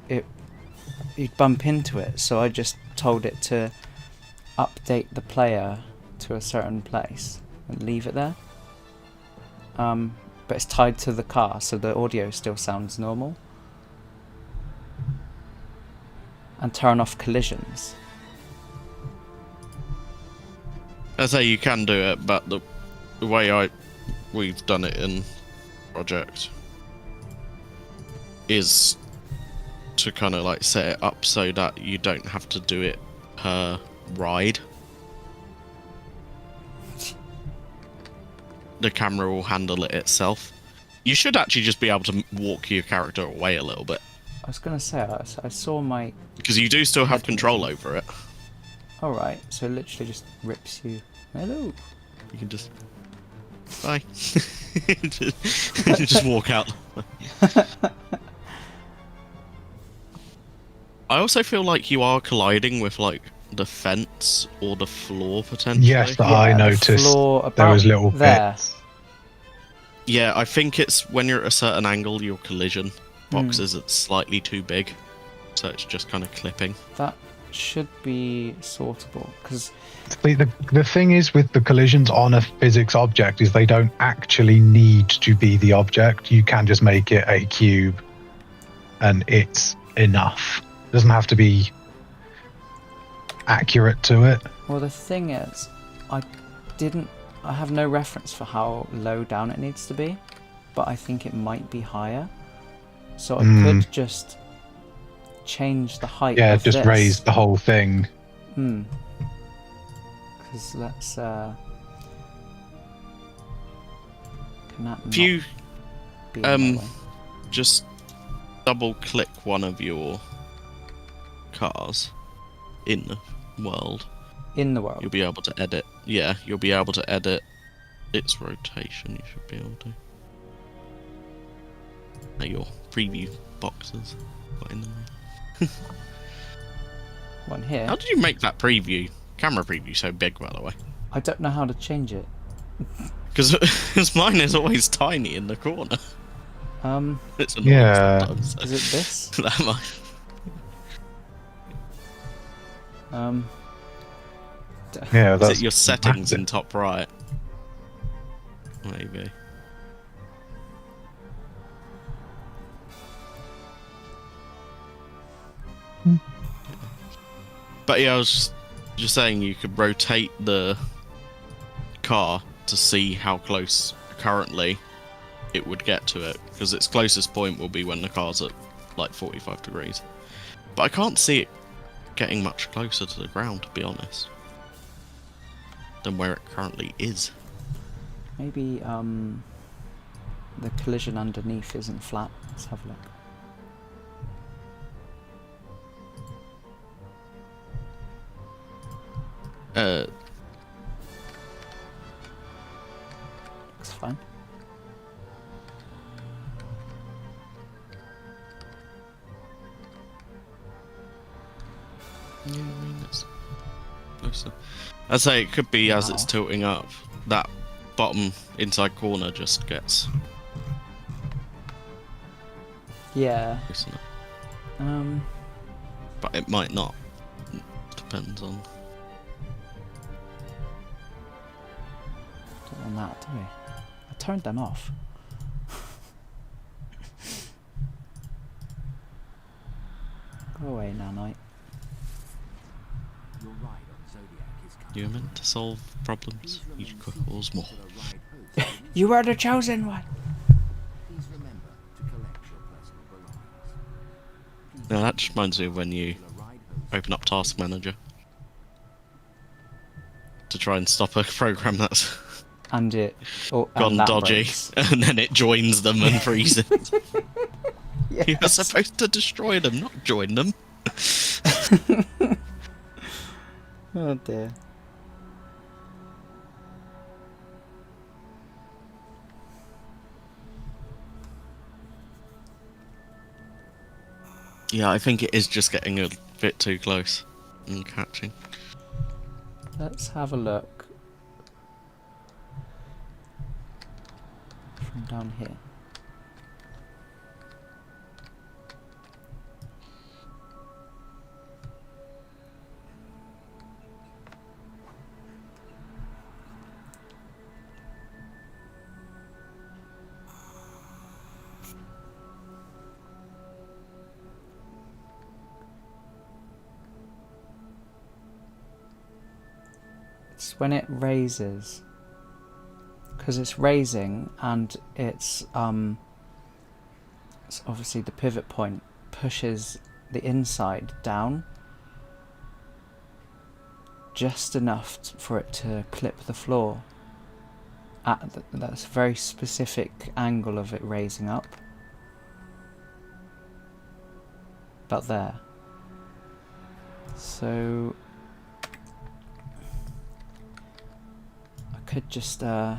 you'd bump into it, so I just told it to update the player to a certain place and leave it there. But it's tied to the car, so the audio still sounds normal. And turn off collisions. I say you can do it, but the way we've done it in Project is to kind of like set it up so that you don't have to do it per ride. The camera will handle it itself. You should actually just be able to walk your character away a little bit. I was gonna say, I saw my... Because you do still have control over it. Alright, so it literally just rips you... Hello! You can just... Bye. Just walk out. I also feel like you are colliding with, like, the fence or the floor, potentially. Yes, I noticed there was little bits. Yeah, I think it's when you're at a certain angle, your collision boxes are slightly too big. So it's just kind of clipping. That should be sortable, because... The thing is with the collisions on a physics object is they don't actually need to be the object. You can just make it a cube and it's enough. It doesn't have to be accurate to it. Well, the thing is, I have no reference for how low down it needs to be, but I think it might be higher. So I could just change the height of just this. raise the whole thing. Because let's can that if you not be in that way? just double click one of your cars in the world, you'll be able to edit. Yeah, you'll be able to edit its rotation. You should be able to. Now your preview boxes got in the way. One here. How did you make that camera preview so big, by the way? I don't know how to change it. Because mine is always tiny in the corner. It's annoying sometimes. Is it this? That might. That's is it your settings in top right? Maybe. But yeah, I was just saying you could rotate the car to see how close currently it would get to it, because its closest point will be when the car's at like 45 degrees. But I can't see it getting much closer to the ground, to be honest, than where it currently is. Maybe the collision underneath isn't flat. Let's have a look. Looks fine. Yeah, I mean, it's closer. I'd say it could be as it's tilting up. That bottom inside corner just gets... Yeah. But it might not. Depends on... Don't want that, do we? I turned them off. Go away, Nanite. You're meant to solve problems. You could cause more. You were the chosen one. Now that just reminds me of when you open up Task Manager to try and stop a program that's and it gone dodgy, and then it joins them and freezes. Yes. You're supposed to destroy them, not join them. Oh dear. Yeah, I think it is just getting a bit too close and catching. Let's have a look from down here. It's when it raises, because it's raising and it's obviously the pivot point pushes the inside down just enough for it to clip the floor at that's a very specific angle of it raising up, about there. So I could just delete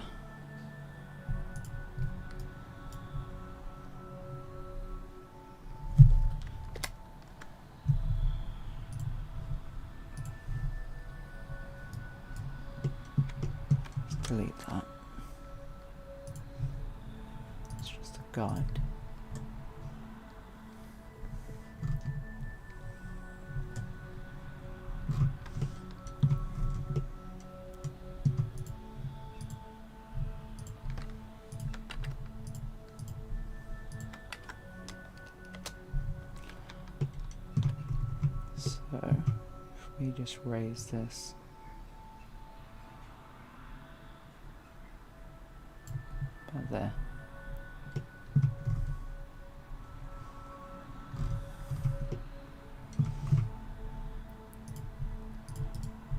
that. It's just a guide. So if we just raise this about there.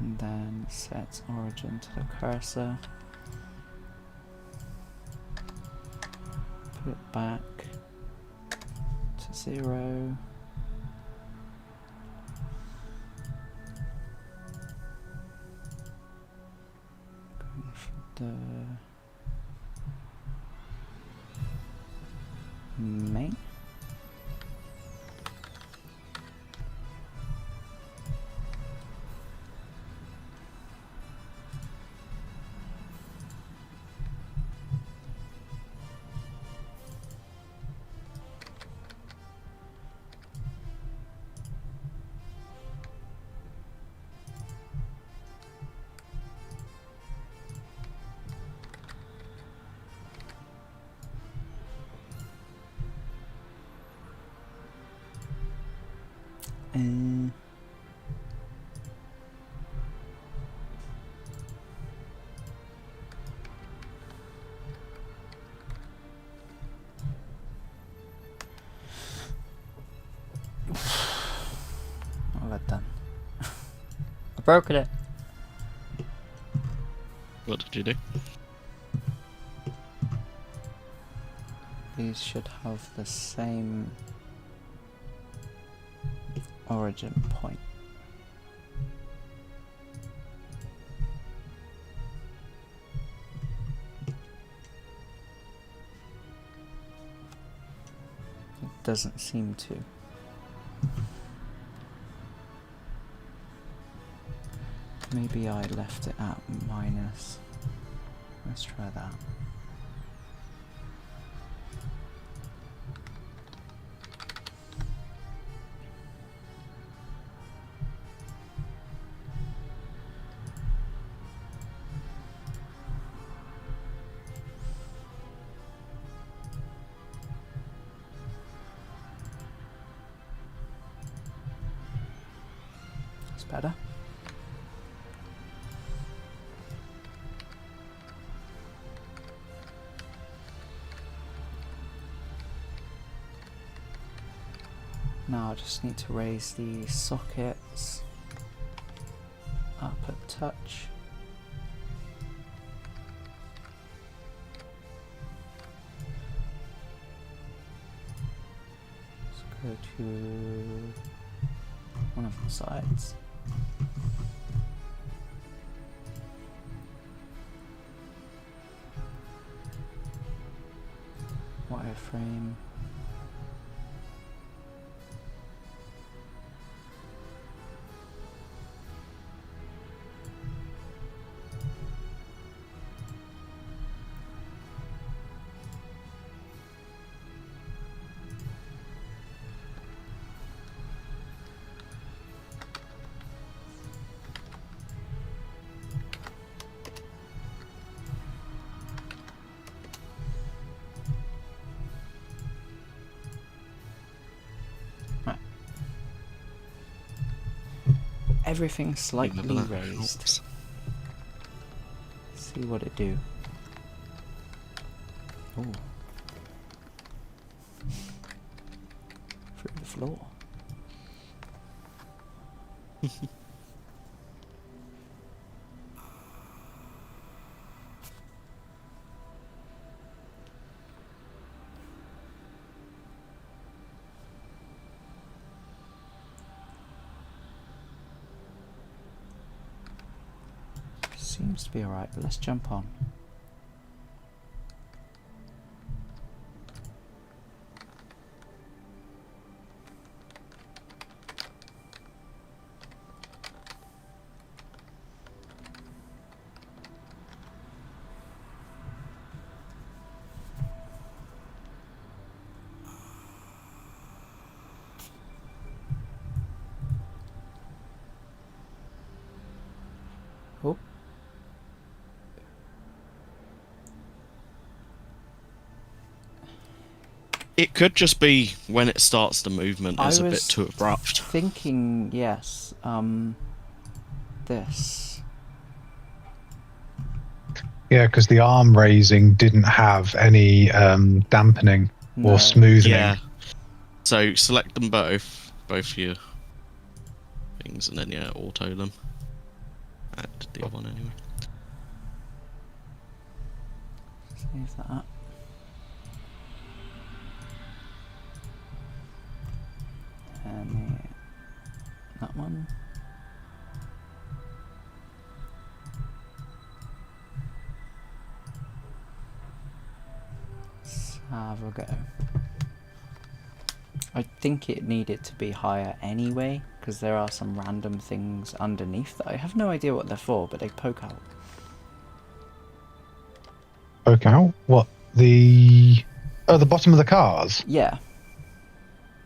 And then set origin to the cursor. Put it back to 0. Going for the main. What have I done? I broken it. What did you do? These should have the same origin point. It doesn't seem to. Maybe I left it at minus. Let's try that. It's better. Now I just need to raise the sockets up a touch. Let's go to one of the sides. Wireframe. everything slightly that raised. helps. See what it do. Oh. Through the floor. Seems to be alright, but let's jump on. Oh. It could just be when it starts the movement is a bit too abrupt. Thinking, yes, this. Yeah, because the arm raising didn't have any dampening or smoothening. Yeah. So select them both your things, and then yeah, auto them. I did the other one anyway. Save that. And that one. Let's have a go. I think it needed to be higher anyway, because there are some random things underneath that I have no idea what they're for, but they poke out. Poke out? What? The bottom of the cars? Yeah.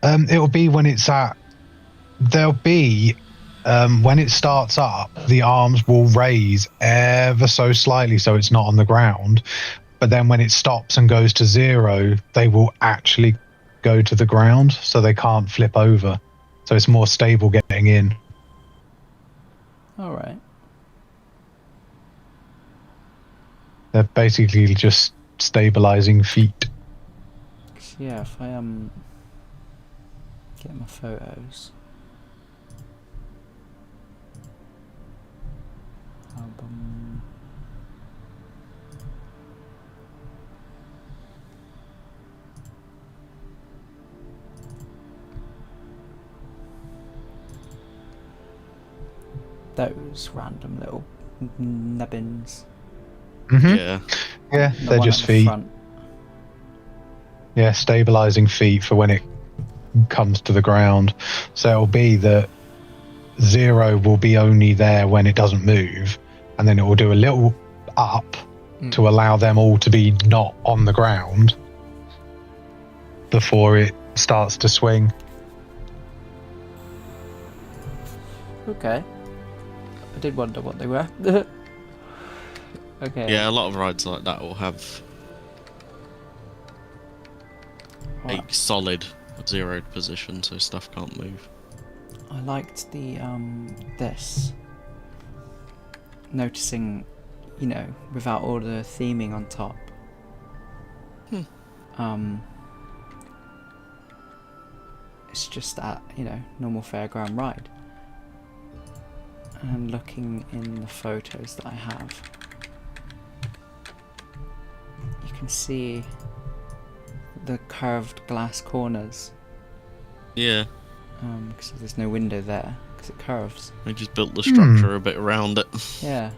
It'll be when it's at... There'll be... when it starts up, the arms will raise ever so slightly so it's not on the ground. But then when it stops and goes to 0, they will actually go to the ground, so they can't flip over. So it's more stable getting in. Alright. They're basically just stabilizing feet. Yeah, if I get my photos. Album. Those random little nubbins. Yeah. Yeah, The they're one just at the feet. front. Yeah, stabilizing feet for when it comes to the ground. So it'll be that 0 will be only there when it doesn't move, and then it will do a little up to allow them all to be not on the ground before it starts to swing. Okay. I did wonder what they were. Okay. Yeah, a lot of rides like that will have a solid 0 position, so stuff can't move. I liked the this. Noticing, you know, without all the theming on top. It's just that, you know, normal fairground ride. And looking in the photos that I have, you can see the curved glass corners. Yeah. Because there's no window there, because it curves. They just built the structure a bit around it. Yeah.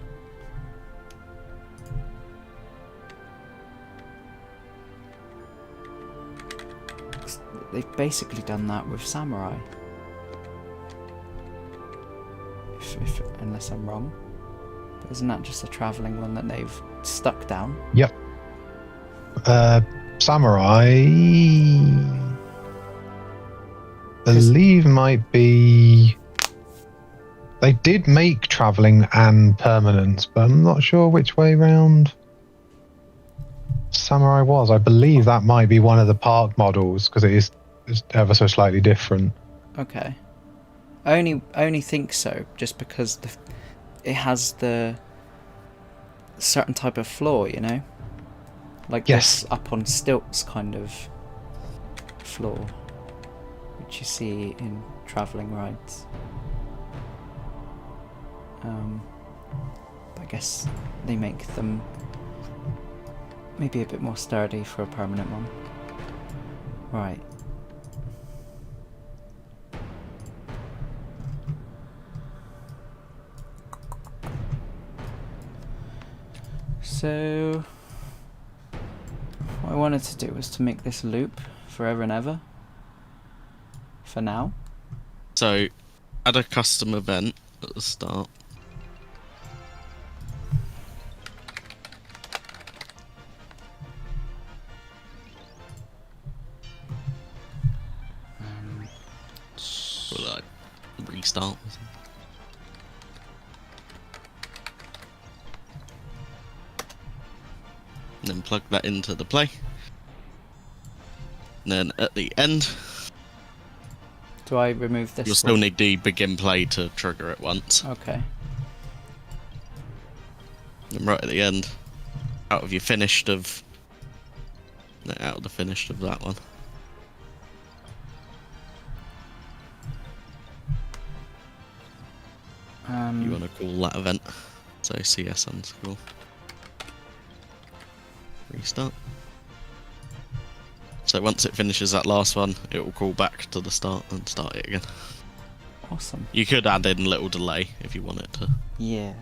They've basically done that with Samurai. Unless I'm wrong. But isn't that just a travelling one that they've stuck down? Yep. Samurai... believe might be... They did make travelling and permanence, but I'm not sure which way round Samurai was. I believe that might be one of the park models, because it is ever so slightly different. Okay. I only think so just because it has the certain type of floor, you know, like Yes. this up on stilts kind of floor, which you see in travelling rides. But I guess they make them maybe a bit more sturdy for a permanent one. Right. So what I wanted to do was to make this loop forever and ever. For now. So, add a custom event at the start. Will I restart? And then plug that into the play. And then at the end, do I remove this? You'll still need the begin play to trigger it once. Okay. And right at the end, out of the finished of that one. You want to call that event, so CS _ restart. So once it finishes that last one, it will call back to the start and start it again. Awesome. You could add in a little delay if you want it to. Yeah.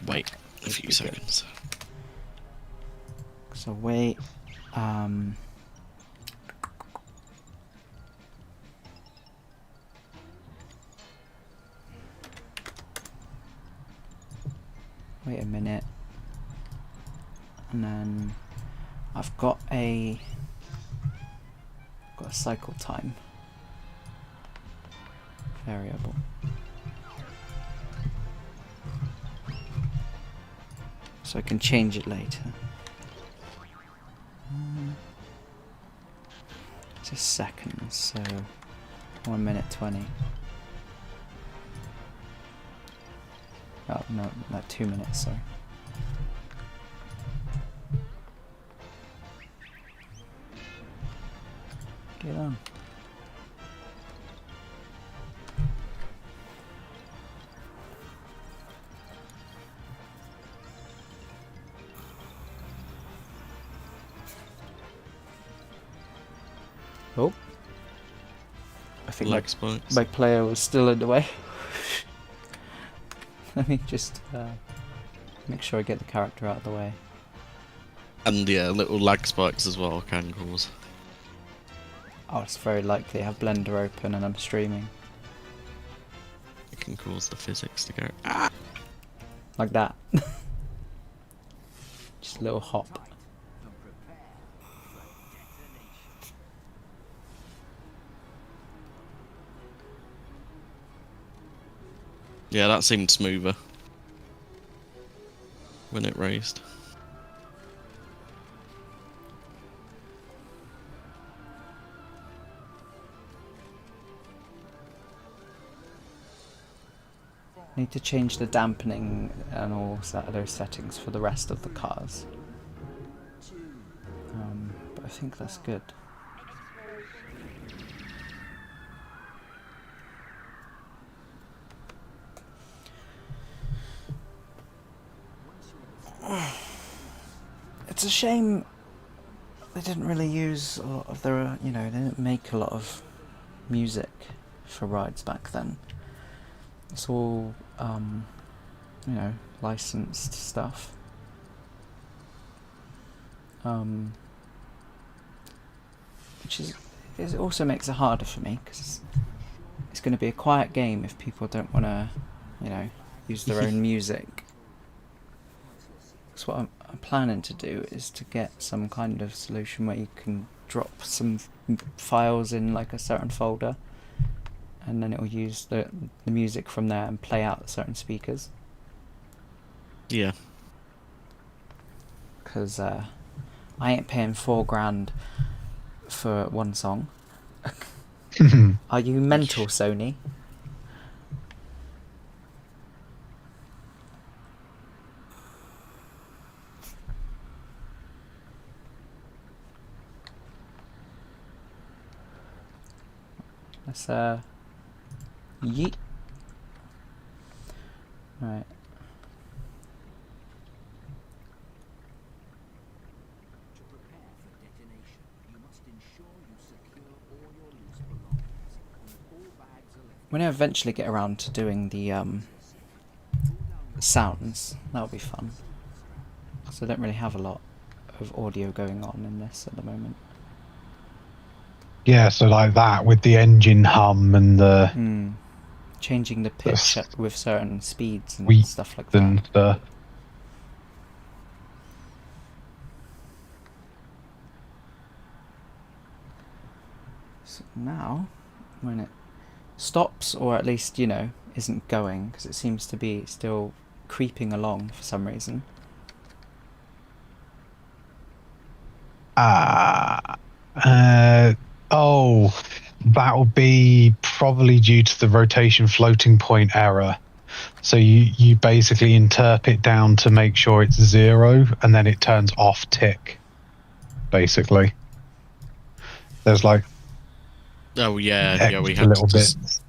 Wait a few seconds. So wait. Wait a minute. And then I've got a cycle time variable. So I can change it later. Just seconds, so 1 minute 20. Oh no, like 2 minutes, sorry. Get on. Oh. I think my player was still in the way. Let me just make sure I get the character out of the way. And yeah, little lag spikes as well can cause. Oh, it's very likely. I have Blender open and I'm streaming. It can cause the physics to go like that. Just a little hop. Yeah, that seemed smoother when it raised. Need to change the dampening and all those settings for the rest of the cars. But I think that's good. It's a shame they didn't really use a lot of their, they didn't make a lot of music for rides back then. It's all, licensed stuff. Which it also makes it harder for me, because it's going to be a quiet game if people don't want to, use their own music. So what I'm planning to do is to get some kind of solution where you can drop some files in like a certain folder, and then it will use the music from there and play out certain speakers. Yeah. Because I ain't paying $4,000 for one song. Are you mental, Sony? Let's yeet. Right. When I eventually get around to doing the sounds, that'll be fun. So I don't really have a lot of audio going on in this at the moment. Yeah, so like that with the engine hum and the changing the pitch with certain speeds and wheat stuff like and that. stuff. So now, when it stops, or at least, you know, isn't going, because it seems to be still creeping along for some reason. Oh, that'll be probably due to the rotation floating point error. So you basically interp it down to make sure it's 0, and then it turns off tick, basically. There's like... Oh yeah, we had to just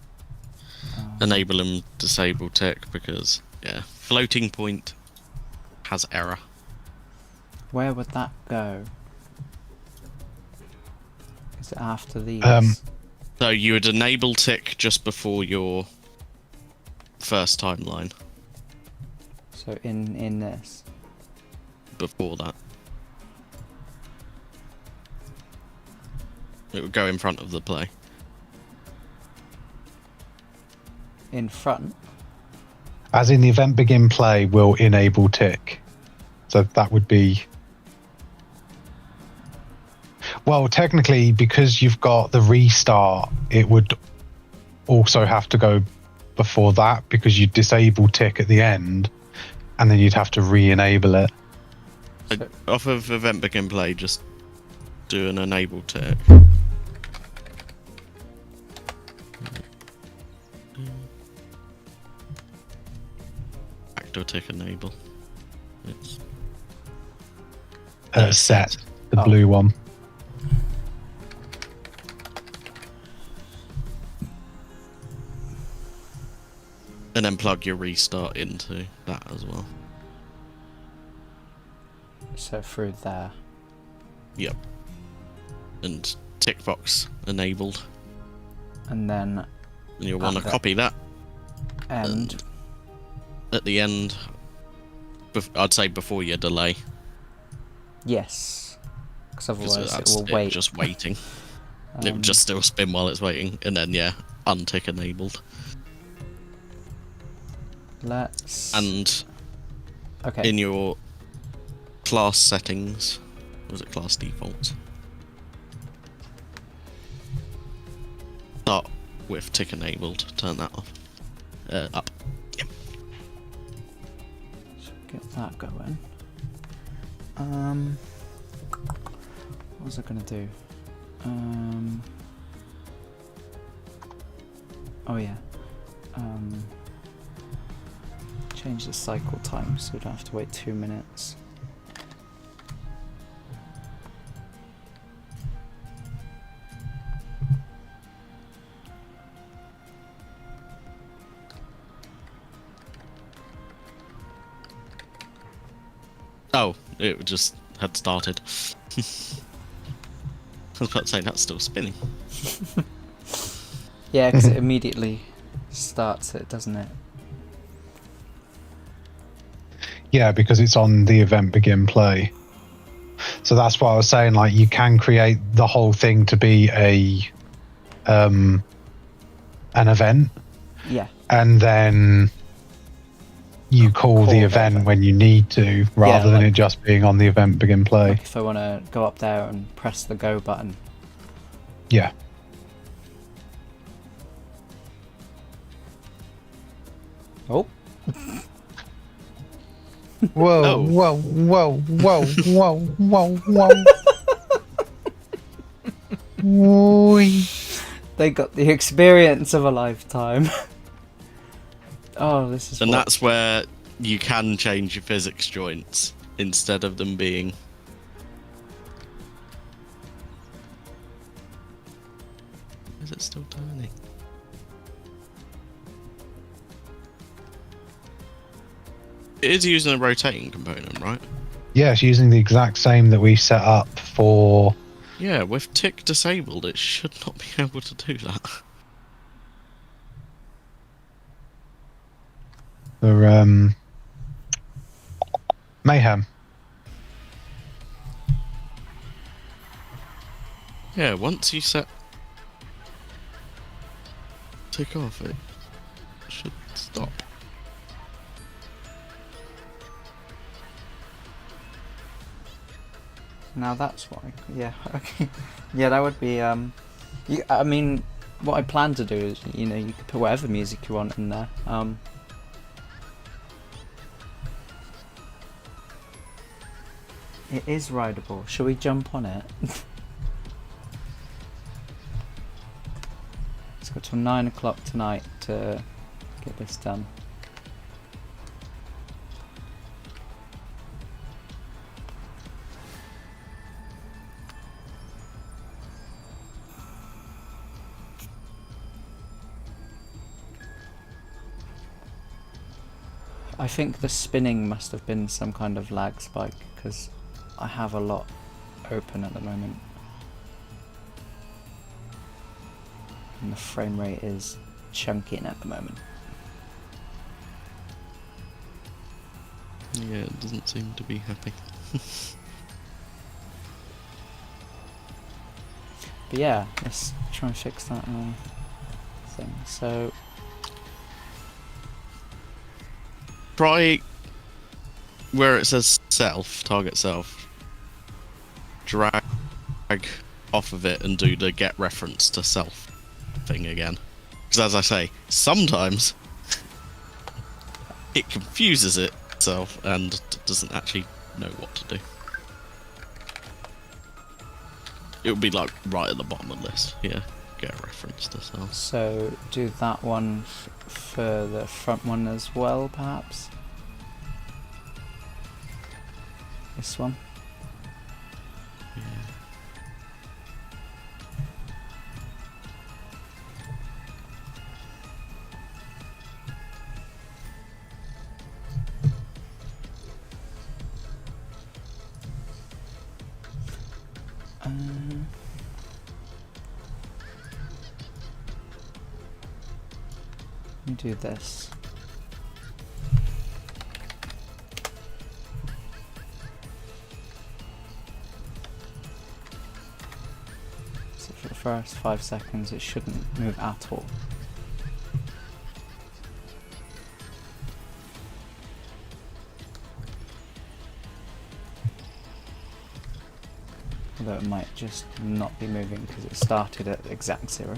enable and disable tick because, yeah, floating point has error. Where would that go? Is it after these? So you would enable tick just before your first timeline. So in this? Before that. It would go in front of the play. In front? As in the event begin play will enable tick. So that would be... Well, technically, because you've got the restart, it would also have to go before that, because you'd disable tick at the end, and then you'd have to re-enable it. Off of event begin play, just do an enable tick. Active tick enable. It's set, the blue one. And then plug your restart into that as well. So through there. Yep. And tick box enabled. And then... And you'll want to copy that. And at the end, I'd say before your delay. Yes. Because otherwise it will wait. Just waiting. It will just still spin while it's waiting. And then, yeah, untick enabled. Let's... And okay. In your class settings, was it class defaults? Start with tick enabled, turn that off. Up. Yep. Should get that going. What was I gonna do? Oh yeah. Change the cycle time so we don't have to wait 2 minutes. Oh, it just had started. I was about to say that's still spinning. Yeah, because it immediately starts it, doesn't it? Yeah, because it's on the event begin play. So that's what I was saying, like you can create the whole thing to be an event. Yeah. And then you call the event when you need to, rather than it just being on the event begin play. Like if I want to go up there and press the go button. Yeah. Oh. Whoa, whoa, whoa, whoa, whoa, whoa, whoa. They got the experience of a lifetime. Oh, this is... And that's where you can change your physics joints instead of them being... Is it still turning? It is using a rotating component, right? Yeah, it's using the exact same that we set up for... Yeah, with tick disabled, it should not be able to do that. The Mayhem. Yeah, once you set tick off, it should stop. Now that's why. Yeah, okay. Yeah, that would be, I mean, what I plan to do is, you know, you could put whatever music you want in there. It is rideable. Shall we jump on it? It's got till 9 o'clock tonight to get this done. I think the spinning must have been some kind of lag spike, because I have a lot open at the moment. And the frame rate is chunking at the moment. Yeah, it doesn't seem to be happy. But yeah, let's try and fix that thing. So try where it says self, target self, drag off of it and do the get reference to self thing again. Because as I say, sometimes it confuses itself and doesn't actually know what to do. It would be like right at the bottom of the list. Yeah, get a reference to self. So do that one for the front one as well, perhaps? This one? Yeah. Let me do this. So for the first 5 seconds it shouldn't move at all. Although it might just not be moving because it started at exact 0.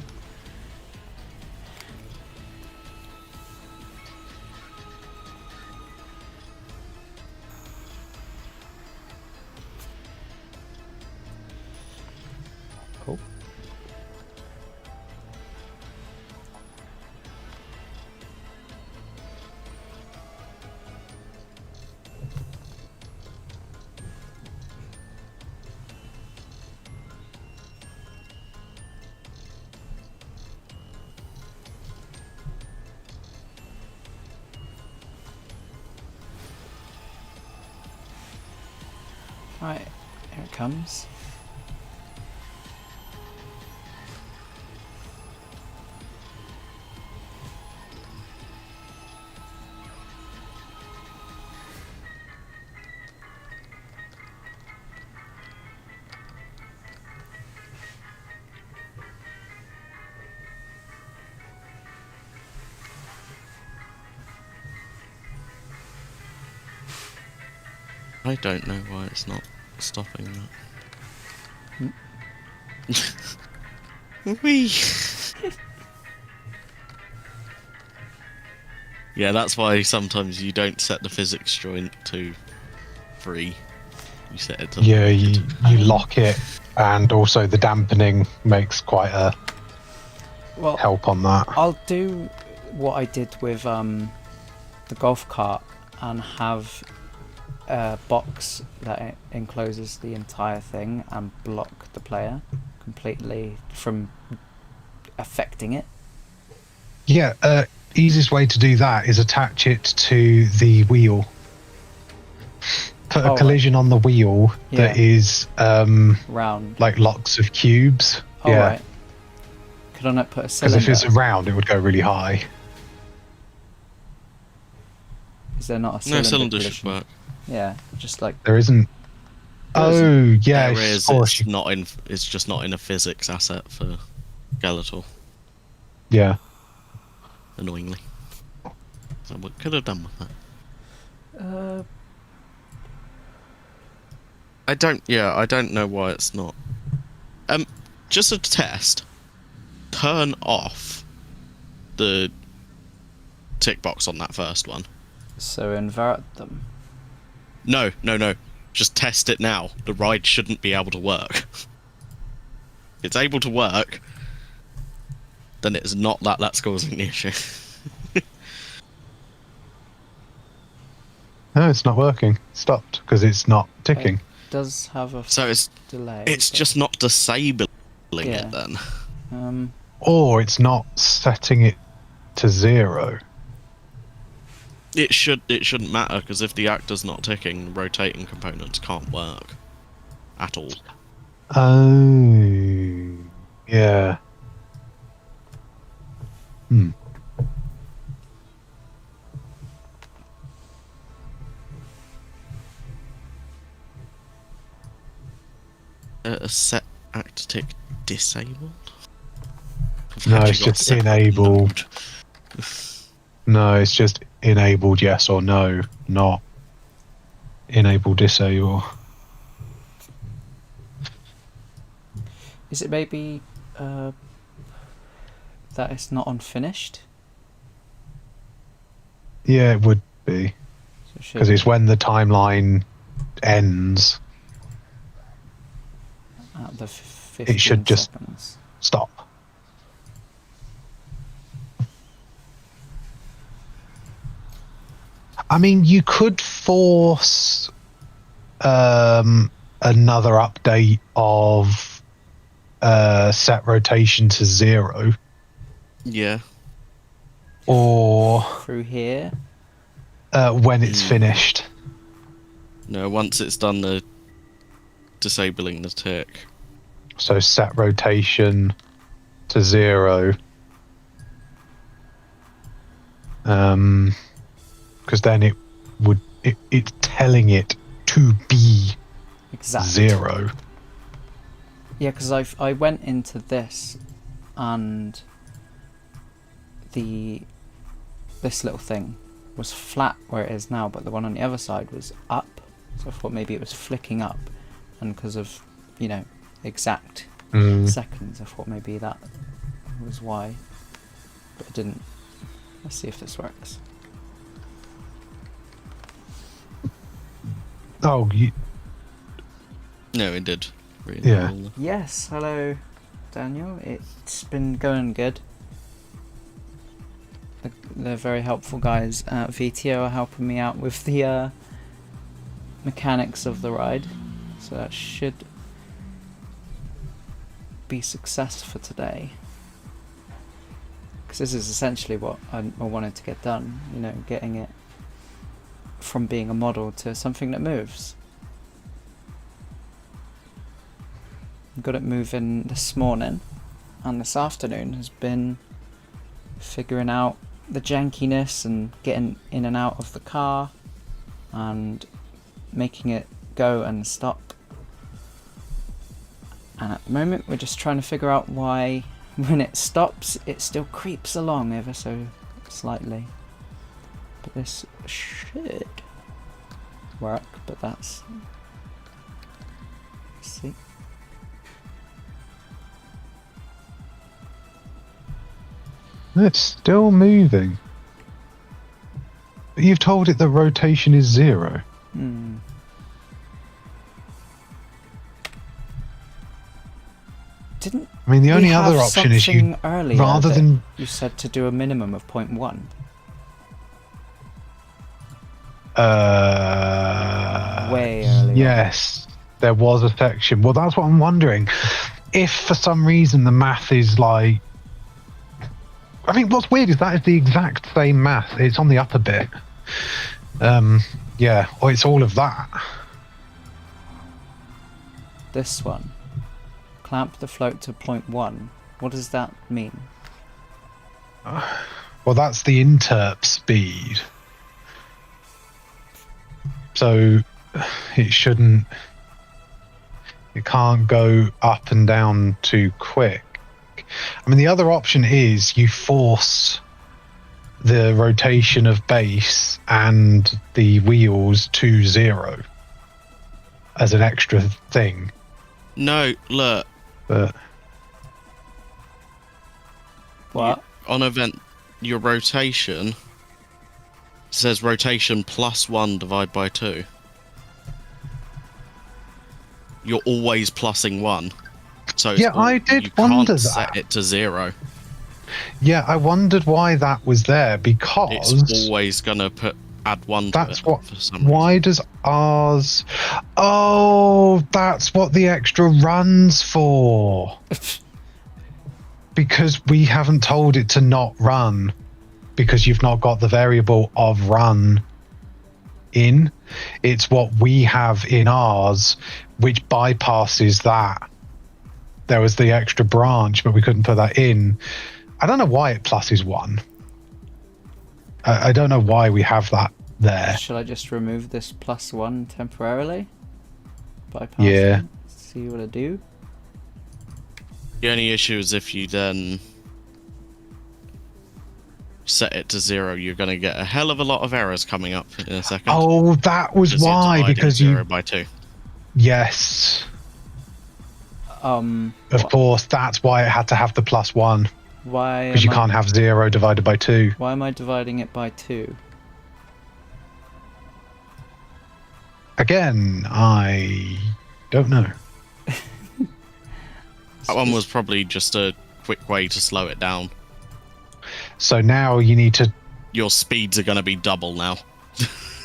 Cool. Right, here it comes. I don't know why it's not stopping that. Whee! Yeah, that's why sometimes you don't set the physics joint to 3. You set it to... Yeah, you lock it, and also the dampening makes quite a help on that. I'll do what I did with the golf cart and have a box that encloses the entire thing and block the player completely from affecting it. Yeah, easiest way to do that is attach it to the wheel put a collision on the wheel that is round, like lots of cubes. Oh, yeah. right. Could I not put a Because cylinder? if it's round, it would go really high. Is there not a cylinder? No, cylinder collision? should work. Yeah, just like There isn't. Oh, yeah. There is. It's not in. It's just not in a physics asset for Skeletor. Yeah. Annoyingly. So what could have done with that? I don't know why it's not. Just a test. Turn off the tick box on that first one. So invert them. No. Just test it now. The ride shouldn't be able to work. It's able to work. Then it's not that's causing the issue. No, it's not working. Stopped because it's not ticking. It does have a delay. It's just not disabling it then. Or it's not setting it to 0. It shouldn't matter, because if the actor's not ticking, the rotating components can't work at all. Oh, yeah. A set actor tick disabled? No, it's just enabled. No, it's just enabled yes or no, not enable disable. Is it maybe that it's not unfinished? Yeah, it would be. Because it's when the timeline ends. At the 15 it should just seconds. Stop. I mean, you could force another update of set rotation to 0. Yeah. Or through here. When it's finished. No, once it's done the disabling the tick. So set rotation to 0. Because then it would it's telling it to be 0. Yeah, because I went into this and this little thing was flat where it is now, but the one on the other side was up. So I thought maybe it was flicking up, and because of exact seconds, I thought maybe that was why, but it didn't. Let's see if this works. Oh, no, it did. Really yeah. well. Yes, hello, Daniel. It's been going good. They're very helpful guys. VTO are helping me out with the mechanics of the ride, so that should be success for today. Because this is essentially what I wanted to get done. Getting it from being a model to something that moves. Got it moving this morning, and this afternoon has been figuring out the jankiness and getting in and out of the car and making it go and stop. And at the moment we're just trying to figure out why when it stops it still creeps along ever so slightly. But this should work, but let's see. It's still moving. But you've told it the rotation is 0. Didn't I mean, the only we have other option is you earlier rather that than you said to do a minimum of 0.1. Way earlier. Yes, there was a section. Well, that's what I'm wondering. If for some reason the math is like, I mean, what's weird is that is the exact same math. It's on the upper bit. Yeah, or it's all of that. This one. Clamp the float to point 1. What does that mean? Well, that's the interp speed. So it shouldn't... It can't go up and down too quick. I mean, the other option is you force the rotation of base and the wheels to 0 as an extra thing. No, look. But what? On event, your rotation says rotation +1 divided by 2. You're always plussing 1. So yeah, I did wonder that. Set it to 0. Yeah, I wondered why that was there, because it's always gonna add 1 to that's it what. for some reason. Why does ours? Oh, that's what the extra runs for. Because we haven't told it to not run, because you've not got the variable of run in. It's what we have in ours, which bypasses that. There was the extra branch, but we couldn't put that in. I don't know why it pluses 1. I don't know why we have that there. Shall I just remove this +1 temporarily? Bypass Yeah. it, see what I do. The only issue is if you then set it to 0, you're going to get a hell of a lot of errors coming up in a second. Oh, that was why, because 0 by 2. Yes. Of course, that's why it had to have the +1. Why? Because you can't have 0 divided by 2. Why am I dividing it by 2? Again, I don't know. That one was probably just a quick way to slow it down. So now you need to... Your speeds are going to be double now.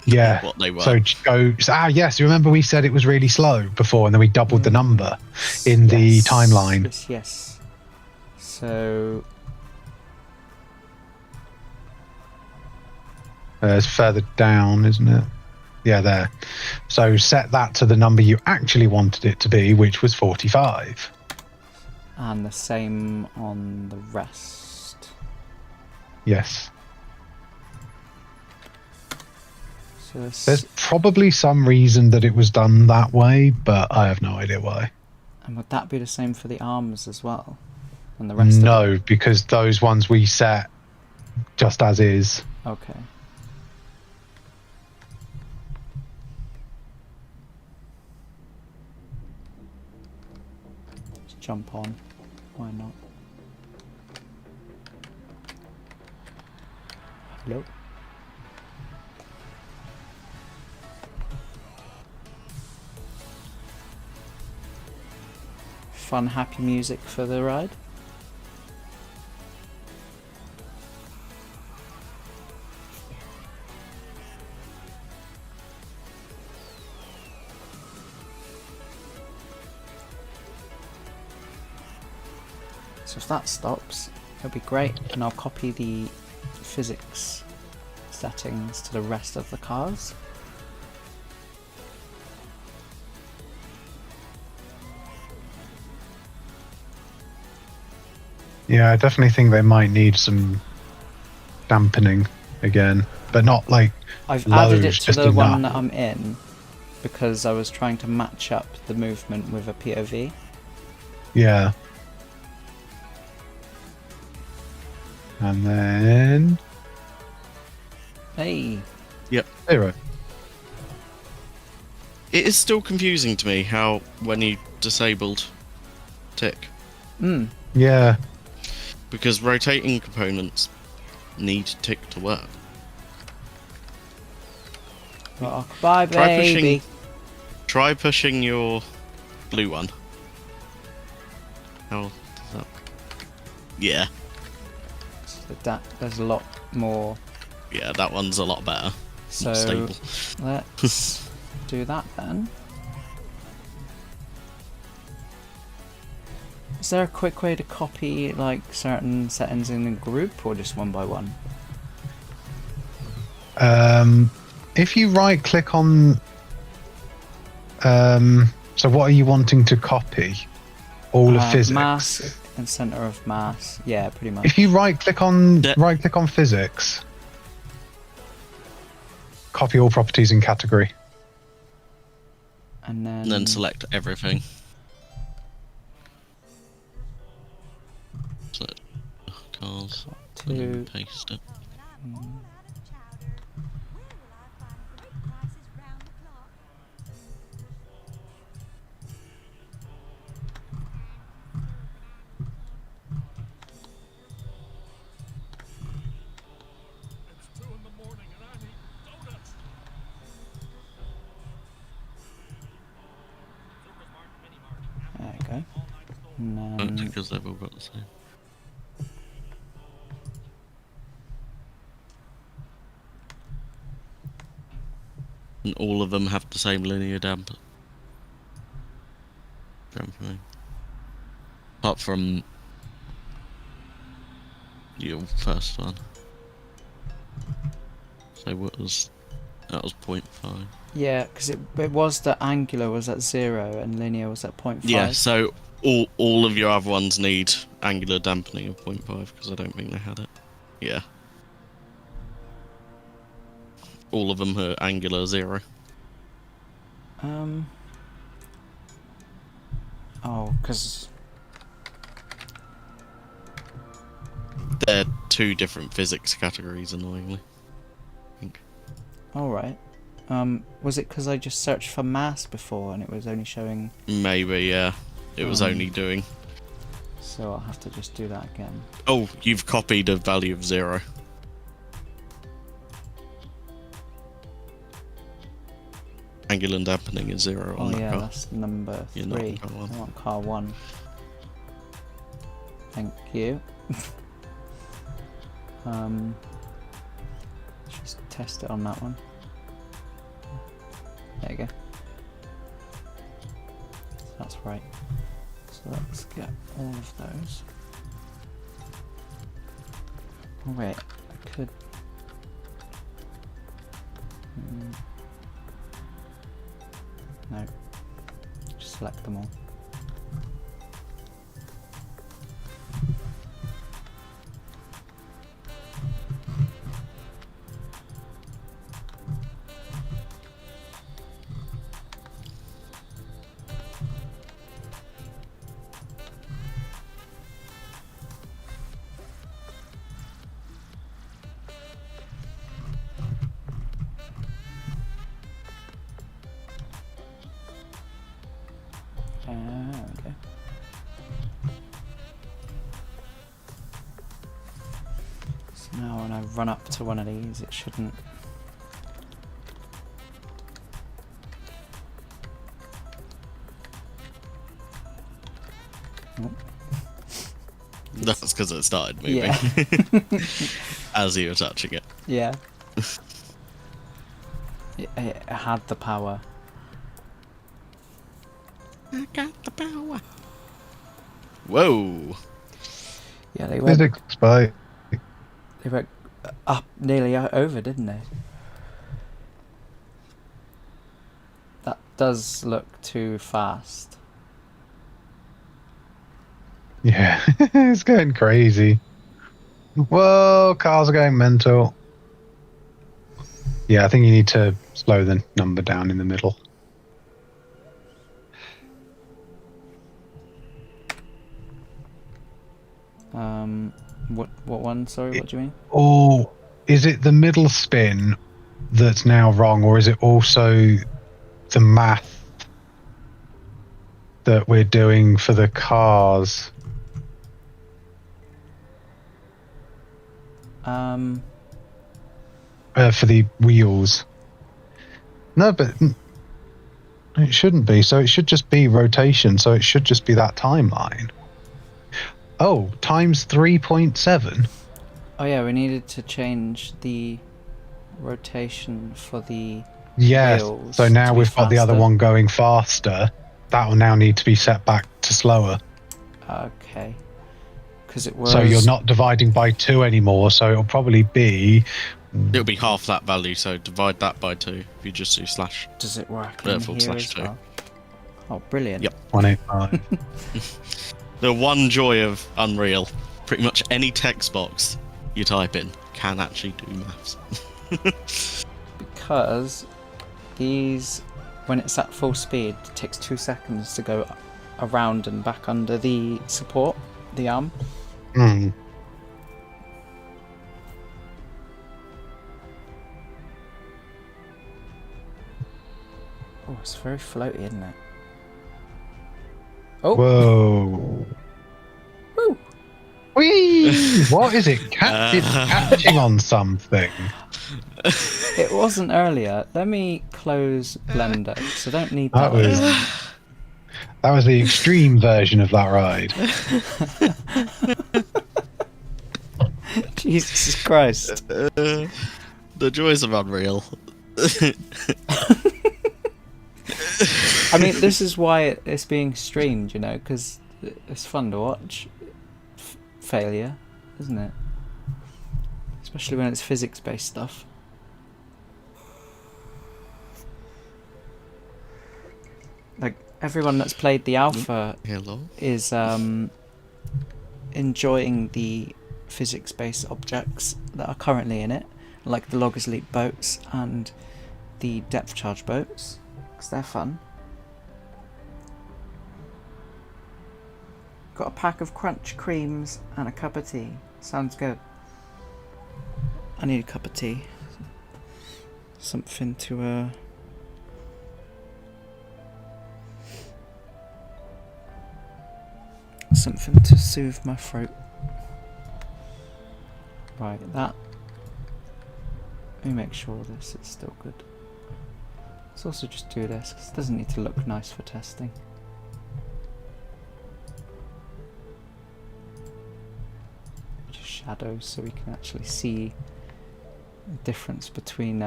Yeah. What they were. So go... yes, remember we said it was really slow before, and then we doubled the number in the timeline. Yes. So... It's further down, isn't it? Yeah, there. So set that to the number you actually wanted it to be, which was 45. And the same on the rest. Yes. So there's probably some reason that it was done that way, but I have no idea why. And would that be the same for the arms as well? And the rest No, because those ones we set just as is. Okay. Let's jump on. Why not? Hello? Fun, happy music for the ride. So if that stops, it'll be great, and I'll copy the physics settings to the rest of the cars. Yeah, I definitely think they might need some dampening again, but not like I've loads, added it to just the one enough. that I'm in because I was trying to match up the movement with a POV. Yeah. And then... Hey! Yep. 0. It is still confusing to me how, when you disabled tick. Yeah. Because rotating components need tick to work. Rock, bye, baby! Try pushing your blue one. How does that... Yeah. So there's a lot more. Yeah, that one's a lot better. So More stable. let's do that then. Is there a quick way to copy like certain settings in a group, or just one by one? if you right click on so what are you wanting to copy? All of physics? Mass and center of mass. Yeah, pretty much. If you right click on physics, copy all properties in category. And then select everything. Select cars. And then paste it. There you go. And then... because they've all got the same. And all of them have the same linear dampening. Apart from your first one. So that was 0.5. Yeah, because it was that angular was at 0 and linear was at 0.5. Yeah, so all of your other ones need angular dampening of 0.5 because I don't think they had it. Yeah. All of them are angular 0. Oh, because they're 2 different physics categories, annoyingly. I think. Alright. Was it because I just searched for mass before and it was only showing... Maybe, yeah. It was only doing... So I'll have to just do that again. Oh, you've copied a value of 0. Angular dampening is 0 on Oh that yeah, car. that's number 3. I want car 1. Thank you. Just test it on that one. There you go. So that's right. So let's get all of those. Oh wait, I could... No. Just select them all. Okay. So now when I run up to one of these, it shouldn't... Oh. That's because it started moving. Yeah. As you were touching it. Yeah. It had the power. I got the power. Whoa. Yeah, they went... Physics spy. They went up nearly over, didn't they? That does look too fast. Yeah, it's going crazy. Whoa, cars are going mental. Yeah, I think you need to slow the number down in the middle. What one? Sorry, what do you mean? Oh, is it the middle spin that's now wrong, or is it also the math that we're doing for the cars? For the wheels. No, but it shouldn't be. So it should just be rotation. So it should just be that timeline. Oh, times 3.7. Oh yeah, we needed to change the rotation for the Yes. wheels So now to be we've got the other faster. one going faster. That will now need to be set back to slower. Okay. Because it was... So you're not dividing by 2 anymore. So it'll probably be It'll be half that value, so divide that by 2 if you just do slash. Does it work in here slash as 2. well? Oh, brilliant. Yep. 185. The one joy of Unreal, pretty much any text box you type in can actually do maths. Because these, when it's at full speed, it takes 2 seconds to go around and back under the support, the arm. Hmm. Oh, it's very floaty, isn't it? Oh! Whoa! Woo! Whee! What is it? It's catching on something. It wasn't earlier. Let me close Blender, so I don't need That that. That was the extreme version of that ride. Jesus Christ. The joys of Unreal. I mean, this is why it's being streamed, you know, because it's fun to watch. Failure, isn't it? Especially when it's physics-based stuff. Like, everyone that's played the alpha is enjoying the physics-based objects that are currently in it, like the Loggers Leap boats and the depth charge boats, because they're fun. Got a pack of crunch creams and a cup of tea. Sounds good. I need a cup of tea. Something to something to soothe my throat. Right, that. Let me make sure this is still good. Let's also just do this, because it doesn't need to look nice for testing. Just shadows so we can actually see the difference between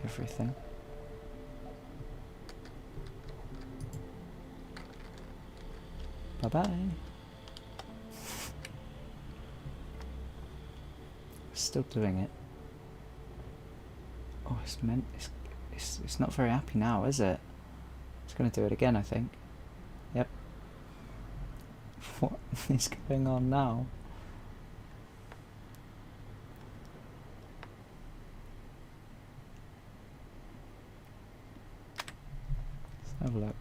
everything. Bye bye. Still doing it. Oh, it's not very happy now, is it? It's gonna do it again, I think. Yep. What is going on now? Let's have a look.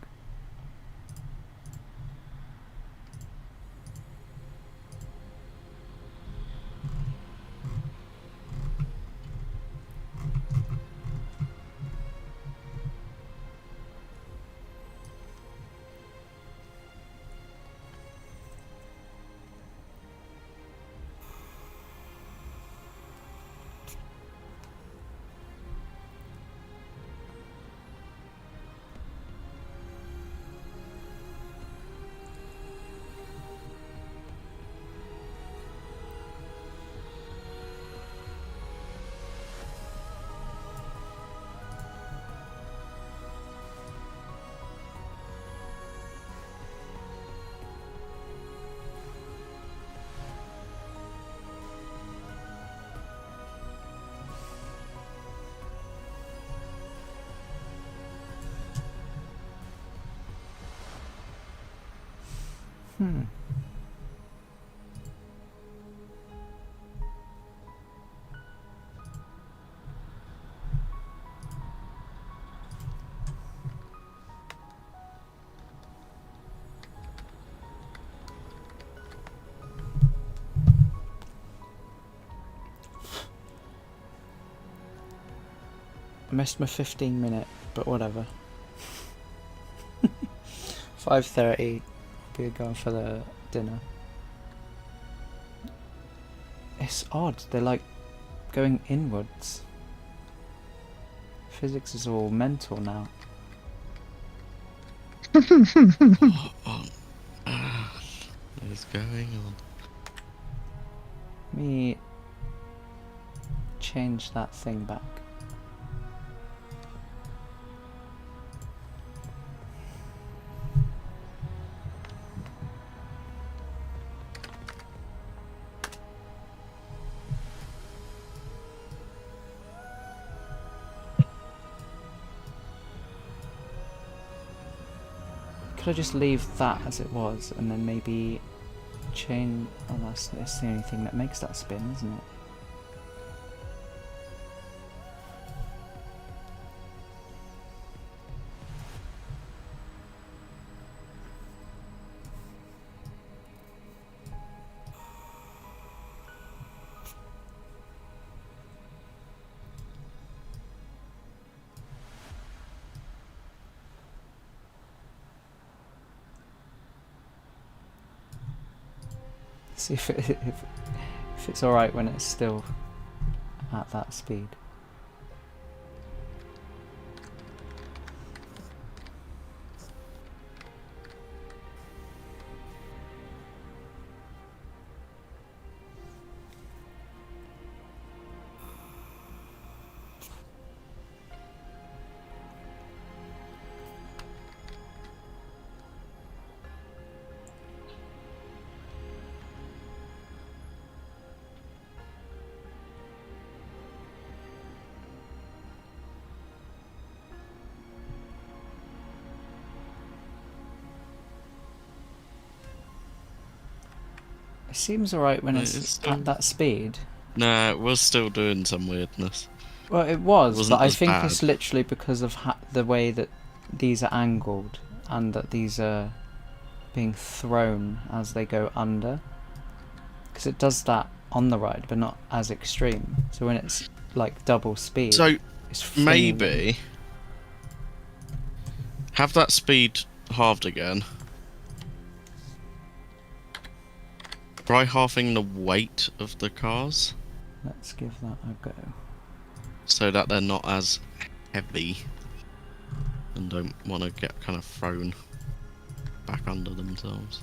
I missed my 15-minute, but whatever. 5:30, be going for the dinner. It's odd, they're like going inwards. Physics is all mental now. What on earth is going on? Let me change that thing back. Could I just leave that as it was and then maybe chain? Oh, that's the only thing that makes that spin, isn't it? See if it's alright when it's still at that speed. It seems alright when it's still... at that speed. Nah, it was still doing some weirdness. Well, it was, but I think bad. it's literally because of the way that these are angled and that these are being thrown as they go under. Because it does that on the ride, but not as extreme. So when it's like double speed, so it's maybe have that speed halved again. Try halving the weight of the cars. Let's give that a go. So that they're not as heavy and don't want to get kind of thrown back under themselves.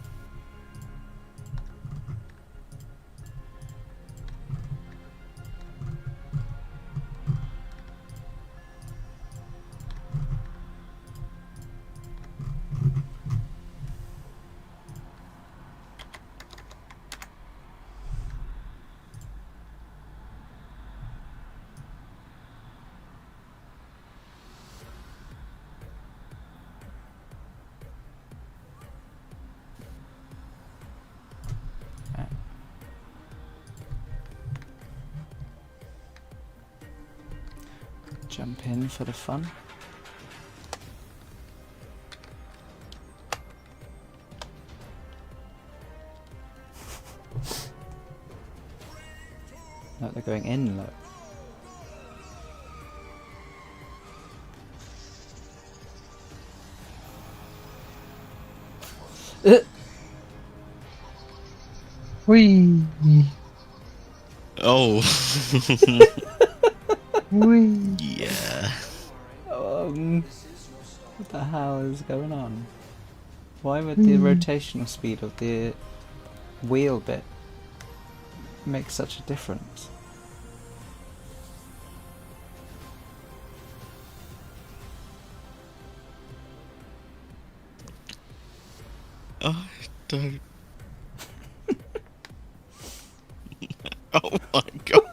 Jump in for the fun. Look, they're going in, look. Whee! Oh. Whee! Yeah. What the hell is going on? Why would the rotational speed of the wheel bit make such a difference? I don't. Oh my god.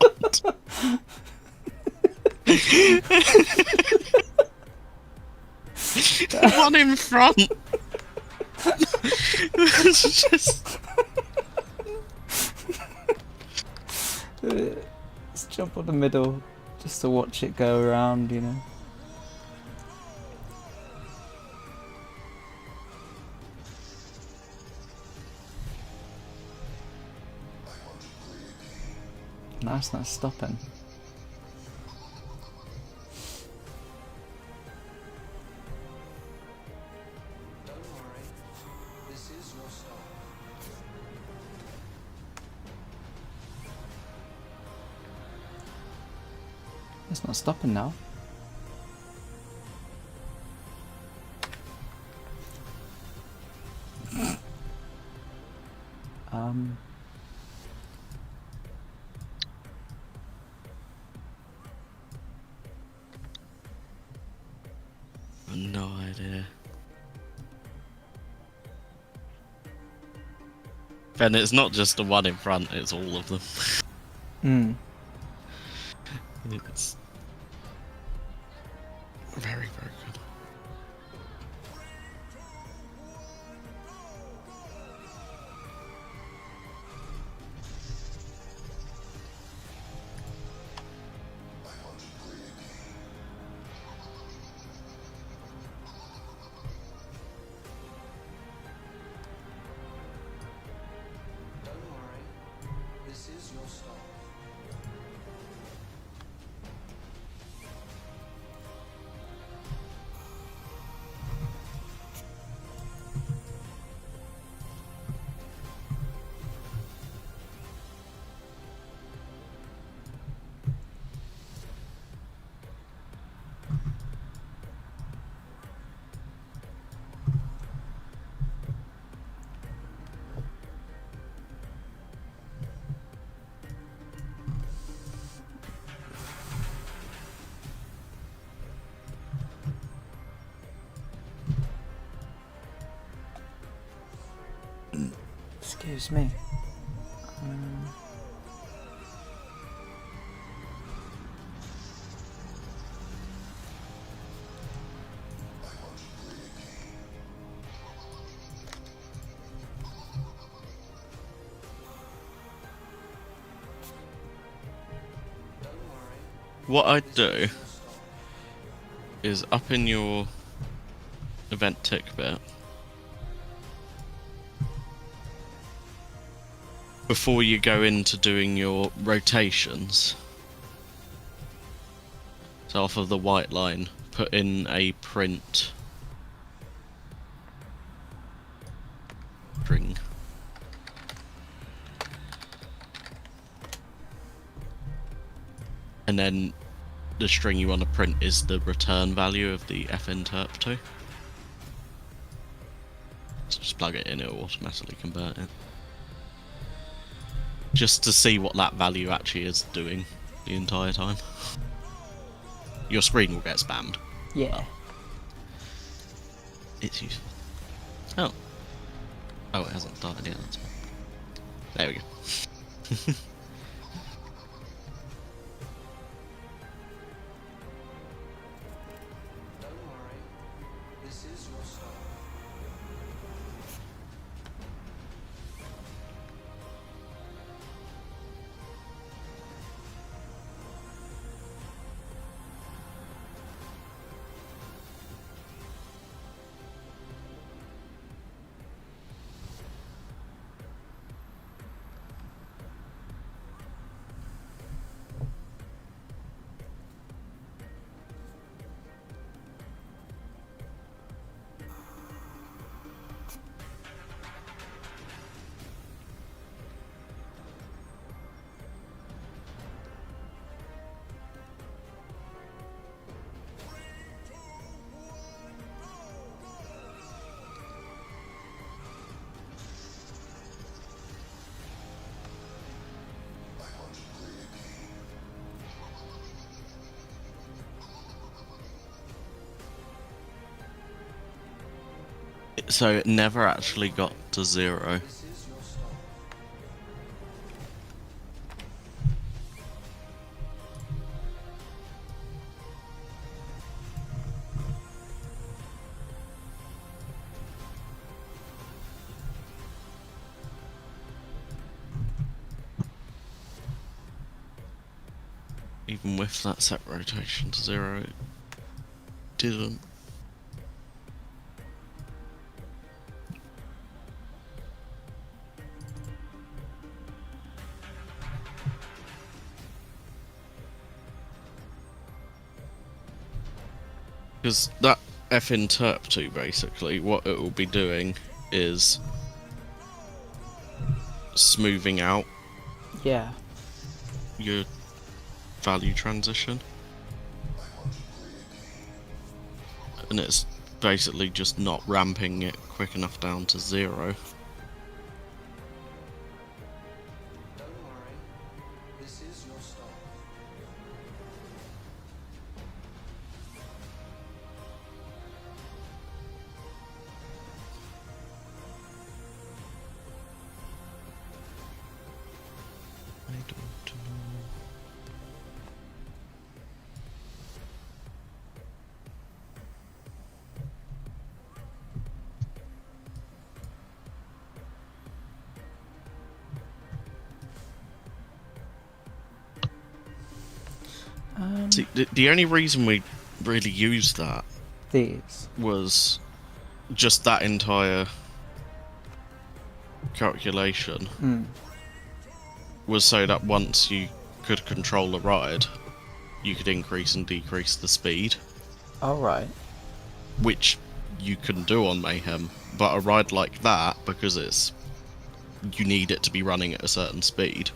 The one in front. It's just... Let's jump on the middle just to watch it go around, you know. No, it's not stopping. It's not stopping now. No idea. Then it's not just the one in front, it's all of them. It's very, very good. Excuse me. What I'd do is up in your event tick bit, before you go into doing your rotations, so off of the white line, put in a print string. And then the string you want to print is the return value of the FNTerp2. So just plug it in, it will automatically convert it. Just to see what that value actually is doing the entire time. Your screen will get spammed. Yeah. It's useful. Oh. Oh, it hasn't started yet, that's fine. There we go. So it never actually got to 0. Even with that set rotation to 0, it didn't. Because that FNTerp2 basically, what it will be doing is smoothing out your value transition. And it's basically just not ramping it quick enough down to 0. See, the only reason we really used that was just that entire calculation was so that once you could control the ride, you could increase and decrease the speed. Alright. Which you can do on Mayhem, but a ride like that, because you need it to be running at a certain speed,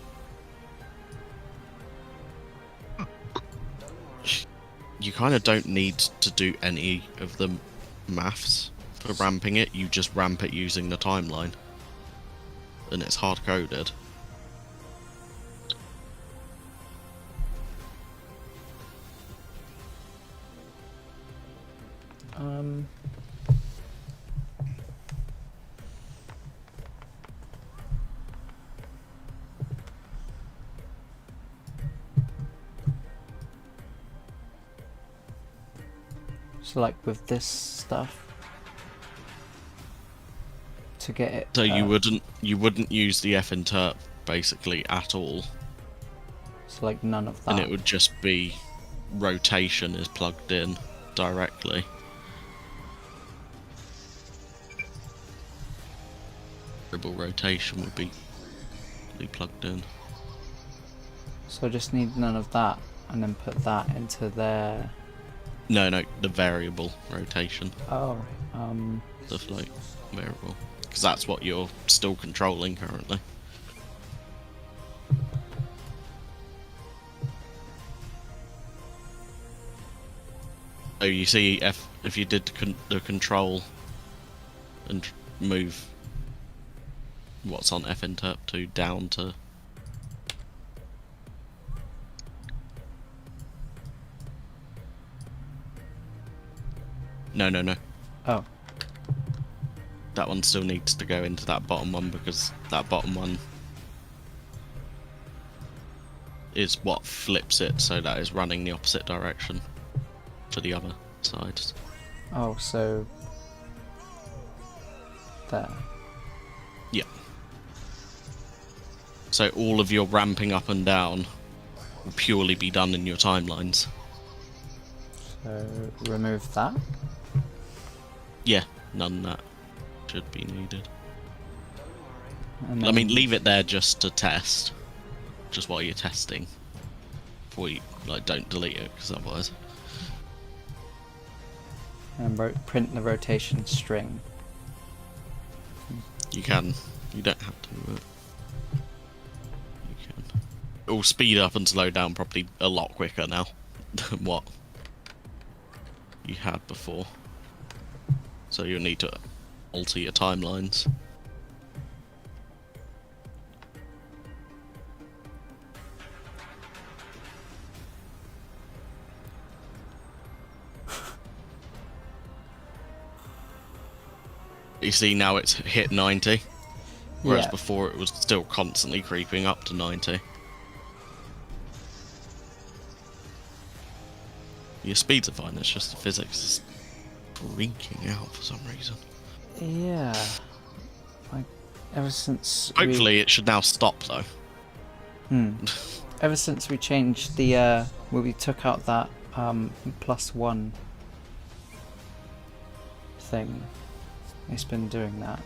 you kind of don't need to do any of the maths for ramping it, you just ramp it using the timeline. And it's hard-coded. So like with this stuff, to get it. So you wouldn't use the F interp basically at all. So like none of that. And it would just be rotation is plugged in directly. Variable rotation would be plugged in. So I just need none of that, and then put that into there. No, the variable rotation. Oh, right. The float variable, because that's what you're still controlling currently. So you see, if you did the control and move what's on F interp 2 down to no. Oh. That one still needs to go into that bottom one, because that bottom one is what flips it, so that is running the opposite direction for the other side. Oh, so there. Yeah. So all of your ramping up and down will purely be done in your timelines. So remove that. Yeah, none of that should be needed. And I mean, leave it there just to test, just while you're testing. Before you don't delete it, because otherwise. And print the rotation string. You can. You don't have to. You can. It will speed up and slow down probably a lot quicker now than what you had before. So you'll need to alter your timelines. You see now it's hit 90, whereas before it was still constantly creeping up to 90. Your speeds are fine, it's just the physics is freaking out for some reason. Yeah. Like, ever since Hopefully it should now stop though. Ever since we changed the, where we took out that, +1 thing, it's been doing that.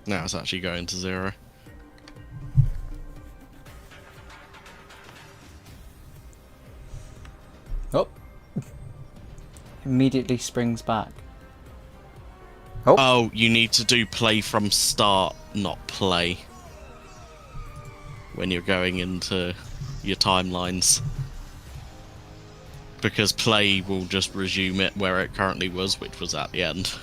Now it's actually going to 0. Oh. Immediately springs back. Oh, you need to do play from start, not play. When you're going into your timelines. Because play will just resume it where it currently was, which was at the end.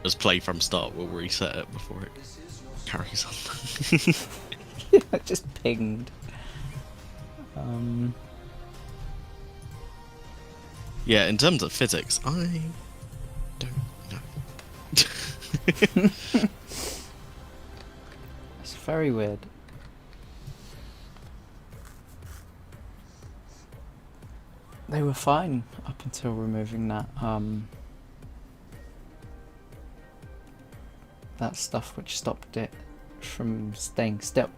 As play from start will reset it before it carries on. It just pinged. Yeah, in terms of physics, I don't know. It's very weird. They were fine up until removing that that stuff which stopped it from staying still.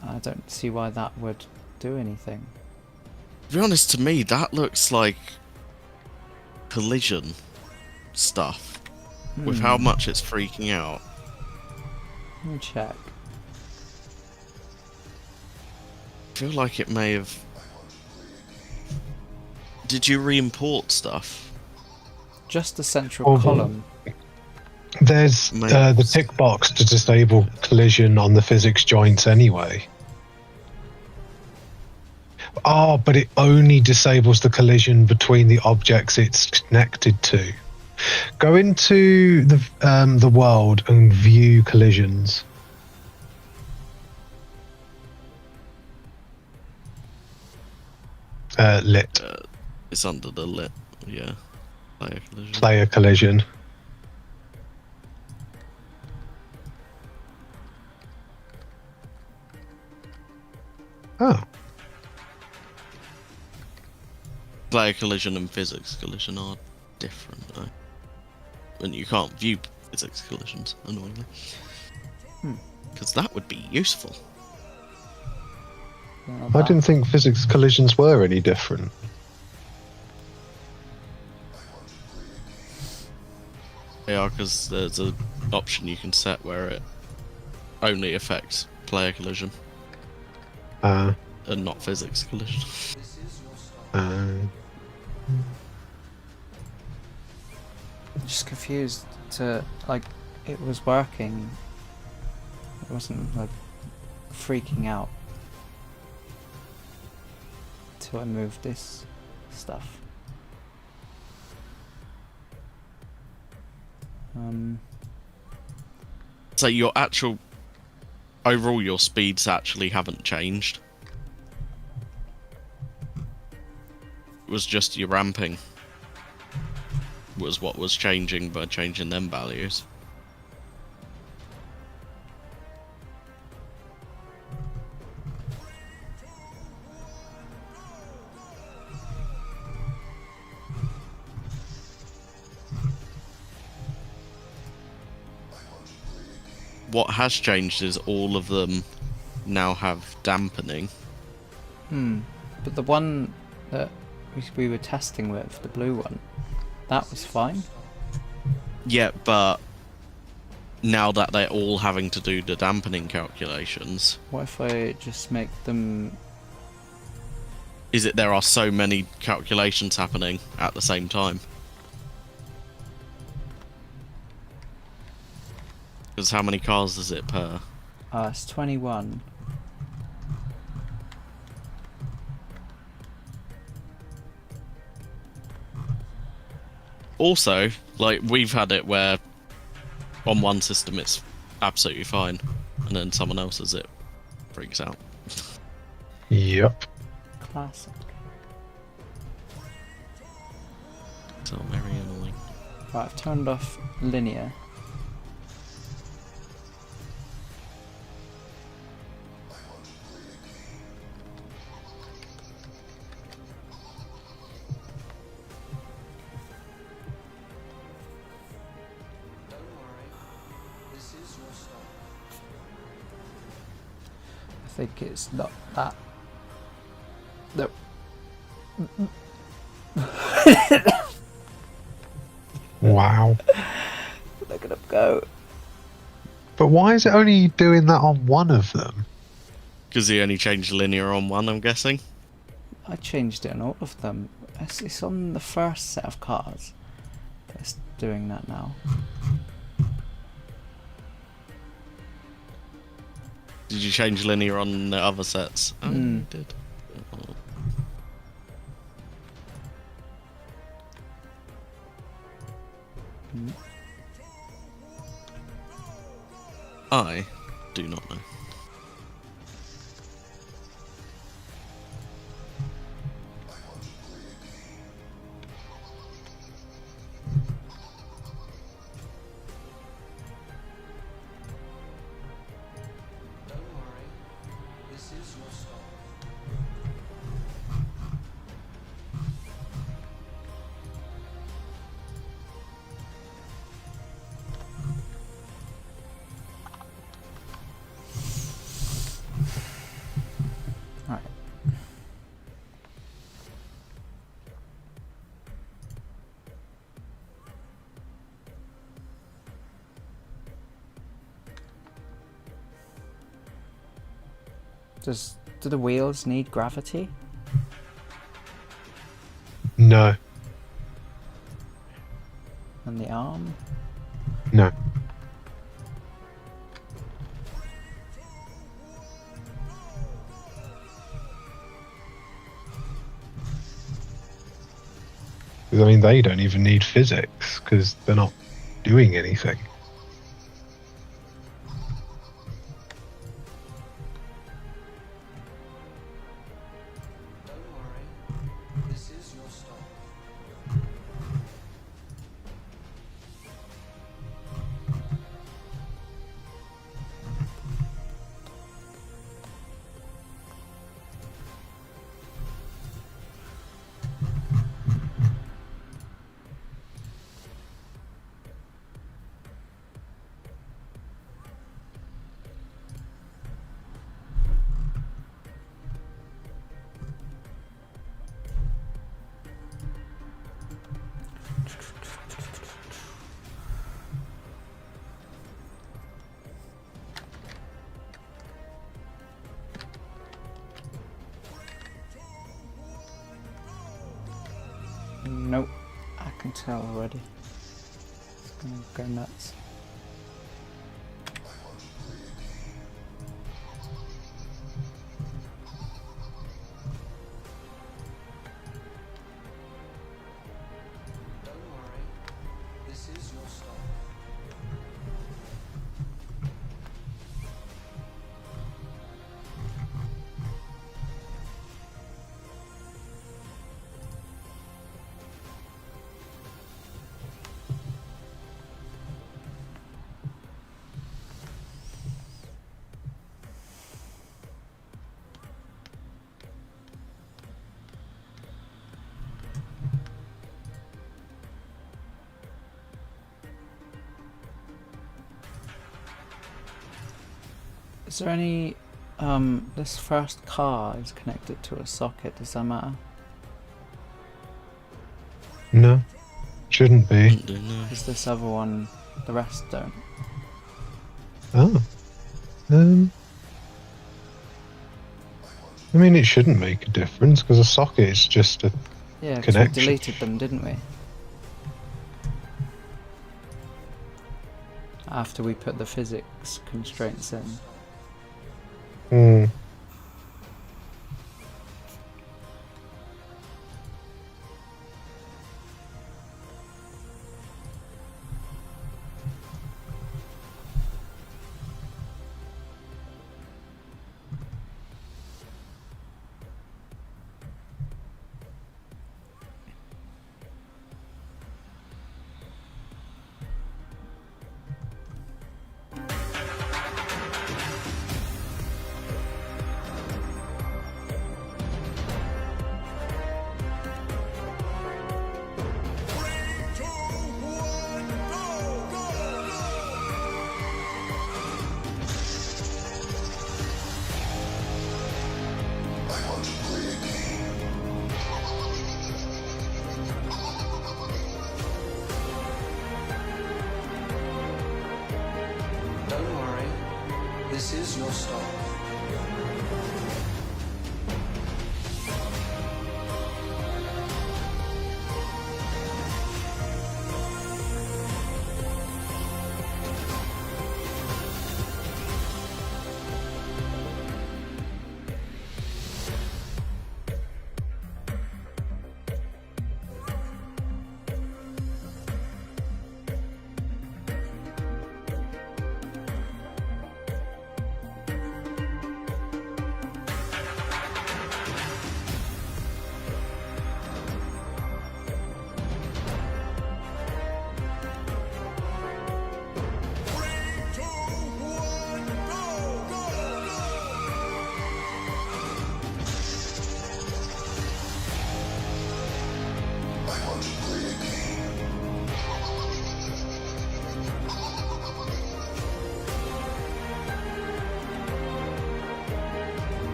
I don't see why that would do anything. To be honest, to me, that looks like collision stuff. With how much it's freaking out. Let me check. I feel like it may have... Did you re-import stuff? Just the central column. There's the tick box to disable collision on the physics joints anyway. Oh, but it only disables the collision between the objects it's connected to. Go into the world and view collisions. Lit. It's under the lit. Yeah. Player collision. Player collision. Oh. Player collision and physics collision are different, though. And you can't view physics collisions, annoyingly. Because that would be useful. I didn't think physics collisions were any different. Yeah, because there's an option you can set where it only affects player collision. And not physics collision. Just confused to, like, it was working. It wasn't, like, freaking out. Till I moved this stuff. So your actual... Overall, your speeds actually haven't changed. It was just your ramping was what was changing by changing them values. What has changed is all of them now have dampening. But the one that we were testing with, the blue one, that was fine. Yeah, but now that they're all having to do the dampening calculations... What if I just make them... Is it there are so many calculations happening at the same time? Because how many cars is it per? It's 21. Also, like, we've had it where on one system it's absolutely fine, and then someone else's it freaks out. Yep. Classic. So very annoying. Right, I've turned off linear. I think it's not that. No. Wow. Look at him go. But why is it only doing that on one of them? Because he only changed linear on one, I'm guessing. I changed it on all of them. It's on the first set of cars. It's doing that now. Did you change linear on the other sets? Oh, you did. I do not know. Do the wheels need gravity? No. And the arm? No. I mean, they don't even need physics because they're not doing anything. Don't worry, this is your stop. Nope, I can tell already. It's gonna go nuts. Don't worry, this is your stop. Is there any, this first car is connected to a socket, does that matter? No, shouldn't be. Is this other one, the rest don't? Oh. I mean, it shouldn't make a difference because a socket is just a Yeah, because we connection. deleted them, didn't we? After we put the physics constraints in. Hmm. Don't worry, this is your stop.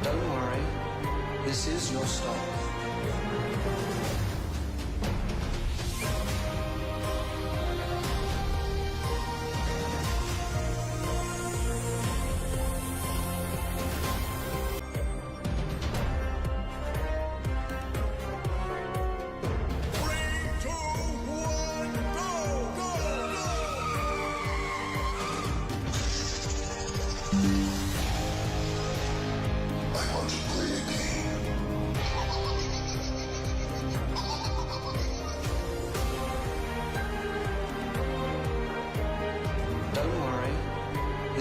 Don't worry, this is your stop.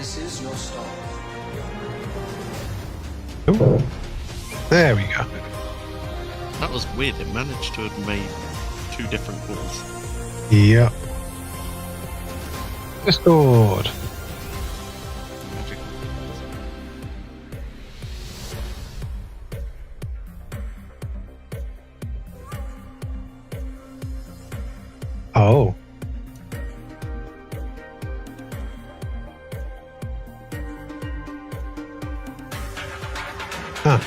This is your stop. Ooh. There we go. That was weird. It managed to have made 2 different calls. Yep. Discord. Oh. Huh.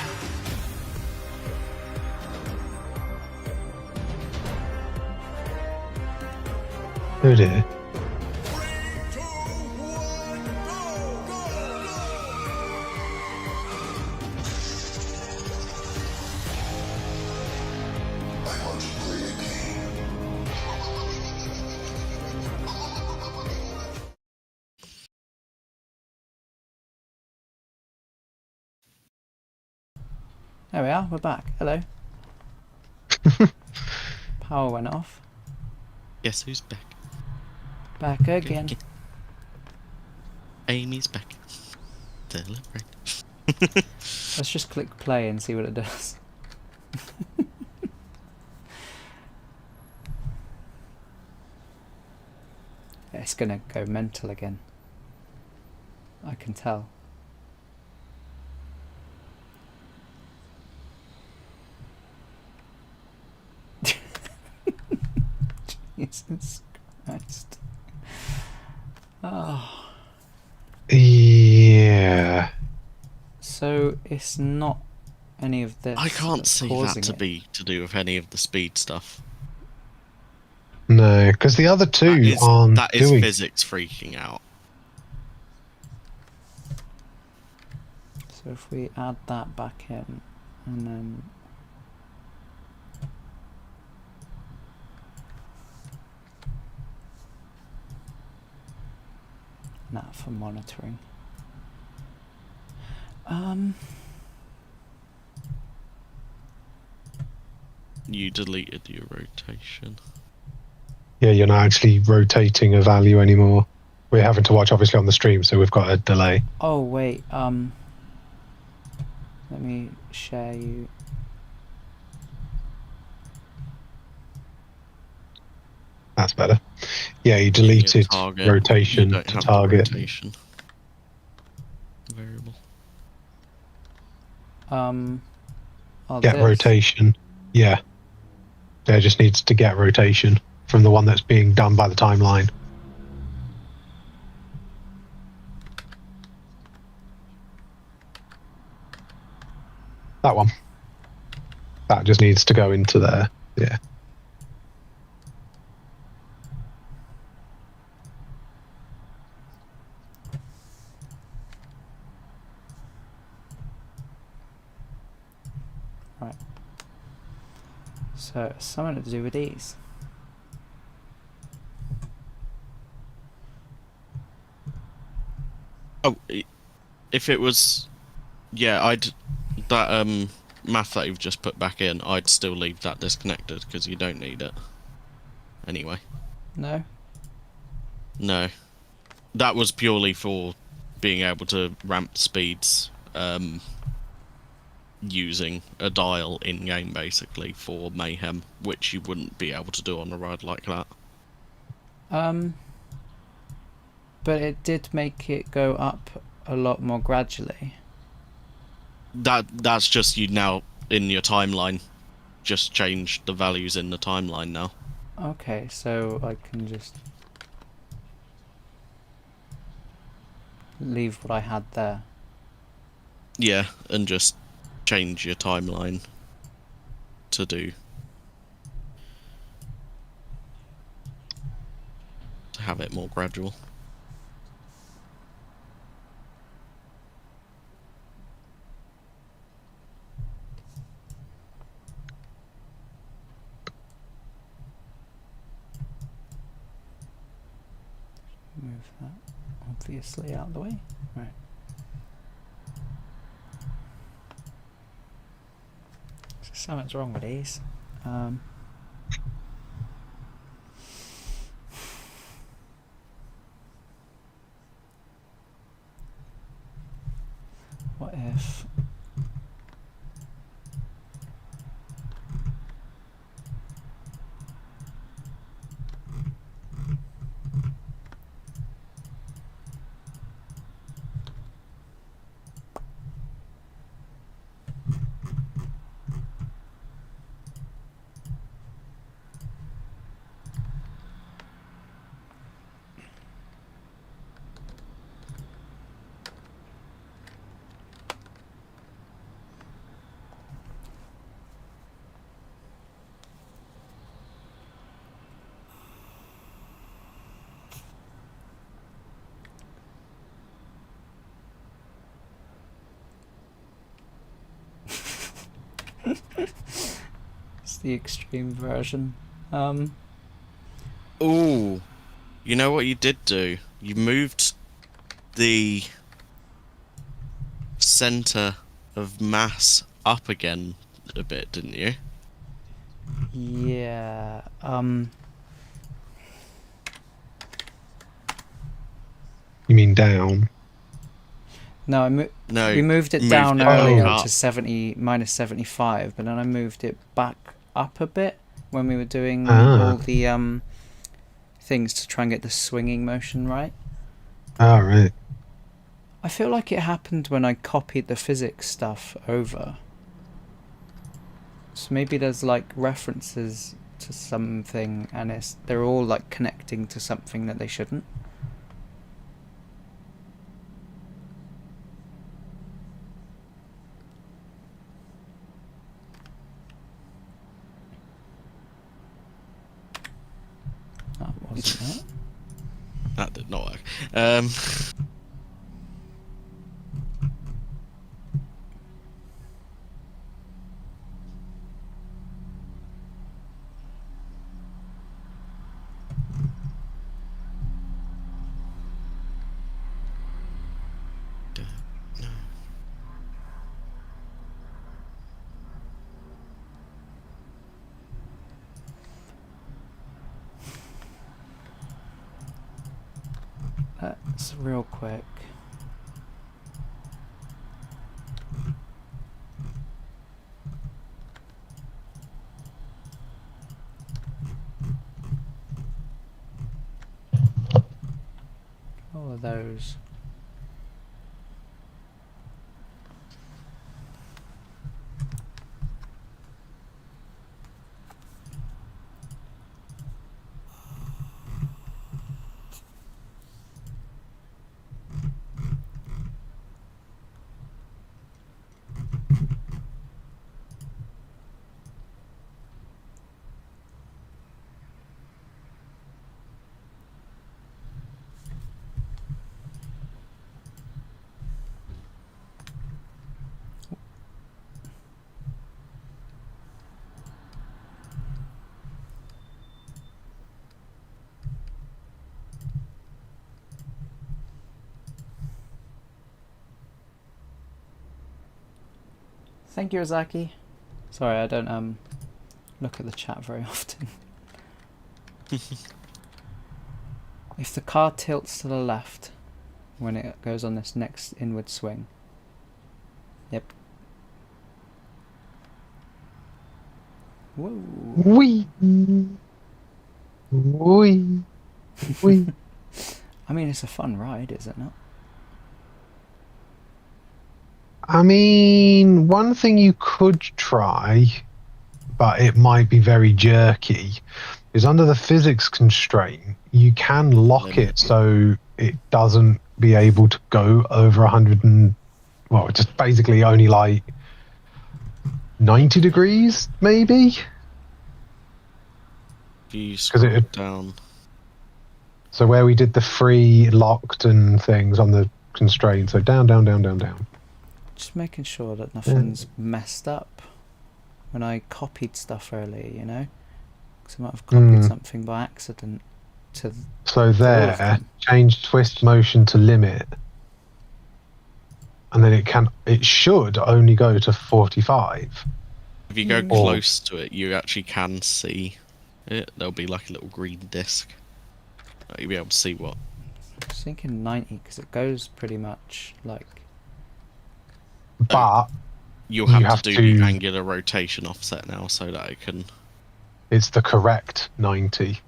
Oh dear. There we are, we're back. Hello. Power went off. Guess who's back? Back again. Amy's back. Celebrate. Let's just click play and see what it does. It's gonna go mental again. I can tell. Jesus Christ. Oh. Yeah. So it's not any of this. I can't see that to it. be to do with any of the speed stuff. No, because the other two aren't that is doing. physics freaking out. So if we add that back in, and then that for monitoring. You deleted your rotation. Yeah, you're not actually rotating a value anymore. We're having to watch obviously on the stream, so we've got a delay. Oh wait, let me share you. That's better. Yeah, you deleted target. rotation You don't to have target. the rotation variable. Get This. rotation. Yeah. There just needs to get rotation from the one that's being done by the timeline. That one. That just needs to go into there. Yeah. Right. So something to do with these. Oh, if it was, yeah, that math that you've just put back in, I'd still leave that disconnected because you don't need it. Anyway. No. No, that was purely for being able to ramp speeds, using a dial in game basically for mayhem, which you wouldn't be able to do on a ride like that. But it did make it go up a lot more gradually. That's just you now in your timeline. Just change the values in the timeline now. Okay, so I can just leave what I had there. Yeah, and just change your timeline to have it more gradual. Move that obviously out of the way. Right. So something's wrong with these. if it's the extreme version. Ooh, you know what you did do? You moved the center of mass up again a bit, didn't you? Yeah. You mean down? No, No, we moved it moved down it earlier up. to 70 minus 75, but then I moved it back up a bit when we were doing all the things to try and get the swinging motion right. Oh, right. I feel like it happened when I copied the physics stuff over. So maybe there's like references to something and they're all like connecting to something that they shouldn't. That wasn't it. That did not work. Let's real quick. All of those. Thank you, Ozaki. Sorry, I don't look at the chat very often. If the car tilts to the left when it goes on this next inward swing. Yep. Whoa. Wee. Wee. Wee. I mean, it's a fun ride, is it not? I mean, one thing you could try, but it might be very jerky, is under the physics constraint, you can lock it so it doesn't be able to go over 100 and, well, just basically only like 90 degrees, maybe? If you scroll down. So where we did the free locked and things on the constraint, so down, down, down, down, down. Just making sure that nothing's messed up when I copied stuff earlier, you know? Because I might have copied something by accident to... So there, change twist motion to limit. And then it should only go to 45. If you go close to it, you actually can see it. There'll be like a little green disc. You'll be able to see what. I was thinking 90 because it goes pretty much like but you'll have, you have to do to- the angular rotation offset now so that it can. it's the correct 90.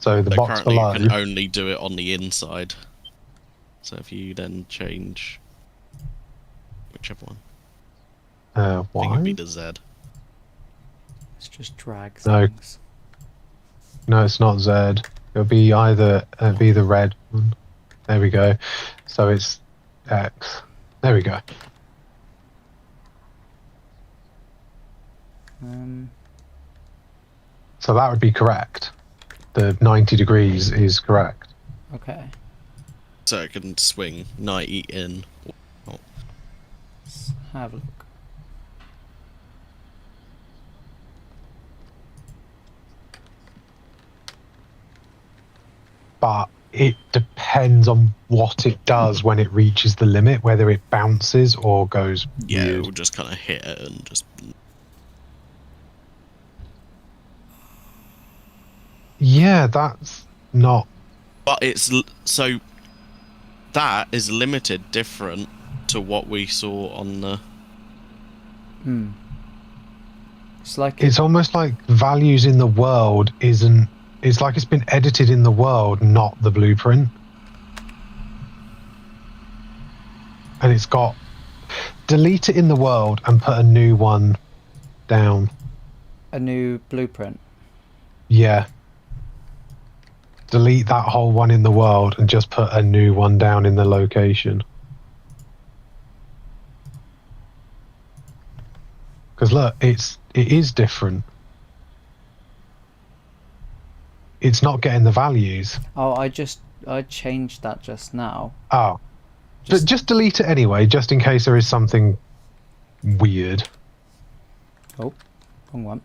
So the But box currently below. you can only do it on the inside. So if you then change whichever one, I think it'd be Why? the Z. Let's just drag No. things. No, it's not Z. It'll be either be the red one. There we go. So it's X. There we go. So that would be correct. The 90 degrees is correct. Okay. So it can swing 90 in. Or out. Let's have a look. But it depends on what it does when it reaches the limit, whether it bounces or goes Yeah, weird. it will just kind of hit it and just. Yeah, that's not. But it's so that is limited different to what we saw on the. It's like It's almost like values in the world isn't. It's like it's been edited in the world, not the blueprint. And it's got delete it in the world and put a new one down. a new blueprint. Yeah. Delete that whole one in the world and just put a new one down in the location. Because look, it is different. It's not getting the values. Oh, I changed that just now. Oh. But just delete it anyway, just in case there is something weird. Oh, wrong one.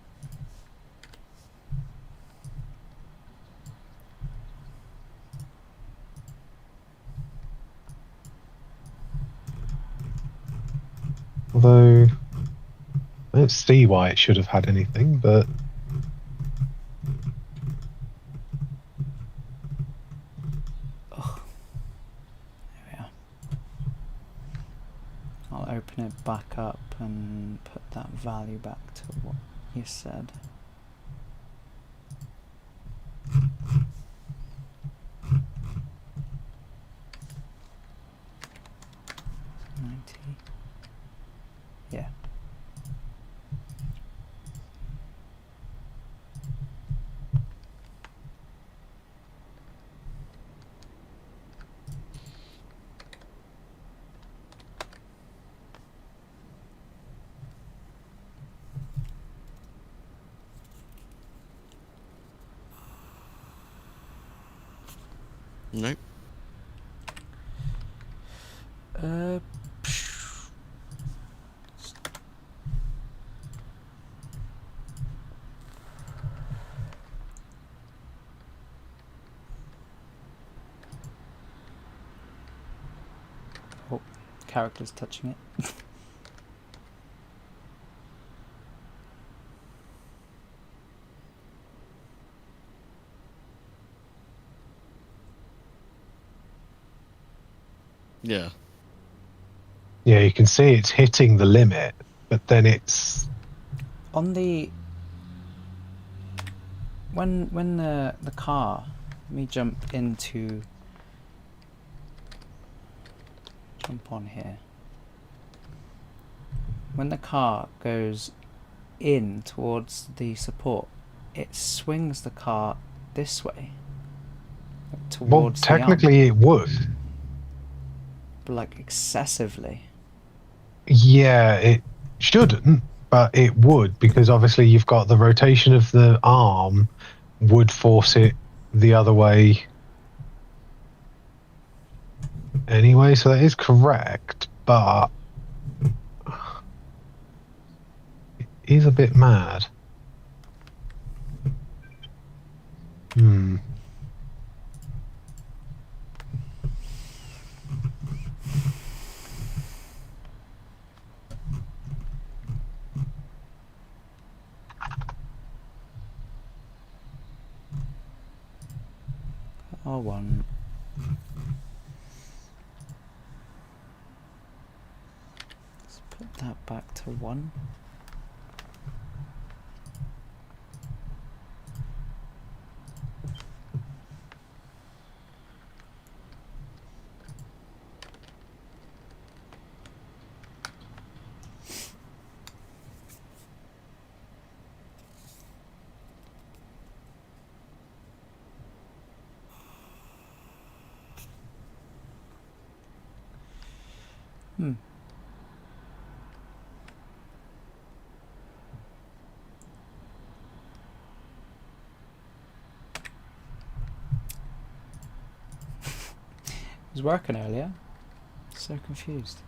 Although, I don't see why it should have had anything, but... Oh. There we are. I'll open it back up and put that value back to what you said. Yeah. Nope. Oh, character's touching it. Yeah. Yeah, you can see it's hitting the limit, but then it's... On the... When the car... Let me jump into... Jump on here. When the car goes in towards the support, it swings the car this way. Towards Well, technically it would. But like excessively. Yeah, it shouldn't, but it would, because obviously you've got the rotation of the arm would force it the other way anyway, so that is correct, but it is a bit mad. R1. Let's put back to 1. It was working earlier. So confused.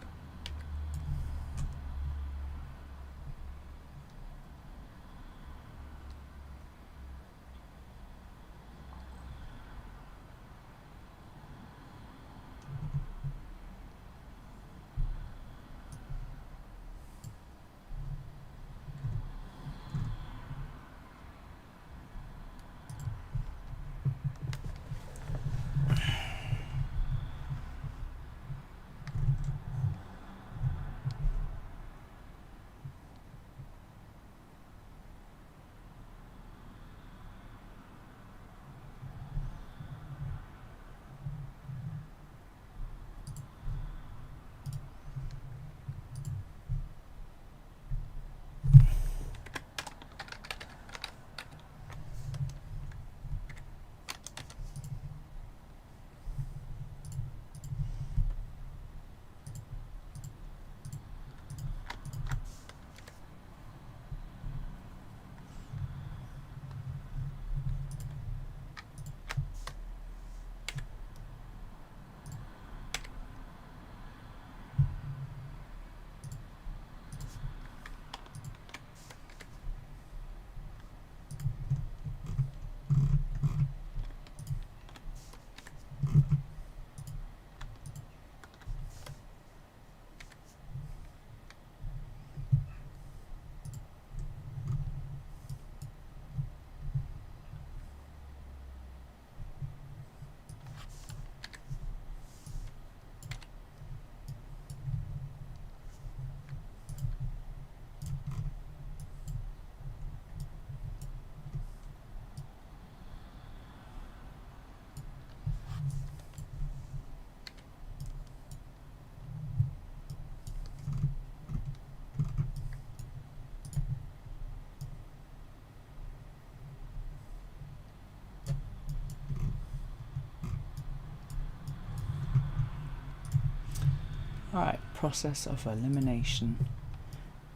Alright, process of elimination.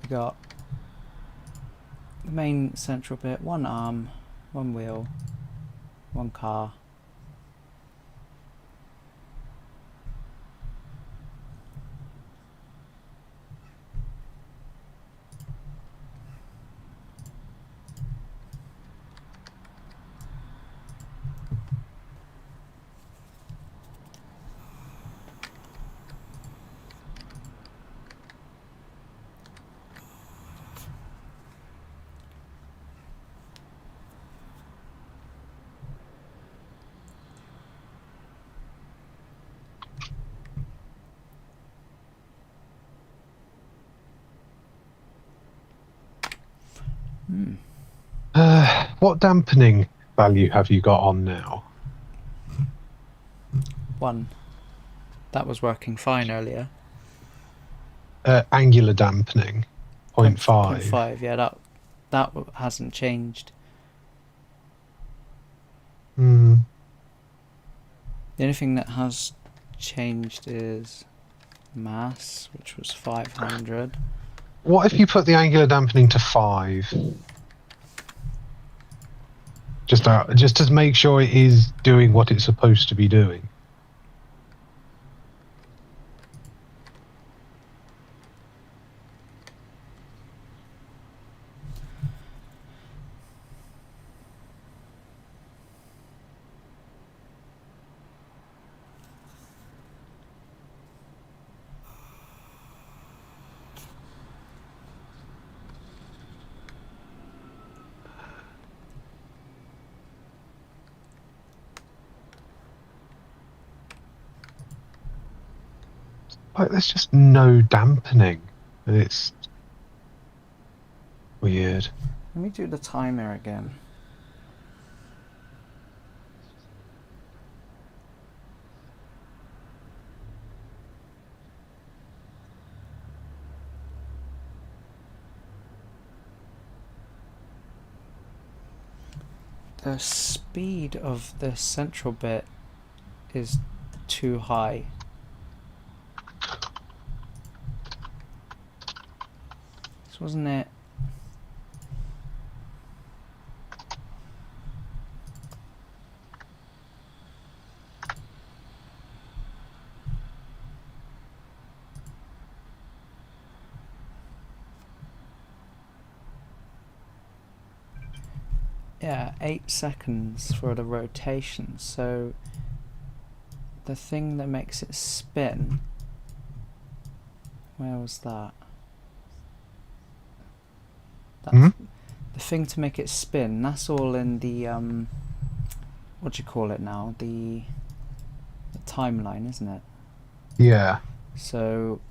We got the main central bit, 1 arm, 1 wheel, 1 car. What dampening value have you got on now? 1. That was working fine earlier. Angular dampening, 0.5. 0.5, yeah, that hasn't changed. Hmm. The only thing that has changed is mass, which was 500. What if you put the angular dampening to 5? Just to make sure it is doing what it's supposed to be doing. Like, there's just no dampening, and it's Weird. Let me do the timer again. The speed of the central bit is too high. This wasn't it. Yeah, 8 seconds for the rotation, so the thing that makes it spin, where was that? That's the thing to make it spin, that's all in the what do you call it now? The timeline, isn't it? Yeah. So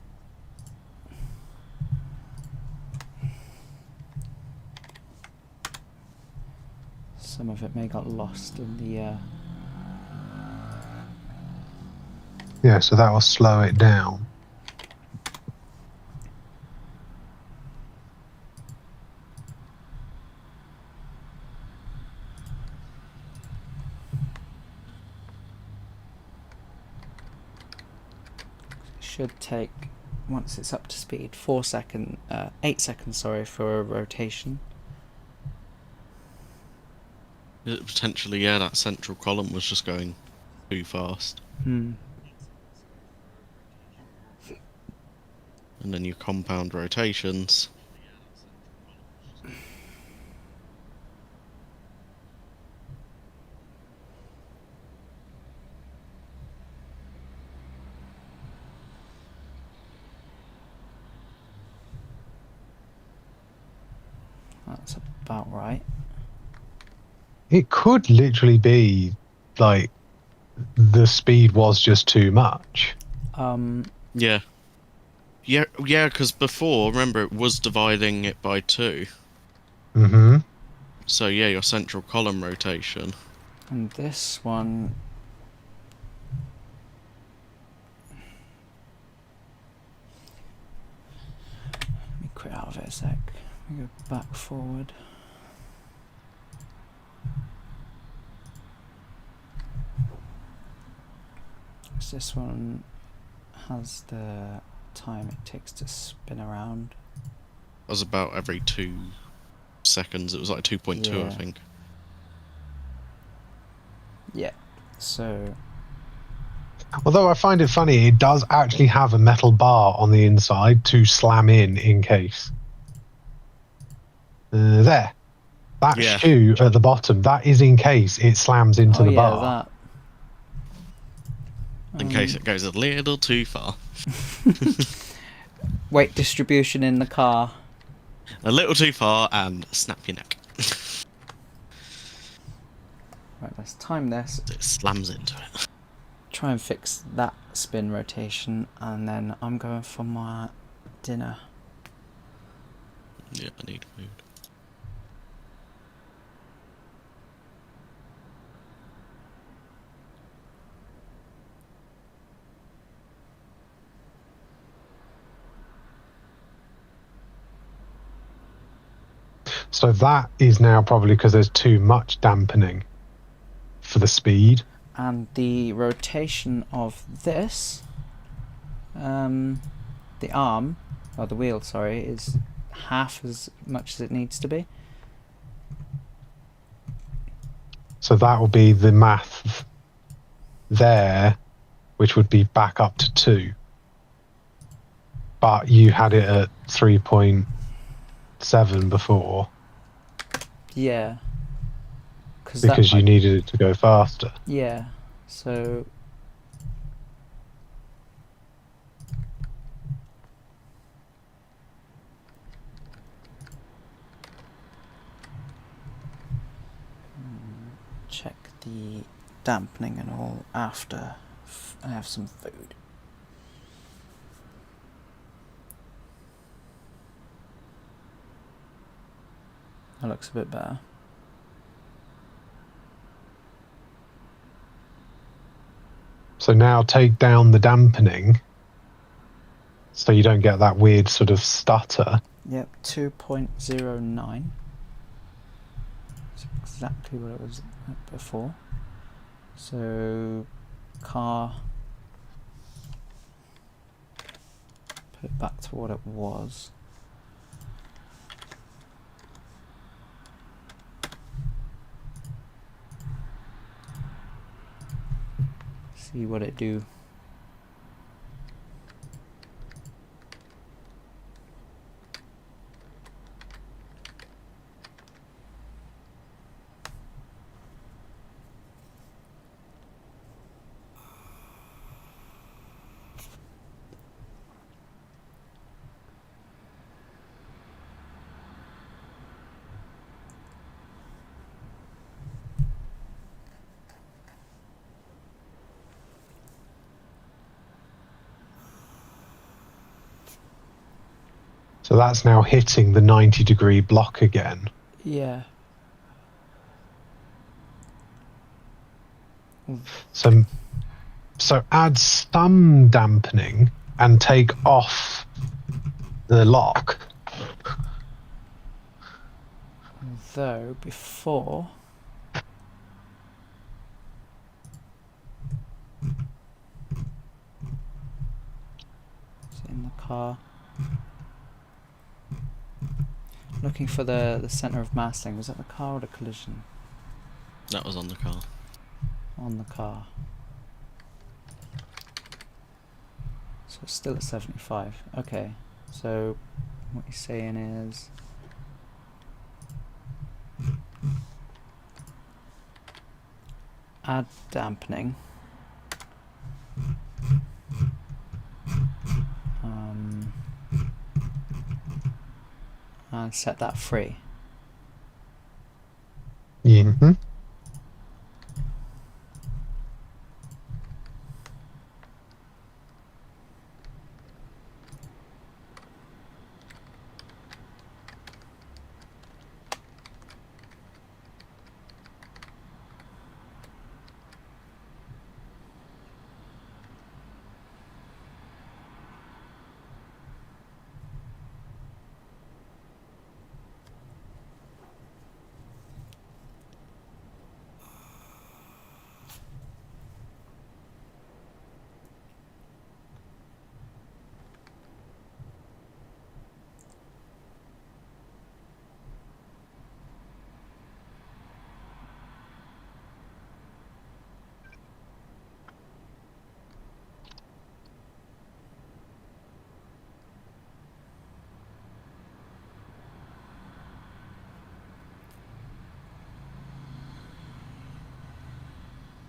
some of it may got lost in the Yeah, so that will slow it down. should take, once it's up to speed, 8 seconds, sorry, for a rotation. Potentially, yeah, that central column was just going too fast. Hmm. And then your compound rotations. That's about right. It could literally be like the speed was just too much. Yeah. Yeah, because before, remember, it was dividing it by 2. Mm-hmm. So yeah, your central column rotation. And this one, let me quit out of it a sec. Let me go back forward. So this one has the time it takes to spin around. That was about every 2 seconds. It was like 2.2, Yeah. I think. Yeah. So Although I find it funny, it does actually have a metal bar on the inside to slam in case. There. That Yeah. shoe at the bottom, that is in case it slams into the bar. That. In case it goes a little too far. Weight distribution in the car. A little too far and snap your neck. Right, let's time this. It slams into it. Try and fix that spin rotation, and then I'm going for my dinner. Yeah, I need food. So that is now probably because there's too much dampening for the speed. And the rotation of this, the arm, or the wheel, sorry, is half as much as it needs to be. So that will be the math there, which would be back up to 2. But you had it at 3.7 before. Yeah. Because you needed it to go faster. Yeah, so check the dampening and all after I have some food. That looks a bit better. So now take down the dampening so you don't get that weird sort of stutter. Yep, 2.09. That's exactly what it was before. So, car, put it back to what it was. See what it do. So that's now hitting the 90-degree block again. Yeah. So add some dampening and take off the lock. Though, before... It's in the car. Looking for the centre of mass thing. Was that the car or the collision? That was on the car. On the car. So it's still at 75. Okay. So what you're saying is... add dampening. And set that free. Mm-hmm.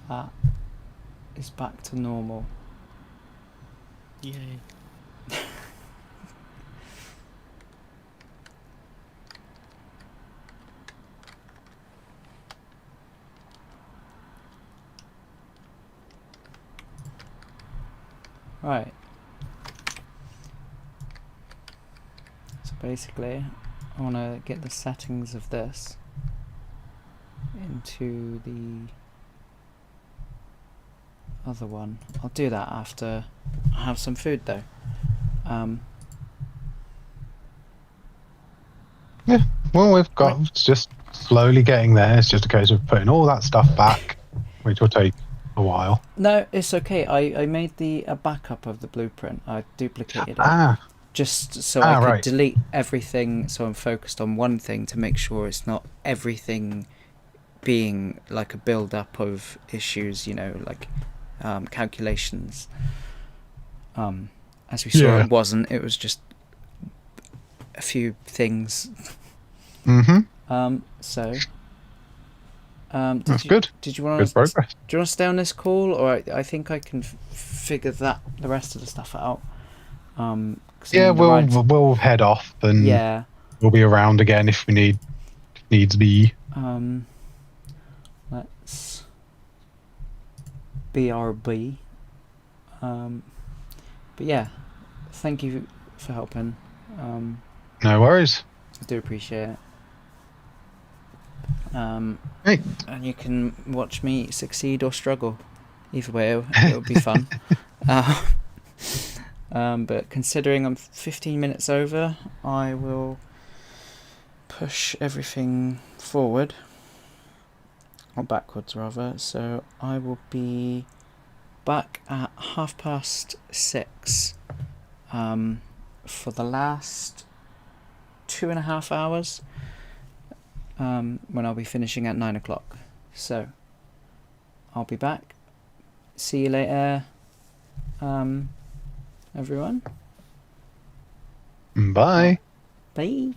That is back to normal. Yay. Right. So basically, I want to get the settings of this into the other one. I'll do that after I have some food though. Yeah, well, it's just slowly getting there. It's just a case of putting all that stuff back, which will take a while. No, it's okay. I made a backup of the blueprint. I duplicated it. Just so I could delete everything, so I'm focused on one thing to make sure it's not everything being like a build-up of issues, you know, like calculations. As we saw, it wasn't. It was just a few things. Mm-hmm. So... that's good. Did you want to? Good progress. Do you want to stay on this call, or I think I can figure the rest of the stuff out. Yeah, we'll head off, and we'll be around again if we needs be. Let's BRB. But yeah, thank you for helping. No worries. I do appreciate it. Hey. And you can watch me succeed or struggle. Either way, it'll be fun. But considering I'm 15 minutes over, I will push everything forward, or backwards rather. So I will be back at 6:30 for the last 2.5 hours, when I'll be finishing at 9 o'clock. So I'll be back. See you later, everyone. Bye. Bye.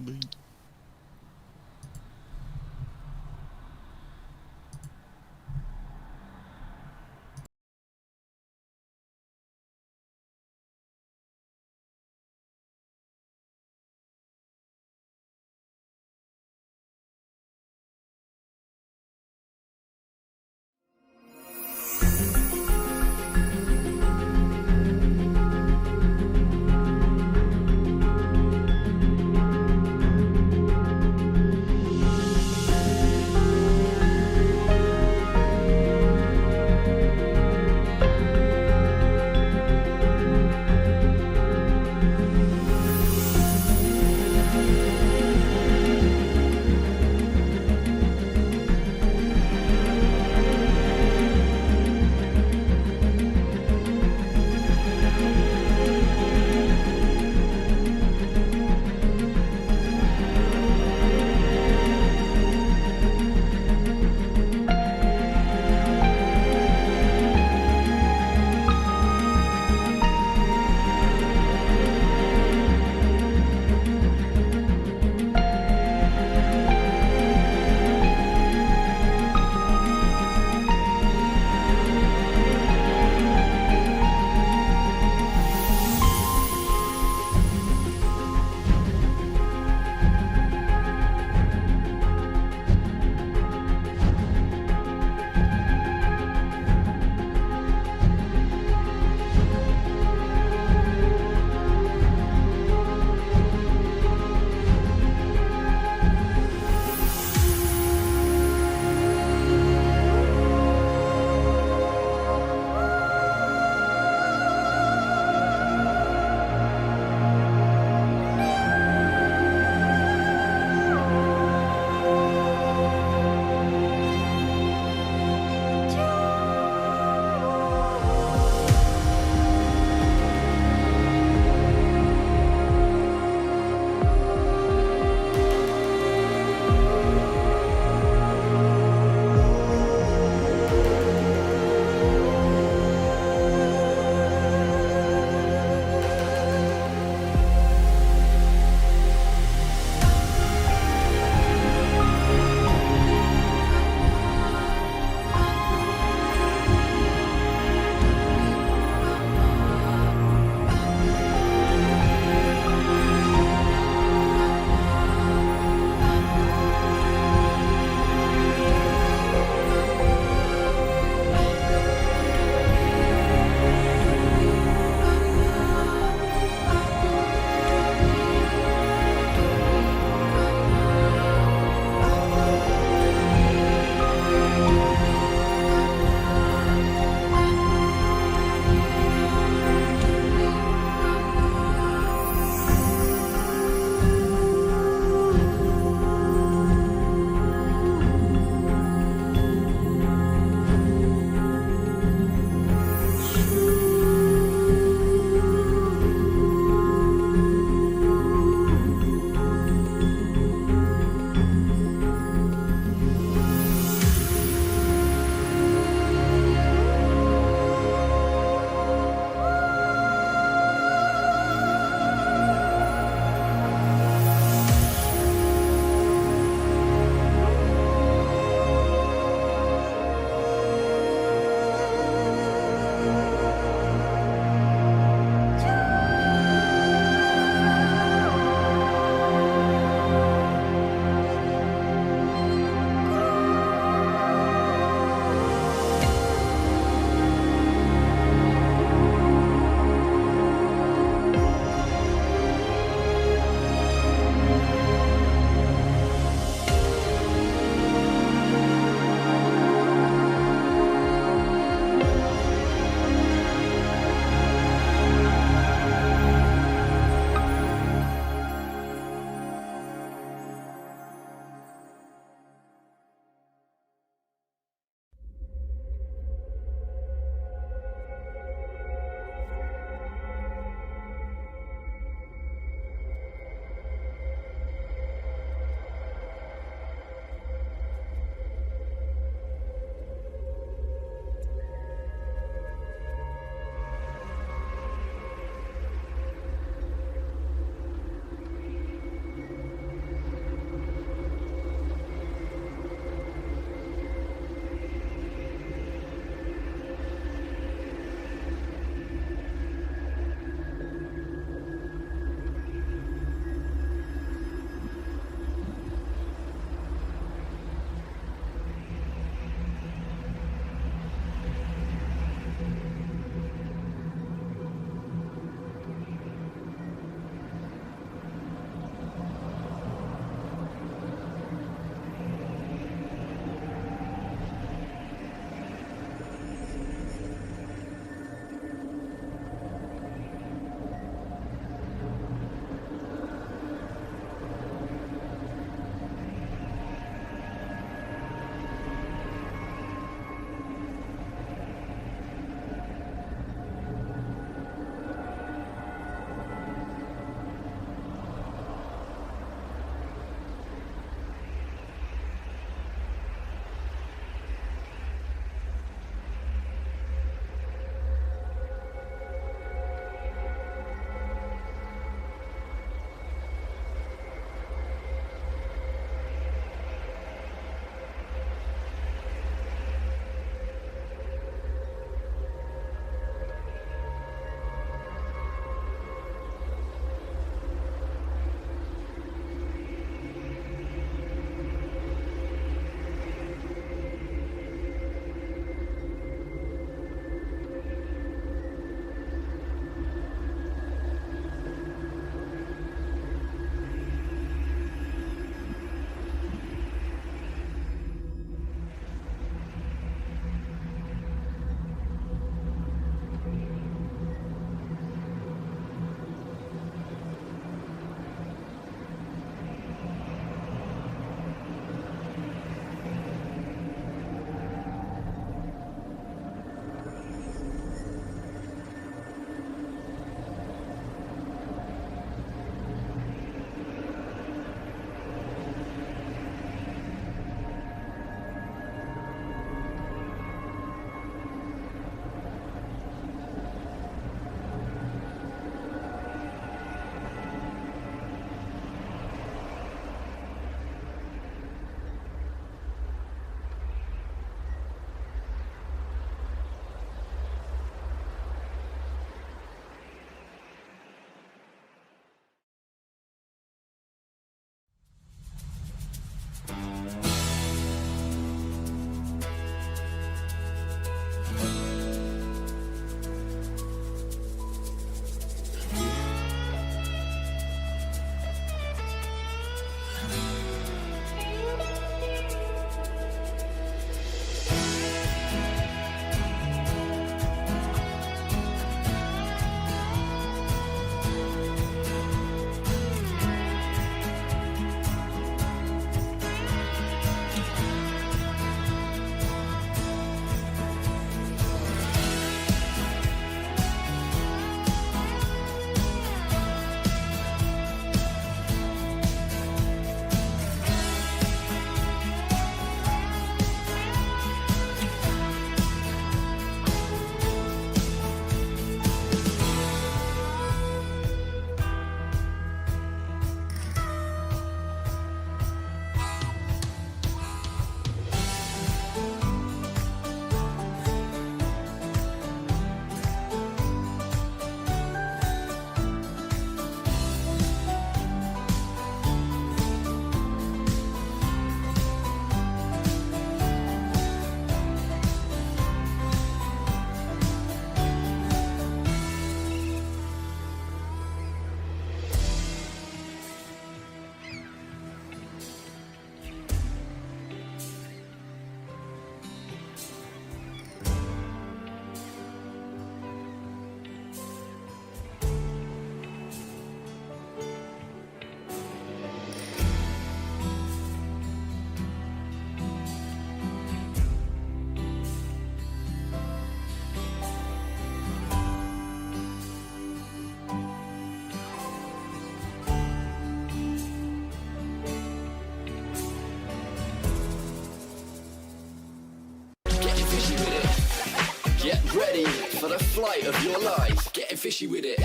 Ready for the flight of your life. Getting fishy with it.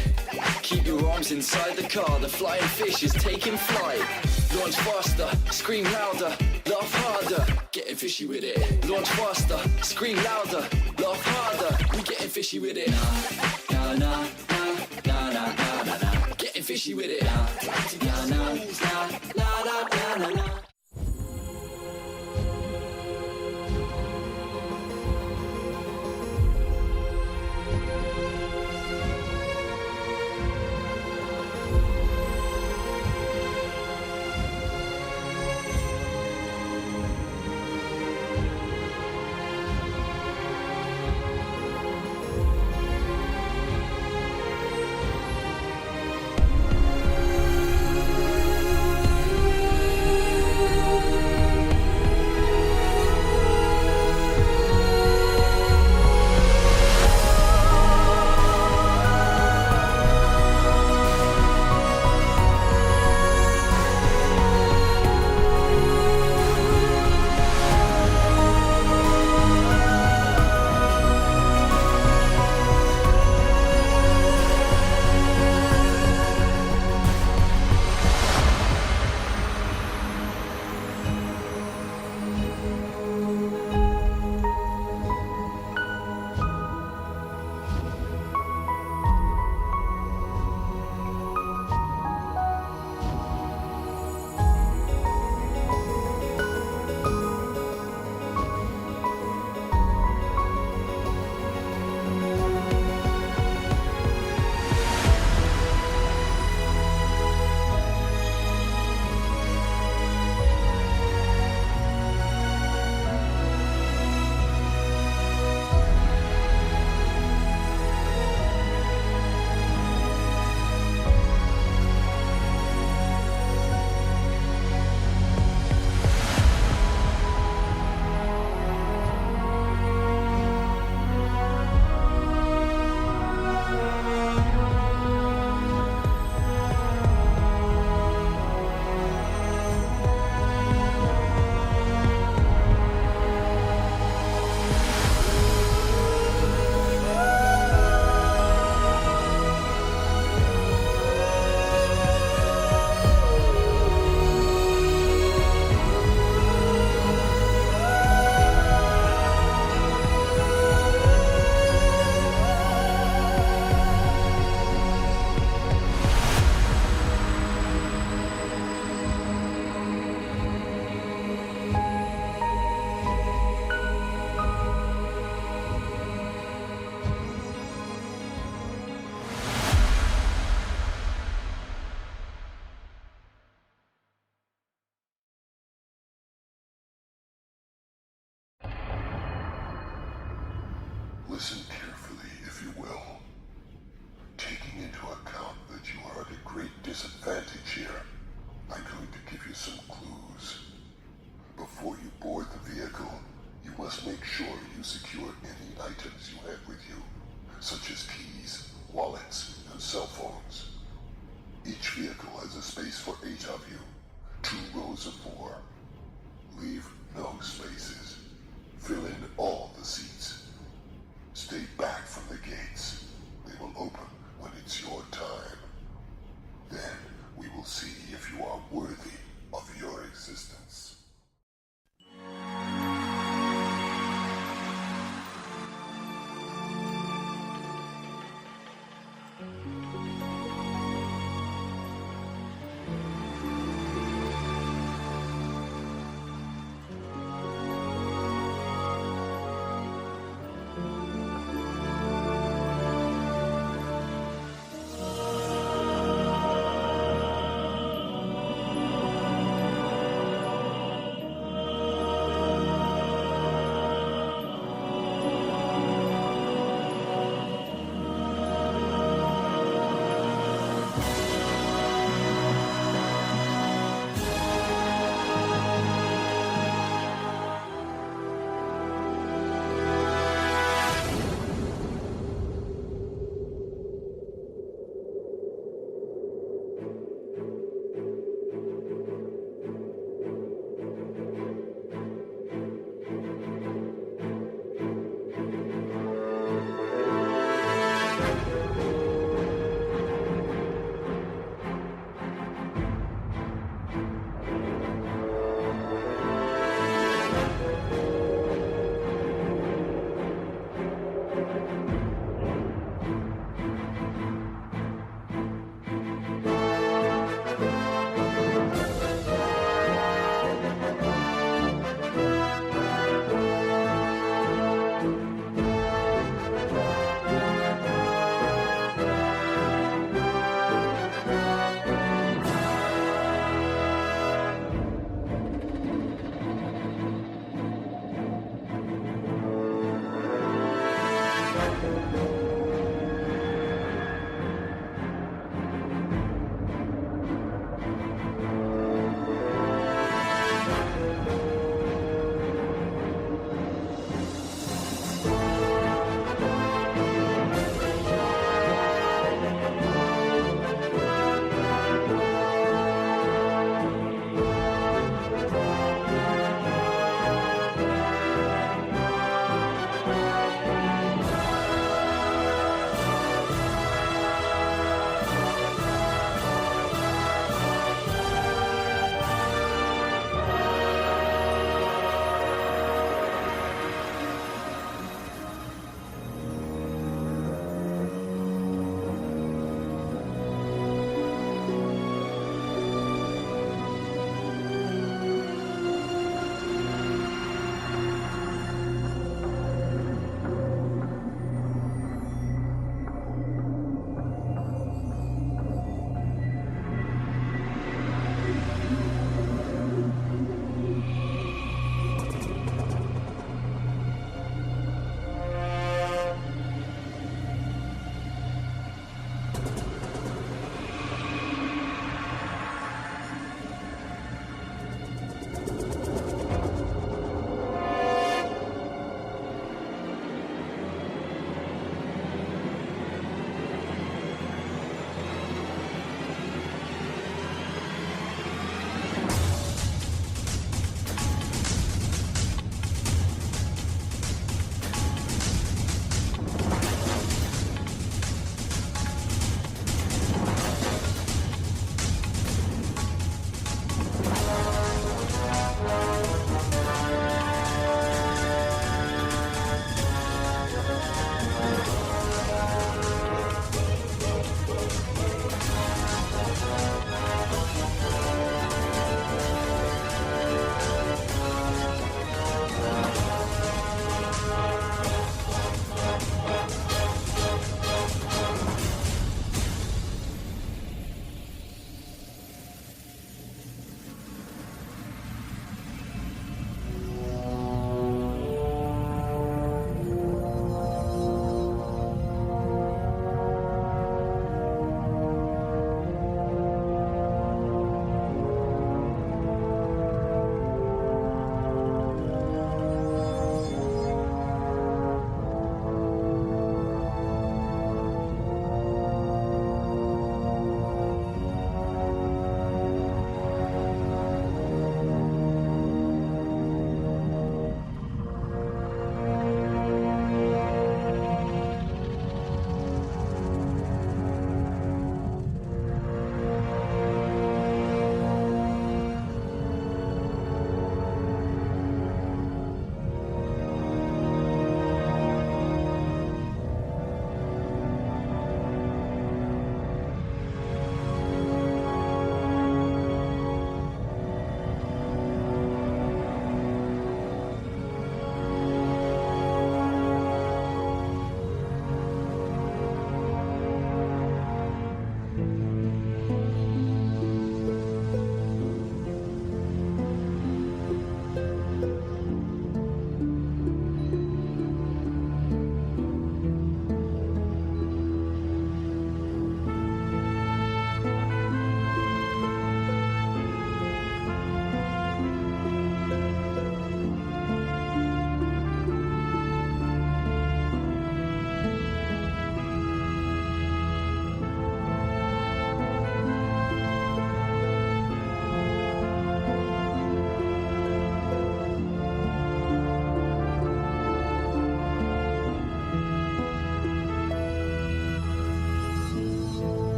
Keep your arms inside the car. The flying fish is taking flight. Launch faster, scream louder, laugh harder. Getting fishy with it. Launch faster, scream louder, laugh harder. We getting fishy with it. Na na na na na na na na. Getting fishy with it. Na na na na na na na. Listen carefully, if you will. Taking into account that you are at a great disadvantage here, I'm going to give you some clues. Before you board the vehicle, you must make sure you secure any items you have with you, such as keys, wallets, and cell phones. Each vehicle has a space for 8 of you, 2 rows of 4. Leave no spaces. Fill in all the seats. Stay back from the gates. They will open when it's your time. Then we will see if you are worthy of your existence.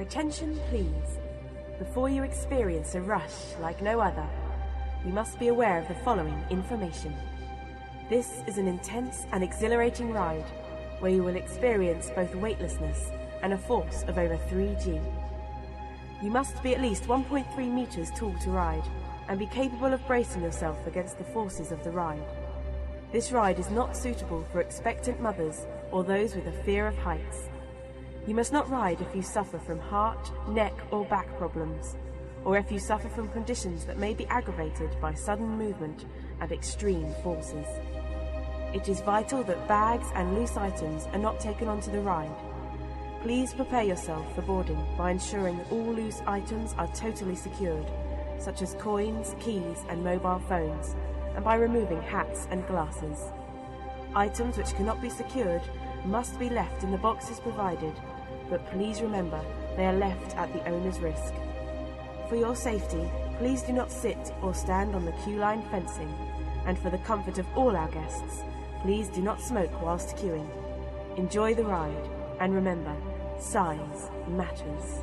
attention, please. Before you experience a rush like no other, you must be aware of the following information. This is an intense and exhilarating ride where you will experience both weightlessness and a force of over 3G. You must be at least 1.3 meters tall to ride and be capable of bracing yourself against the forces of the ride. This ride is not suitable for expectant mothers or those with a fear of heights. You must not ride if you suffer from heart, neck or back problems, or if you suffer from conditions that may be aggravated by sudden movement and extreme forces. It is vital that bags and loose items are not taken onto the ride. Please prepare yourself for boarding by ensuring that all loose items are totally secured, such as coins, keys and mobile phones, and by removing hats and glasses. Items which cannot be secured must be left in the boxes provided, but please remember they are left at the owner's risk. For your safety, please do not sit or stand on the queue line fencing, and for the comfort of all our guests, please do not smoke whilst queuing. Enjoy the ride, and remember, size matters.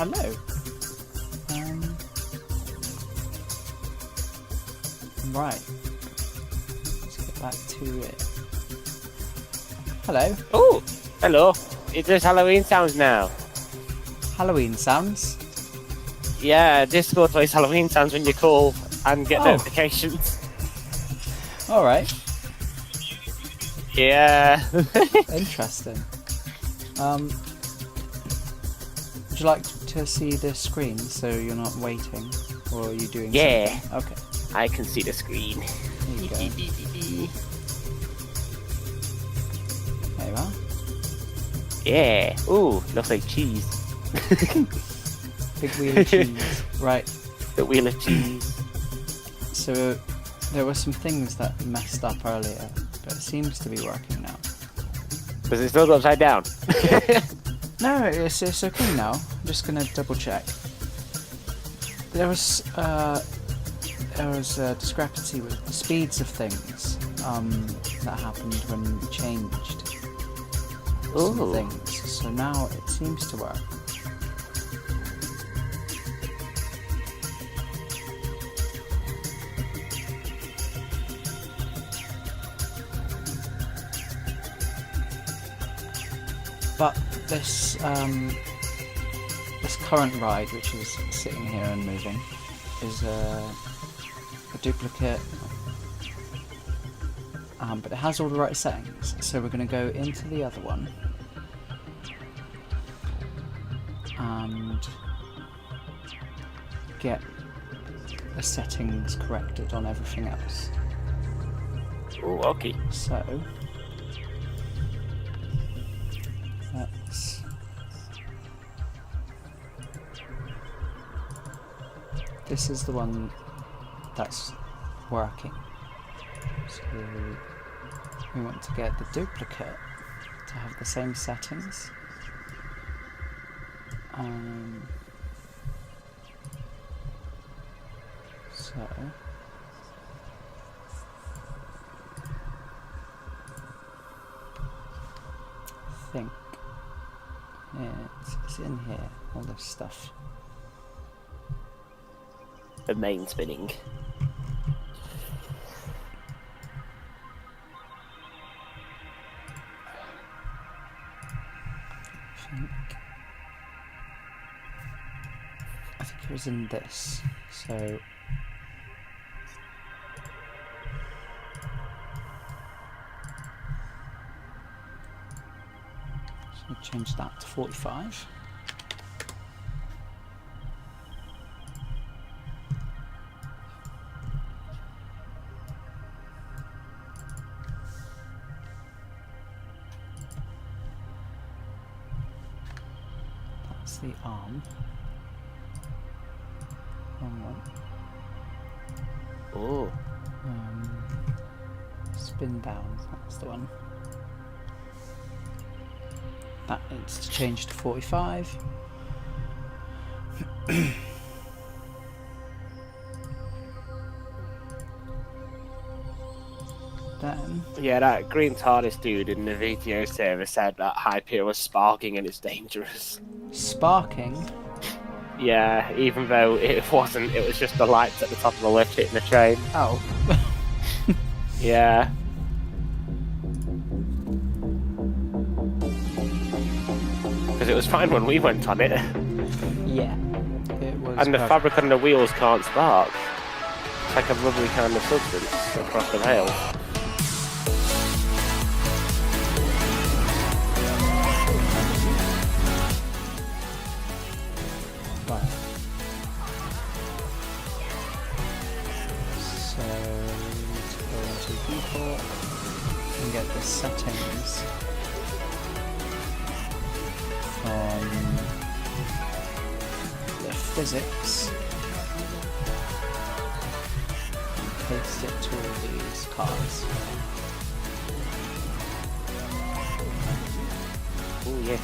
hello. Right. Let's get back to it. Hello. Oh, hello. It does Halloween sounds now. Halloween sounds? Yeah, Discord plays Halloween sounds when you call and get notifications. Alright. Yeah. Interesting. Would you like to see the screen so you're not waiting? Or are you doing something? Okay. I can see the screen. There you go. There you are. Yeah. Ooh, looks like cheese. Big wheel of cheese. Right. The wheel of cheese. So, there were some things that messed up earlier, but it seems to be working now. Does it still go upside down? No, it's okay now. I'm just gonna double check. There was a discrepancy with the speeds of things that happened when we changed some things. So now it seems to work. But this current ride, which is sitting here and moving, is a duplicate, but it has all the right settings. So we're going to go into the other one and get the settings corrected on everything else. Oh, okay. So let's. This is the one that's working. So we want to get the duplicate to have the same settings. So I think it's in here, all this stuff. The main spinning. I think it was in this, so change that to 45. That's the arm. Wrong one. Oh. Spin down, that's the one. That needs to change to 45. Then Yeah, that green TARDIS dude in the VTO server said that Hyperion was sparking and it's dangerous. Sparking? Yeah, even though it wasn't, it was just the lights at the top of the lift hitting the train. Oh. Yeah. Because it was fine when we went on it. Yeah. It was. And the perfect. fabric on the wheels can't spark. It's like a rubbery kind of substance across the rails. Right. So we need to go into viewport and get the settings from the physics and paste it to all these cards. Oh yes.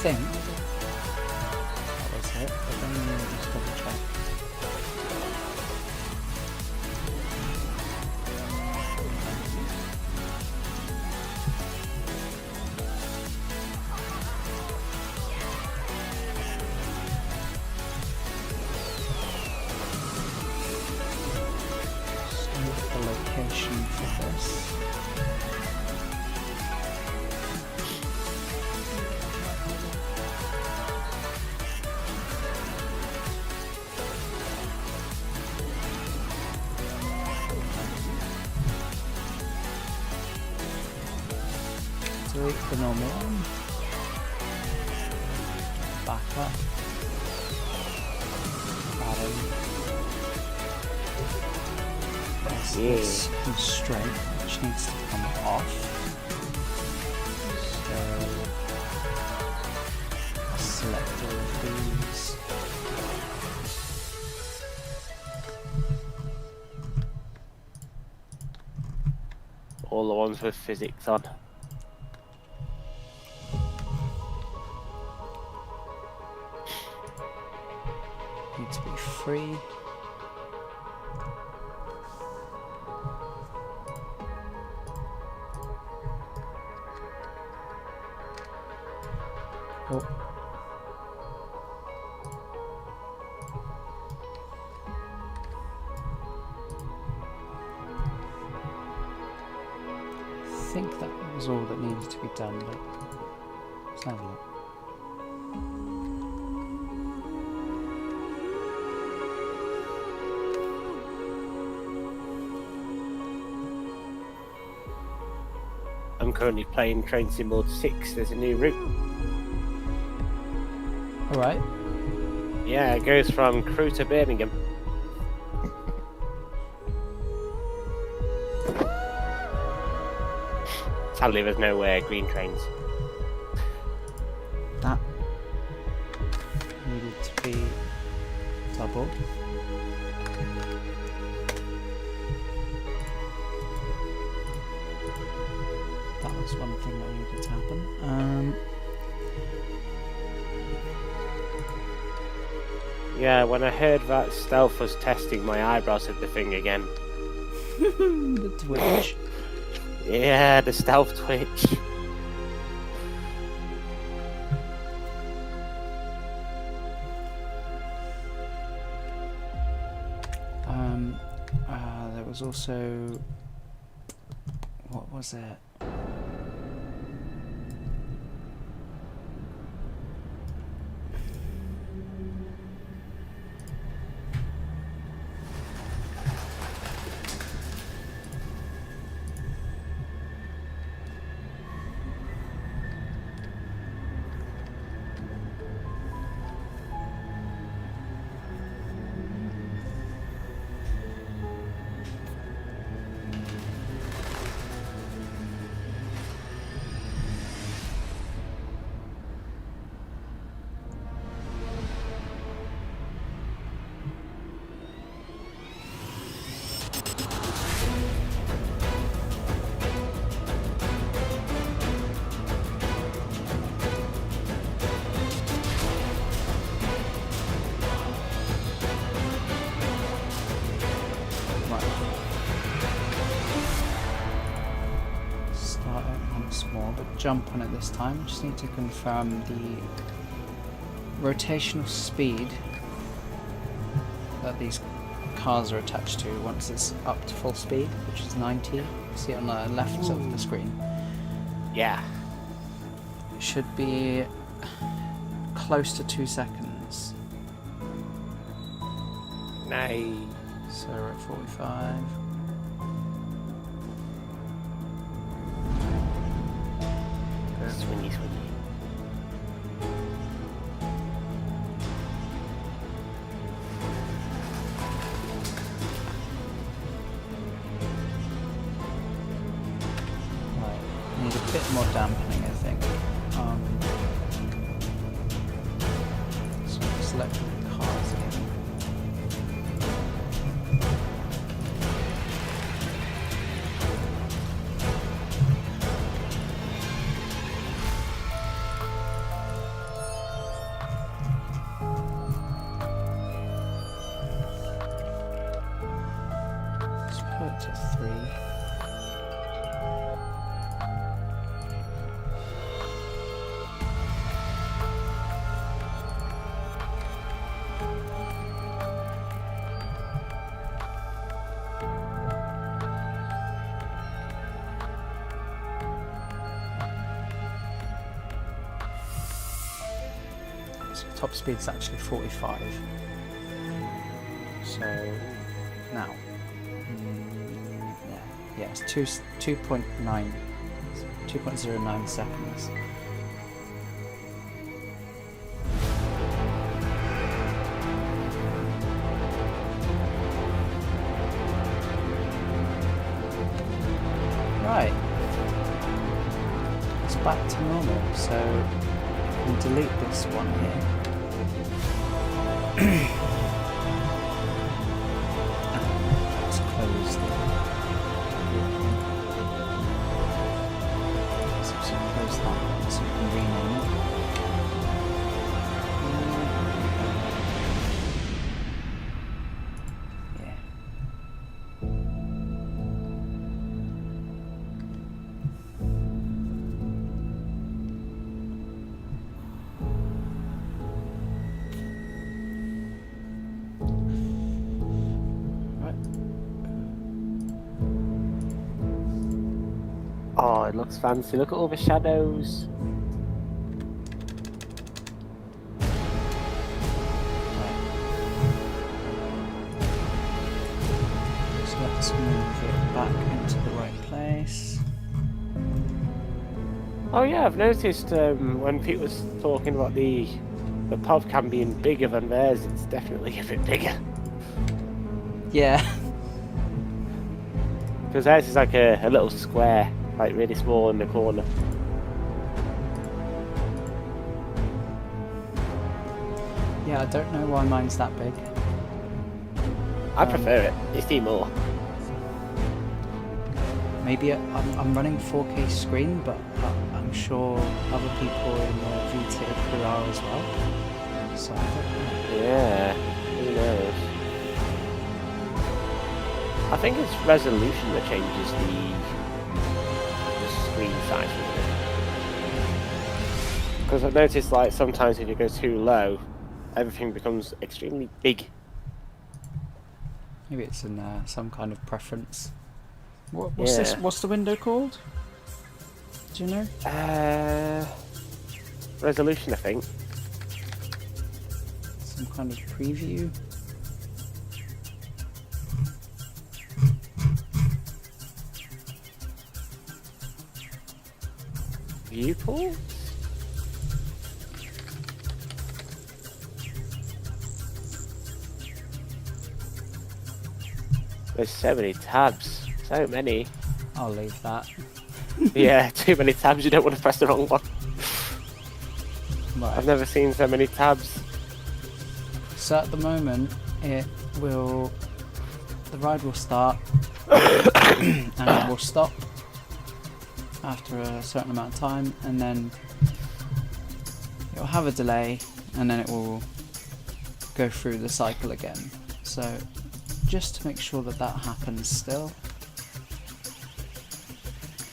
think that was it, but then we'll just double check. Save the location for this. Delete the normal one. Back up. There's this constraint which needs to come off. So I'll select all of these. All the ones with physics on. Need to be free. Oh. I think that was all that needed to be done, but let's have a look. I'm currently playing Train Sim Mode 6. There's a new route. Alright. Yeah, it goes from Crewe to Birmingham. Sadly, there's no green trains. That needed to be doubled. That was one thing that needed to happen. Yeah, when I heard that Stealth was testing my eyebrows at the thing again. The twitch. Yeah, the Stealth twitch. There was also... what was it? Jump on it this time. Just need to confirm the rotational speed that these cars are attached to once it's up to full speed, which is 90. You see it on the left of the screen. Yeah. It should be close to 2 seconds. Nice. So we're at 45. Swingy, swingy. Right, need a bit more dampening, I think. So select the cars again. down to 3. So top speed's actually 45. So now, yeah, it's 2.09 seconds. Right, it's back to normal. So we'll delete this one here. Let's close the so close that so we can rename it. Yeah. Oh, it looks fancy. Look at all the shadows. So let's move it back into the right place. Oh yeah, I've noticed when Pete was talking about the pod cam being bigger than theirs, it's definitely a bit bigger. Yeah. Because theirs is like a little square, like really small in the corner. Yeah, I don't know why mine's that big. I prefer it. It's more. Maybe I'm running 4K screen, but I'm sure other people in the VTA crew are as well. So I don't know. Yeah, who knows? I think it's resolution that changes the screen size of it. Because I've noticed, like, sometimes if you go too low, everything becomes extremely big. Maybe it's in some kind of preference. What's this? What's the window called? Do you know? Resolution, I think. Some kind of preview. Viewport? There's so many tabs. So many. I'll leave that. Yeah, too many tabs. You don't want to press the wrong one. Right. I've never seen so many tabs. So at the moment, the ride will start and it will stop after a certain amount of time, and then it will have a delay, and then it will go through the cycle again. So just to make sure that happens still,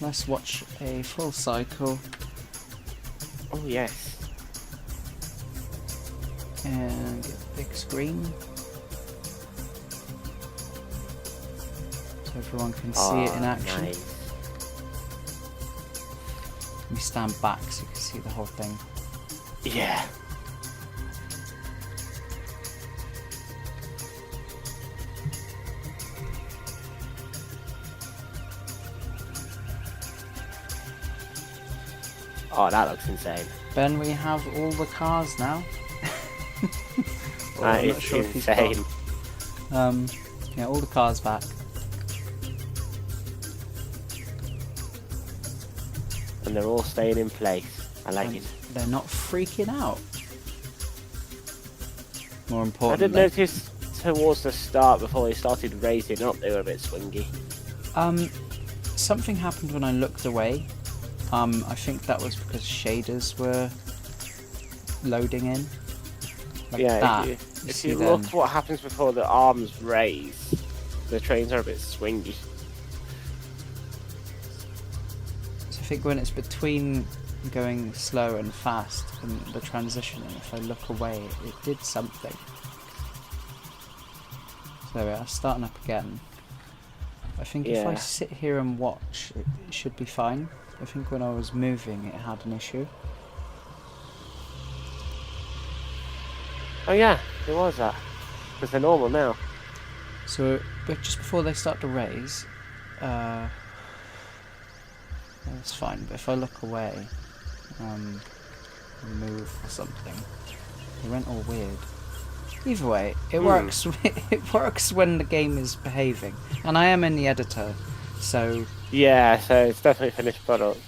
let's watch a full cycle. Oh yes. And get a big screen so everyone can see it in action. Nice. Let me stand back so you can see the whole thing. Yeah. Oh, that looks insane. Ben, we have all the cars now. That is insane. Yeah, all the cars back. And they're all staying in place. I like it. They're not freaking out. More I importantly. did notice towards the start, before they started raising up, they were a bit swingy. Something happened when I looked away. I think that was because shaders were loading in. Like Yeah, that. if you look what happens before the arms raise, the trains are a bit swingy. think when it's between going slow and fast and the transition, and if I look away, it did something. So there we are, starting up again. I think if I sit here and watch, it should be fine. I think when I was moving, it had an issue. Oh yeah, it was that. Because they're normal now. So, but just before they start to raise, that's fine. But if I look away, move or something, it went all weird. Either way, it works. It works when the game is behaving, and I am in the editor, so yeah. So it's definitely a finished product.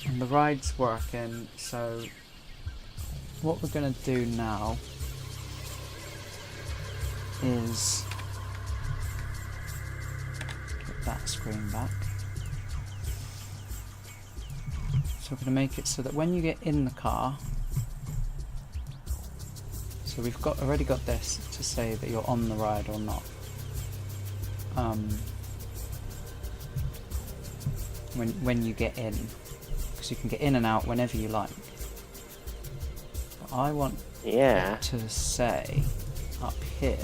And the ride's working. So what we're gonna do now is get that screen back. So we're gonna make it so that when you get in the car. So we've already got this to say that you're on the ride or not. When you get in, because you can get in and out whenever you like. But I want it to say up here,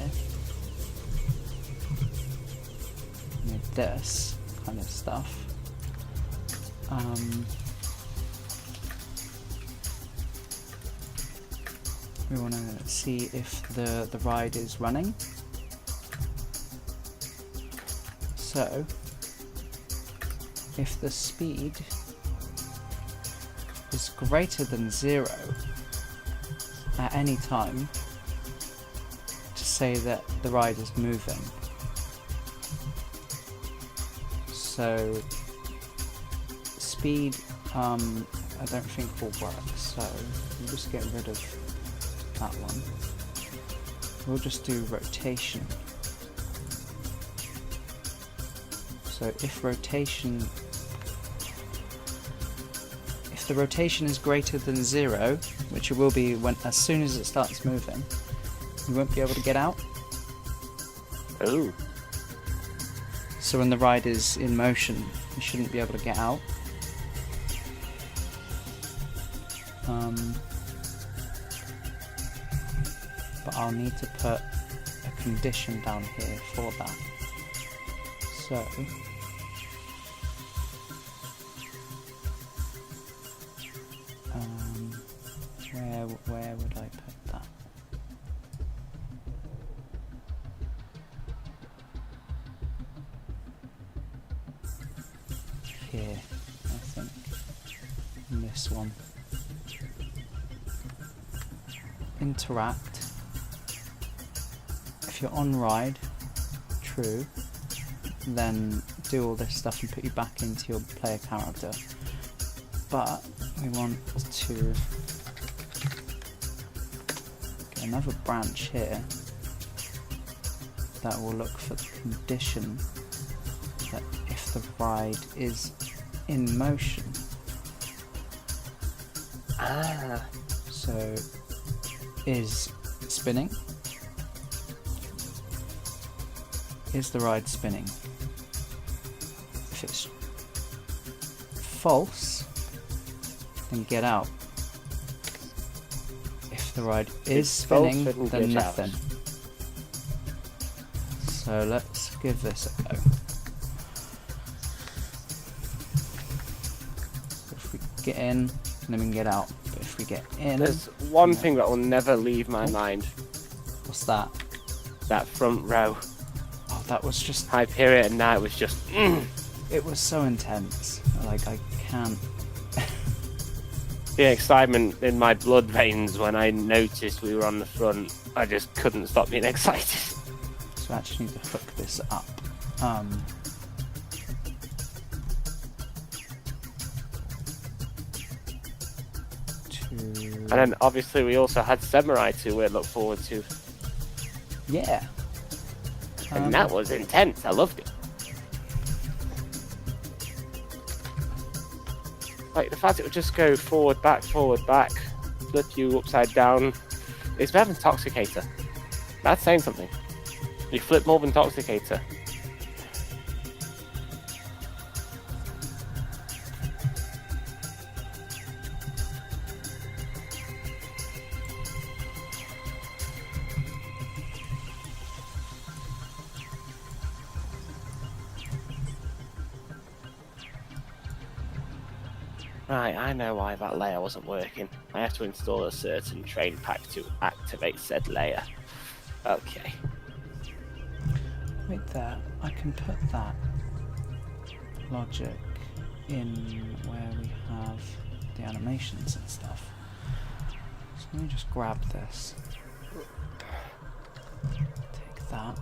this kind of stuff. We want to see if the ride is running. So, if the speed is greater than 0 at any time, to say that the ride is moving. So, speed, I don't think will work, so we'll just get rid of that one. We'll just do rotation. So if the rotation is greater than 0, which it will be as soon as it starts moving, you won't be able to get out. Oh. So when the ride is in motion, you shouldn't be able to get out. But I'll need to put a condition down here for that. So where would I put that? Here, I think. In this one. Interact. If you're on ride, true, then do all this stuff and put you back into your player character. But we want to get another branch here that will look for the condition that if the ride is in motion. So is spinning. Is the ride spinning? If it's false, then get out. If the ride is spinning, then nothing. So let's give this a go. So if we get in, then we can get out. But if we get in... There's one thing that will never leave my mind. What's that? That front row. Oh, that was just... Hyperion Night was just... It was so intense. Like, I can't... The excitement in my blood veins when I noticed we were on the front, I just couldn't stop being excited. So I actually need to hook this up. And then obviously we also had Samurai to look forward to. Yeah. And that was intense, I loved it. Like the fact it would just go forward, back, flip you upside down. It's better than Toxicator. That's saying something. You flip more than Toxicator. Right, I know why that layer wasn't working. I have to install a certain train pack to activate said layer. Okay. Wait there, I can put that logic in where we have the animations and stuff. So let me just grab this. Take that.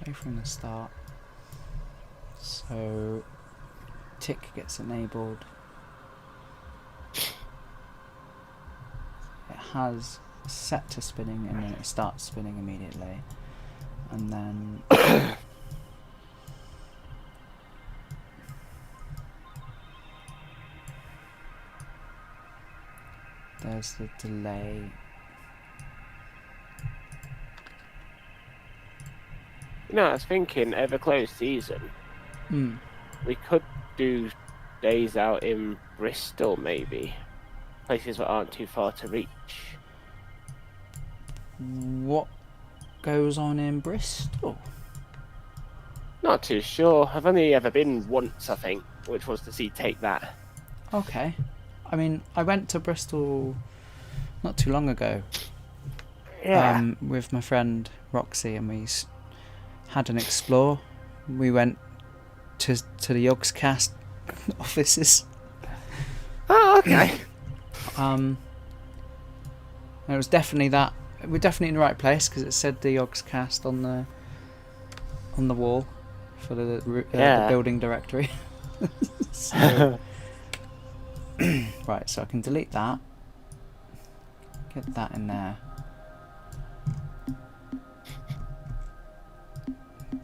Play from the start. So tick gets enabled. It has set to spinning and then it starts spinning immediately. And then there's the delay. You know, I was thinking, over close season, we could do days out in Bristol, maybe. Places that aren't too far to reach. What goes on in Bristol? Not too sure. I've only ever been once, I think, which was to see Take That. Okay. I mean, I went to Bristol not too long ago. Yeah. With my friend Roxy, and we had an explore. We went to the Yogscast offices. Oh, okay. It was definitely that. We're definitely in the right place because it said the Yogscast on the wall for the building directory. So, right, so I can delete that. Get that in there.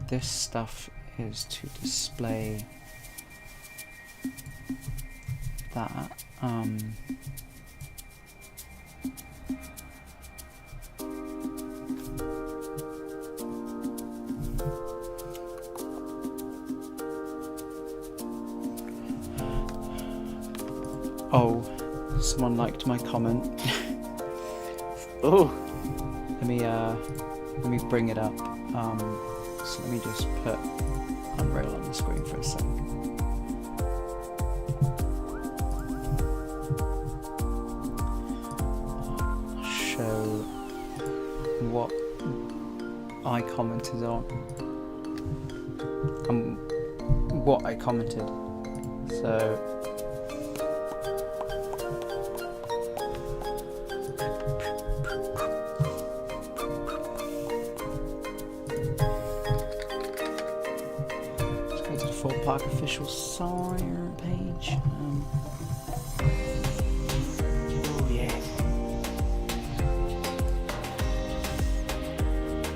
This stuff is to display that. Oh, someone liked my comment. Oh. Let me bring it up. So let me just put Unreal on the screen for a sec. Show what I commented on. What I commented. So Park official sign page. Oh yes.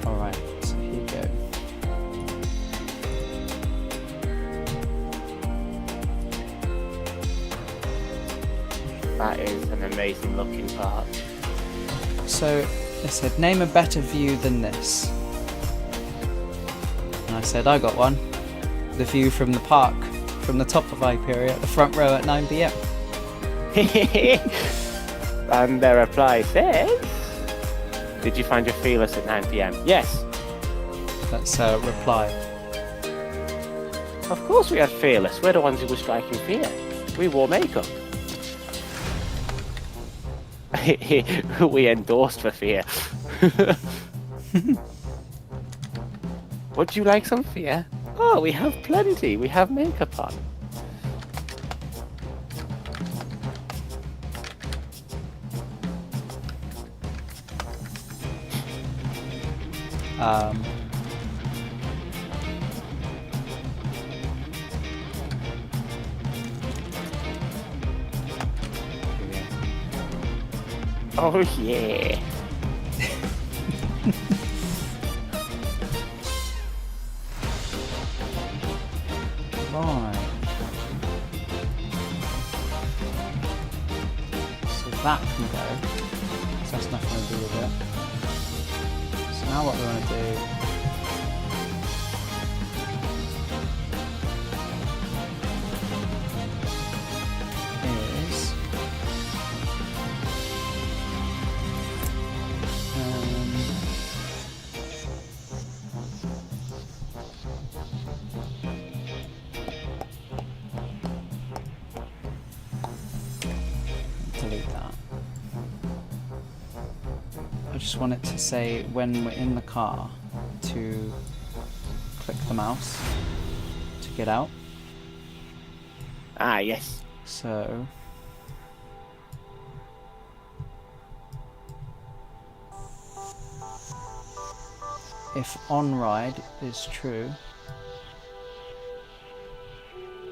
Alright, so here you go. That is an amazing looking park. So it said, name a better view than this. And I said, I got one. The view from the park, from the top of Hyperia at the front row at 9 PM. And their reply says, did you find your feelers at 9 PM? Yes. That's a reply. Of course we had fearless. We're the ones who were striking fear. We wore makeup. We endorsed for fear. Would you like some fear? Oh, we have plenty. We have makeup on. Oh yeah. Right. So that can go. So that's nothing to do with it. So now what we want to do is delete that. I just want it to say when we're in the car to click the mouse to get out. Ah, yes. So if on ride is true,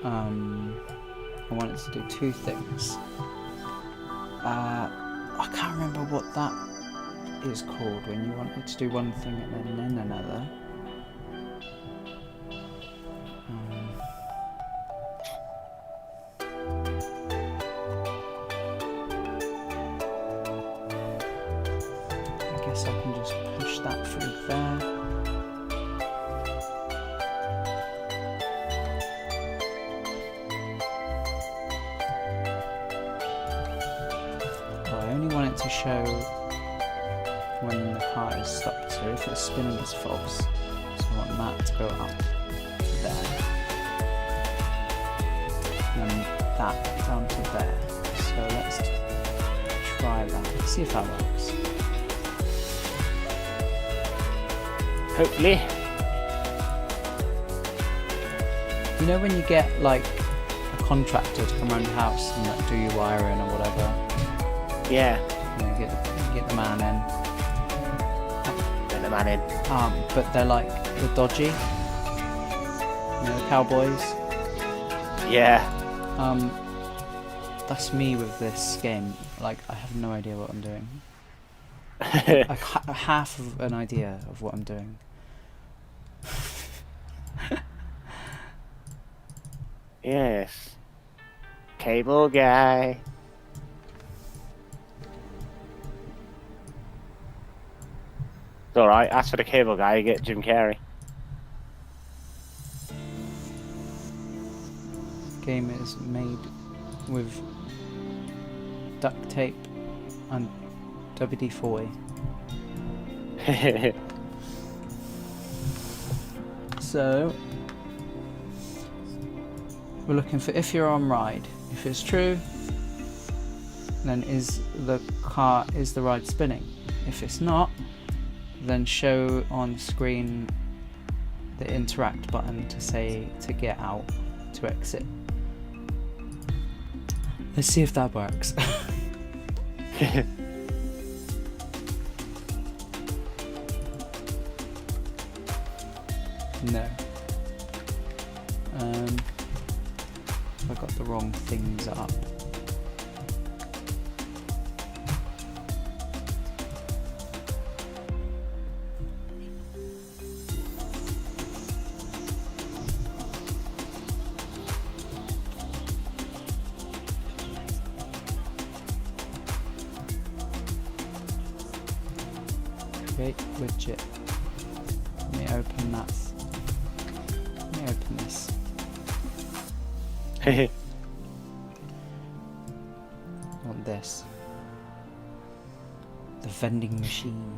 I want it to do two things. I can't remember what that is called when you want it to do one thing and then another. I guess I can just push that through there. I only want it to show when the car is stopped, so if it's spinning it's false. So I want that to go up to there. And that down to there. So let's try that. Let's see if that works. Hopefully. You know when you get like a contractor to come around your house and like, do your wiring or whatever? Yeah. You know, get the man in. Get the man in. But they're like the dodgy. You know, cowboys. Yeah. That's me with this game. Like, I have no idea what I'm doing. Like, half of an idea of what I'm doing. Yes. Cable guy. It's alright, ask for the cable guy, you get Jim Carrey. Game is made with duct tape and WD-40. So we're looking for if you're on ride. If it's true, then is the ride spinning? If it's not, then show on screen the interact button to say to get out, to exit. Let's see if that works. No. I got the wrong things up. Create widget. Let me open that. Let me open this. I want this. The vending machine.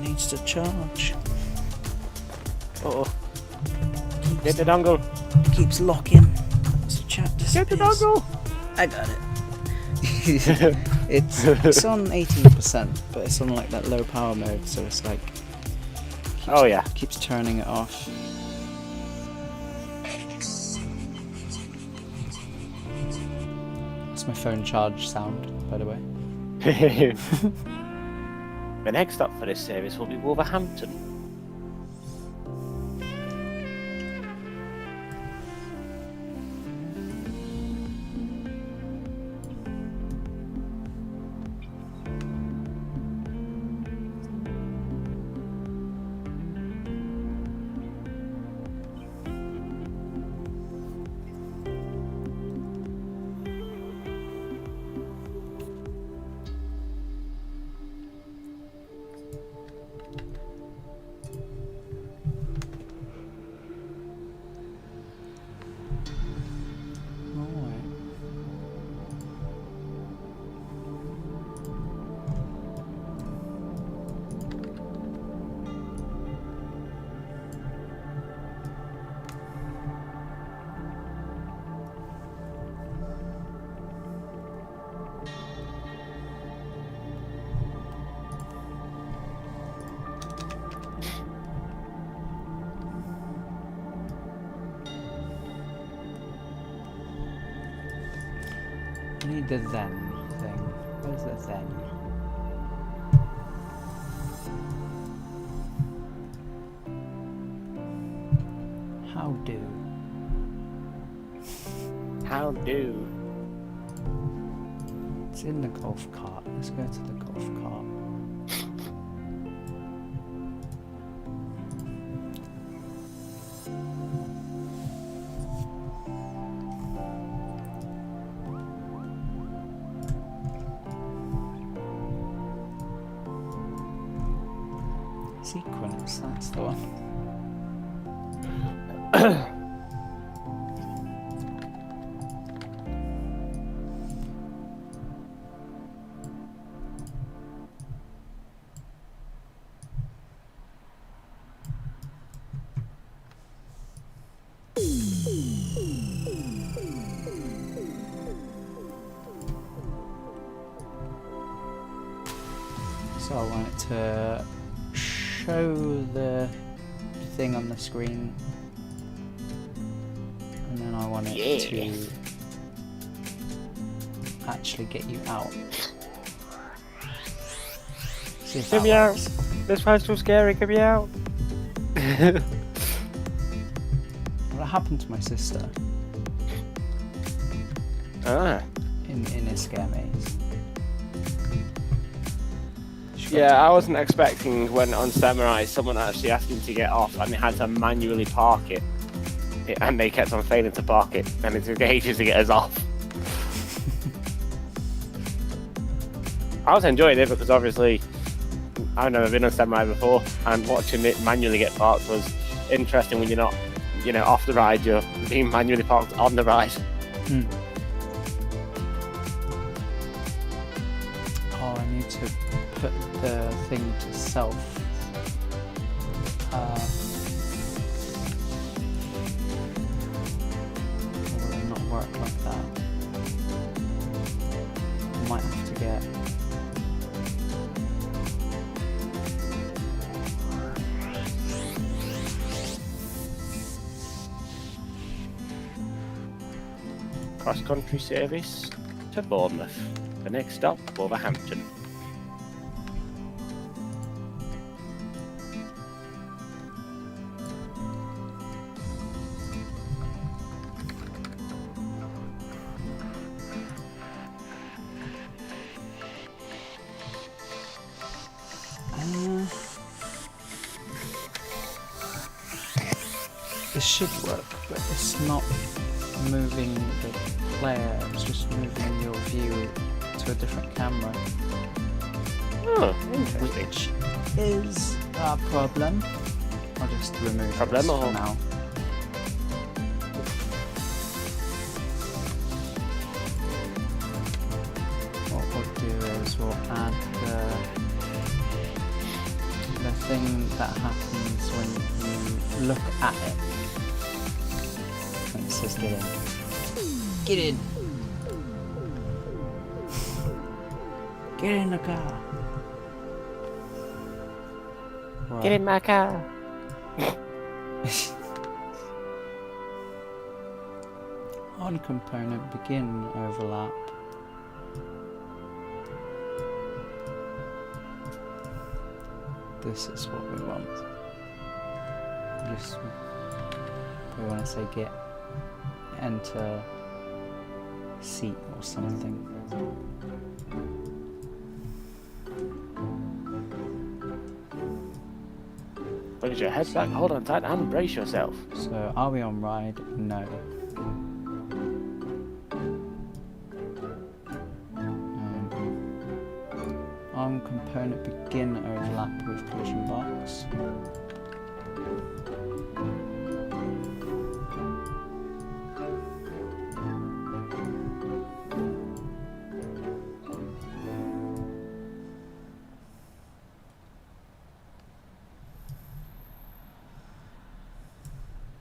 Needs to charge. Uh-oh. Get the dongle. Keeps locking. So chat Get the dongle. I got it. It's on 18%, but it's on like that low power mode, so it's like keeps turning it off. That's my phone charge sound, by the way. The next stop for this service will be Wolverhampton. the then thing. Where's the then? How do? How do? It's in the golf cart. Let's go to the golf cart. Sequence, that's the one. So I want it to show the thing on the screen, and then I want it to actually get you out. See if Get me out! This fire's too scary, get me out! What happened to my sister? In a scare maze. Yeah, I wasn't expecting when on Samurai someone actually asked him to get off and they had to manually park it. And they kept on failing to park it, and it took ages to get us off. I was enjoying it because obviously I've never been on Samurai before, and watching it manually get parked was interesting when you're not, off the ride, you're being manually parked on the ride. Oh, I need to put the thing to self. Will it not work like that? I might have to get... Cross-country service to Bournemouth. The next stop, Wolverhampton. This should work, but it's not moving the player, it's just moving your view to a different camera. Oh, interesting. Which is a problem. I'll just remove this for now. What we'll do is we'll add the thing that happens when you look at it. And it says get in. Get in! Get in the car! Right. Get in my car! On component begin overlap. This is what we want. We want to say get enter seat or something. Put your head back, hold on tight and brace yourself. So are we on ride? No. On component begin overlap with collision box.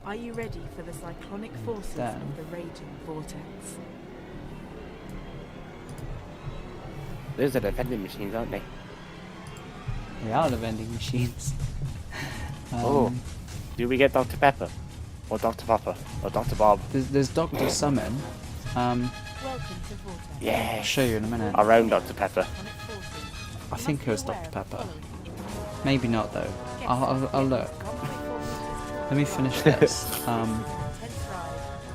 Are you ready for the cyclonic forces of the raging vortex? Those are the vending machines, aren't they? They are the vending machines. Do we get Dr. Pepper? Or Dr. Papa? Or Dr. Bob? There's Dr. Summon. Welcome to Vortex. Yeah. I'll show you in a minute. Our own Dr. Pepper. I think it was Dr. Pepper. Maybe not though. I'll look. Let me finish this. Intense ride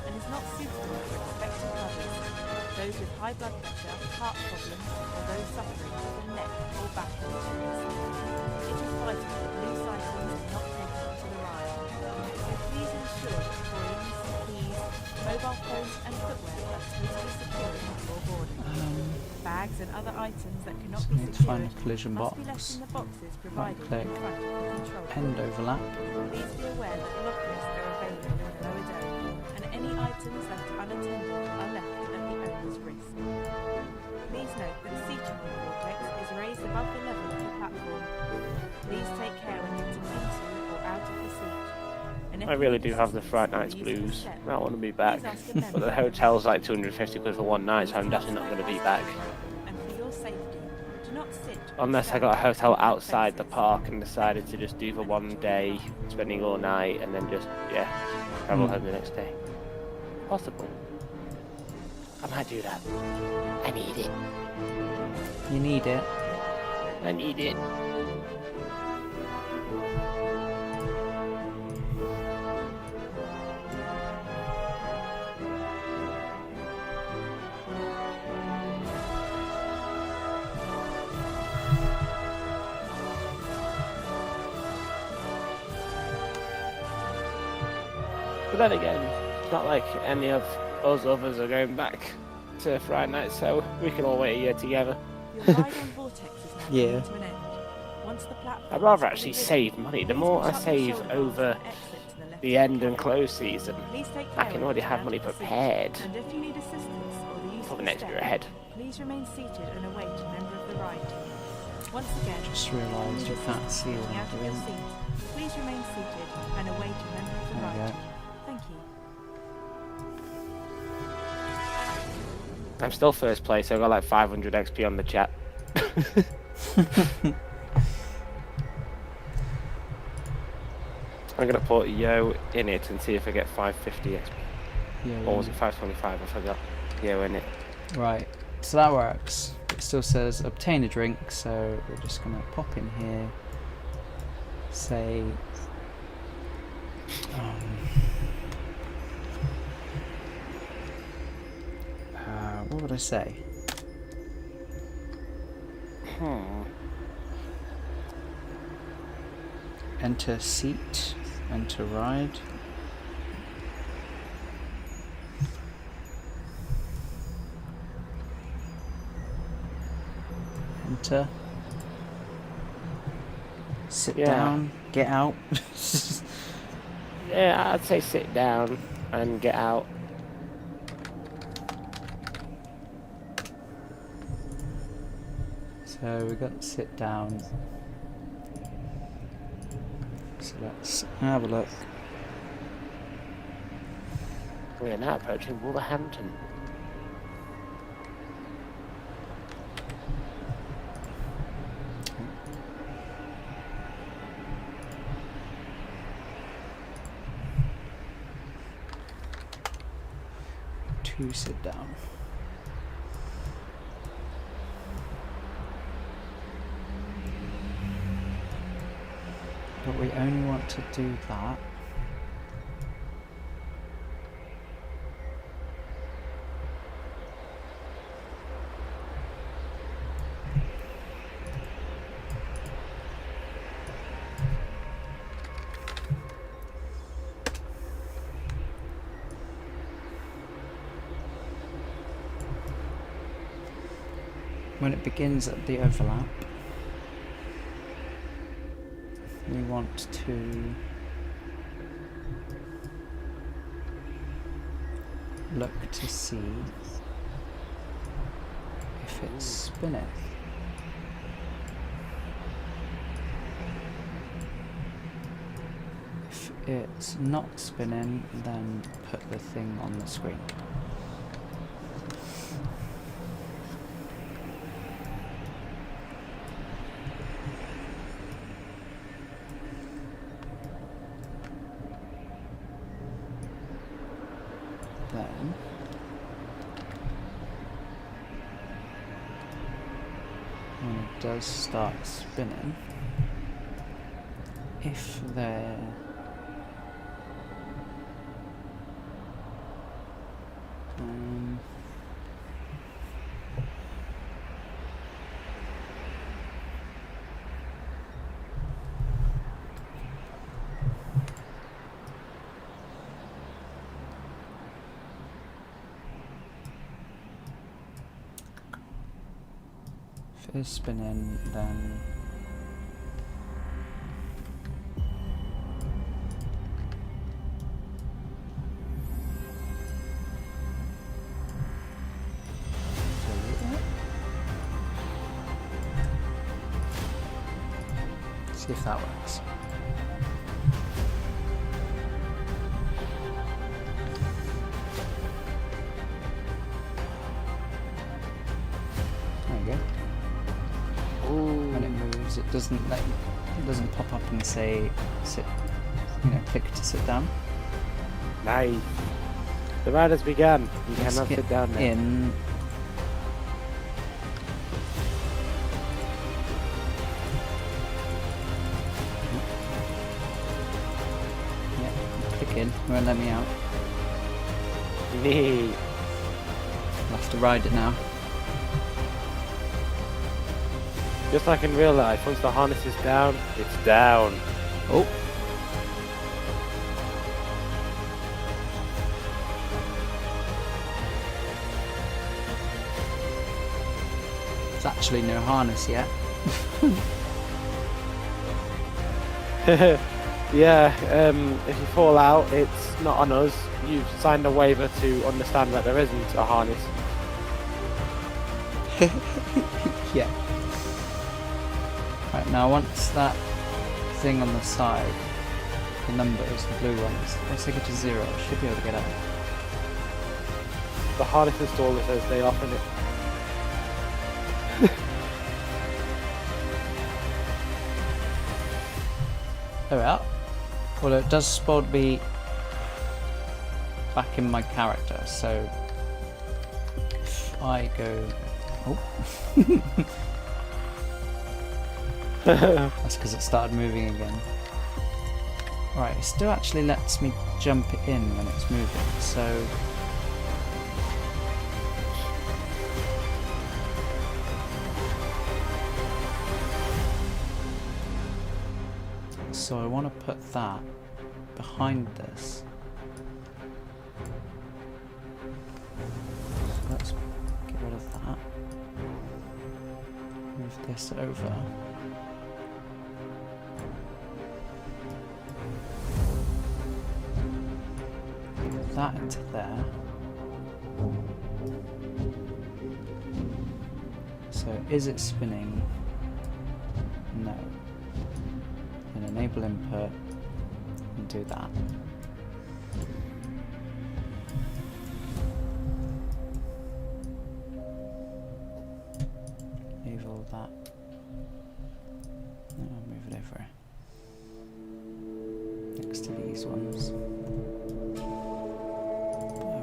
and is not suitable for expectant mothers, those with high blood pressure, heart problems, or those suffering from neck or back injuries. It is vital that loose items are not taken onto the ride, so please ensure that coins, keys, mobile phones and footwear are totally secure before boarding. Bags and other items that cannot be need to find secured a collision must be left box. in the boxes Right provided click. in front of the control room. End overlap. Please be aware that lockers are available in the lower dome, and any items left unattended are left at the owner's risk. Please note that seating in the vortex is raised above the level of the platform. Please take care when getting into or out of the seat. And if I you really need do have the assistance Fright with Nights the use of the blues. step, I want to be back. please ask a member But the hotel's like 250 quid for one night, so I'm definitely not going to be back. And for your safety, do not sit or Unless I stand got a hotel on outside the fences. park and decided to just do for one day, spending all night, and then just, yeah, travel home the next day. Possible. I might do that. I need it. You need it. I need it. But then again, it's not like any of us others are going back to Friday night, so we can all wait a year together. Your ride on Vortex is now Yeah. coming to an end. Once the platform I'd rather is actually fully save visible, money. The please more I construct your save shoulder over guards and exit to the left the of end and cabin. close season, Please take I care can when already getting have out money of the seat. prepared And if you need assistance or the use for of the the next step, year ahead. please remain seated and await a member of the ride team. Once again, Just if you realised need you can't assistance see what getting I'm out of your doing. seat, please remain seated and await a member of the There we ride go. team. Thank you. I'm still first place, I got like 500 XP on the chat. I'm gonna put yo in it and see if I get 550 XP. Yeah, Or was it 525? I forgot. Yo in it. Right, so that works. It still says obtain a drink, so we're just gonna pop in here. Say, what would I say? Enter seat, enter ride. Enter. Sit Yeah. down, get out. Yeah, I'd say sit down and get out. So we got sit down. So let's have a look. We are now approaching Wolverhampton. To sit down. But we only want to do that when it begins at the overlap. We want to look to see if it's spinning. If it's not spinning, then put the thing on the screen. Then when it does start spinning, if they're if it is spinning, then see if that works. There you go. When it moves, it doesn't pop up and say sit, click to sit down. Nice. The ride has begun. You Let's cannot get sit down now. in. Yeah, click in. It won't let me out. Neat. I'll have to ride it now. Just like in real life, once the harness is down, it's down. Oh. There's actually no harness yet. Yeah, if you fall out, it's not on us. You've signed a waiver to understand that there isn't a harness. Yeah. Right, now once that thing on the side, the numbers, the blue ones, once they get to 0, I should be able to get out. The harness installer says they often it. There we are. Well, it does spawn me back in my character, so if I go... Oh. That's because it started moving again. Right, it still actually lets me jump it in when it's moving, so... So I want to put that behind this. So let's get rid of that. Move this over. Move that into there. So is it spinning? No. And enable input and do that. Enable that. And I'll move it over next to these ones. I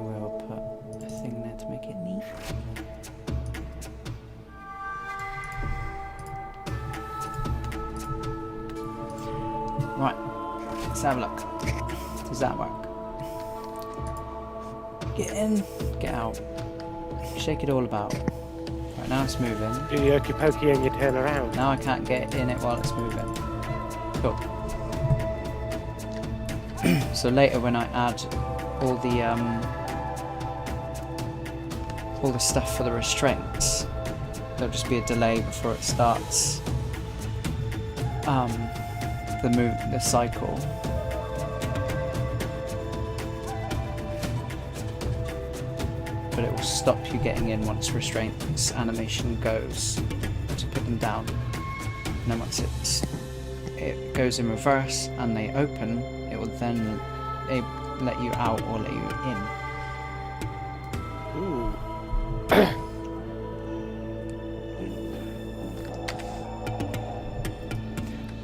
will put a thing there to make it neat. Right, let's have a look. Does that work? Get in, get out. Shake it all about. Right, now it's moving. Do the okey pokey and you turn around. Now I can't get in it while it's moving. Cool. So later when I add all the stuff for the restraints, there'll just be a delay before it starts the cycle. But it will stop you getting in once restraints animation goes to put them down. And then once it goes in reverse and they open, it will then let you out or let you in. Ooh.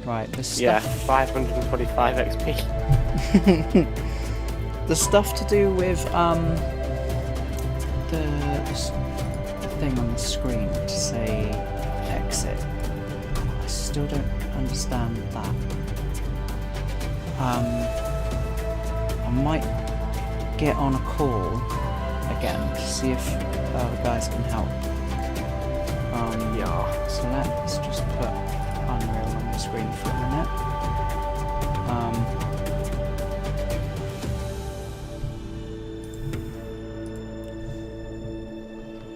Right, the stuff... Yeah, 525 XP. The stuff to do with the thing on the screen to say exit. I still don't understand that. I might get on a call again to see if the guys can help. Yeah. So let's just put Unreal on the screen for a minute.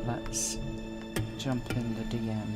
Let's jump in the DM.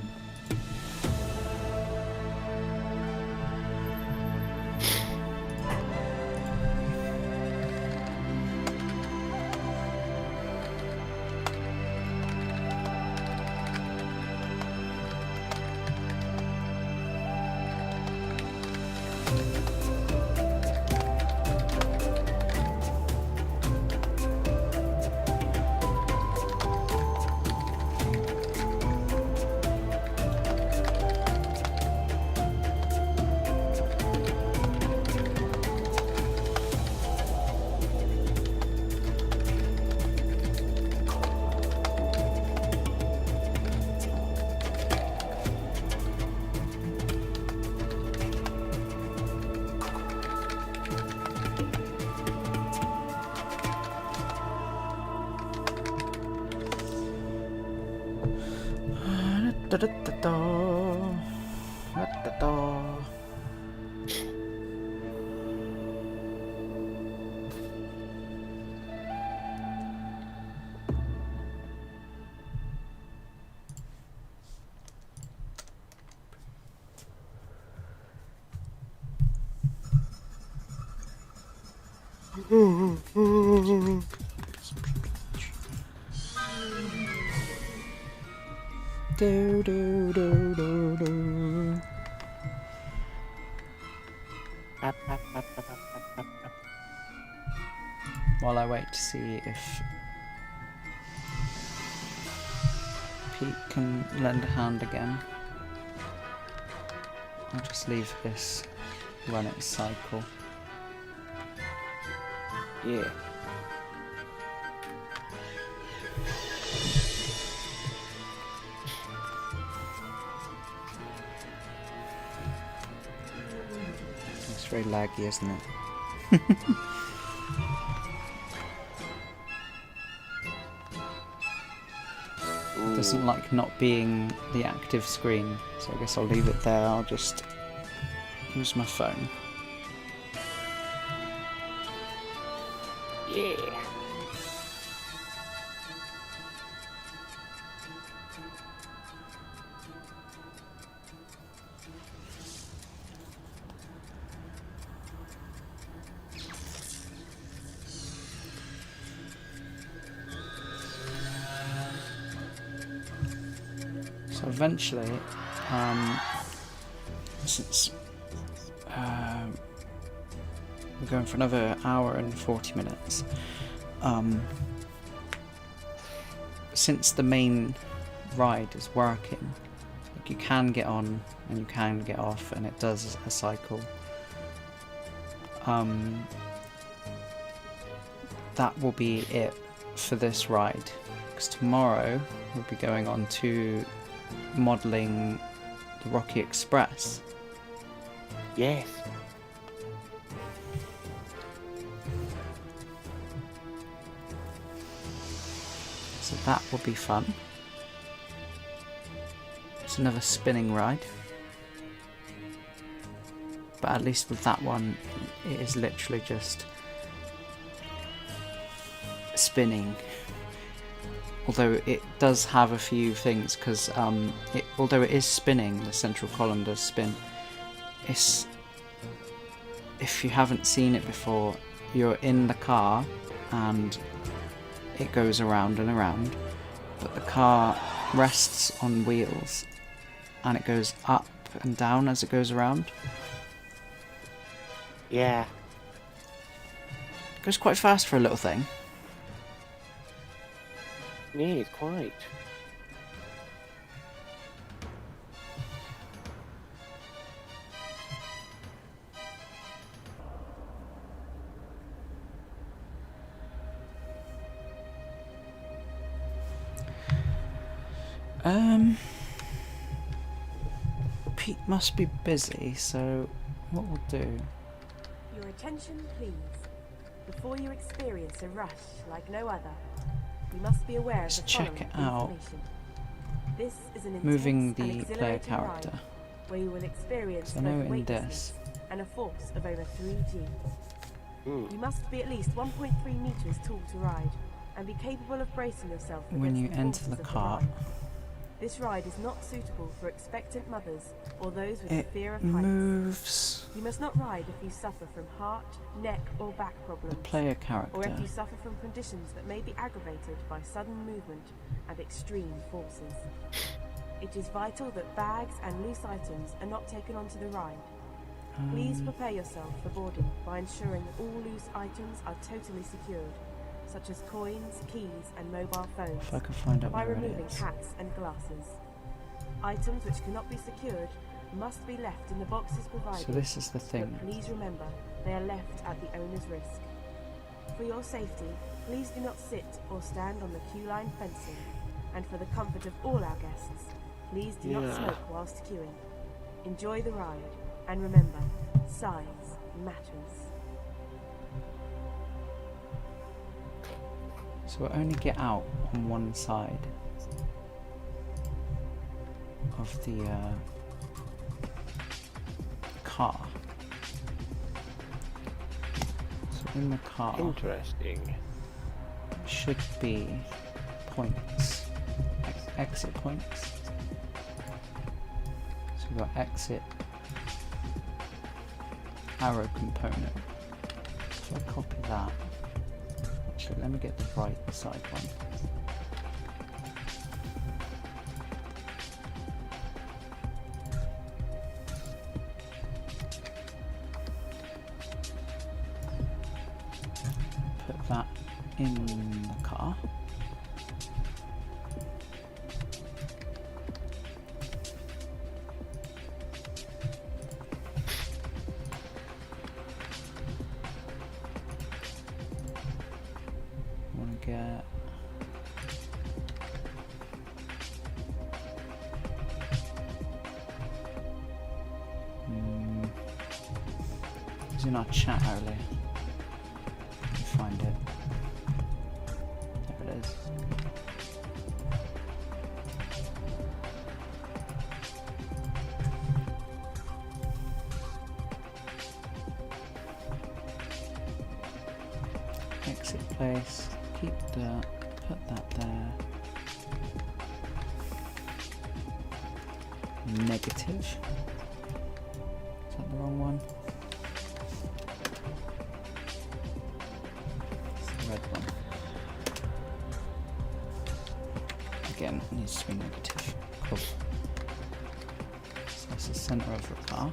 Do do do do do. While I wait to see if Pete can lend a hand again, I'll just leave this run its cycle. Yeah. It's very laggy, isn't it? It doesn't like not being the active screen, so I guess I'll leave it there. I'll just use my phone. Yeah. So eventually, since we're going for another hour and 40 minutes, since the main ride is working, like you can get on and you can get off, and it does a cycle. That will be it for this ride, because tomorrow we'll be going on to modelling the Rocky Express. Yes. So that will be fun. It's another spinning ride. But at least with that one, it is literally just spinning. Although it does have a few things, because although it is spinning, the central column does spin. If you haven't seen it before, you're in the car and it goes around and around, but the car rests on wheels and it goes up and down as it goes around. Yeah. It goes quite fast for a little thing. Yeah, quite. Pete must be busy, so what we'll do... Your attention, please. Before you experience a rush like no other, you must be aware of the check following it out. information. This is an intense Moving and the player exhilarating character. ride where you will experience So I know both in weightlessness this, and a force of over 3G. You must be at least 1.3 meters tall to ride and be capable of bracing yourself when you against enter forces the of cart, ride. This ride is not suitable for expectant mothers or those with a it fear of heights. moves You must not ride if you suffer from heart, neck or back problems, the player or character. if you suffer from conditions that may be aggravated by sudden movement and extreme forces. It is vital that bags and loose items are not taken onto the ride. Please prepare yourself for boarding by ensuring all loose items are totally secured, such as coins, keys and mobile phones, If I can find out by where it removing is. hats and glasses. Items which cannot be secured must be left in the boxes provided. So this is the thing. But please remember, they are left at the owner's risk. For your safety, please do not sit or stand on the queue line fencing. And for the comfort of all our guests, please do not smoke whilst queuing. Enjoy the ride, and remember, size matters. So we'll only get out on one side of the car. So in the car, Interesting. should be points, exit points. So we've got exit, arrow component. So I copy that. Actually, let me get the right side one. Put that in the car. Want to get it was in our chat earlier. Let me find it. There it is. Exit place. Keep that. Put that there. Negative. Is that the wrong one? It's the red one. Again, it needs to be negative. Cool. So that's the centre of the car.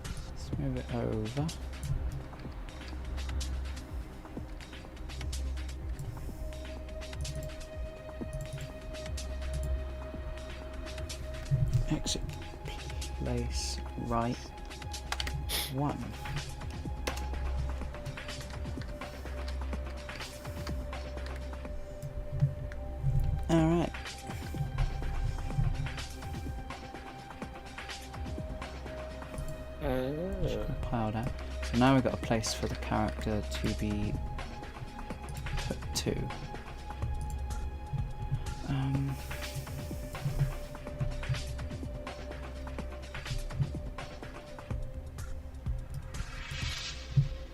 Let's move it over. Exit place right 1. Alright. Just compile that. So now we've got a place for the character to be put to.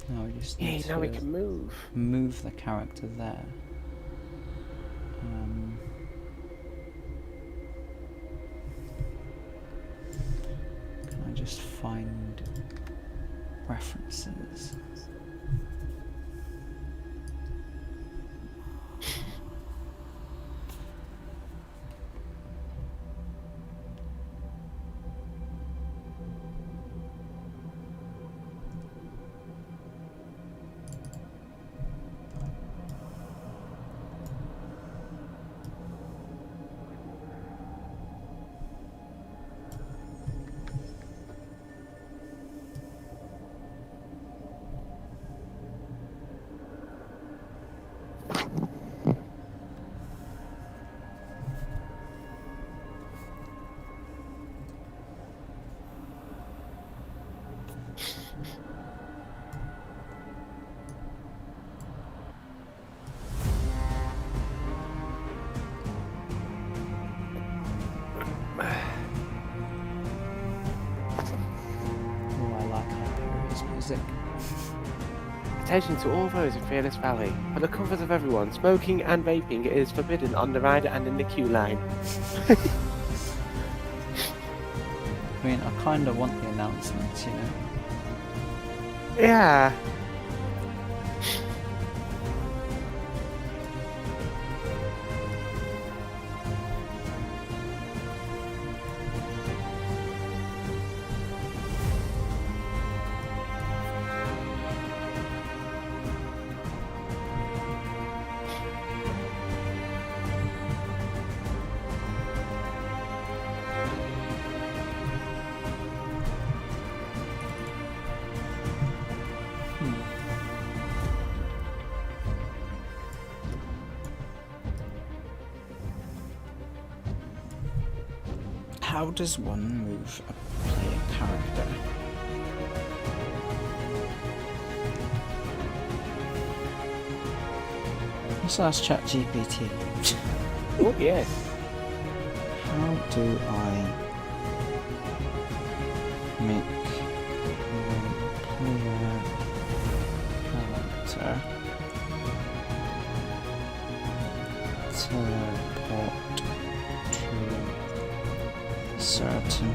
Now we just need now we to can move. Move the character there. Can I just find references? music. Attention to all those in Fearless Valley. For the comfort of everyone, smoking and vaping is forbidden on the ride and in the queue line. I mean, I kind of want the announcements, you know? Yeah. How does one move a player character? Let's ask ChatGPT. Oh, yes. How do I make a player character teleport to certain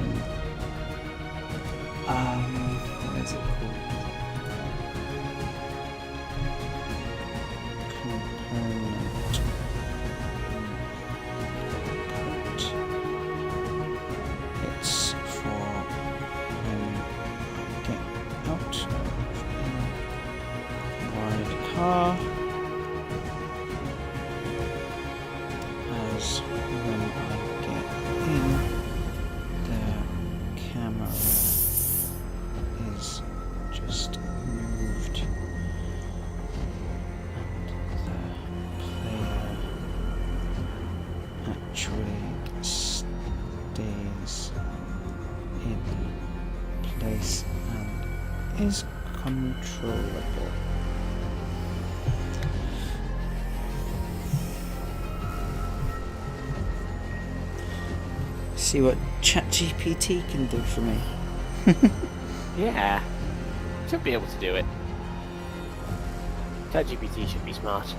what is it called? Component. It's for when I get out of a wide car, as when I get in, the camera is just moved and the player actually stays in place and is controllable. See what ChatGPT can do for me. Yeah. Should be able to do it. ChatGPT should be smart.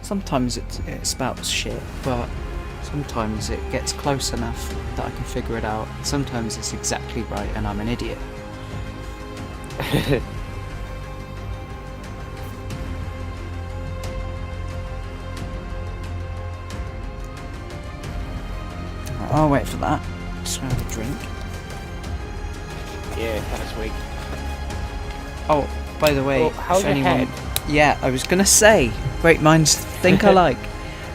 Sometimes it spouts shit, but sometimes it gets close enough that I can figure it out. Sometimes it's exactly right and I'm an idiot. I'll wait for that. Just have a drink. Yeah, kind of sweet. Oh, by the way, how's if your anyone... head? Yeah, I was gonna say. Great minds think alike.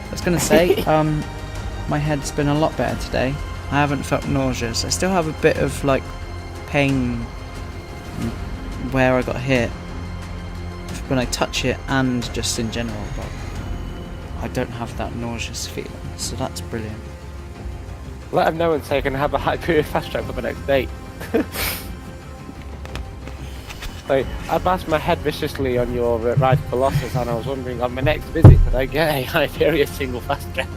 I was gonna say, my head's been a lot better today. I haven't felt nauseous. I still have a bit of like pain where I got hit when I touch it and just in general, but I don't have that nauseous feeling, so that's brilliant. Let them know and say I can have a Hyperion fast track for the next date. Like, I bashed my head viciously on your ride to Colossus, and I was wondering on my next visit could I get a Hyperion single fast track?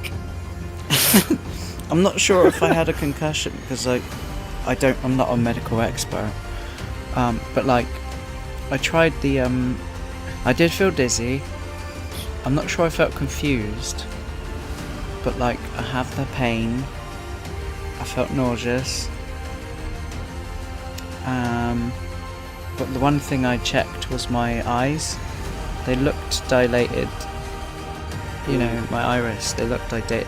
I'm not sure if I had a concussion because I'm not a medical expert. But like, I tried the I did feel dizzy. I'm not sure I felt confused, but like I have the pain. I felt nauseous. But the one thing I checked was my eyes. They looked dilated. You know, my iris. They looked dilated.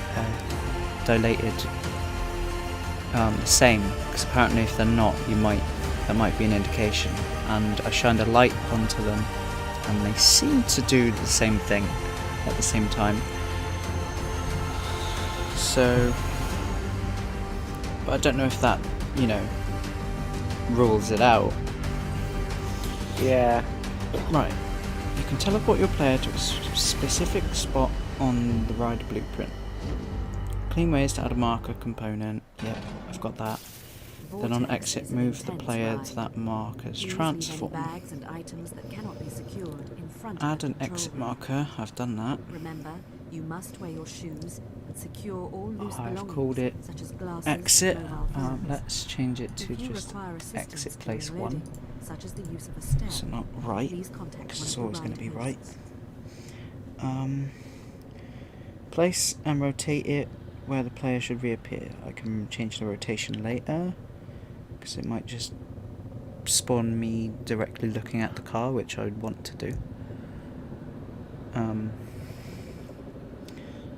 The same. Because apparently, if they're not, that might be an indication. And I shined a light onto them, and they seem to do the same thing at the same time. So, but I don't know if that, rules it out. Yeah. Right. You can teleport your player to a specific spot on the ride blueprint. Clean ways to add a marker component. Yep, I've got that. Then on exit, move the player to that marker's transform. Bags and items that cannot be secured in front Add of an the control exit room. marker. I've done that. Remember, you must wear your shoes, and secure all loose I've belongings, called it such as glasses, exit. mobile phones. Let's change it to If you just require assistance exit during place loading, 1. such as the use of a step, So not right, please contact because one it's of the always going to be ride right. hosts. Place and rotate it where the player should reappear. I can change the rotation later, because it might just spawn me directly looking at the car, which I would want to do.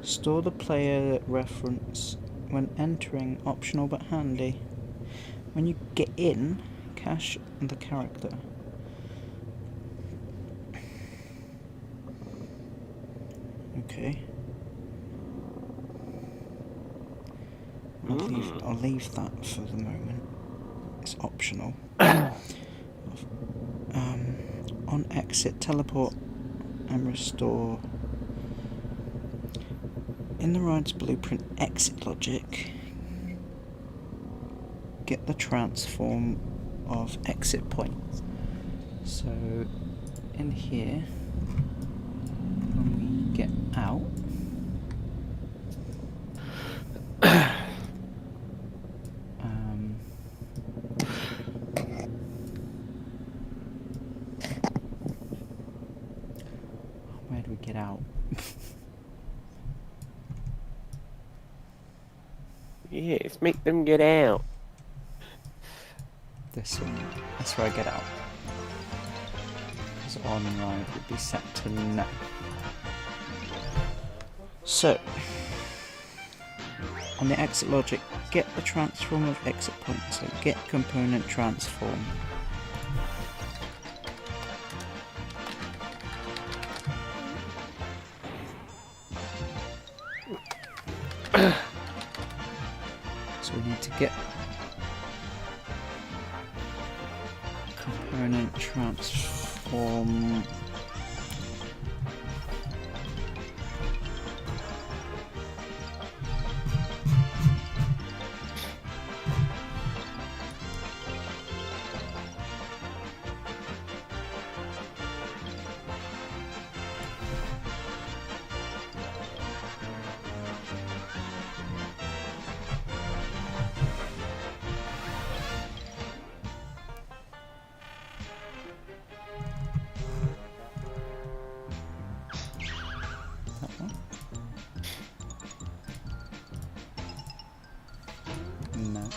Store the player reference when entering, optional but handy. When you get in, cache the character. Okay. I'll leave that for the moment. It's optional. On exit, teleport and restore. In the ride's blueprint exit logic, get the transform of exit point. So in here, when we get out, where do we get out? Yes, make them get out. This one. That's where I get out. Because on ride would be set to no. So, on the exit logic, get the transform of exit point. So get component transform. So we need to get component transform. No.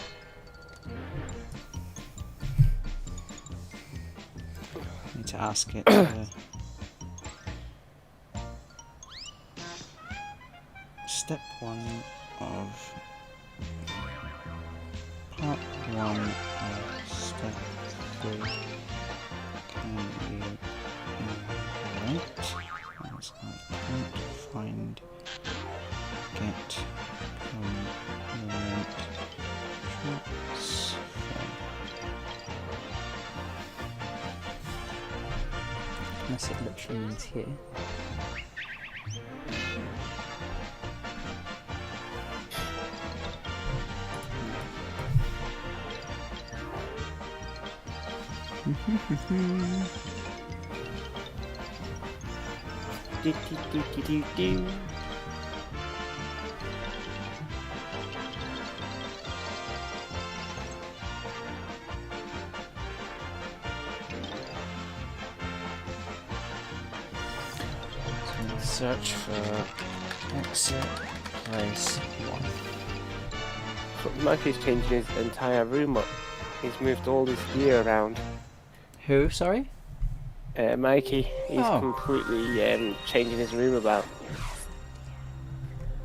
Need to ask it. Step 1 of part 1 of step 3. Can you write? As I can't find get component transform. Unless it literally means here. Do, do, do, do, do, do. Search for exit place 1. But Mikey's changing his entire room up. He's moved all his gear around. Who, sorry? Mikey. He's Oh. completely changing his room about.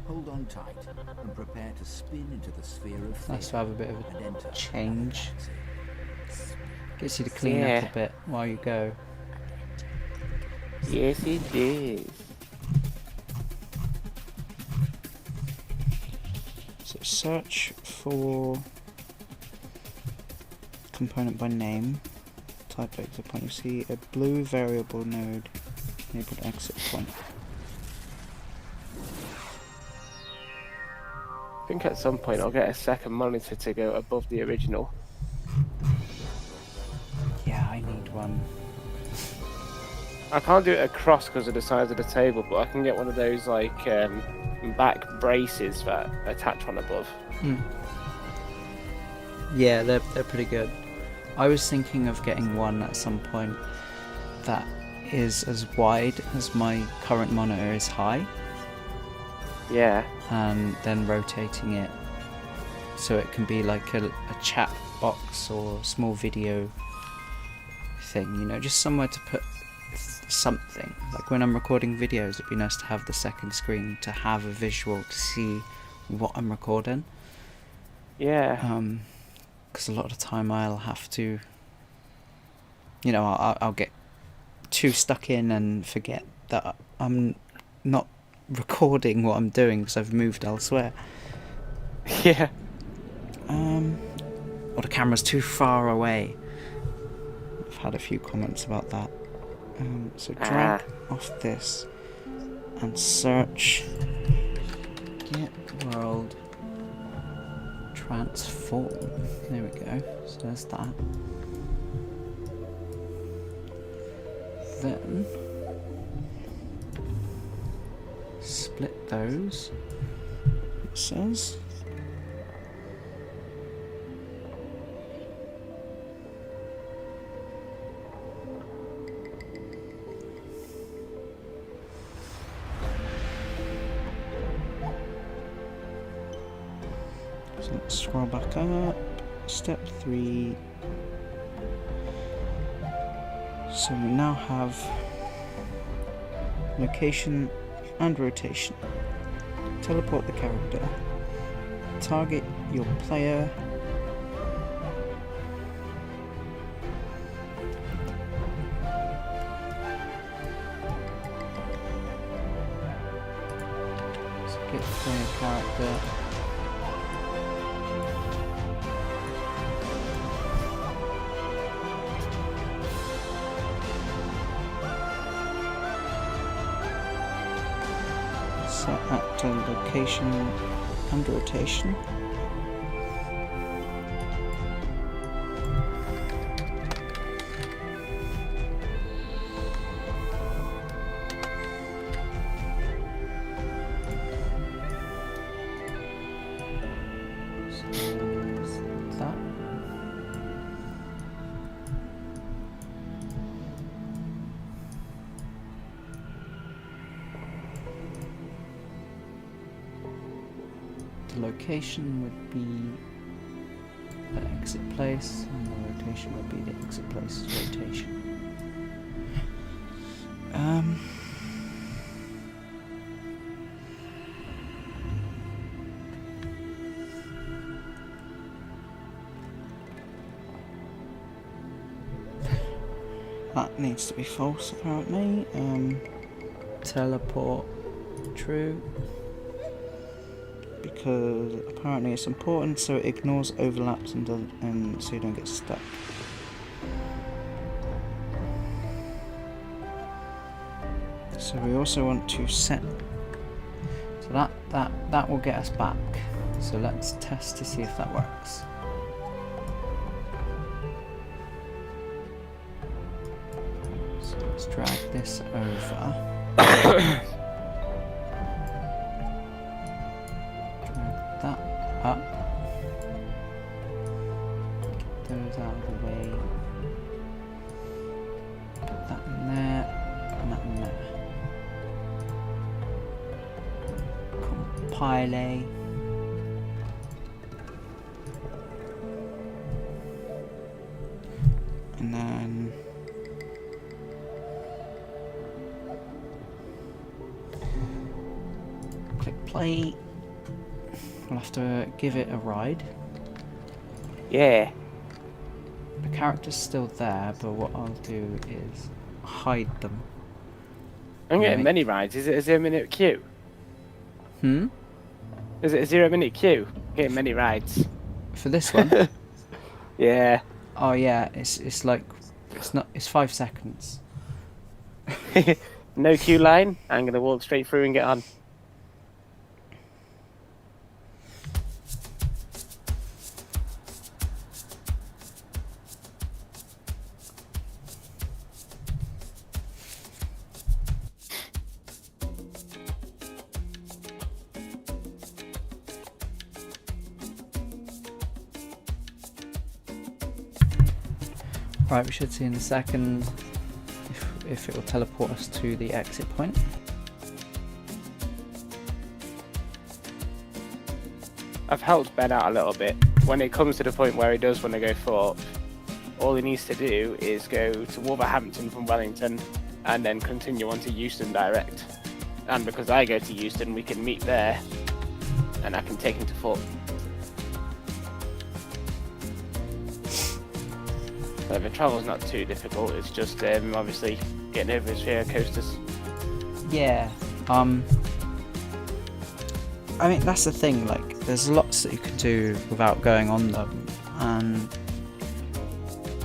Hold on tight and prepare to spin into the sphere of Nice to fear have a bit of and a enter. change. Gets you to clean up Yeah. a bit while you go. Yes, he did. So search for component by name. Type exit point. You see a blue variable node enabled exit point. I think at some point I'll get a second monitor to go above the original. Yeah, I need one. I can't do it across because of the size of the table, but I can get one of those like back braces that attach one above. Yeah, they're pretty good. I was thinking of getting one at some point that is as wide as my current monitor is high. Yeah. And then rotating it so it can be like a chat box or small video thing, you know, just somewhere to put something. Like when I'm recording videos, it'd be nice to have the second screen to have a visual to see what I'm recording. Yeah. Because a lot of the time I'll have to, you know, I'll get too stuck in and forget that I'm not recording what I'm doing because I've moved elsewhere. Yeah. Or the camera's too far away. I've had a few comments about that. So drag off this and search get world transform. There we go. So there's that. Then split those. It says. So let's scroll back up. Step 3. So we now have location and rotation. Teleport the character. Target your player. So get player character. Set actor location and rotation. So there's that. The location would be the exit place, and the rotation would be the exit place rotation. That needs to be false apparently. Teleport true. Because apparently it's important, so it ignores overlaps and so you don't get stuck. So we also want to set. So that will get us back. So let's test to see if that works. So let's drag this over. That up. Get those out of the way. Put that in there, and that in there. Compile. And then click play. We'll have to give it a ride. Yeah. The character's still there, but what I'll do is hide them. I'm getting many rides. Is it a 0-minute queue? Is it a 0-minute queue? Getting many rides. For this one? Yeah. Oh yeah, it's like it's 5 seconds. No queue line. I'm gonna walk straight through and get on. Right, we should see in a second if it will teleport us to the exit point. I've helped Ben out a little bit. When it comes to the point where he does want to go Thorpe, all he needs to do is go to Wolverhampton from Wellington and then continue on to Euston direct. And because I go to Euston, we can meet there and I can take him to Thorpe. So the travel's not too difficult, it's just obviously getting over his fear of coasters. Yeah, I mean, that's the thing, like, there's lots that you can do without going on them, and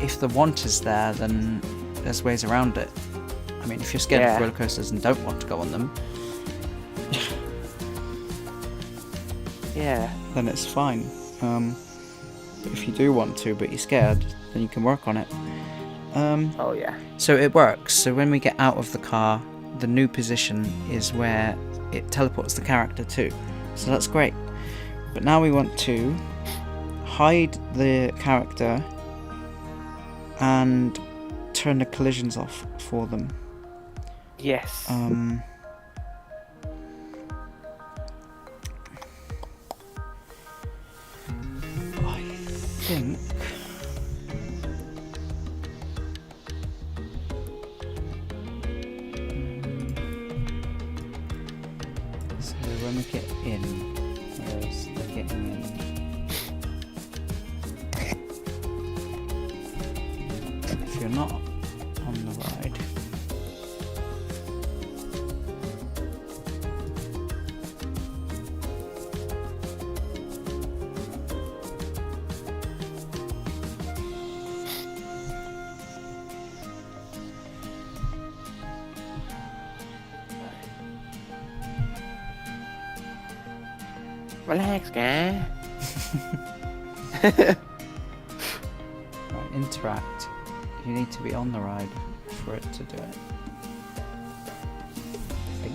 if the want is there, then there's ways around it. I mean, if you're scared of roller coasters and don't want to go on them, then it's fine. But if you do want to, but you're scared, then you can work on it. Oh yeah. So it works. So when we get out of the car, the new position is where it teleports the character to. So that's great. But now we want to hide the character and turn the collisions off for them. Yes. I think so when we get in, where's the getting in? If you're not on the ride, relax, guy. right, interact. You need to be on the ride for it to do it. I think.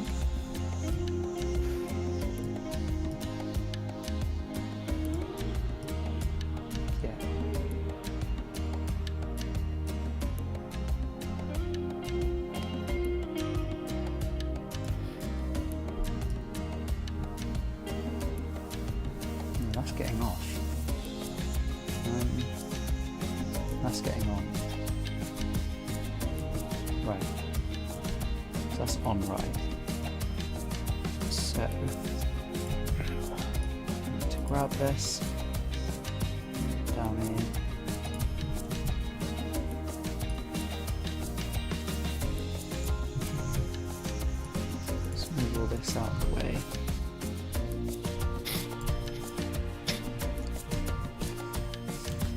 Yeah. That's getting off. That's getting on. Right. So that's on right. So need to grab this down here. Let's move all this out of the way.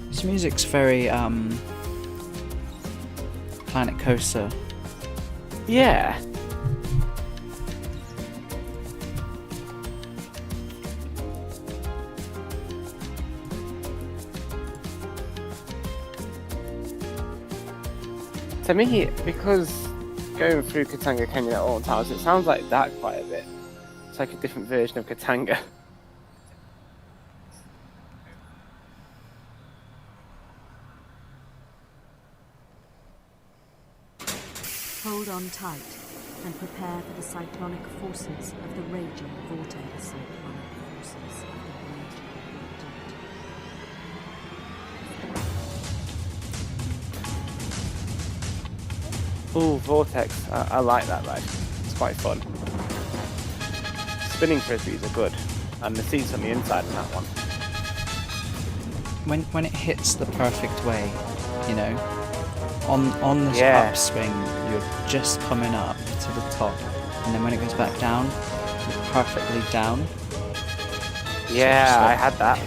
This music's very Planet Coaster. Yeah. To me, because going through Katanga Canyon at all times, it sounds like that quite a bit. It's like a different version of Katanga. Hold on tight and prepare for the cyclonic forces of the raging vortex. Cyclonic forces of the raging vortex. Ooh, Vortex. I like that ride. It's quite fun. Spinning frisbees are good, and the seats on the inside in that one. When it hits the perfect way, you know, on this upswing, you're just coming up to the top, and then when it goes back down, you're perfectly down. Yeah, So I had that.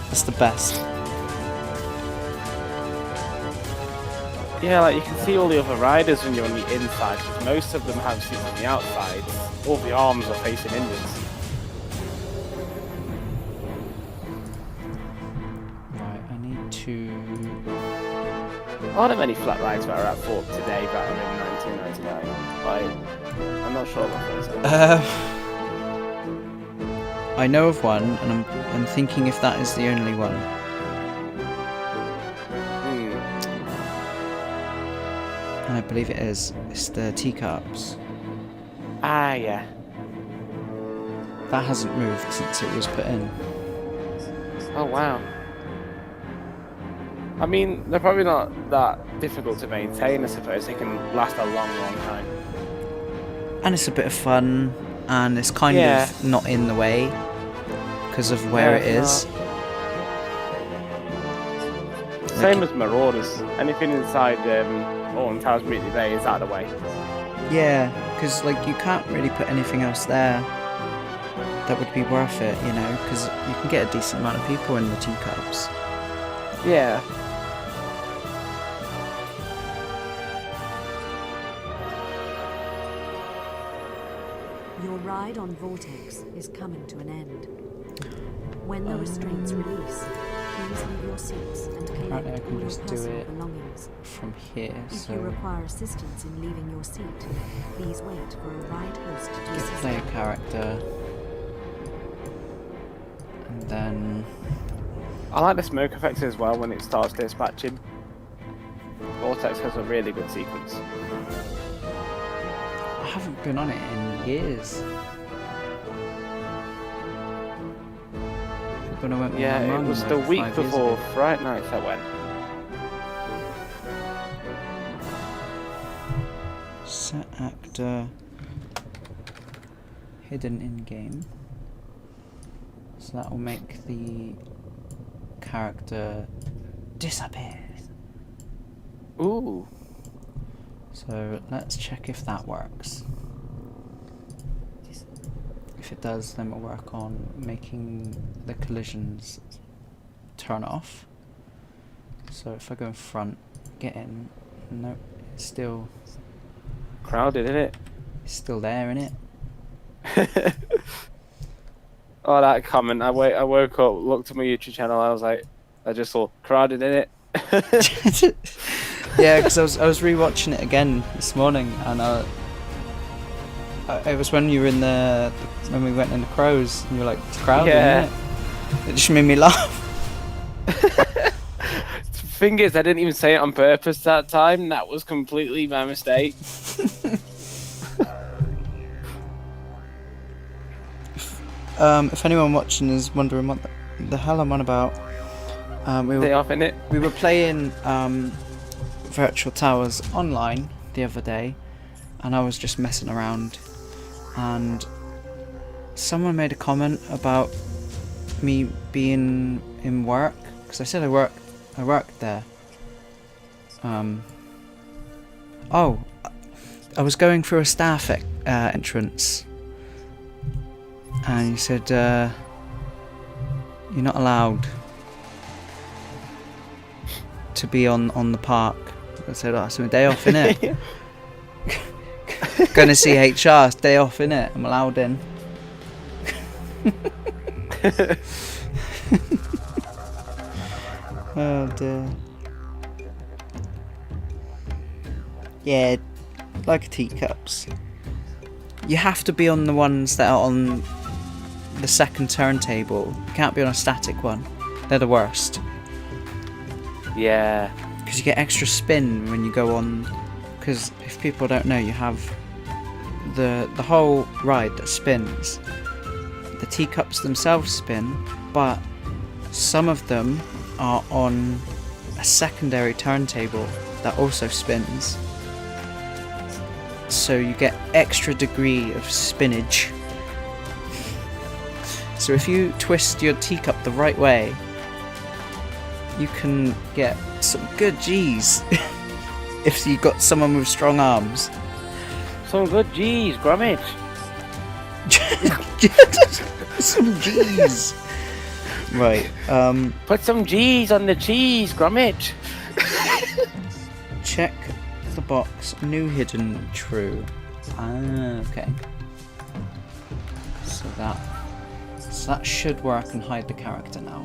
That's the best. Yeah, like you can see all the other riders when you're on the inside, because most of them have seats on the outside. All the arms are facing inwards. Right, I need to... Are there many flat rides that are at Thorpe today that are in 1999? Like, I'm not sure about those. I know of one, and I'm thinking if that is the only one. And I believe it is. It's the teacups. Ah, yeah. That hasn't moved since it was put in. Oh, wow. I mean, they're probably not that difficult to maintain, I suppose. They can last a long, long time. And it's a bit of fun, and it's kind of not in the way because of where it is. Same as Marauders. Anything inside Alton Towers Mutiny Bay is out of the way. Yeah, because like you can't really put anything else there that would be worth it, you know, because you can get a decent amount of people in the teacups. Yeah. Your ride on Vortex is coming to an end. When the restraints release, please leave your seats and collect Apparently I all can your just do personal it belongings. from here, If so you require assistance in leaving your seat, please wait for a ride host to get assist play a you. character, and then I like the smoke effects as well when it starts dispatching. Vortex has a really good sequence. I haven't been on it in years. When I went with Yeah, my it mum, was like, the week 5 years before ago. Fright Night I went. Set actor hidden in game. So that will make the character disappear. Ooh. So let's check if that works. If it does, then we'll work on making the collisions turn off. So if I go in front, get in, nope, it's still Crowded, isn't it? It's still there, isn't it? Oh, that comment. I woke up, looked at my YouTube channel, I was like, I just saw crowded, in it. Yeah, because I was rewatching it again this morning, and it was when you were in when we went in the Crows, and you were like, it's crowded, Yeah. isn't it? It just made me laugh. The thing is, I didn't even say it on purpose that time. That was completely my mistake. If anyone watching is wondering what the hell I'm on about, we were playing Virtual Towers online the other day, and I was just messing around, and someone made a comment about me being in work, because I said I worked there. Oh, I was going through a staff entrance, and he said, you're not allowed to be on the park. I said, oh, it's my day off, innit? Gonna see HR, it's day off, innit? I'm allowed in. Oh dear. Yeah, like teacups. You have to be on the ones that are on the second turntable. You can't be on a static one. They're the worst. Yeah. Because you get extra spin when you go on. Because if people don't know, you have the whole ride that spins. The teacups themselves spin, but some of them are on a secondary turntable that also spins. So you get extra degree of spinach. So if you twist your teacup the right way, you can get some good G's. If you got someone with strong arms. Some good G's, Grummage. Some G's. Right, Put some G's on the cheese, Grummage. check the box. New hidden true. Ah, okay. So that should work and hide the character now.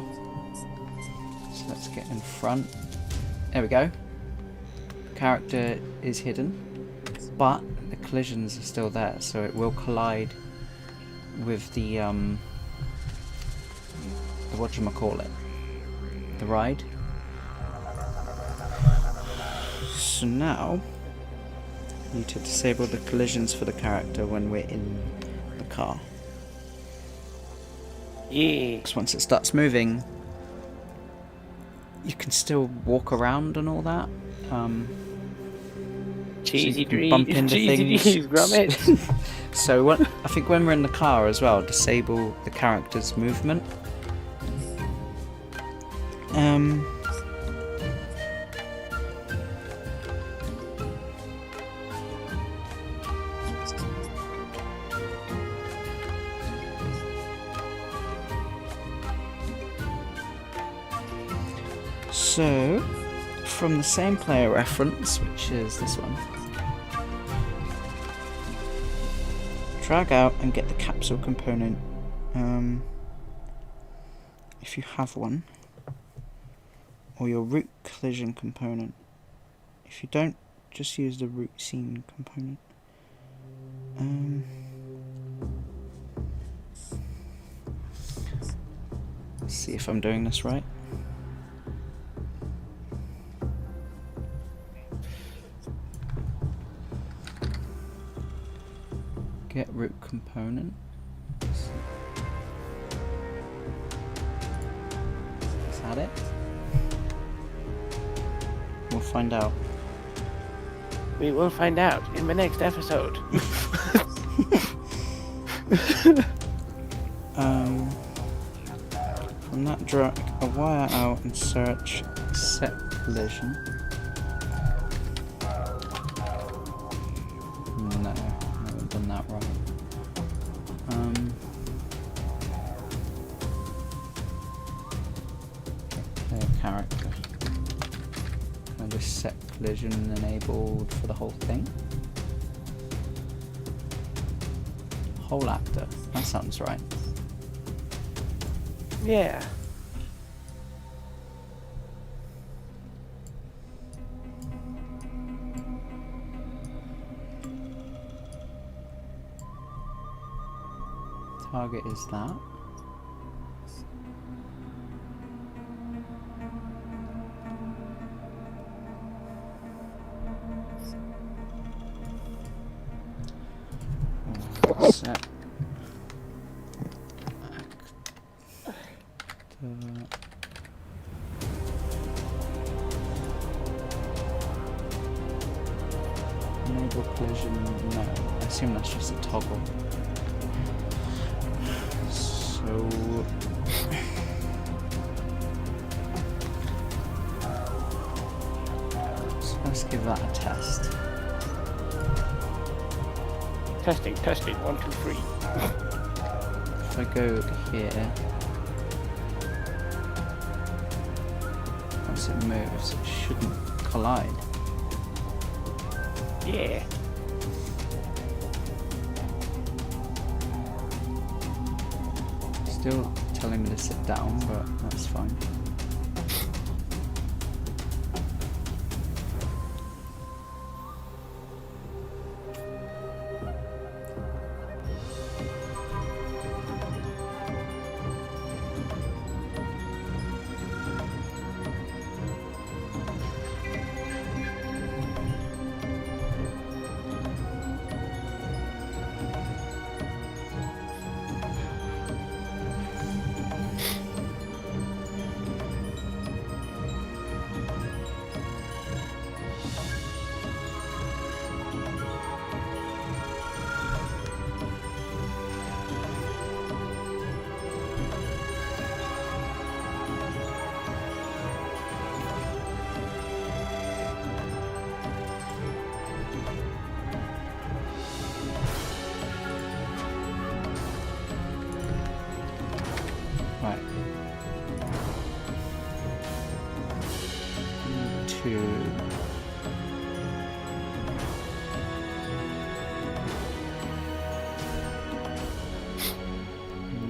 So let's get in front. There we go. Character is hidden, but the collisions are still there, so it will collide with the whatchamacallit, the ride. So now you to disable the collisions for the character when we're in the car. Yeah. Because once it starts moving, you can still walk around and all that. Cheesy so you can dreams, bump into cheesy things. dreams, Gromit. So I think when we're in the car as well, disable the character's movement. So, from the same player reference, which is this one, drag out and get the capsule component, if you have one, or your root collision component. If you don't, just use the root scene component. Let's see if I'm doing this right. Get root component. Is that it? We'll find out. We will find out in the next episode. From that, drag a wire out and search set collision. No, I haven't done that right. Player character. Can I just set collision enabled for the whole thing? Whole actor. That sounds right. Yeah. Target is that. Set enable collision. No, I assume that's just a toggle. So let's give that a test. Testing, 1, 2, 3. If I go here, once it moves, it shouldn't collide. Yeah. Still telling me to sit down, but that's fine. Right. 2.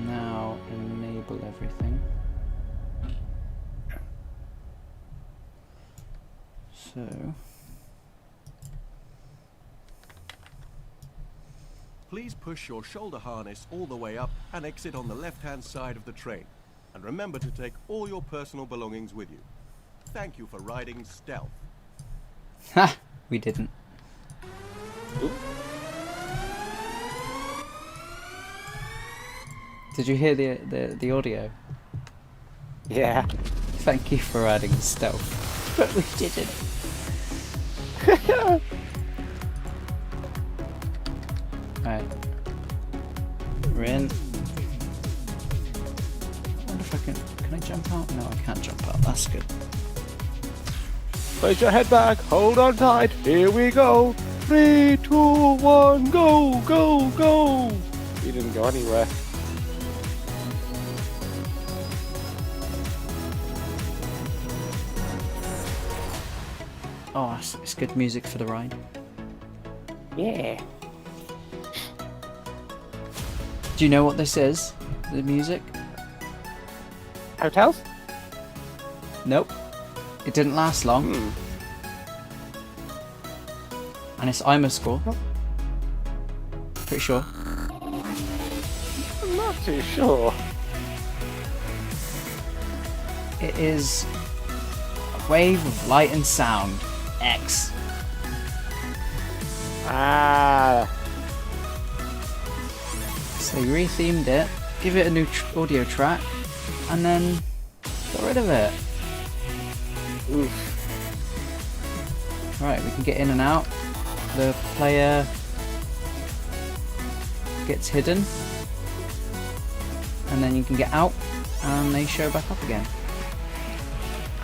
Now enable everything. So Please push your shoulder harness all the way up and exit on the left-hand side of the train. And remember to take all your personal belongings with you. Thank you for riding Stealth. Ha! We didn't. Did you hear the audio? Yeah. Thank you for adding stealth. But we didn't. Alright. We're in. I wonder if I can I jump out? No, I can't jump out. That's good. Place your head back, hold on tight, here we go. 3, 2, 1, go, go, go. He didn't go anywhere. Oh, it's good music for the ride. Yeah. Do you know what this is? The music? Hotels? Nope. It didn't last long. And it's IMA score. Pretty sure. I'm not too sure. It is a wave of light and sound. X. Ah. So they rethemed it, give it a new audio track, and then got rid of it. Oof. Right, we can get in and out. The player gets hidden, and then you can get out, and they show back up again.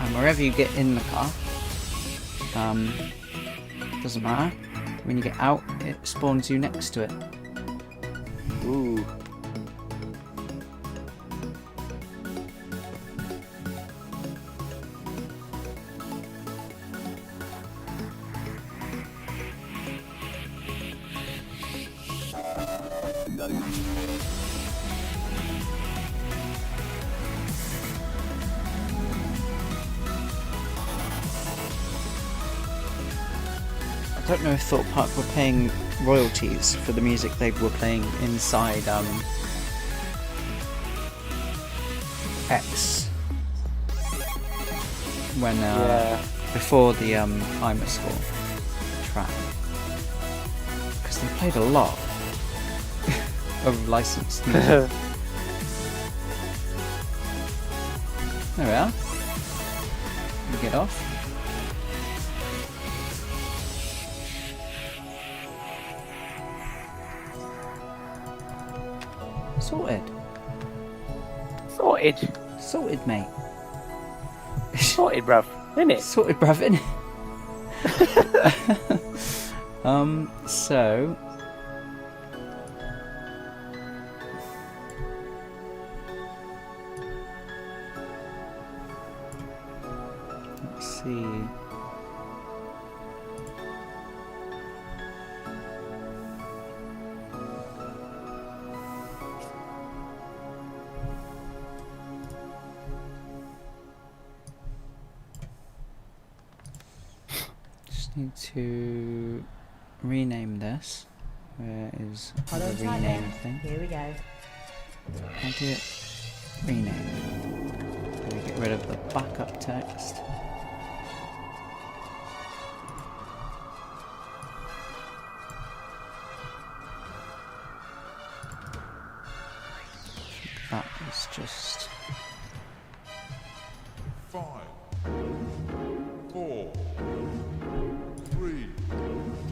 And wherever you get in the car, doesn't matter. When you get out, it spawns you next to it. Ooh. I don't know if Thorpe Park were paying royalties for the music they were playing inside X when before the IMA score track, because they played a lot of licensed music. There we are. We get off. Sorted. Sorted. Sorted, mate. Sorted, bruv. Innit? Sorted, bruv, innit? So... let's see... need to rename this. Where is the rename thing? Here we go. Edit, rename. We get rid of the backup text. That is just 5, 4, 3.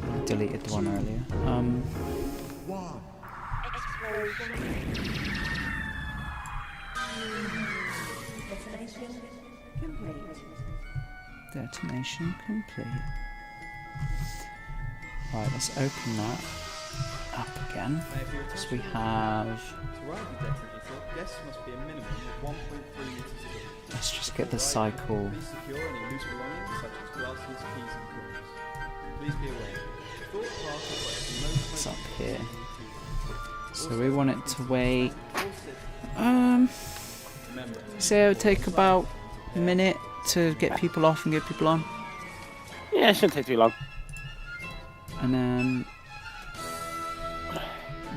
I deleted the one earlier. 1. Destination complete. Detonation complete. Right, let's open that up again. So we have. To ride the detonator, guests must be a minimum of 1.3 meters tall. Let's just get the cycle. Please secure any loose belongings such as glasses, keys, and coins. Please be aware. Thorpe Park operates no It's up smoking here. zones. So we want it to wait. Remember, Say it would take about a minute to get people off and get people on. Yeah, it shouldn't take too long. And then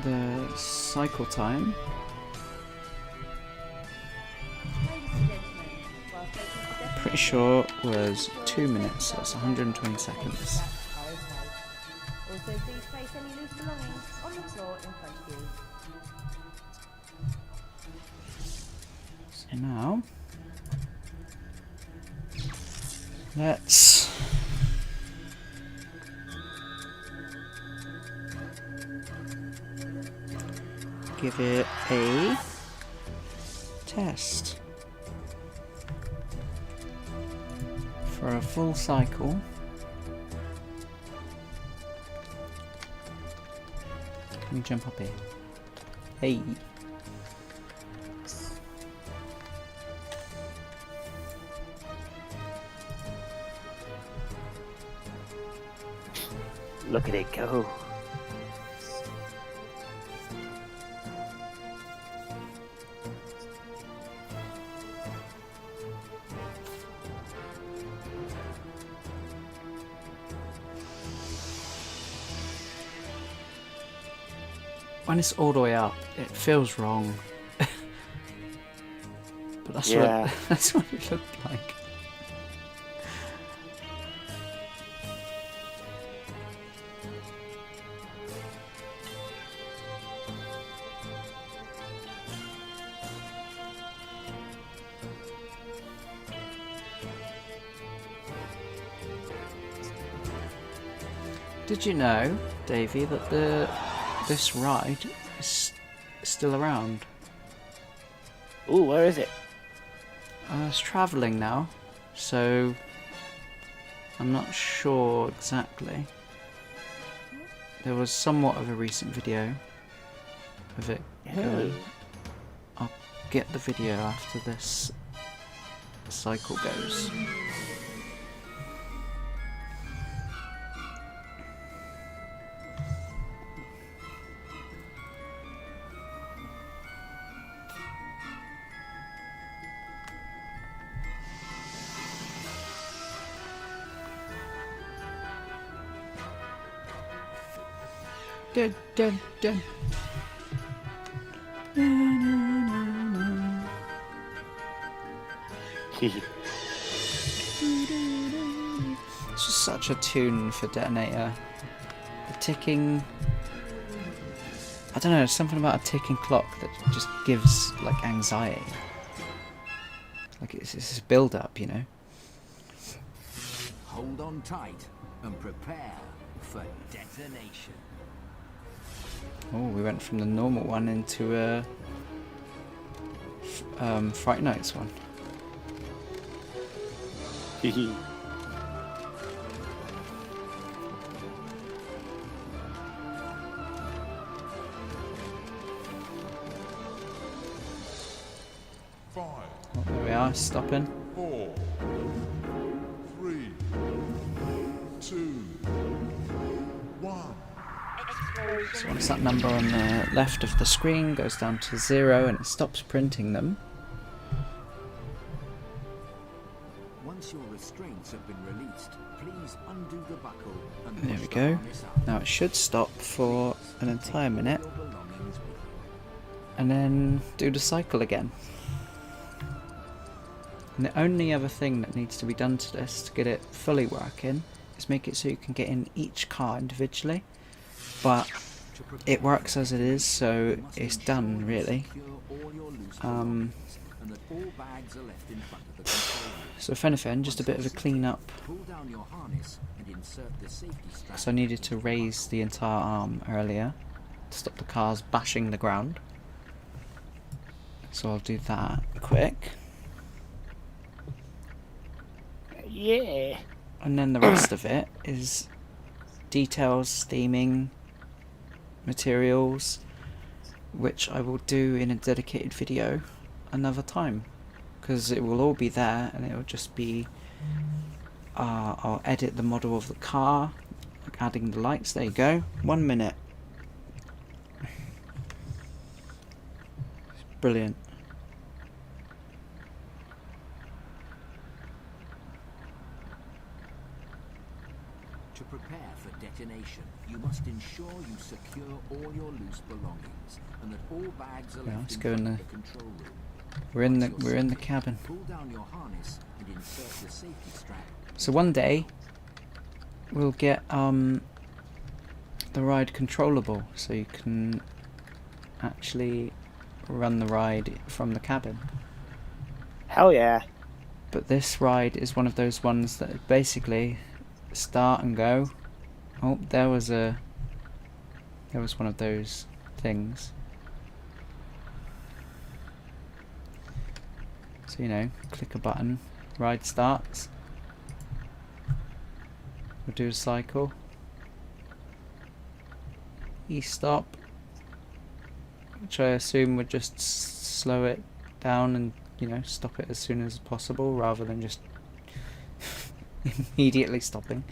the cycle time. Pretty sure was 2 minutes, so it's 120 seconds. Also, Also, please place any loose belongings on the floor in front of you. So now, let's give it a test for a full cycle. Can we jump up here? Hey. Look at it go. When it's all the way up, it feels wrong. But that's Yeah. that's what it looked like. Did you know, Davey, that this ride is still around? Ooh, where is it? It's travelling now, so I'm not sure exactly. There was somewhat of a recent video of it going. I'll get the video after this cycle goes. Dun, dun, dun. Na, na, na, na. It's just such a tune for Detonator. The ticking... I don't know, there's something about a ticking clock that just gives, like, anxiety. Like, it's this build-up, you know? Hold on tight and prepare for detonation. Oh, we went from the normal one into a Fright Nights one. Oh, there we are, stopping. 4, 3, 2, 1. So once that number on the left of the screen goes down to 0 and it stops printing them. Once your restraints have been released, please undo the buckle and There we push the go. harness up. Now it should stop for an entire minute Your belongings with you. and then do the cycle again. And the only other thing that needs to be done to this to get it fully working is make it so you can get in each car individually. But it works as it is, so it's done really. So if anything, just a bit of a clean up, because I needed to raise the entire arm earlier to stop the cars bashing the ground. So I'll do that quick. Yeah. And then the rest of it is details, theming, materials, which I will do in a dedicated video another time, because it will all be there and it will just be I'll edit the model of the car, like adding the lights. There you go, 1 minute. It's brilliant. To prepare for detonation, you must ensure you secure all your loose belongings and that all bags are Yeah, left let's in go in front the. of the control room. We're in the Once you're seated, cabin. Pull down your harness and insert the safety strap. So one day we'll get the ride controllable, so you can actually run the ride from the cabin. Hell yeah. But this ride is one of those ones that basically start and go. Oh, there was one of those things. So, you know, click a button, ride starts. We'll do a cycle. E-stop, which I assume would just slow it down and, you know, stop it as soon as possible rather than just immediately stopping.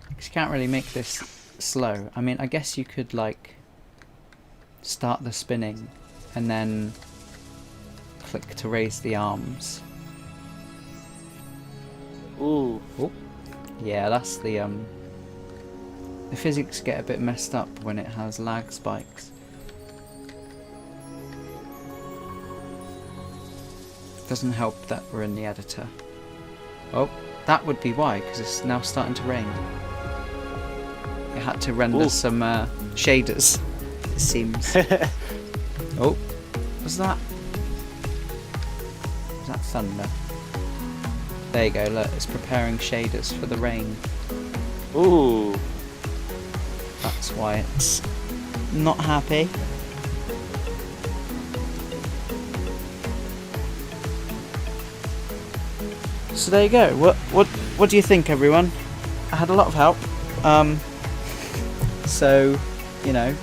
Because you can't really make this slow. I mean, I guess you could, like, start the spinning and then click to raise the arms. Ooh. Oh. Yeah, that's the physics get a bit messed up when it has lag spikes. Doesn't help that we're in the editor. Oh, that would be why, because it's now starting to rain. It had to render some shaders, it seems. Oh, was that thunder? There you go, look, it's preparing shaders for the rain. Ooh. That's why it's not happy. So there you go. What do you think, everyone? I had a lot of help. So, you know,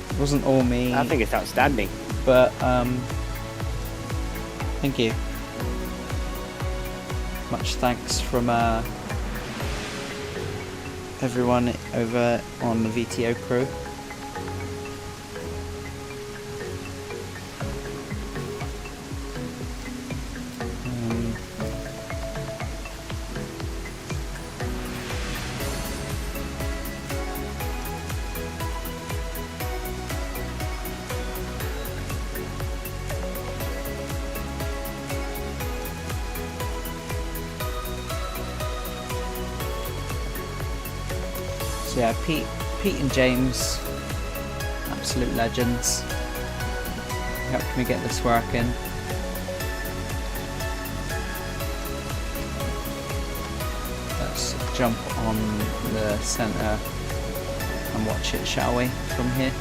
it wasn't all me. I think it's outstanding. But thank you. Much thanks from everyone over on the VTO crew. So yeah, Pete and James, absolute legends, helped me get this working. Let's jump on the centre and watch it, shall we, from here?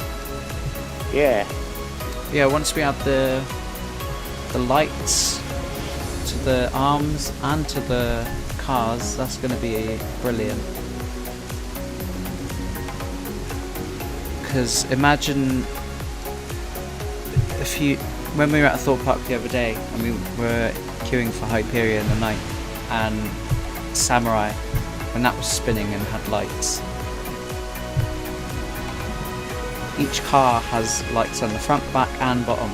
Yeah. Yeah, once we add the lights to the arms and to the cars, that's going to be brilliant. Because imagine when we were at Thorpe Park the other day and we were queuing for Hyperion in the night, and Samurai, when that was spinning and had lights. Each car has lights on the front, back and bottom.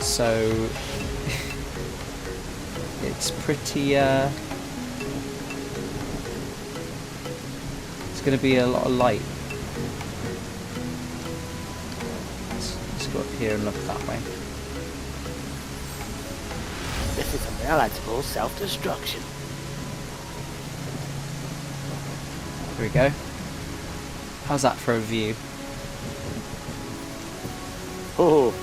So it's pretty it's going to be a lot of light. Let's go up here and look that way. This is a realizable self-destruction. Here we go. How's that for a view? Oh.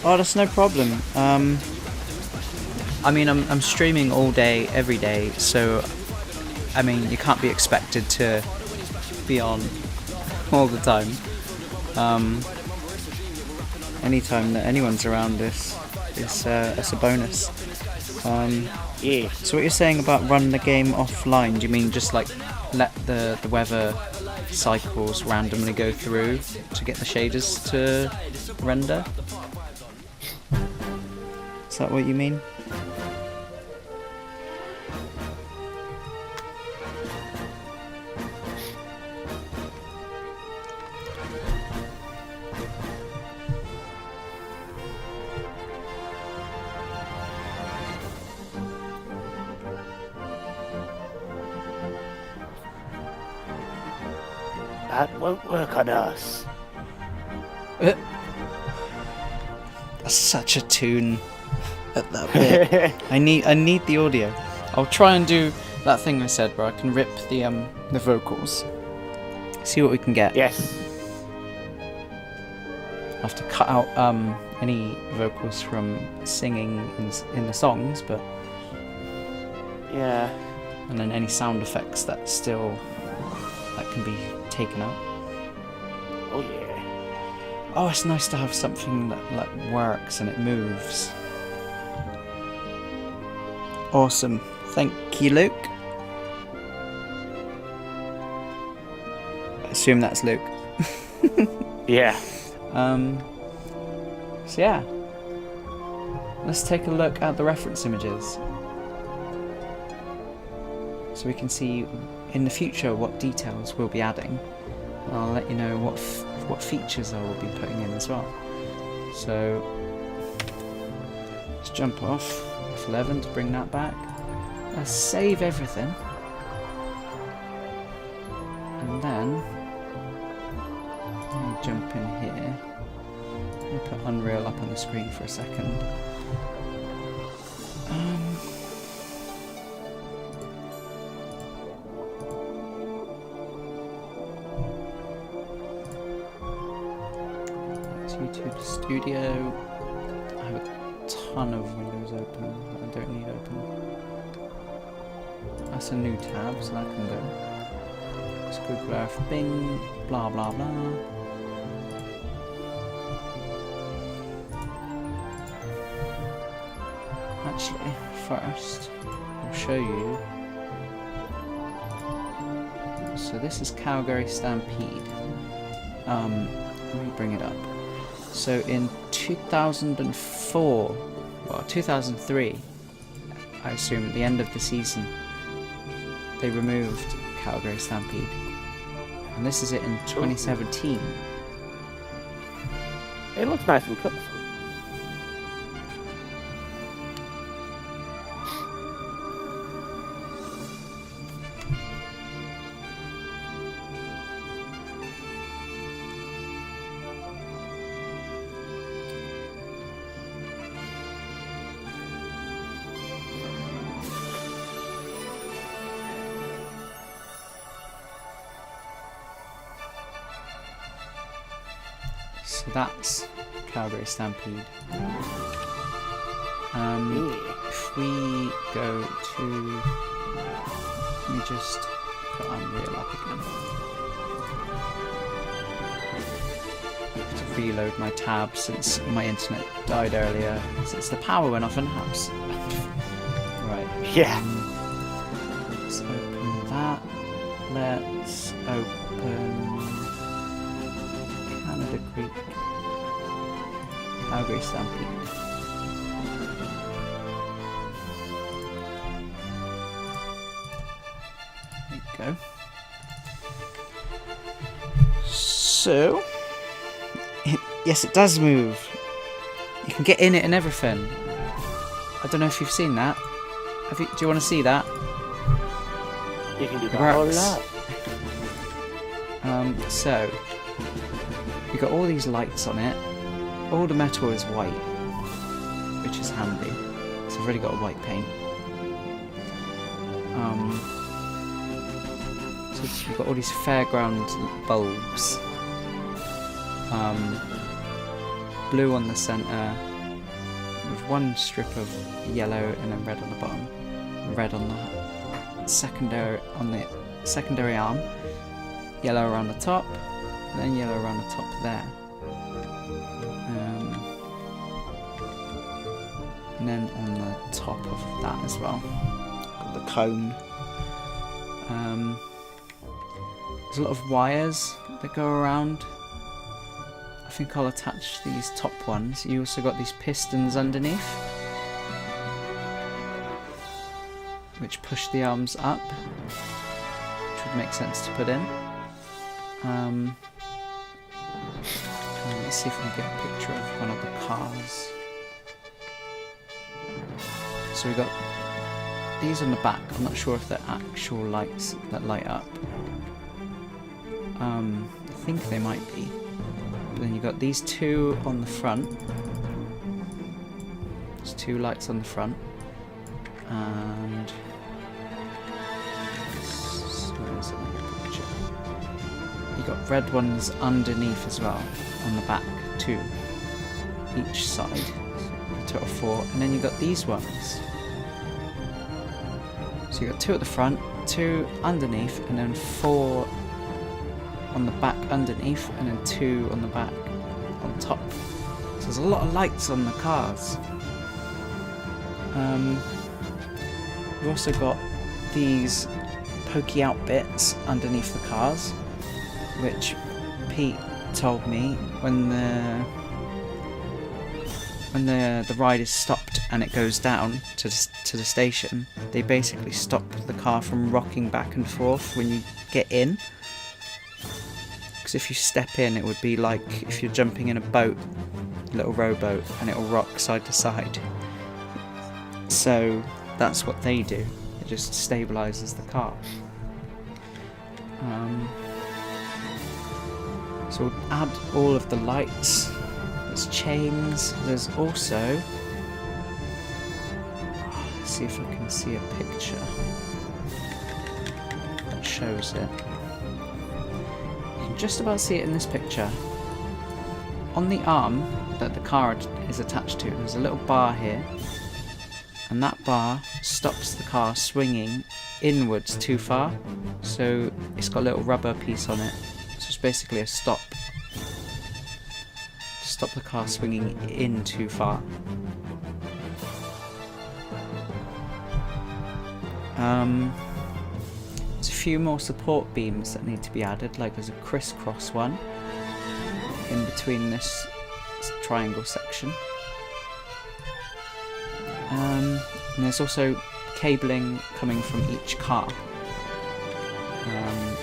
Oh, that's no problem. I mean, I'm streaming all day, every day, so I mean, you can't be expected to be on all the time. Anytime that anyone's around this, it's a bonus. Yeah. So what you're saying about run the game offline? Do you mean just like let the weather cycles randomly go through to get the shaders to render? Is that what you mean? That won't work on us. That's such a tune at that bit. I need the audio. I'll try and do that thing I said where I can rip the vocals. See what we can get. Yes. I'll have to cut out any vocals from singing in the songs, but yeah. And then any sound effects that can be taken out. Oh yeah. Oh, it's nice to have something that works and it moves. Awesome. Thank you, Luke. I assume that's Luke. Yeah. So yeah. Let's take a look at the reference images. So we can see in the future what details we'll be adding. And I'll let you know what features I will be putting in as well. So let's jump off F11 to bring that back. Let's save everything. And then let me jump in here. Let me put Unreal up on the screen for a second. YouTube Studio. I have a ton of windows open that I don't need open. That's a new tab, so that can go. Let's Google Earth, Bing, blah blah blah. Actually, first, I'll show you. So this is Calgary Stampede. Let me bring it up. So in 2004, well 2003, I assume at the end of the season, they removed Calgary Stampede. And this is it in 2017. It looks nice and colourful. So that's Calgary Stampede. If we go to, let me just put Unreal up again. I have to reload my tab since my internet died earlier. Since the power went off in the house. Right. Yeah. Let's open that. Let's open Canada Creek. Calgary Stampede. There you go. So, yes, it does move. You can get in it and everything. I don't know if you've seen that. Do you want to see that? You can do that all that. So, you've got all these lights on it. All the metal is white, which is handy. So I've already got a white paint. So you've got all these fairground bulbs. Blue on the centre, with one strip of yellow and then red on the bottom. Red on the secondary arm. Yellow around the top, and then yellow around the top there. And then on the top of that as well, got the cone. There's a lot of wires that go around. I think I'll attach these top ones. You also got these pistons underneath, which push the arms up, which would make sense to put in. Let's see if we can get a picture of one of the cars. So we got these on the back. I'm not sure if they're actual lights that light up. I think they might be. But then you've got these two on the front. There's two lights on the front. And... where is it in the picture? You've got red ones underneath as well, on the back, two. Each side. So total 4. And then you've got these ones. So you've got 2 at the front, 2 underneath, and then 4 on the back underneath, and then 2 on the back on top. So there's a lot of lights on the cars. We've also got these pokey out bits underneath the cars, which Pete told me when the ride is stopped and it goes down to the station, they basically stop the car from rocking back and forth when you get in. Because if you step in, it would be like if you're jumping in a boat, a little rowboat, and it'll rock side to side. So that's what they do. It just stabilizes the car. So we'll add all of the lights. There's chains. There's also... let's see if I can see a picture that shows it. You can just about see it in this picture. On the arm that the car is attached to, there's a little bar here. And that bar stops the car swinging inwards too far. So it's got a little rubber piece on it. So it's basically a stop. Stop the car swinging in too far. There's a few more support beams that need to be added, like there's a crisscross one in between this triangle section. And there's also cabling coming from each car,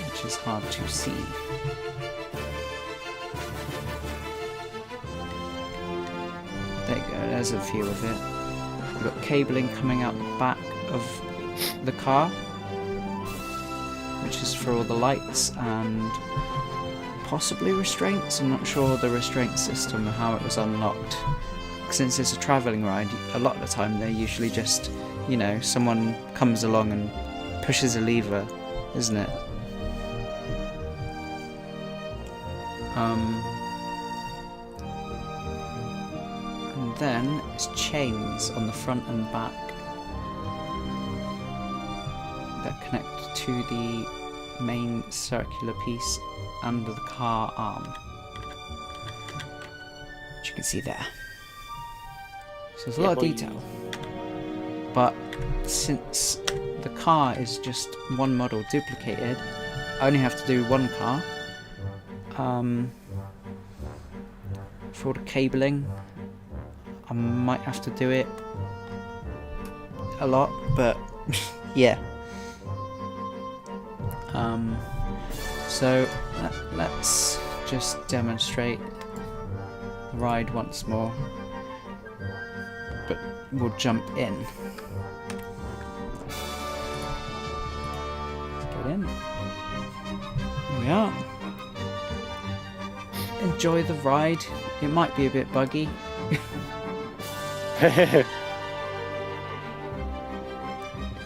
which is hard to see. There you go, there's a view of it. We've got cabling coming out the back of the car, which is for all the lights and possibly restraints. I'm not sure the restraint system and how it was unlocked. Since it's a travelling ride, a lot of the time they're usually just, you know, someone comes along and pushes a lever, isn't it? And then it's chains on the front and back that connect to the main circular piece under the car arm, which you can see there. So there's a lot of detail, but since the car is just one model duplicated, I only have to do one car. For the cabling, I might have to do it a lot, but yeah. So let's just demonstrate the ride once more. But we'll jump in. Let's get in. Here we are. Enjoy the ride. It might be a bit buggy. It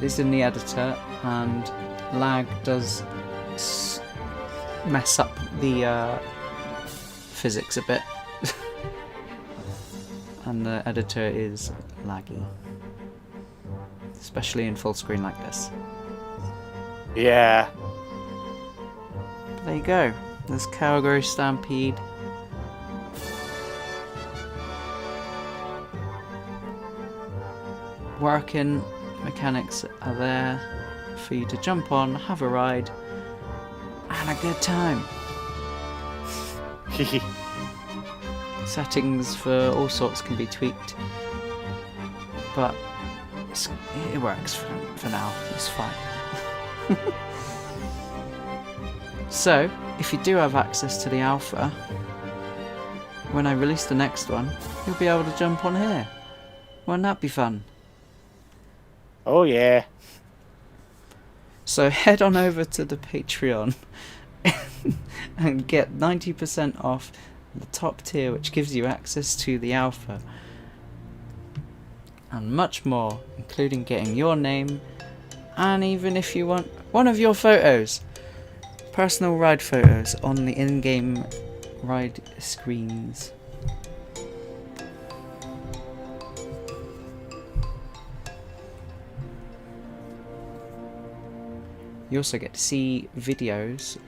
is in the editor, and lag does mess up the physics a bit. And the editor is laggy, especially in full screen like this. Yeah. But there you go. There's Calgary Stampede. Working mechanics are there for you to jump on, have a ride, and a good time. Settings for all sorts can be tweaked, but it works for now. It's fine. So, if you do have access to the alpha, when I release the next one, you'll be able to jump on here. Wouldn't that be fun? Oh yeah. So head on over to the Patreon and get 90% off the top tier, which gives you access to the alpha and much more, including getting your name and even if you want one of your photos, personal ride photos on the in-game ride screens. You also get to see videos,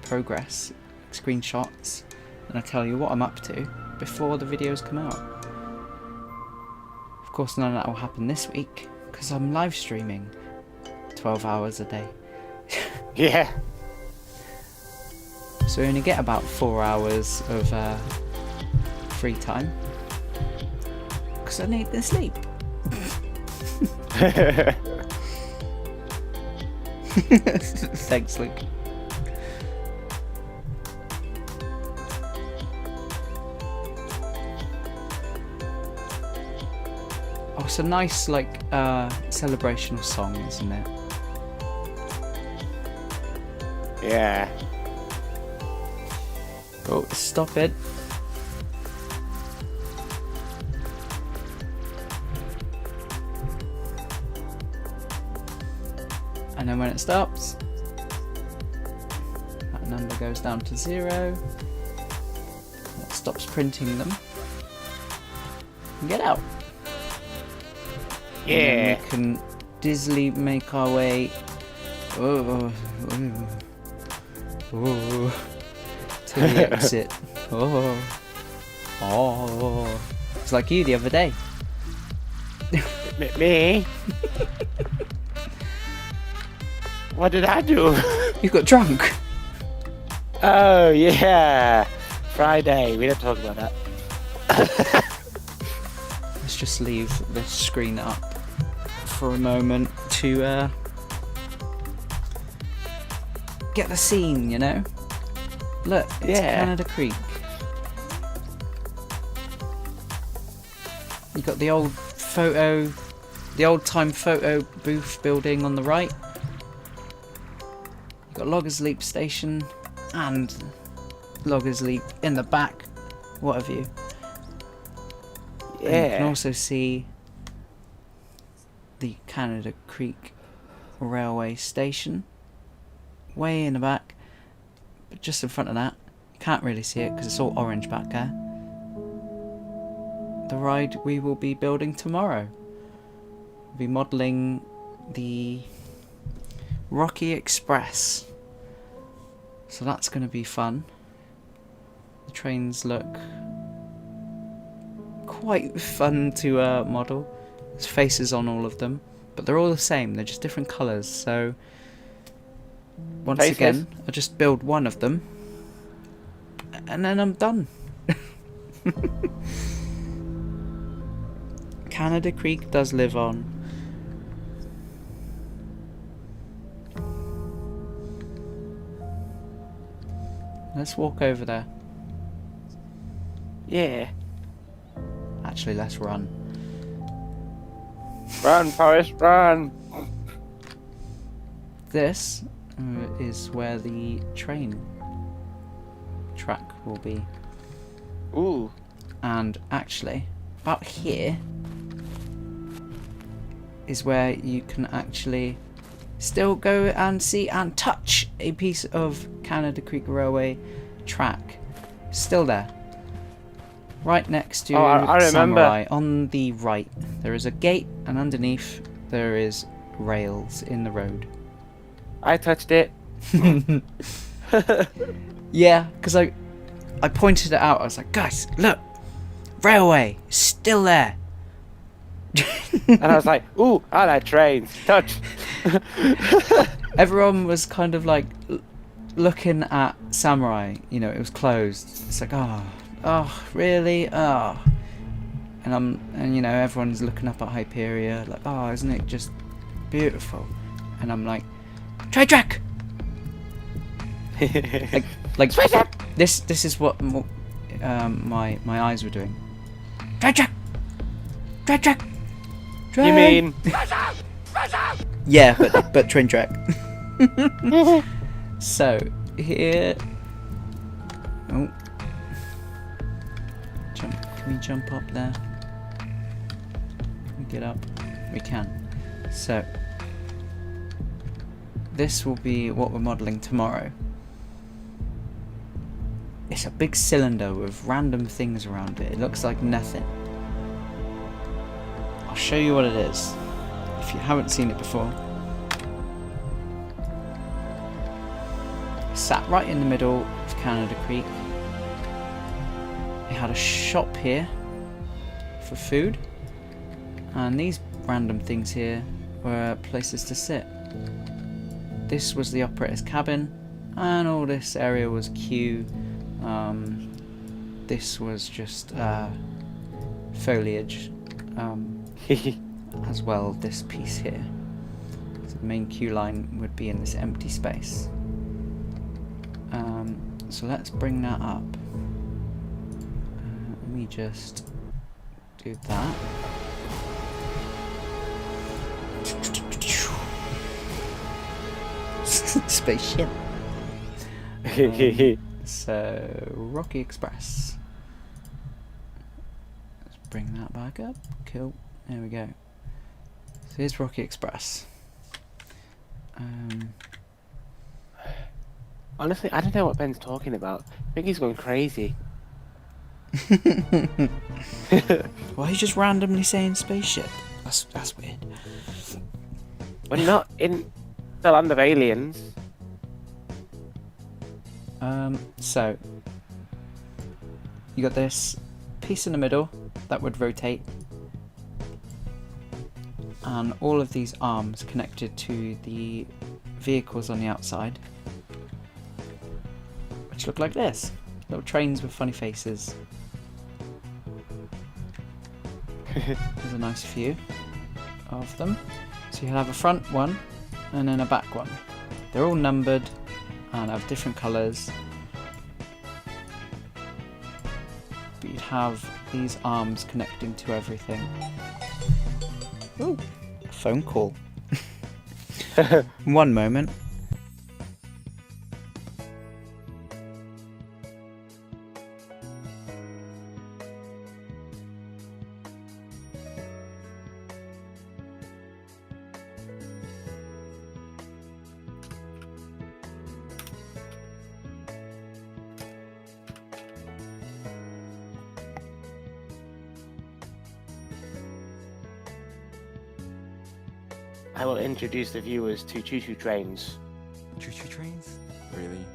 progress, screenshots, and I tell you what I'm up to before the videos come out. Of course, none of that will happen this week because I'm live streaming 12 hours a day. Yeah. So we only get about 4 hours of free time because I need the sleep. Thanks, Luke. Oh, it's a nice, like, celebrational song, isn't it? Yeah. Oh, stop it. And then when it stops, that number goes down to 0. It stops printing them. And get out. Yeah. And then we can dizzily make our way to the exit. Oh. It's like you the other day. Me? What did I do? You got drunk. Oh, yeah. Friday. We don't talk about that. Let's just leave the screen up for a moment to get the scene, you know? Look, it's Canada Creek. You got the old time photo booth building on the right. You got Loggers Leap Station and Loggers Leap in the back. What have you? Yeah. And you can also see the Canada Creek Railway Station way in the back, but just in front of that, you can't really see it because it's all orange back there. The ride we will be building tomorrow. We'll be modelling the Rocky Express, so that's going to be fun. The trains look quite fun to model. There's faces on all of them, but they're all the same, they're just different colours, so once again I'll just build one of them and then I'm done. Canada Creek does live on. Let's walk over there. Yeah. Actually, let's run. Run, Forrest, run! This is where the train track will be. Ooh. And actually, about here is where you can actually still go and see and touch a piece of Canada Creek Railway track. Still there. Right next to I remember. Samurai on the right. There is a gate, and underneath there is rails in the road. I touched it. Yeah, because I pointed it out. I was like, guys, look, railway, still there. And I was like, ooh, I like trains. Touch. Everyone was kind of like looking at Samurai. You know, it was closed. It's like, oh, really? Oh. And you know, everyone's looking up at Hyperia, like, oh, isn't it just beautiful? And I'm like, train track. like this is what my eyes were doing. Train track. Train track. Train. You mean? Yeah, but train track. So, here... Oh. Can we jump up there? Can we get up? We can. So, this will be what we're modelling tomorrow. It's a big cylinder with random things around it. It looks like nothing. I'll show you what it is, if you haven't seen it before. It sat right in the middle of Canada Creek. It had a shop here for food, and these random things here were places to sit. This was the operator's cabin, and all this area was queue. This was just foliage, as well this piece here. So the main queue line would be in this empty space. So let's bring that up. Let me just do that. Spaceship. So, Rocky Express. Let's bring that back up. Cool. There we go. So here's Rocky Express. Honestly, I don't know what Ben's talking about. I think he's going crazy. Why are you just randomly saying spaceship? That's weird. We're not in the land of aliens. So you got this piece in the middle that would rotate, and all of these arms connected to the vehicles on the outside, which look like this. Little trains with funny faces. There's a nice view of them. So you'll have a front one and then a back one. They're all numbered and have different colours. But you'd have these arms connecting to everything. Ooh, a phone call. One moment. I will introduce the viewers to choo-choo trains. Choo-choo trains? Really?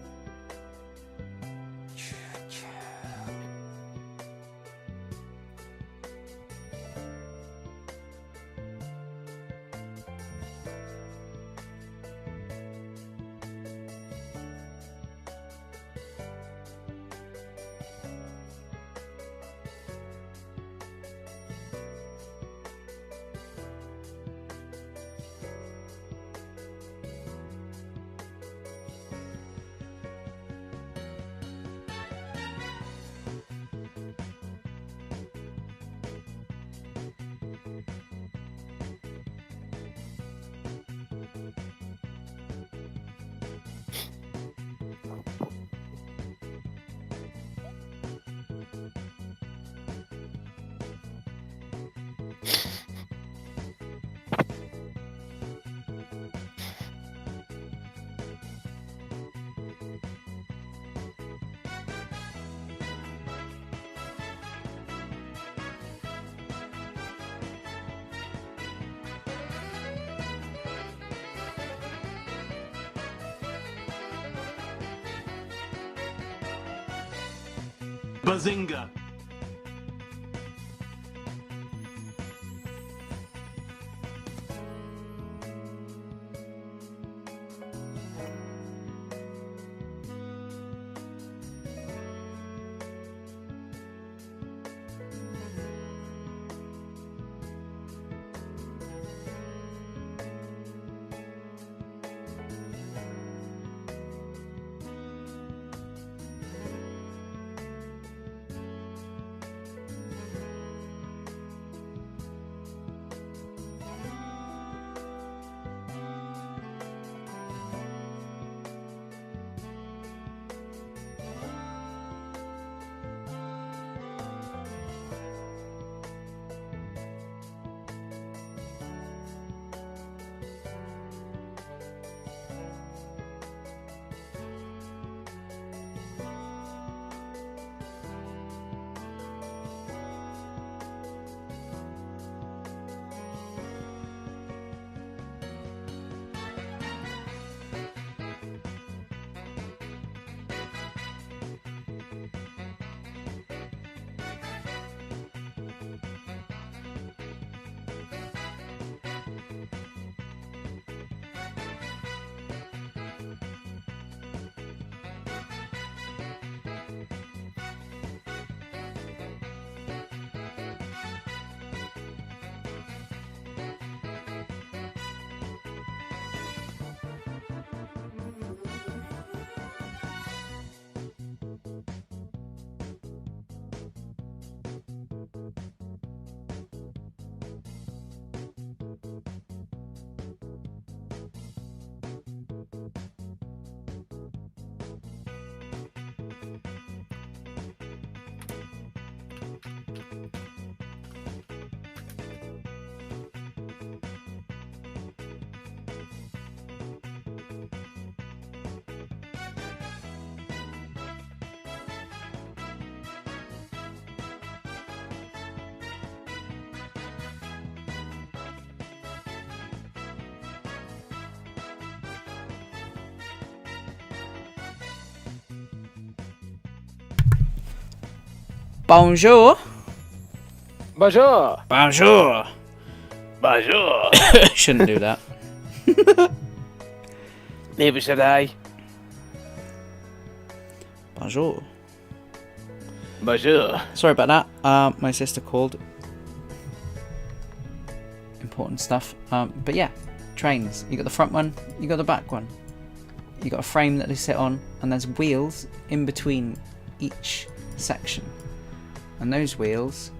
Bazinga! Bonjour. Bonjour. Bonjour. Bonjour. Shouldn't do that. Neither should I. Bonjour. Bonjour. Sorry about that. My sister called. Important stuff. But yeah, trains. You got the front one, you got the back one. You got a frame that they sit on, and there's wheels in between each section. And those wheels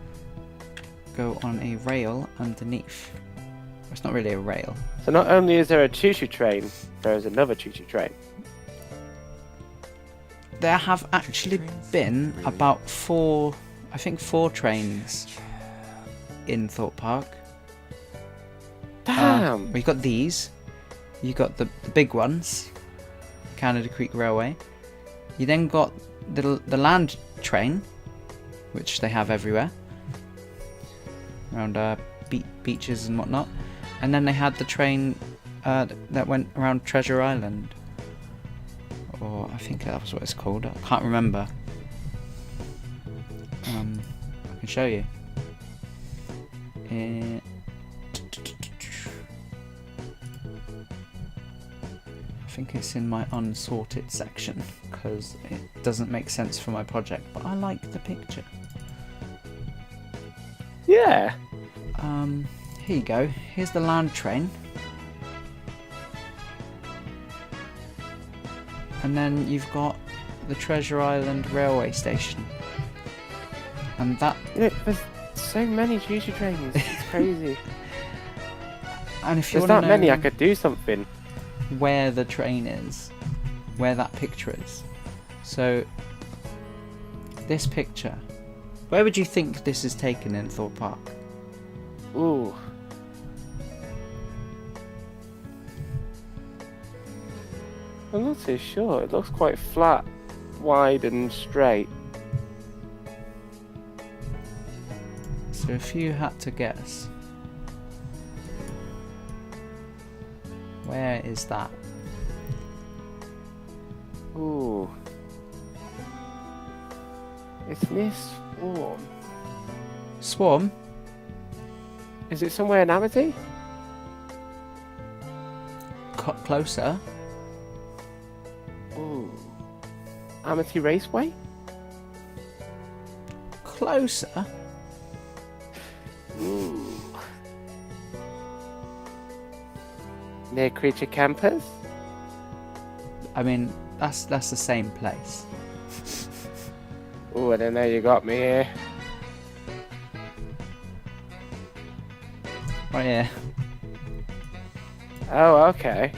go on a rail underneath. It's not really a rail. So not only is there a choo-choo train, there is another choo-choo train. There have actually been about four trains in Thorpe Park. Damn! We've got these. You got the big ones, Canada Creek Railway. You then got the land train, which they have everywhere, around beaches and whatnot. And then they had the train that went around Treasure Island. Or I think that was what it's called. I can't remember. I can show you. I think it's in my unsorted section because it doesn't make sense for my project, but I like the picture. Yeah. Here you go. Here's the land train. And then you've got the Treasure Island railway station. And that... There's so many choo-choo trains. It's crazy. And if you There's want not to know many, I could do something. Where the train is, where that picture is. So, this picture. Where would you think this is taken in Thorpe Park? Ooh. I'm not too sure. It looks quite flat, wide and straight. So if you had to guess, where is that? Ooh. It's near Swarm. Swarm? Is it somewhere in Amity? Closer. Ooh. Amity Raceway? Closer? Ooh. Near Creature Campers? I mean, that's the same place. Ooh, I don't know, you got me here. Right here. Oh, okay.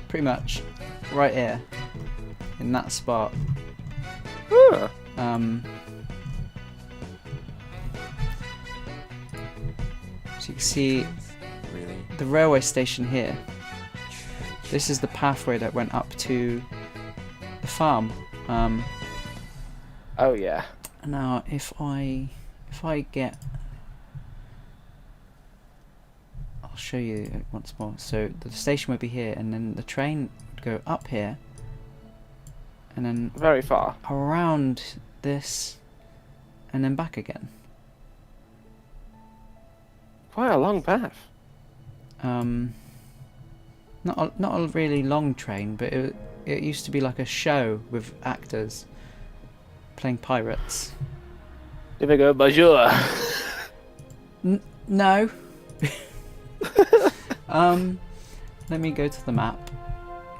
Pretty much right here. In that spot. Huh. So you can see the railway station here. This is the pathway that went up to the farm. Oh yeah. Now if I get, I'll show you once more. So the station would be here, and then the train would go up here, and then very far around this, and then back again. Quite a long path. Not a really long train, but it used to be like a show with actors playing pirates. Did they go bonjour? No. Let me go to the map.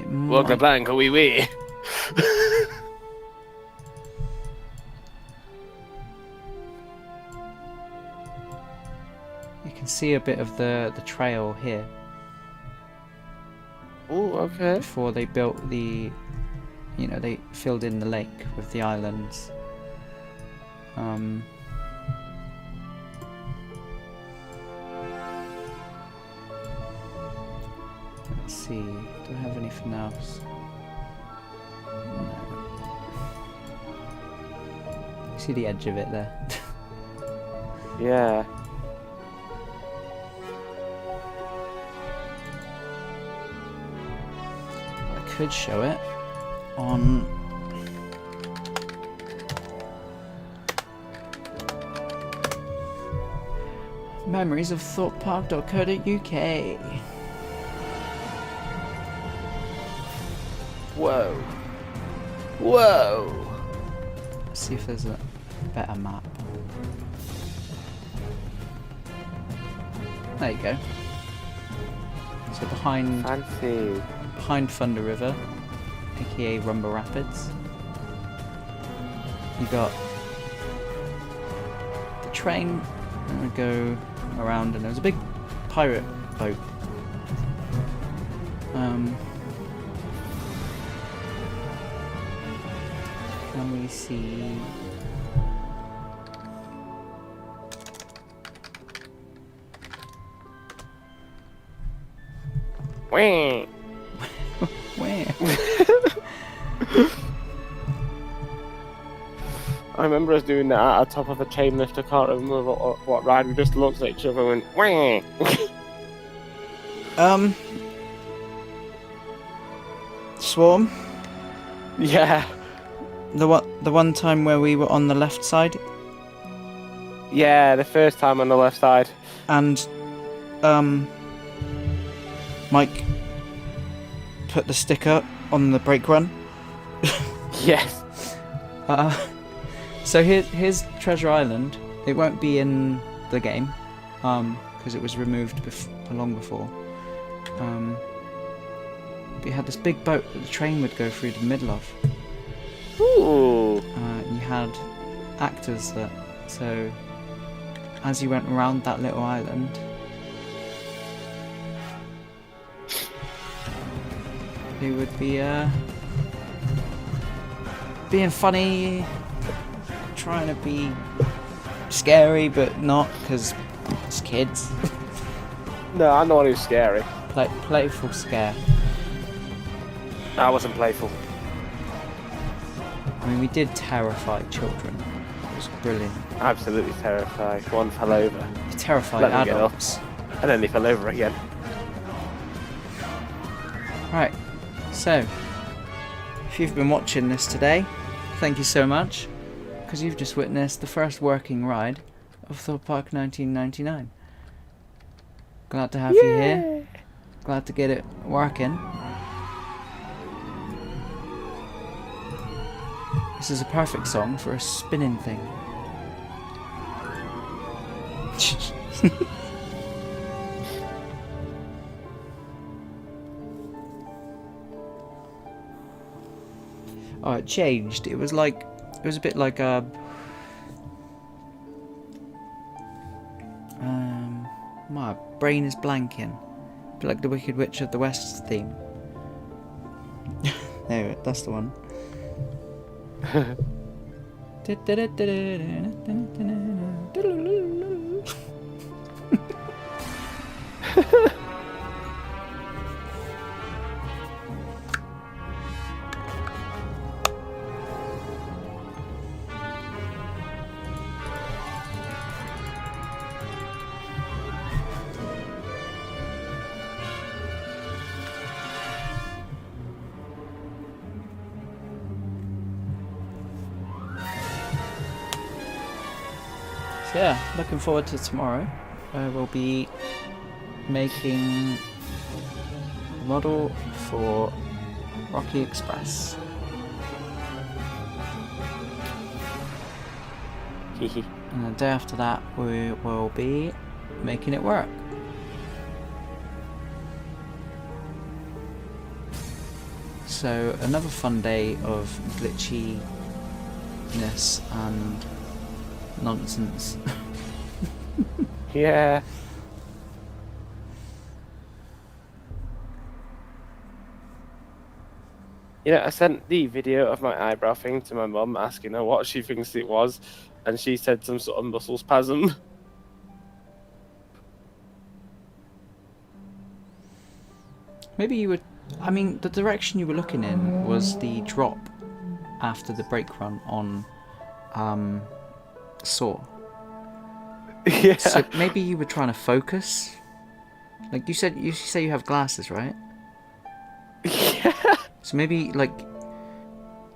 Walk the plank, oui oui. You can see a bit of the trail here. Oh, okay. Before they built the, they filled in the lake with the islands. Let's see, do I have anything else? No. You see the edge of it there? Yeah. I could show it on Memories of thorpepark.co.uk. Whoa. Whoa. Let's see if there's a better map. There you go. So behind Thunder River, aka Rumba Rapids, you got the train. I'm gonna go around, and there's a big pirate boat. Can we see? Wah. Where? I remember us doing that at the top of a chain lift. I can't remember what ride. We just looked at each other and went, Wah. Swarm? Yeah. The one time where we were on the left side? Yeah, the first time on the left side. And, Mike put the sticker on the brake run? Yes. So here's Treasure Island. It won't be in the game, because it was removed long before. But you had this big boat that the train would go through the middle of. Ooh. You had actors that, so as you went around that little island, they would be being funny, trying to be scary, but not, because it's kids. No, I'm the one who's scary. Playful scare. I wasn't playful. I mean, we did terrify children. It was brilliant. Absolutely terrified. One fell over. You terrified Let me get up. adults. And then they fell over again. Right, so if you've been watching this today, thank you so much, because you've just witnessed the first working ride of Thorpe Park 1999. Glad to have you here. Glad to get it working. This is a perfect song for a spinning thing. Oh, it changed. It was a bit like my brain is blanking. A bit like the Wicked Witch of the West theme. There, that's the one. So yeah, looking forward to tomorrow, where we'll be making a model for Rocky Express. And the day after that, we will be making it work. So another fun day of glitchiness and nonsense. Yeah. You know, I sent the video of my eyebrow thing to my mum, asking her what she thinks it was, and she said some sort of muscle spasm. Maybe you would... I mean, the direction you were looking in was the drop after the brake run on Saw. Yeah. So maybe you were trying to focus. Like you say you have glasses, right? Yeah. So maybe, like,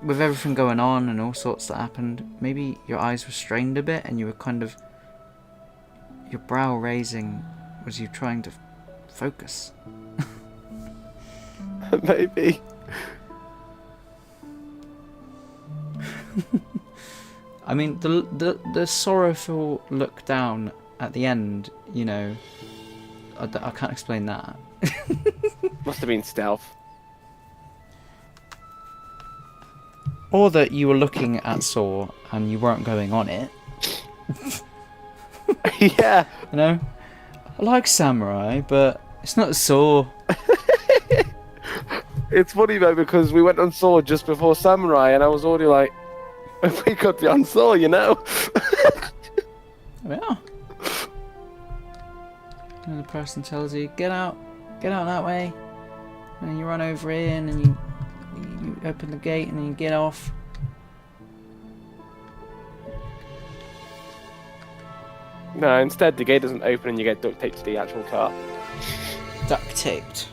with everything going on and all sorts that happened, maybe your eyes were strained a bit and you were kind of... your brow raising was you trying to focus. Maybe. I mean, the sorrowful look down at the end, you know, I can't explain that. Must have been stealth. Or that you were looking at Saw and you weren't going on it. Yeah. You know? I like Samurai, but it's not a Saw. It's funny though, because we went on Saw just before Samurai, and I was already like, we could be on Saw, you know? Yeah. And the person tells you, get out that way. And you run over in and you open the gate and then you get off. No, instead the gate doesn't open and you get duct taped to the actual car. Duct taped.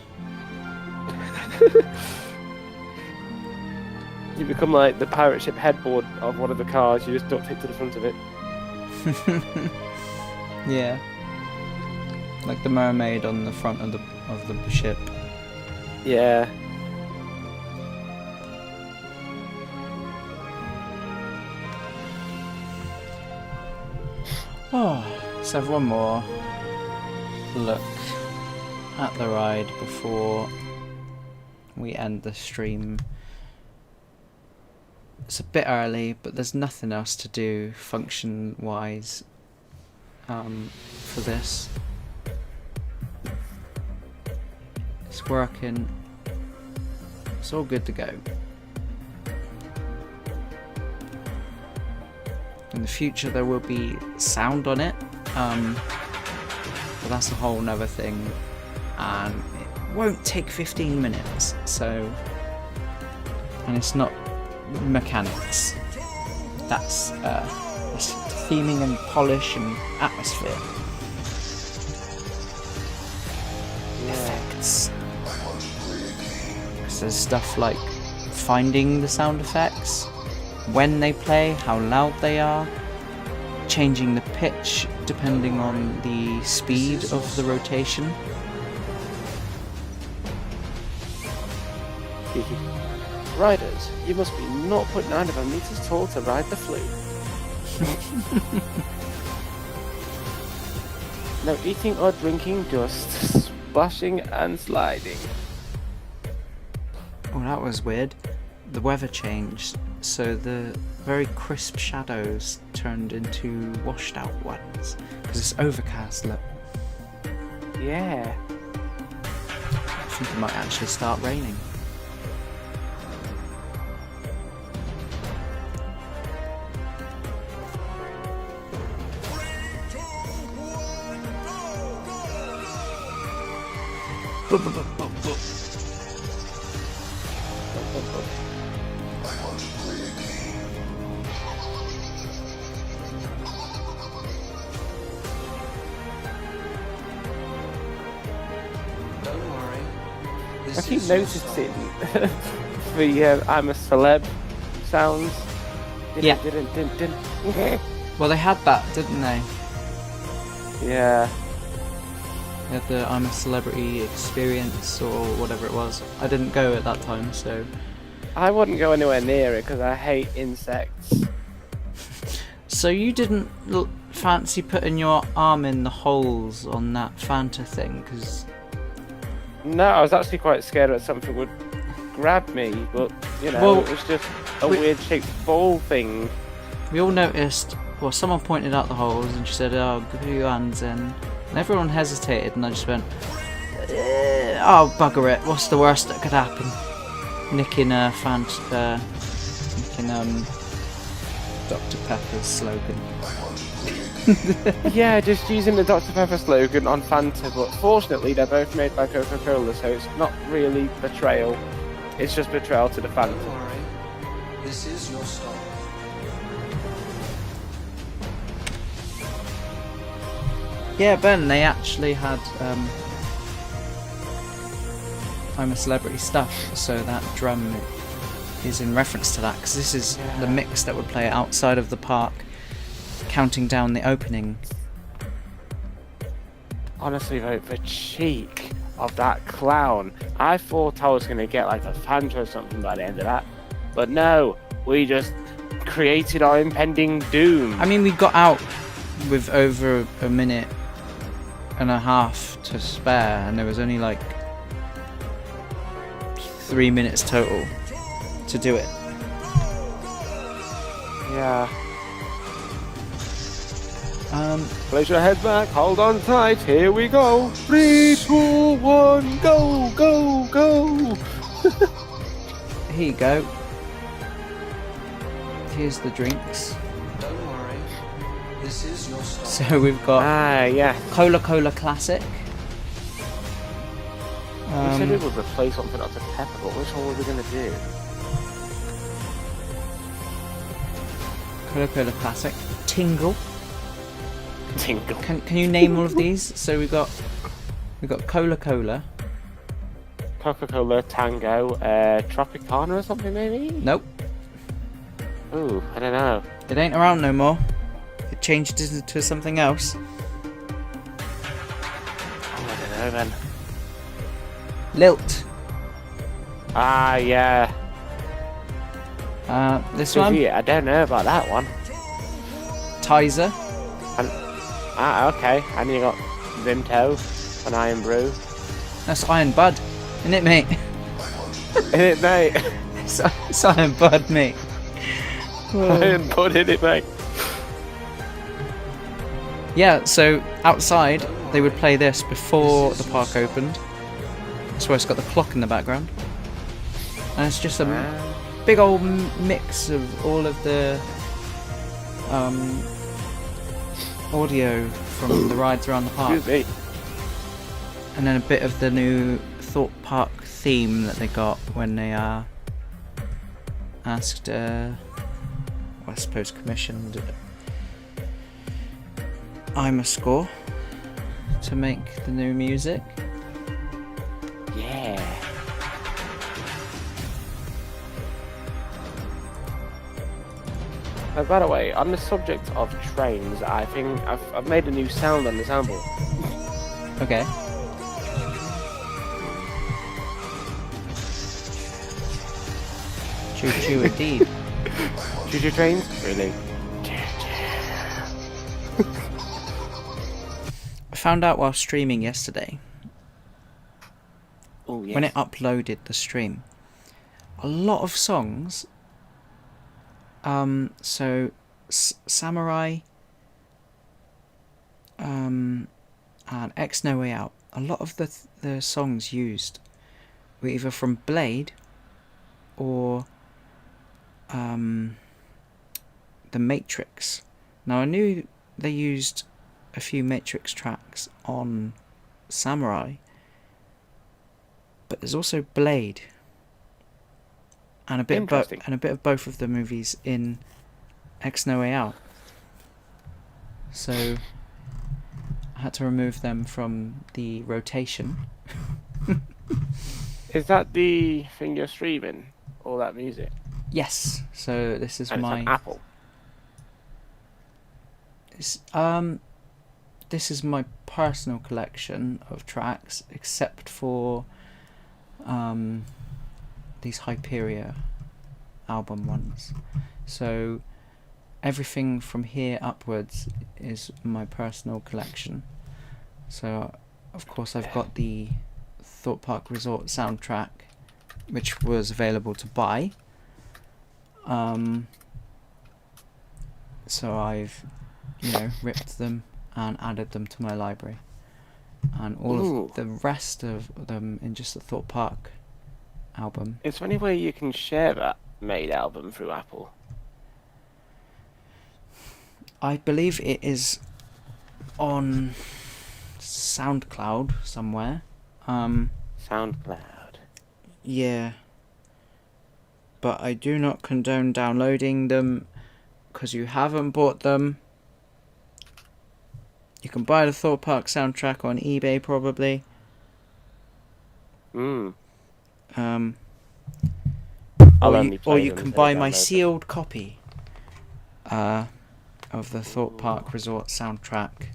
You become like the pirate ship headboard of one of the cars, you just duct tape to the front of it. Yeah. Like the mermaid on the front of the ship. Yeah. Oh, let's have one more look at the ride before we end the stream. It's a bit early, but there's nothing else to do function-wise for this. It's working. It's all good to go. In the future there will be sound on it, but that's a whole nother thing, and it won't take 15 minutes, so, and it's not mechanics, that's theming and polish and atmosphere. Effects. So there's stuff like finding the sound effects, when they play, how loud they are, changing the pitch depending on the speed of the rotation. Riders, you must be 0.9 meters tall to ride the flute. No eating or drinking, just splashing and sliding. Oh, that was weird. The weather changed, so the very crisp shadows turned into washed out ones, because it's overcast, look. Yeah. I think it might actually start raining. I keep noticing the I'm a celeb sounds. Yeah. Well, they had that, didn't they? Yeah. They had the I'm a Celebrity experience or whatever it was. I didn't go at that time, so... I wouldn't go anywhere near it because I hate insects. So you didn't fancy putting your arm in the holes on that Fanta thing, because... No, I was actually quite scared that something would grab me, but, you know, Well, it was just a weird shaped ball thing. We all noticed, well, someone pointed out the holes and she said, oh, put your hands in. And everyone hesitated and I just went, oh, bugger it, what's the worst that could happen? Nicking Dr. Pepper's slogan. Yeah, just using the Dr. Pepper slogan on Fanta, but fortunately they're both made by Coca-Cola, so it's not really betrayal. It's just betrayal to the Fanta. Don't worry. This is your stop. Yeah, Ben, they actually had I'm a Celebrity stuff, so that drum is in reference to that, because this is the mix that would play outside of the park, counting down the opening. Honestly, though, the cheek of that clown. I thought I was going to get like a Fanta or something by the end of that. But no, we just created our impending doom. I mean, we got out with over a minute and a half to spare, and there was only like 3 minutes total to do it. Yeah. Place your head back, hold on tight, here we go. 3, 2, 1, go, go, go. Here you go. Here's the drinks. Don't worry. This is your stop. So we've got yeah. Cola Classic. We said we would replace one for Dr. Pepper, but which one were we going to do? Cola Classic. Tingle. Tingle. Can you name all of these? So we've got Cola. Coca-Cola, Tango, Tropicana or something maybe? Nope. Ooh, I don't know. It ain't around no more. It changed into something else. Oh, I don't know then. Lilt. Ah, yeah. This one? I don't know about that one. Tizer. Okay. And you got Vimto and Iron Brew. That's Iron Bud, isn't it, mate? Isn't it, mate? It's Iron Bud, mate. Iron Bud, isn't it, mate? Yeah, so outside they would play this before the park opened. That's why it's got the clock in the background. And it's just a big old mix of all of the audio from the rides around the park. And then a bit of the new Thorpe Park theme that they got when they asked, I suppose commissioned I'm a Score to make the new music. Yeah. By the way, on the subject of trains, I think I've made a new sound on the soundboard. Okay. Choo choo indeed. Choo choo trains? Really? I found out while streaming yesterday, oh, yes. when it uploaded the stream, a lot of songs, Samurai, and X No Way Out, a lot of the songs used were either from Blade or The Matrix. Now I knew they used a few Matrix tracks on Samurai, but there's also Blade and a bit of both of the movies in X No Way Out. So I had to remove them from the rotation. Is that the thing you're streaming? All that music? Yes. So this is and my it's on Apple. This is my personal collection of tracks, except for these Hyperia album ones. So everything from here upwards is my personal collection. So of course I've got the Thorpe Park Resort soundtrack, which was available to buy. So I've, ripped them and added them to my library, and all of the rest of them in just the Thorpe Park album. Is there any way you can share that made album through Apple? I believe it is on SoundCloud somewhere. SoundCloud. Yeah. But I do not condone downloading them, because you haven't bought them. You can buy the Thorpe Park soundtrack on eBay probably. I'll or you can buy my sealed copy of the Thorpe Park Resort soundtrack.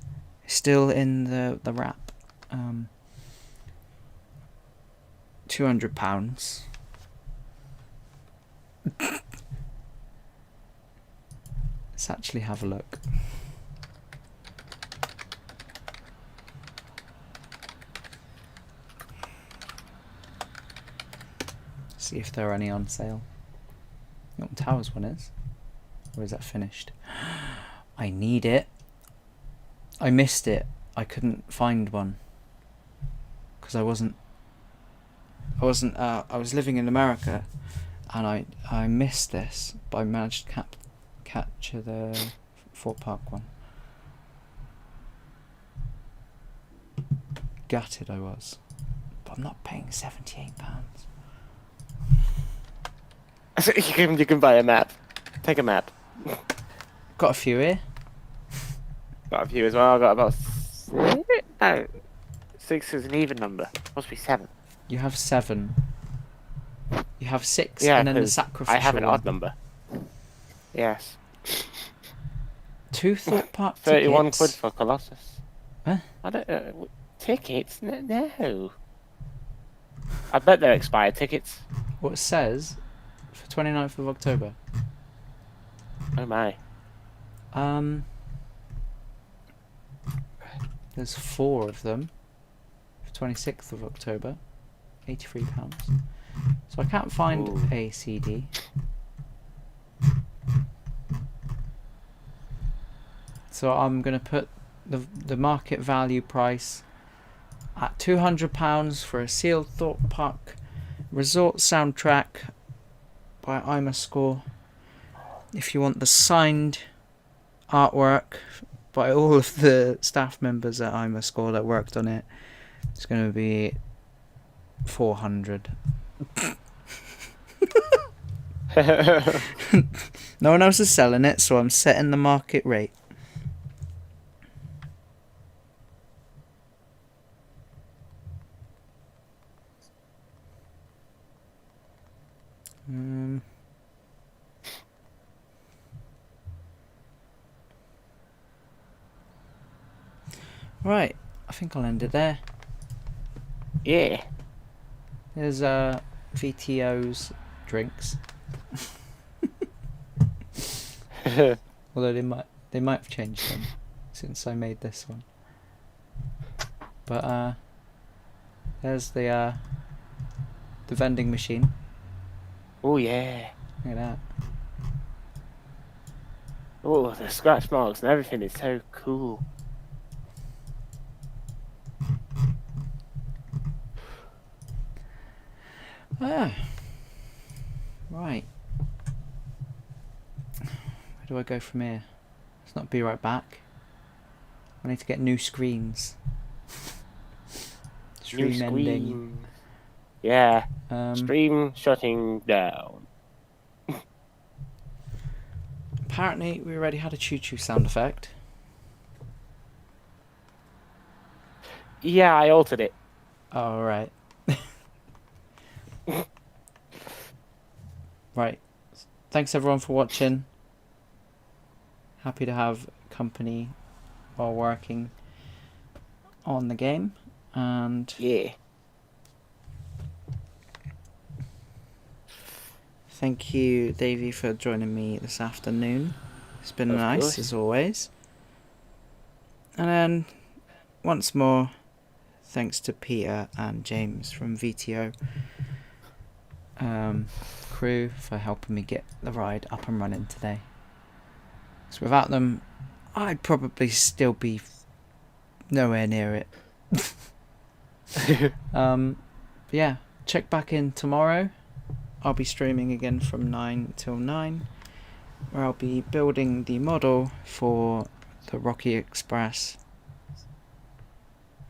Still in the wrap. £200. Let's actually have a look. See if there are any on sale. Milton Towers one is. Or is that finished? I need it. I missed it. I couldn't find one. Because I was living in America and I missed this, but I managed to capture the Thorpe Park one. Gutted I was. But I'm not paying £78. You can buy a map. Take a map. Got a few here. Got a few as well. I got about 6. No, 6 is an even number. Must be 7. You have 7. You have 6, Yeah, and then the 'cause sacrificial I have an one. odd number. Yes. 2 Thorpe Park 31 tickets. quid for Colossus. Huh? I don't tickets? No. I bet they're expired tickets. What it says for 29th of October. Oh my. There's 4 of them for 26th of October. £83. So I can't find a CD. So I'm gonna put the market value price at £200 for a sealed Thorpe Park Resort soundtrack by IMAscore. If you want the signed artwork by all of the staff members at IMAscore that worked on it, it's going to be 400. No one else is selling it, so I'm setting the market rate. Right, I think I'll end it there. Yeah. There's VTO's drinks. Although they might have changed them since I made this one. But there's the vending machine. Oh yeah. Look at that. Oh, the scratch marks and everything is so cool. Right. Where do I go from here? Let's not be right back. I need to get new screens. Stream ending. Yeah. Stream shutting down. Apparently we already had a choo-choo sound effect. Yeah, I altered it. Oh, right. Right. Thanks everyone for watching. Happy to have company while working on the game. And yeah. Thank you, Davey, for joining me this afternoon. It's been nice, course. as always. And then, once more, thanks to Peter and James from VTO crew for helping me get the ride up and running today. So without them, I'd probably still be nowhere near it. But yeah, check back in tomorrow. I'll be streaming again from 9 till 9, where I'll be building the model for the Rocky Express,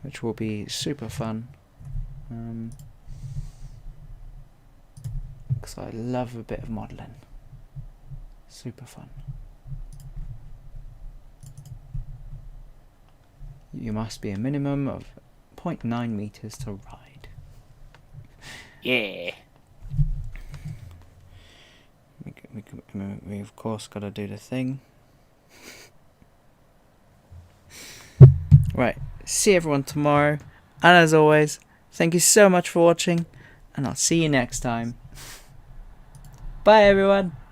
which will be super fun. Because I love a bit of modelling. Super fun. You must be a minimum of 0.9 meters to ride. Yeah. We of course got to do the thing. Right, see everyone tomorrow. And as always, thank you so much for watching, and I'll see you next time. Bye everyone!